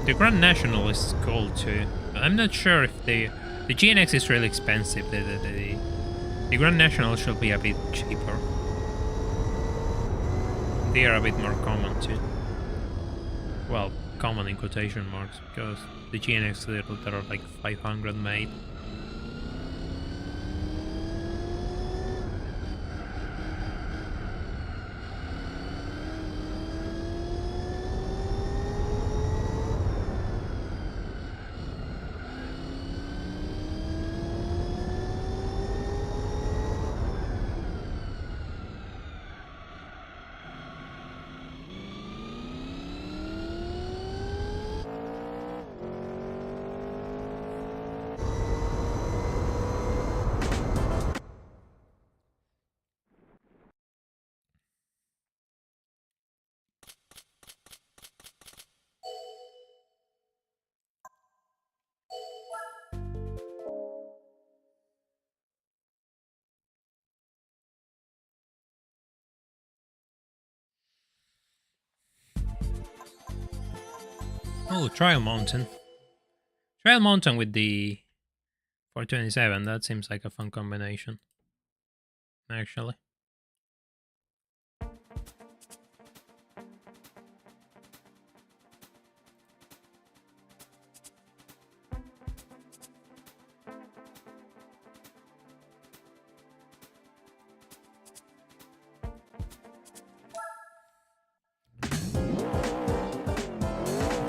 The Grand National is cool too. I'm not sure if the GNX is really expensive. The Grand National should be a bit cheaper. They are a bit more common too. Well, common in quotation marks, because the GNX there are like 500 made. Oh, Trial Mountain. Trial Mountain with the 427, that seems like a fun combination. Actually.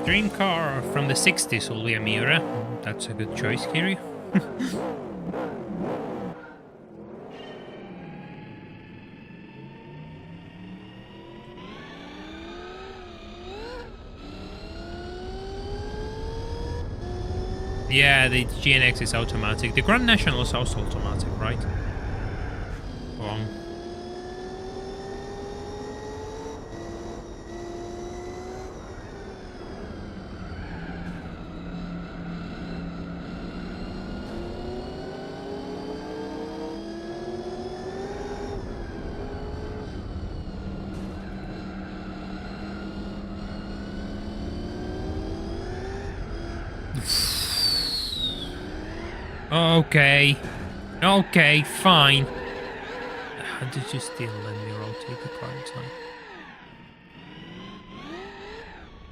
Dream car from the 60s will be a Miura. That's a good choice, Kiri. Yeah, the GNX is automatic. The Grand National is also automatic, right? Wrong. Okay. Okay, fine. How did you still let me rotate the car in time?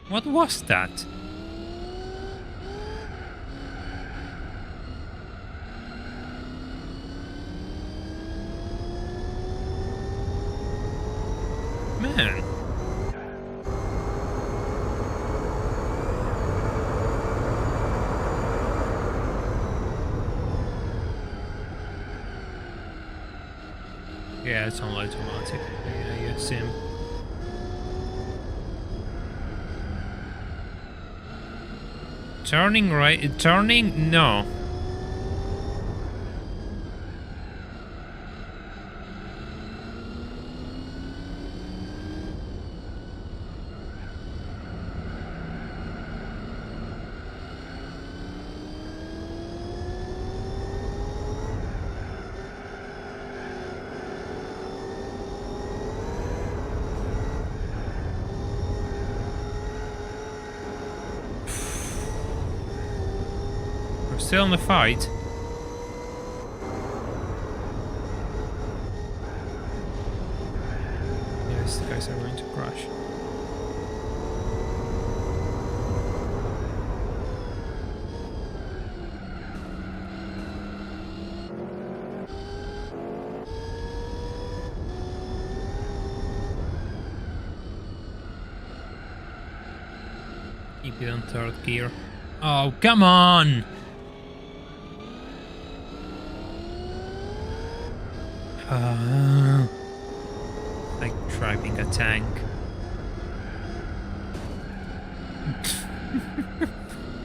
What was that? Man. Yeah, it's on automatic. Yeah, you assume. Turning right, turning, no. still in the fight. Yes, the guys are going to crash. Keep it on third gear. Oh, come on! Like driving a tank.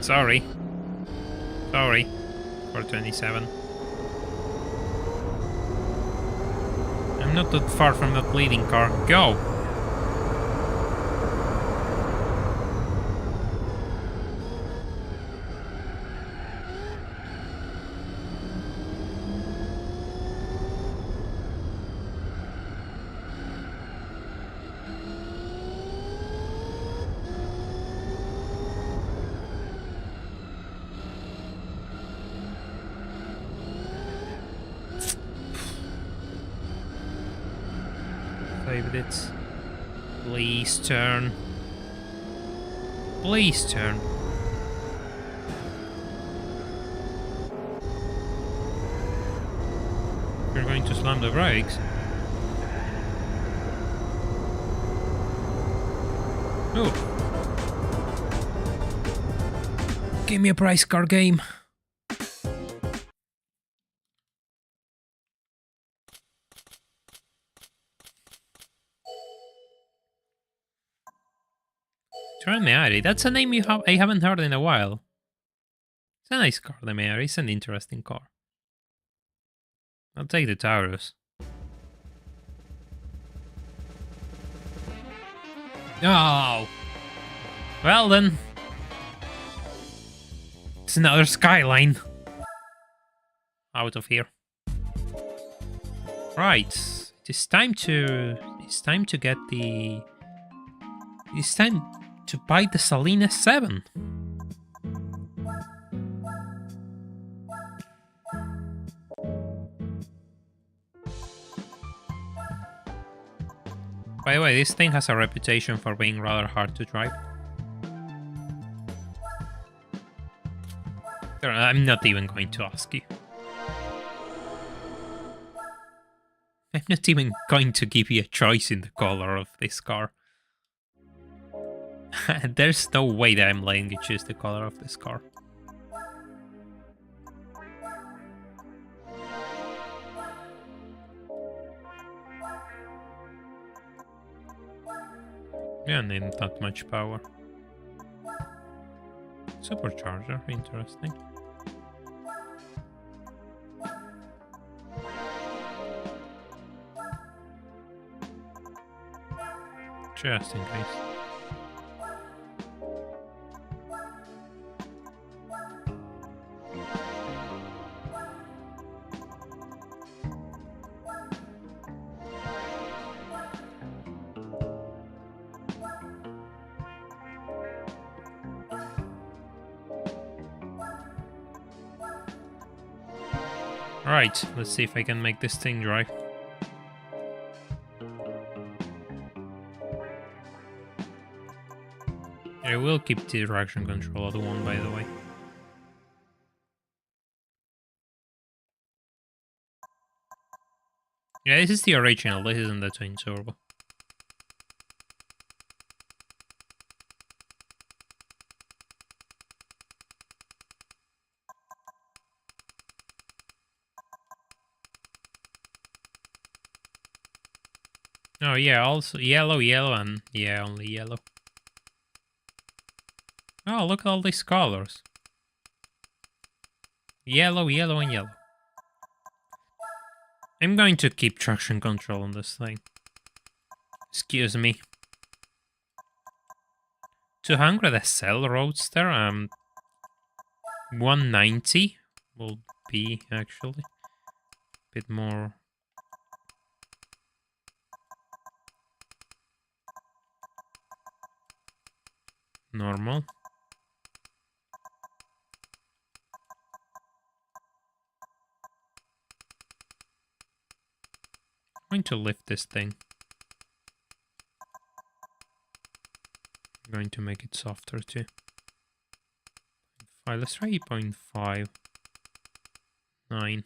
Sorry. Sorry. 427. I'm not that far from that leading car. Go! Saved it. Please turn. Please turn. You're going to slam the brakes. Oh. Give me a price car game. Randomizer, that's a name I haven't heard in a while. It's a nice car, the Randomizer. It's an interesting car. I'll take the Taurus. Oh! Well then. It's another Skyline. Out of here. Right. It's time to get the... It's time to buy the Salina 7. By the way, this thing has a reputation for being rather hard to drive. I'm not even going to ask you. I'm not even going to give you a choice in the color of this car. There's no way that I'm letting you choose the color of this car. Yeah, need not much power. Supercharger, interesting. Just in case. Right, let's see if I can make this thing drive. I will keep the traction control at 1, by the way. Yeah, this is the original, this isn't the twin turbo. Oh yeah, also yellow, and yeah, only yellow. Oh, look at all these colors. Yellow, and yellow. I'm going to keep traction control on this thing. Excuse me. 200 SL Roadster, 190 will be actually a bit more. Normal. I'm going to lift this thing. I'm going to make it softer too. Let's try 0.5. 9.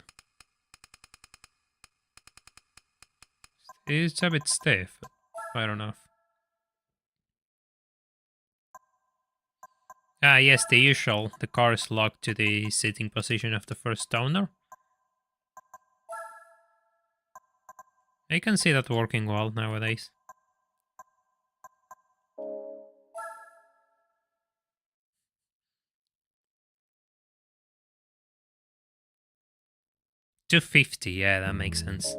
It's a bit stiff. I don't know. Ah, yes, the usual. The car is locked to the sitting position of the first owner. I can see that working well nowadays. $250, yeah, that makes sense.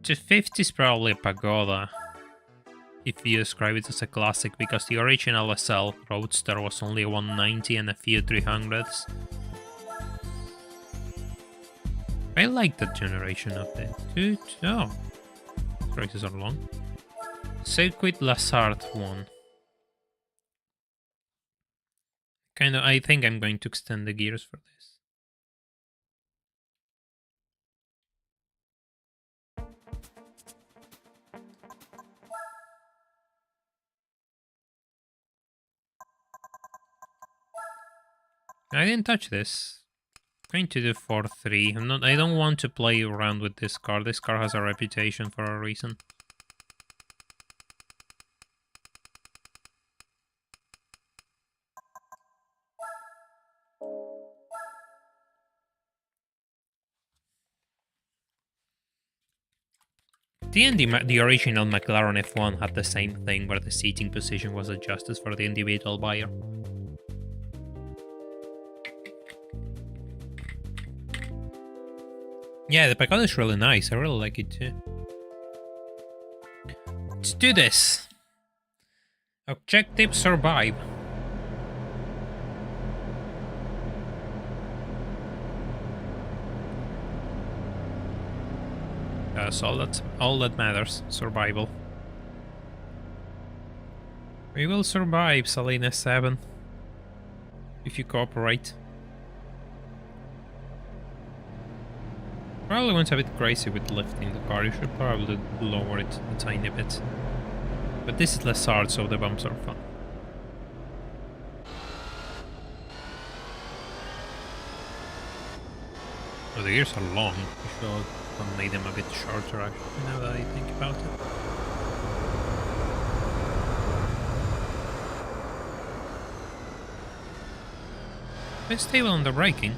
$250 is probably a Pagoda, if you describe it as a classic, because the original SL Roadster was only a 190 and a few 300s. I like that generation of the... Oh, races are long. Circuit Lazard 1. I think I'm going to extend the gears for this. I didn't touch this. I'm going to do 4-3. I don't want to play around with this car. This car has a reputation for a reason. The original McLaren F1 had the same thing, where the seating position was adjusted for the individual buyer. Yeah, the Pagoda is really nice. I really like it too. Let's do this. Objective survive. That's all that matters. Survival. We will survive, Salina 7. If you cooperate. Probably went a bit crazy with lifting the car. You should probably lower it a tiny bit. But this is less hard, so the bumps are fun. Oh, the gears are long. You should have made them a bit shorter, actually, now that I think about it. Stay stable on the braking.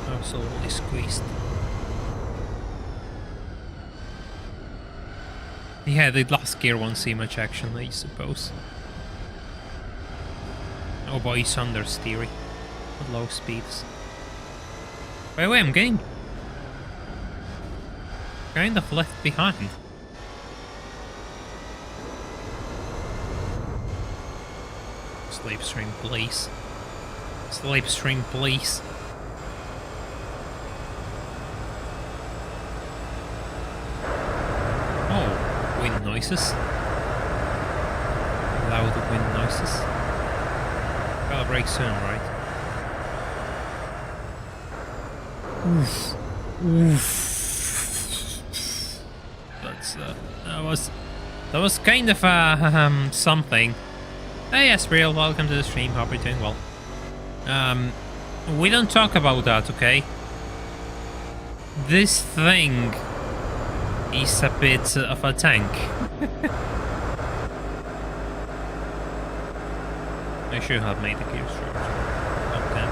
Absolutely squeezed. Yeah, the last gear won't see much action, I suppose. Oh boy, it's understeering at low speeds. By the way, I'm getting kind of left behind. Slipstream, please. Slipstream, please. Oh, wind noises. Loud wind noises. Gotta brake soon, right? Oof. Oof. That was kind of something. Hey, yes, real. Welcome to the stream. Hope you're doing well. We don't talk about that, okay? This thing is a bit of a tank. I should have made the gear short. Okay.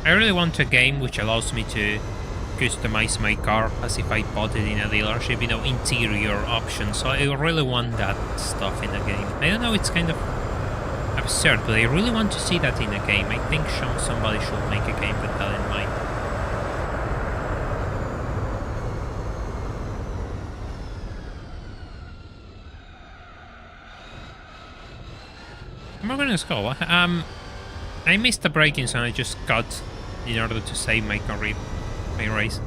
I really want a game which allows me to customize my car as if I bought it in a dealership, you know, interior options. So I really want that stuff in a game. I don't know, it's kind of absurd, but I really want to see that in a game. I think somebody should make a game with that in mind. am I gonna go? I missed the braking, so I just cut in order to save my career, my race.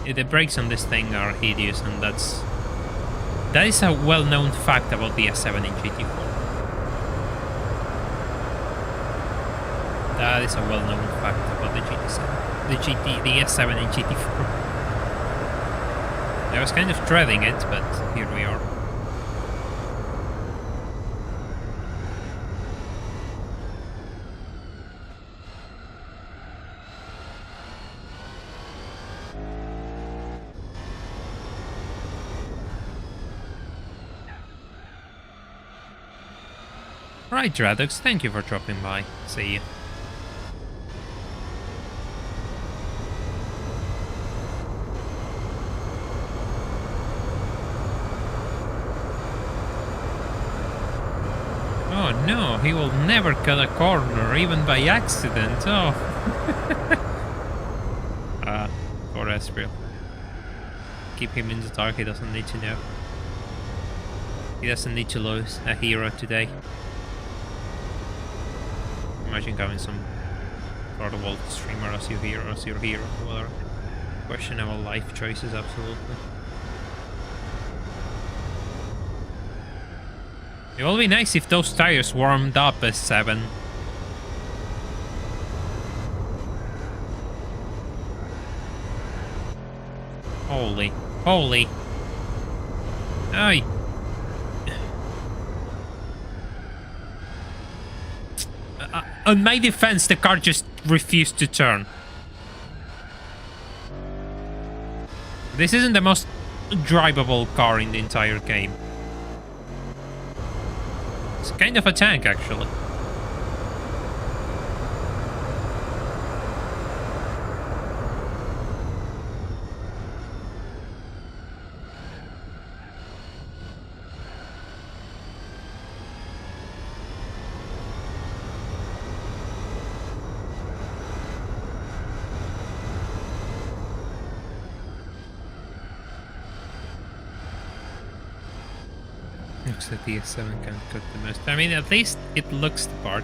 The brakes on this thing are hideous, and that is a well-known fact about the S7 in GT4. That is a well-known fact about the GT7, the S7 in GT4. I was kind of dreading it, but here we are. Right, Dradox, thank you for dropping by. See you. Oh no, he will never cut a corner, even by accident. Oh. Poor Espriel. Keep him in the dark, he doesn't need to know. He doesn't need to lose a hero today. Imagine having some sort of old streamer as your hero, What are questionable life choices, absolutely. It will be nice if those tires warmed up as 7. Holy. Aye. On my defense, the car just refused to turn. This isn't the most drivable car in the entire game. It's kind of a tank, actually. Looks like the S7 can cut the most. I mean, at least it looks the part.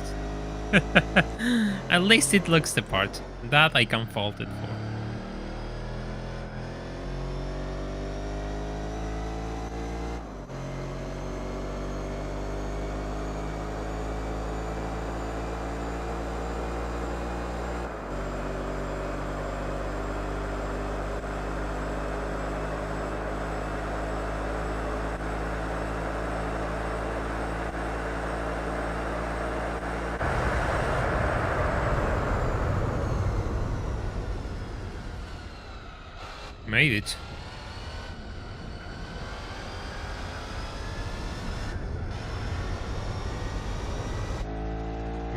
At least it looks the part. That I can fault it for. Made it.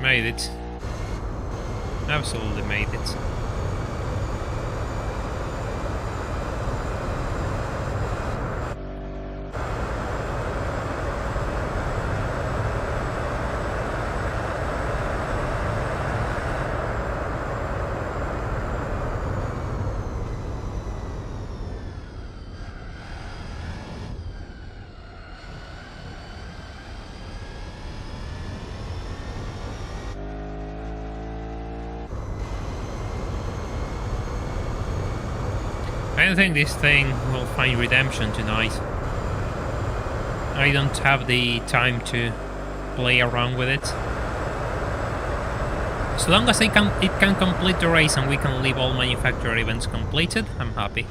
Made it. Absolutely made it. I don't think this thing will find redemption tonight. I don't have the time to play around with it. As long as it can complete the race and we can leave all manufacturer events completed, I'm happy.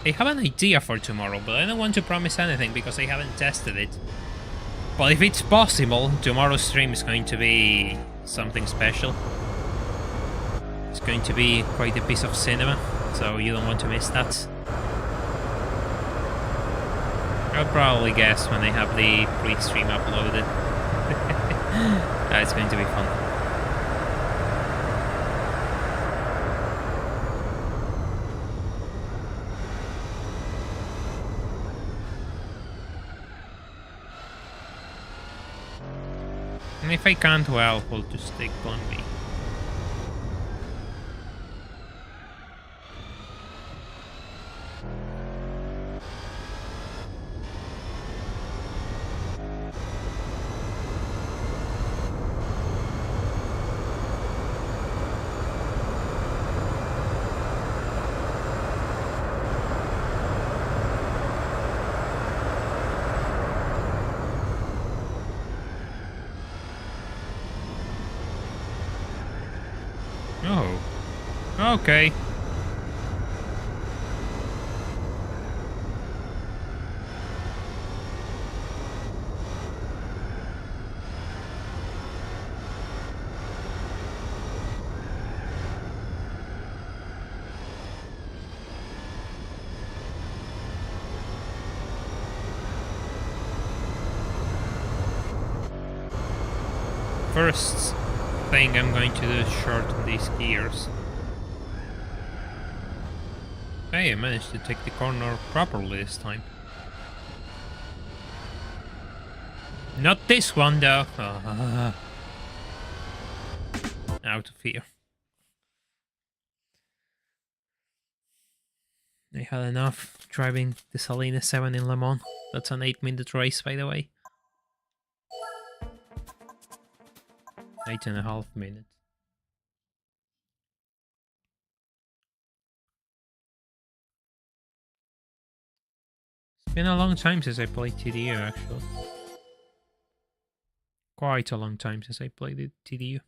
I have an idea for tomorrow, but I don't want to promise anything because I haven't tested it. But if it's possible, tomorrow's stream is going to be something special. It's going to be quite a piece of cinema, so you don't want to miss that. I'll probably guess when they have the pre-stream uploaded. It's going to be fun. And if I can't, well, we'll just take on me. Oh. Okay. First thing I'm going to do is shorten these gears. Hey, I managed to take the corner properly this time. Not this one though. Out of here. I had enough driving the Salina 7 in Le Mans. That's an 8-minute race, by the way. 8.5 minutes. It's been a long time since I played TDU, actually. Quite a long time since I played the TDU.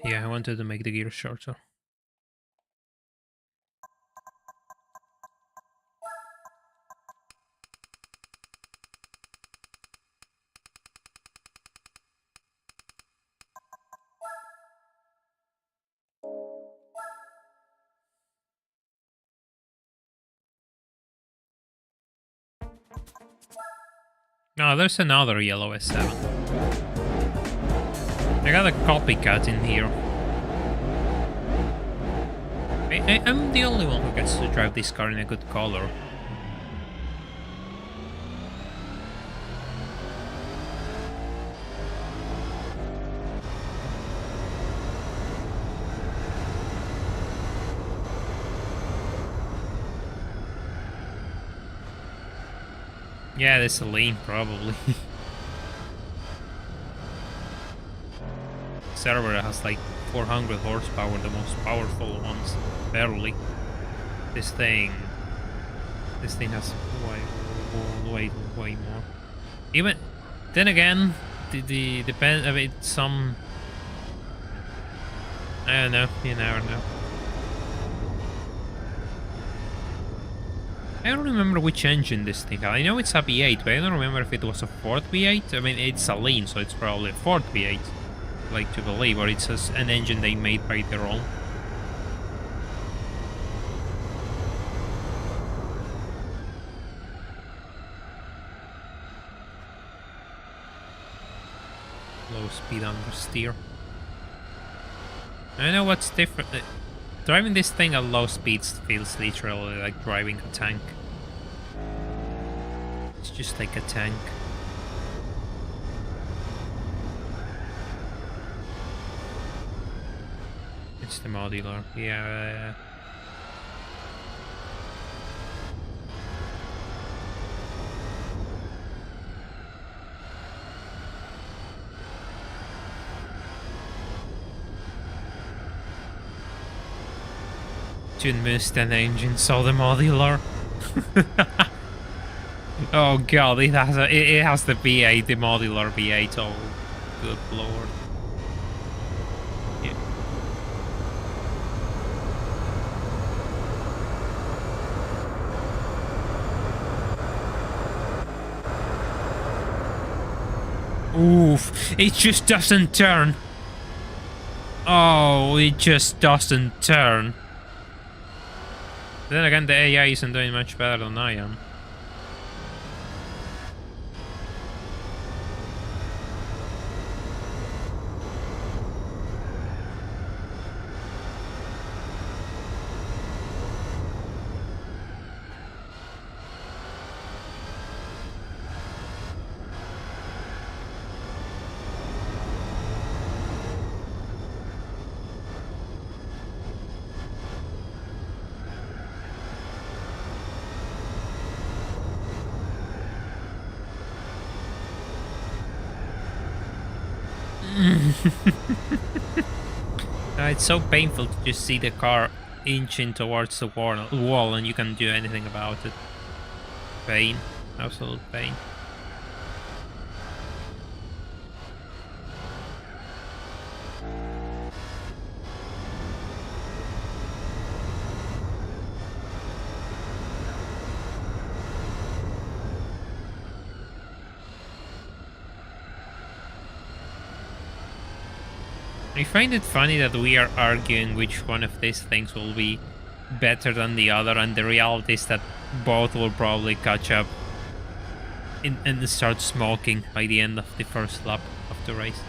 Yeah, I wanted to make the gear shorter. No, there's another yellow S7. I got a copycat in here. I'm the only one who gets to drive this car in a good color. Yeah, there's a lane, probably. Server has like 400 horsepower, the most powerful ones. Barely. This thing has way more. Even then again, the depend. I mean, some. I don't know. You never know. I don't remember which engine this thing had. I know it's a V8, but I don't remember if it was a Ford V8. I mean, it's a lean, so it's probably a Ford V8. I like to believe, or it's just an engine they made by their own. Low speed understeer. I know what's different. Driving this thing at low speeds feels literally like driving a tank. It's just like a tank. It's the modular, yeah. Twin Mustang engine, so the modular. Oh god, it has the V8, the modular V8. Oh, good lord. Yeah. Oof! It just doesn't turn. Oh, it just doesn't turn. Then again, the AI isn't doing much better than I am. It's so painful to just see the car inching towards the wall and you can't do anything about it. Pain. Absolute pain. I find it funny that we are arguing which one of these things will be better than the other, and the reality is that both will probably catch up and start smoking by the end of the first lap of the race.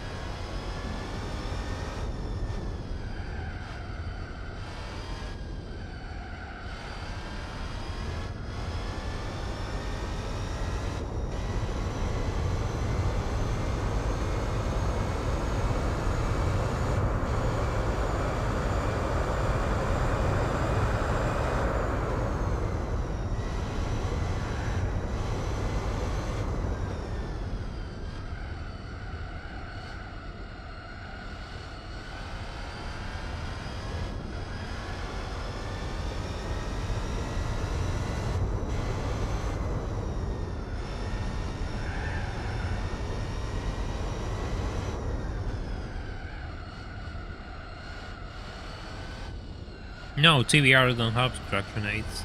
No, TVR don't have traction aids.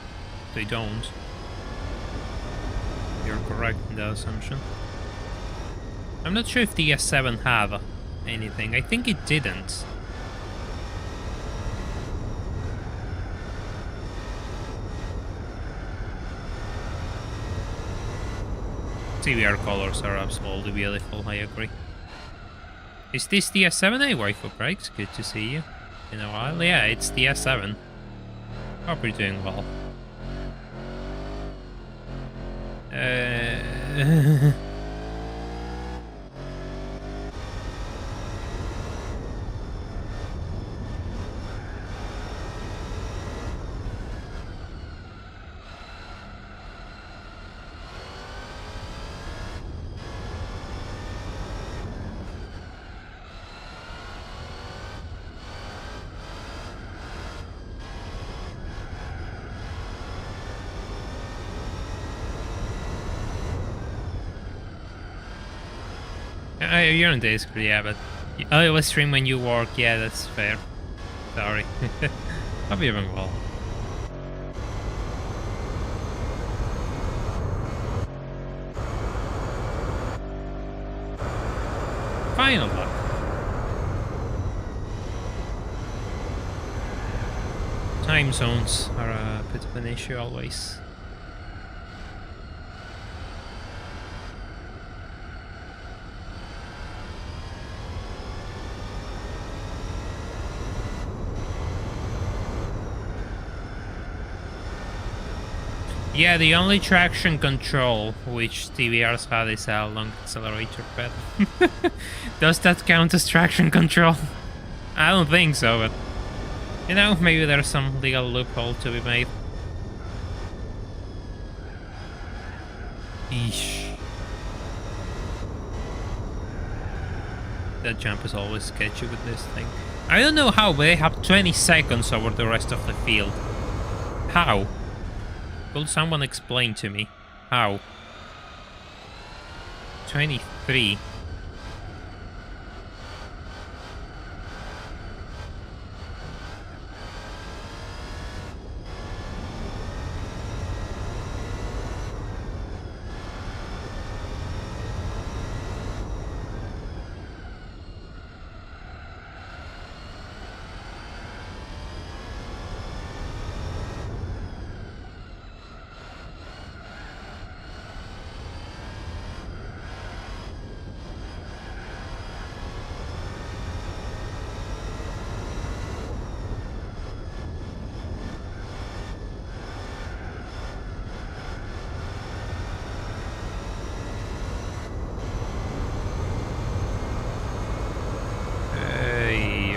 They don't. You're correct in that assumption. I'm not sure if the S7 have anything. I think it didn't. TVR colors are absolutely beautiful, I agree. Is this the S7A waifu brakes? Good to see you. In a while? Yeah, it's the S7. Hope you're doing well. You're on Discord, yeah, but I always stream when you work. Yeah, that's fair. Sorry. Hope you're doing well. Final luck. Time zones are a bit of an issue always. Yeah, the only traction control which TVRs had is a long accelerator pedal. Does that count as traction control? I don't think so, but you know, maybe there's some legal loophole to be made. Eesh. That jump is always sketchy with this thing. I don't know how, but they have 20 seconds over the rest of the field. How? Could someone explain to me? How? 23.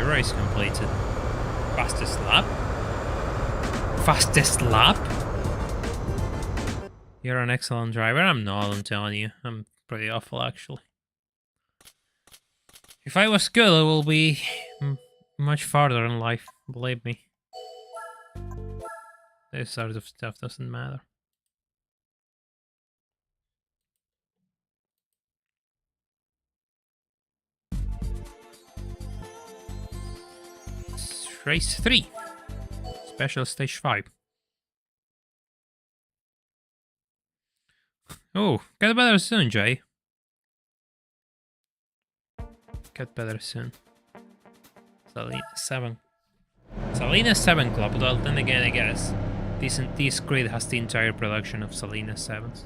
Race completed. Fastest lap? Fastest lap? You're an excellent driver. I'm not, I'm telling you. I'm pretty awful, actually. If I was good, I will be much farther in life, believe me. This sort of stuff doesn't matter. Race 3. Special stage 5. Oh, get better soon, Jay. Get better soon. Salina 7. Salina 7 Club, well then again I guess. This grid has the entire production of Salina 7s.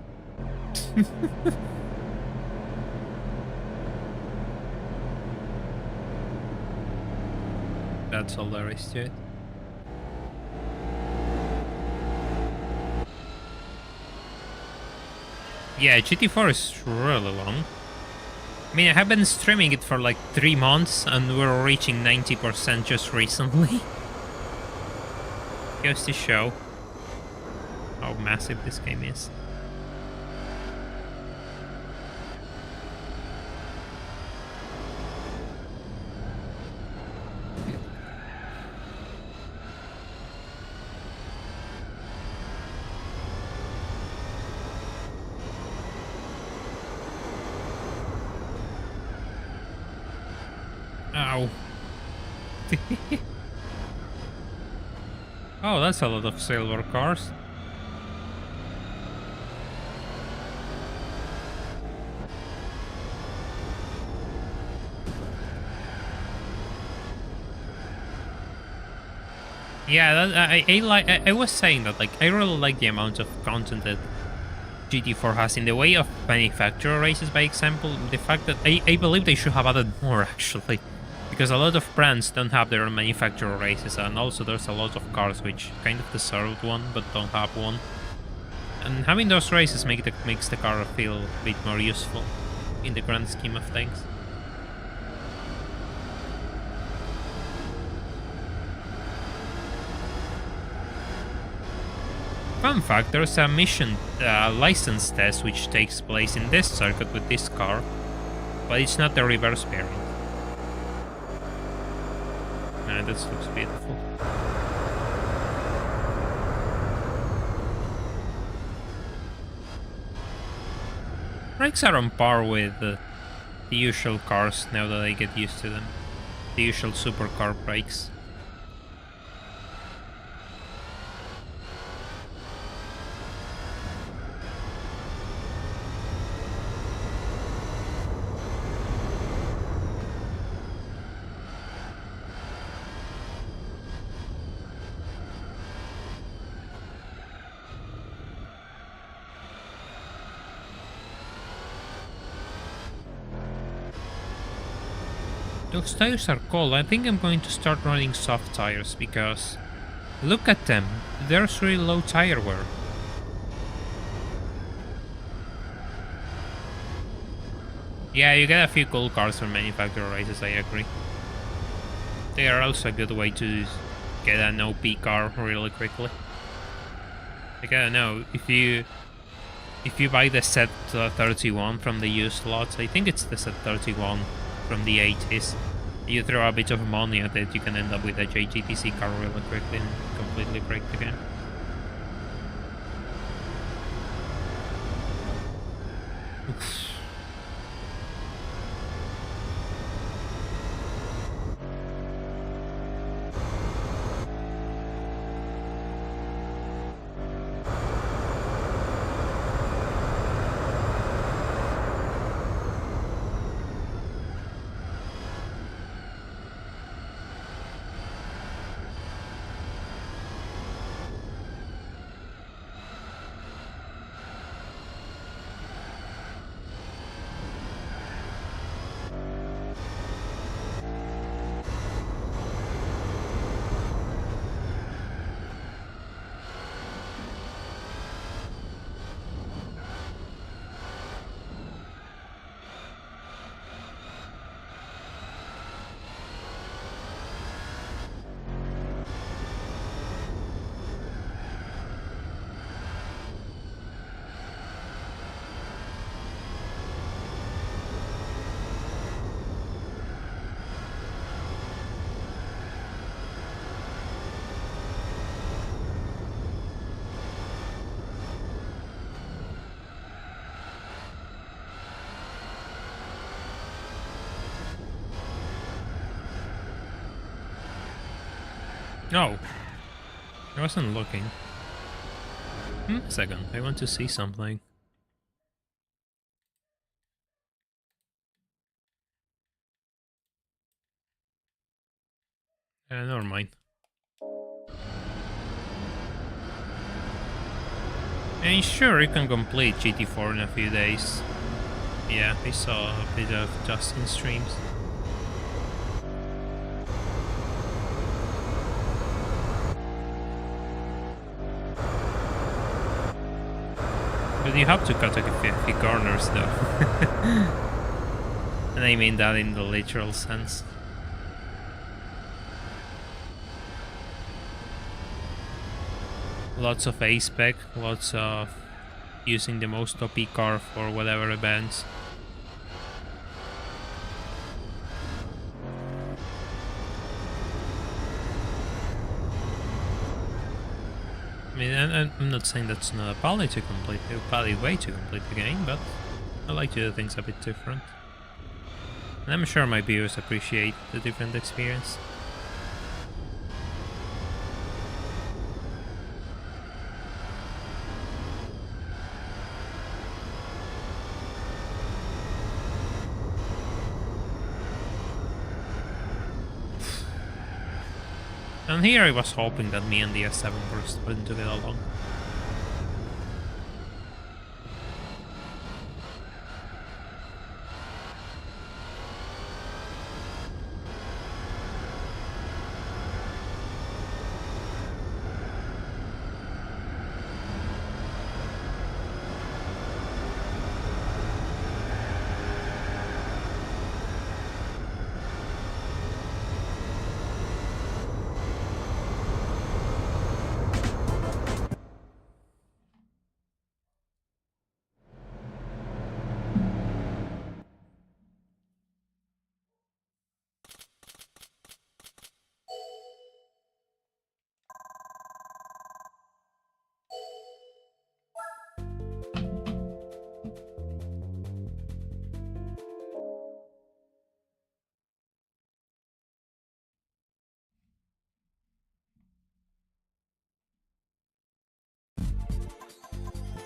That's all there is to it. Yeah, GT4 is really long. I mean, I have been streaming it for like 3 months and we're reaching 90% just recently. Goes to show how massive this game is. Ow. Oh, that's a lot of silver cars. Yeah, I was saying that, like, I really like the amount of content that GT4 has in the way of manufacturer races, by example. The fact that I believe they should have added more, actually. Because a lot of brands don't have their own manufacturer races, and also there's a lot of cars which kind of deserve one, but don't have one. And having those races makes the car feel a bit more useful in the grand scheme of things. Fun fact, there's a mission license test which takes place in this circuit with this car, but it's not the reverse variant. This looks beautiful. Brakes are on par with the usual cars now that I get used to them. The usual supercar brakes. Those tires are cold. I think I'm going to start running soft tires because look at them. There's really low tire wear. Yeah, you get a few cool cars from manufacturer races, I agree. They are also a good way to get an OP car really quickly. Like, I don't know, if you buy the set 31 from the used lots, I think it's the set 31 from the 80s, you throw a bit of money at it, you can end up with a JGTC car really quickly and completely break the game. Oof. No, I wasn't looking. A second, I want to see something. Never mind. And sure, you can complete GT4 in a few days. Yeah, I saw a bit of Justin streams. But you have to cut a few corners though. And I mean that in the literal sense. Lots of A-spec, lots of using the most OP car for whatever events. I mean, I'm not saying that's not a valid way to complete the game, but I like to do things a bit different. And I'm sure my viewers appreciate the different experience. And here I was hoping that me and the S7 wouldn't get along.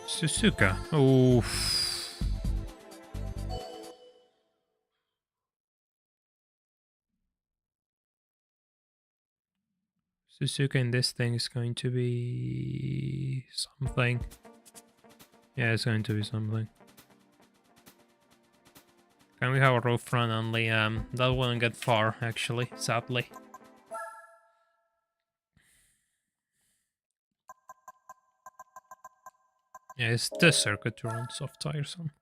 Suzuka. Oof. Suzuka in this thing is going to be something. Yeah, it's going to be something. Can we have a roof run only? That wouldn't get far, actually, sadly. Yeah, it's this circuit to run soft tires on.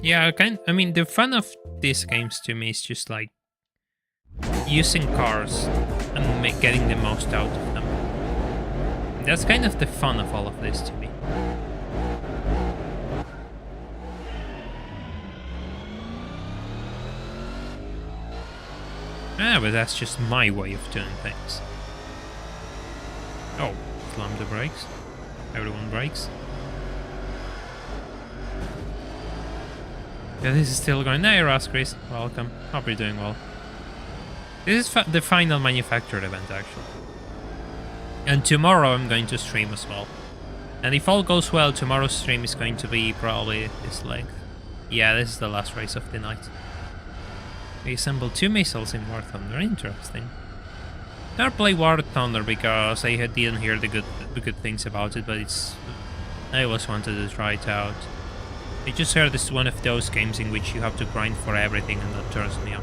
Yeah, I mean, the fun of these games to me is just like using cars and getting the most out of them. That's kind of the fun of all of this to me. Ah, but that's just my way of doing things. Oh, slam the brakes. Everyone brakes. Yeah, this is still going. Hey, Chris. Welcome. Hope you're doing well. This is the final manufactured event, actually. And tomorrow I'm going to stream as well. And if all goes well, tomorrow's stream is going to be probably this length. Yeah, this is the last race of the night. We assembled 2 missiles in War Thunder. Interesting. Never play War Thunder because I didn't hear the good things about it, but I always wanted to try it out. I just heard this is one of those games in which you have to grind for everything, and that turns me off.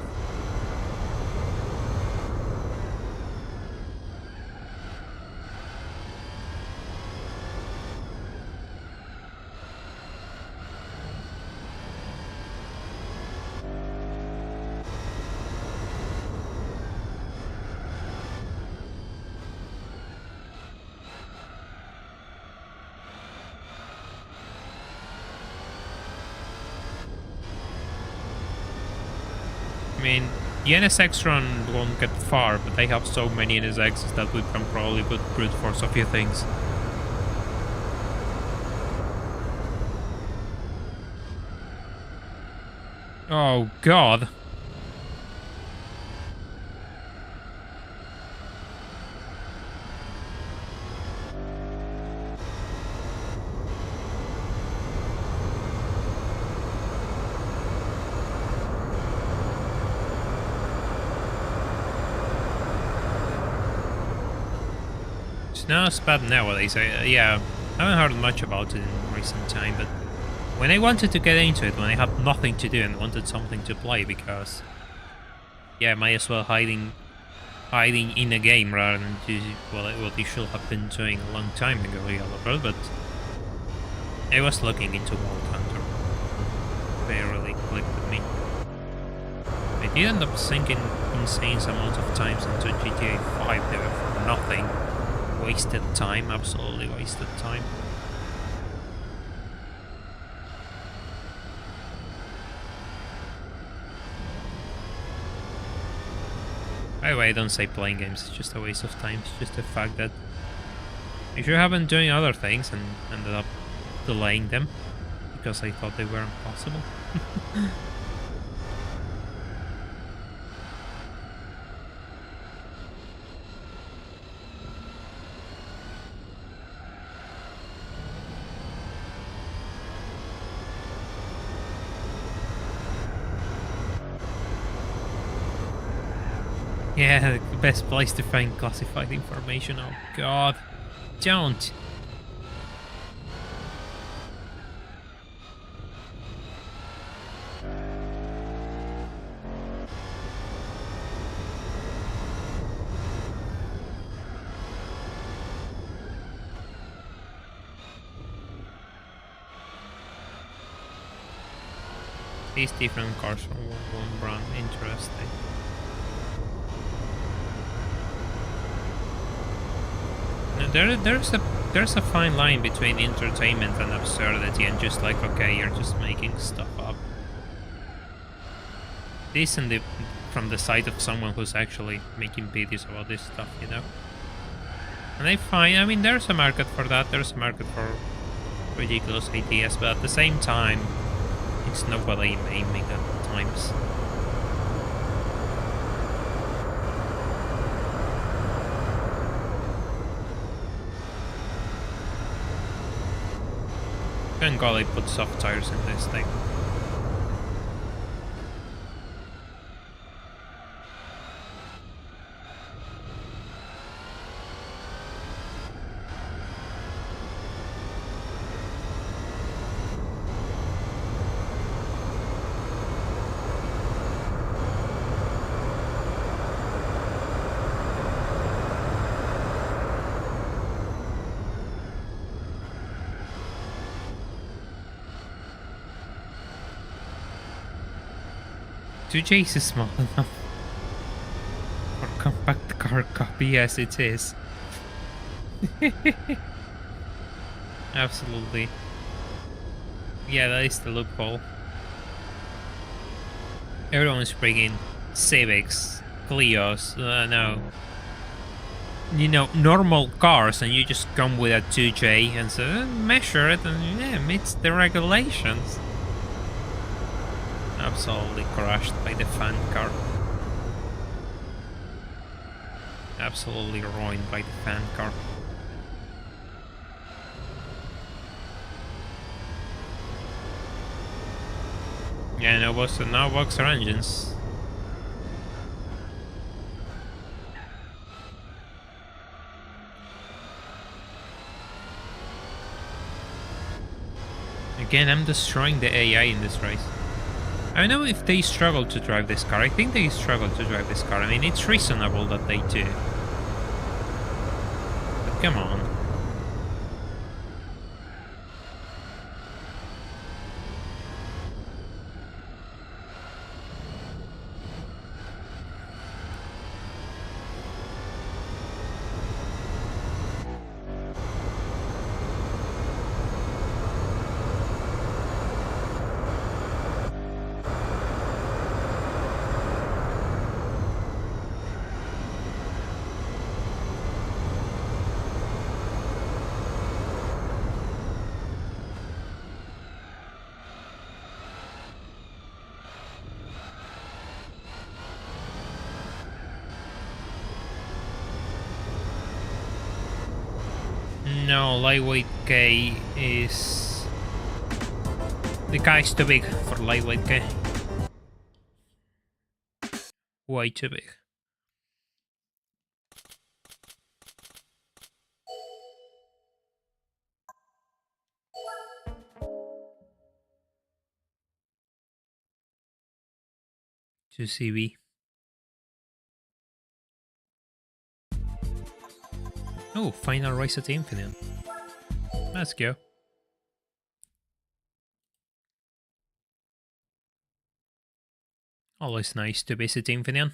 I mean, the NSX run won't get far, but they have so many NSXs that we can probably brute force a few things. Oh god. Snow's bad nowadays. Yeah, I haven't heard much about it in recent time, but when I wanted to get into it, when I had nothing to do and wanted something to play, because yeah, might as well hiding in a game rather than what you should have been doing a long time ago, Yellowbird. But I was looking into World Hunter. They really clicked with me. I did end up sinking insane amount of times into GTA 5 there for nothing. Wasted time, absolutely wasted time. By the way, I don't say playing games, it's just a waste of time. It's just the fact that I should have been doing other things and ended up delaying them because I thought they were impossible. Yeah, the best place to find classified information. Oh god, don't. These different cars from one brand, interesting. There's a fine line between entertainment and absurdity, and just like, okay, you're just making stuff up. This from the side of someone who's actually making videos about this stuff, you know. And I mean, there's a market for that. There's a market for ridiculous ideas, but at the same time, it's nobody aiming at times. Thank God I put soft tires in this thing. J's is small enough for compact car copy as it is. Absolutely. Yeah, that is the loophole. Everyone is bringing Civics, Clios, no. You know, normal cars, and you just come with a 2J and say, measure it, and yeah, meets the regulations. Absolutely crushed by the fan car. Absolutely ruined by the fan car. Yeah, no boxer engines. Again, I'm destroying the AI in this race. I don't know if they struggle to drive this car. I think they struggle to drive this car. I mean, it's reasonable that they do. But come on. No, lightweight K is... The car is too big for lightweight K. Way too big. to CV. Oh, final race at Infinite. Let's go. Always nice to visit Infineon.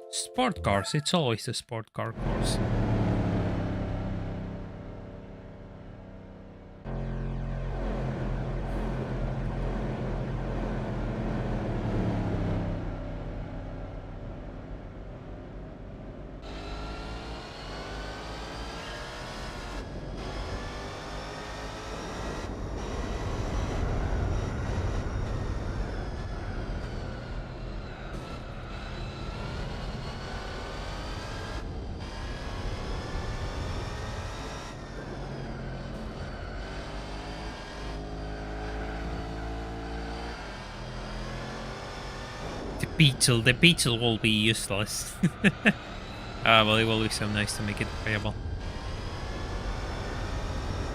Sport cars, it's always a sport car course. The beetle will be useless. Well, it will be so nice to make it playable.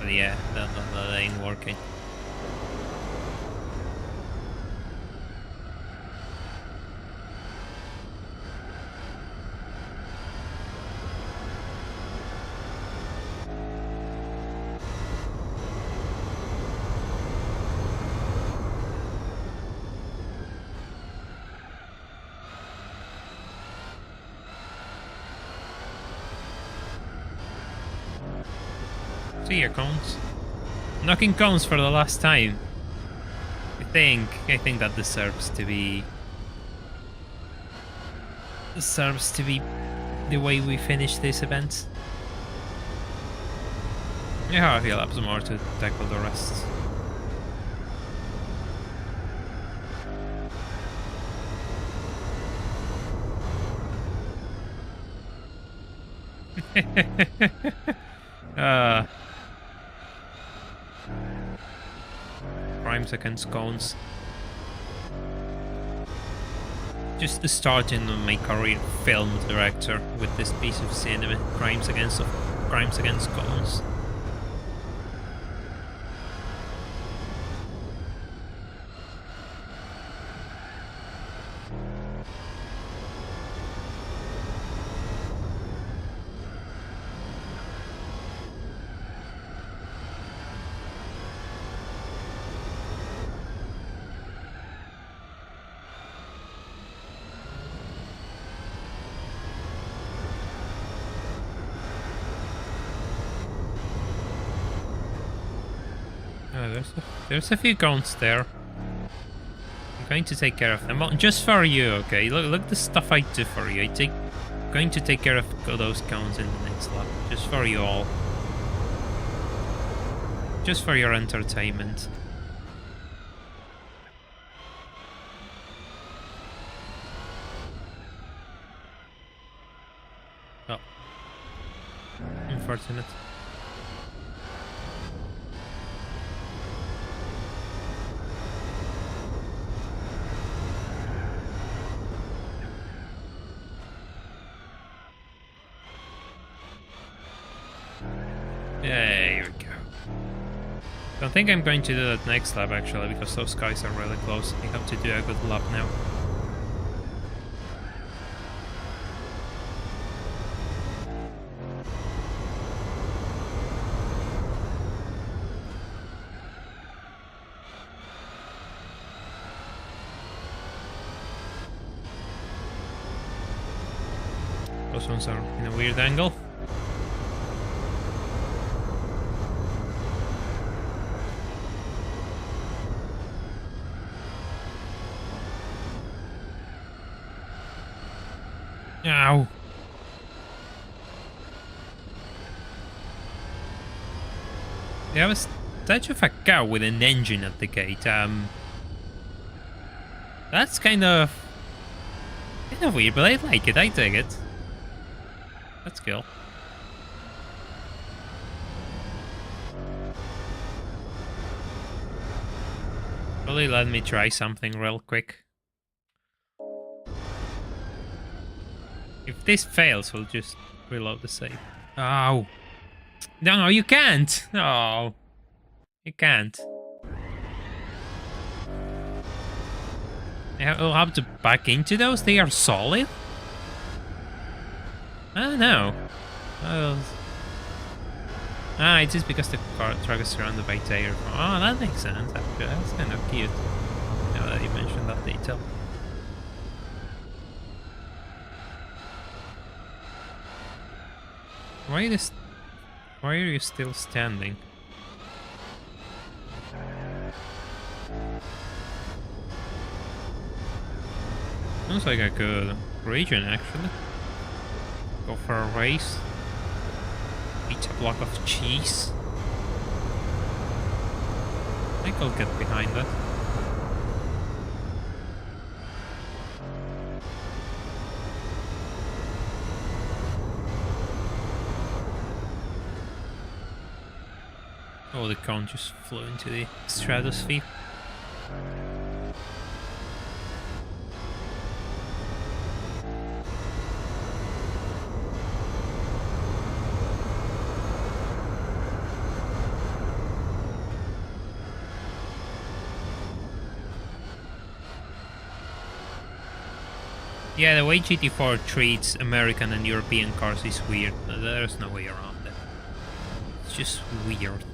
But yeah, that ain't working. See ya, cones. Knocking cones for the last time. I think that deserves to be the way we finish this event. Yeah, a few laps more to tackle the rest. Crimes against cones. Just starting my career film director with this piece of cinema. Crimes against cones. There's a few cones there. I'm going to take care of them. Just for you, okay? Look the stuff I do for you. I'm going to take care of those cones in the next lap. Just for you all. Just for your entertainment. Oh. Unfortunate. There we go. Don't think I'm going to do that next lap actually, because those guys are really close. I have to do a good lap now. Those ones are in a weird angle. Ow. They have a statue of a cow with an engine at the gate. That's kind of weird, but I like it. I dig it. That's cool. Probably let me try something real quick. If this fails, we'll just reload the save. Oh. No, you can't. Oh. You can't. I'll have to back into those? They are solid? I don't know. It's just because the truck is surrounded by tire. Oh, that makes sense. That's kind of cute. Now that you mentioned that detail. Why are you still standing? Looks like a good region, actually. Go for a race. Eat a block of cheese. I think I'll get behind that. Oh, the cone just flew into the stratosphere. Yeah, the way GT4 treats American and European cars is weird. There's no way around it. It's just weird.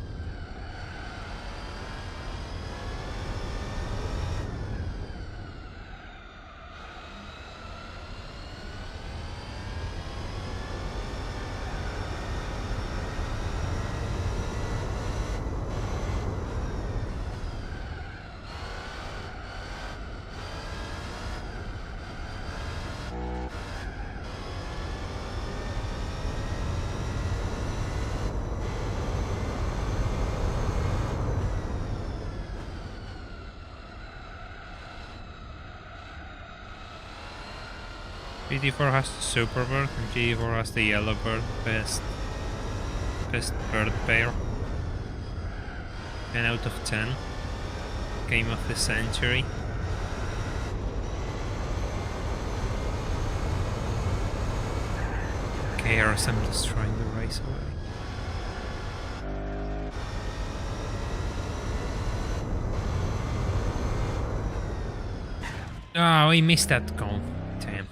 GT4 has the Superbird and GT4 has the Yellowbird. Best bird pair. 10 out of 10. Game of the century. Chaos, I'm destroying the race away. Oh, we missed that goal. Damn.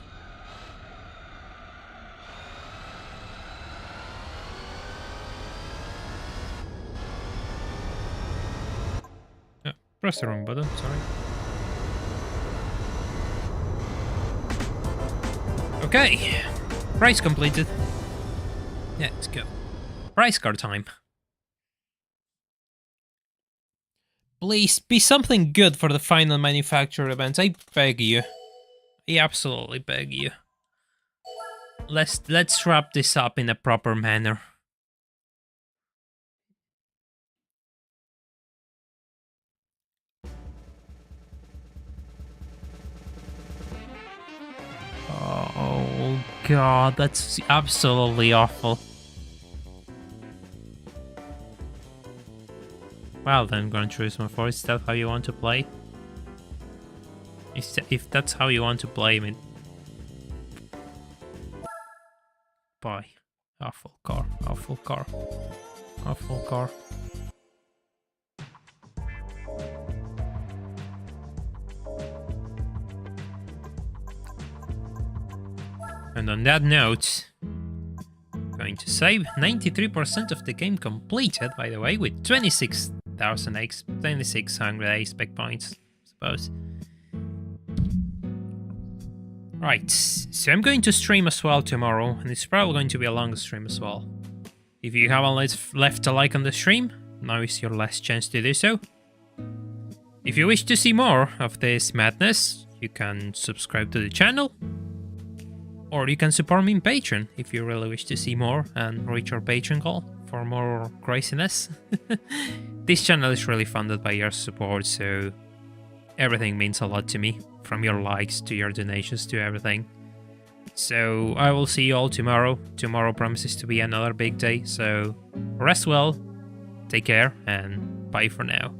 Press the wrong button, sorry. Okay, race completed. Yeah, let's go. Race car time. Please be something good for the final manufacturer event. I beg you. I absolutely beg you. Let's wrap this up in a proper manner. Oh god, that's absolutely awful. Well then, Gran Turismo 4, is that how you want to play? If that's how you want to play it... Bye. Awful car, awful car, awful car. And on that note, going to save 93% of the game completed, by the way, with 26,600 spec points, I suppose. Right, so I'm going to stream as well tomorrow, and it's probably going to be a longer stream as well. If you haven't left a like on the stream, now is your last chance to do so. If you wish to see more of this madness, you can subscribe to the channel. Or you can support me in Patreon if you really wish to see more and reach your Patreon goal for more craziness. This channel is really funded by your support, so everything means a lot to me, from your likes to your donations to everything. So I will see you all tomorrow. Tomorrow promises to be another big day, so rest well, take care, and bye for now.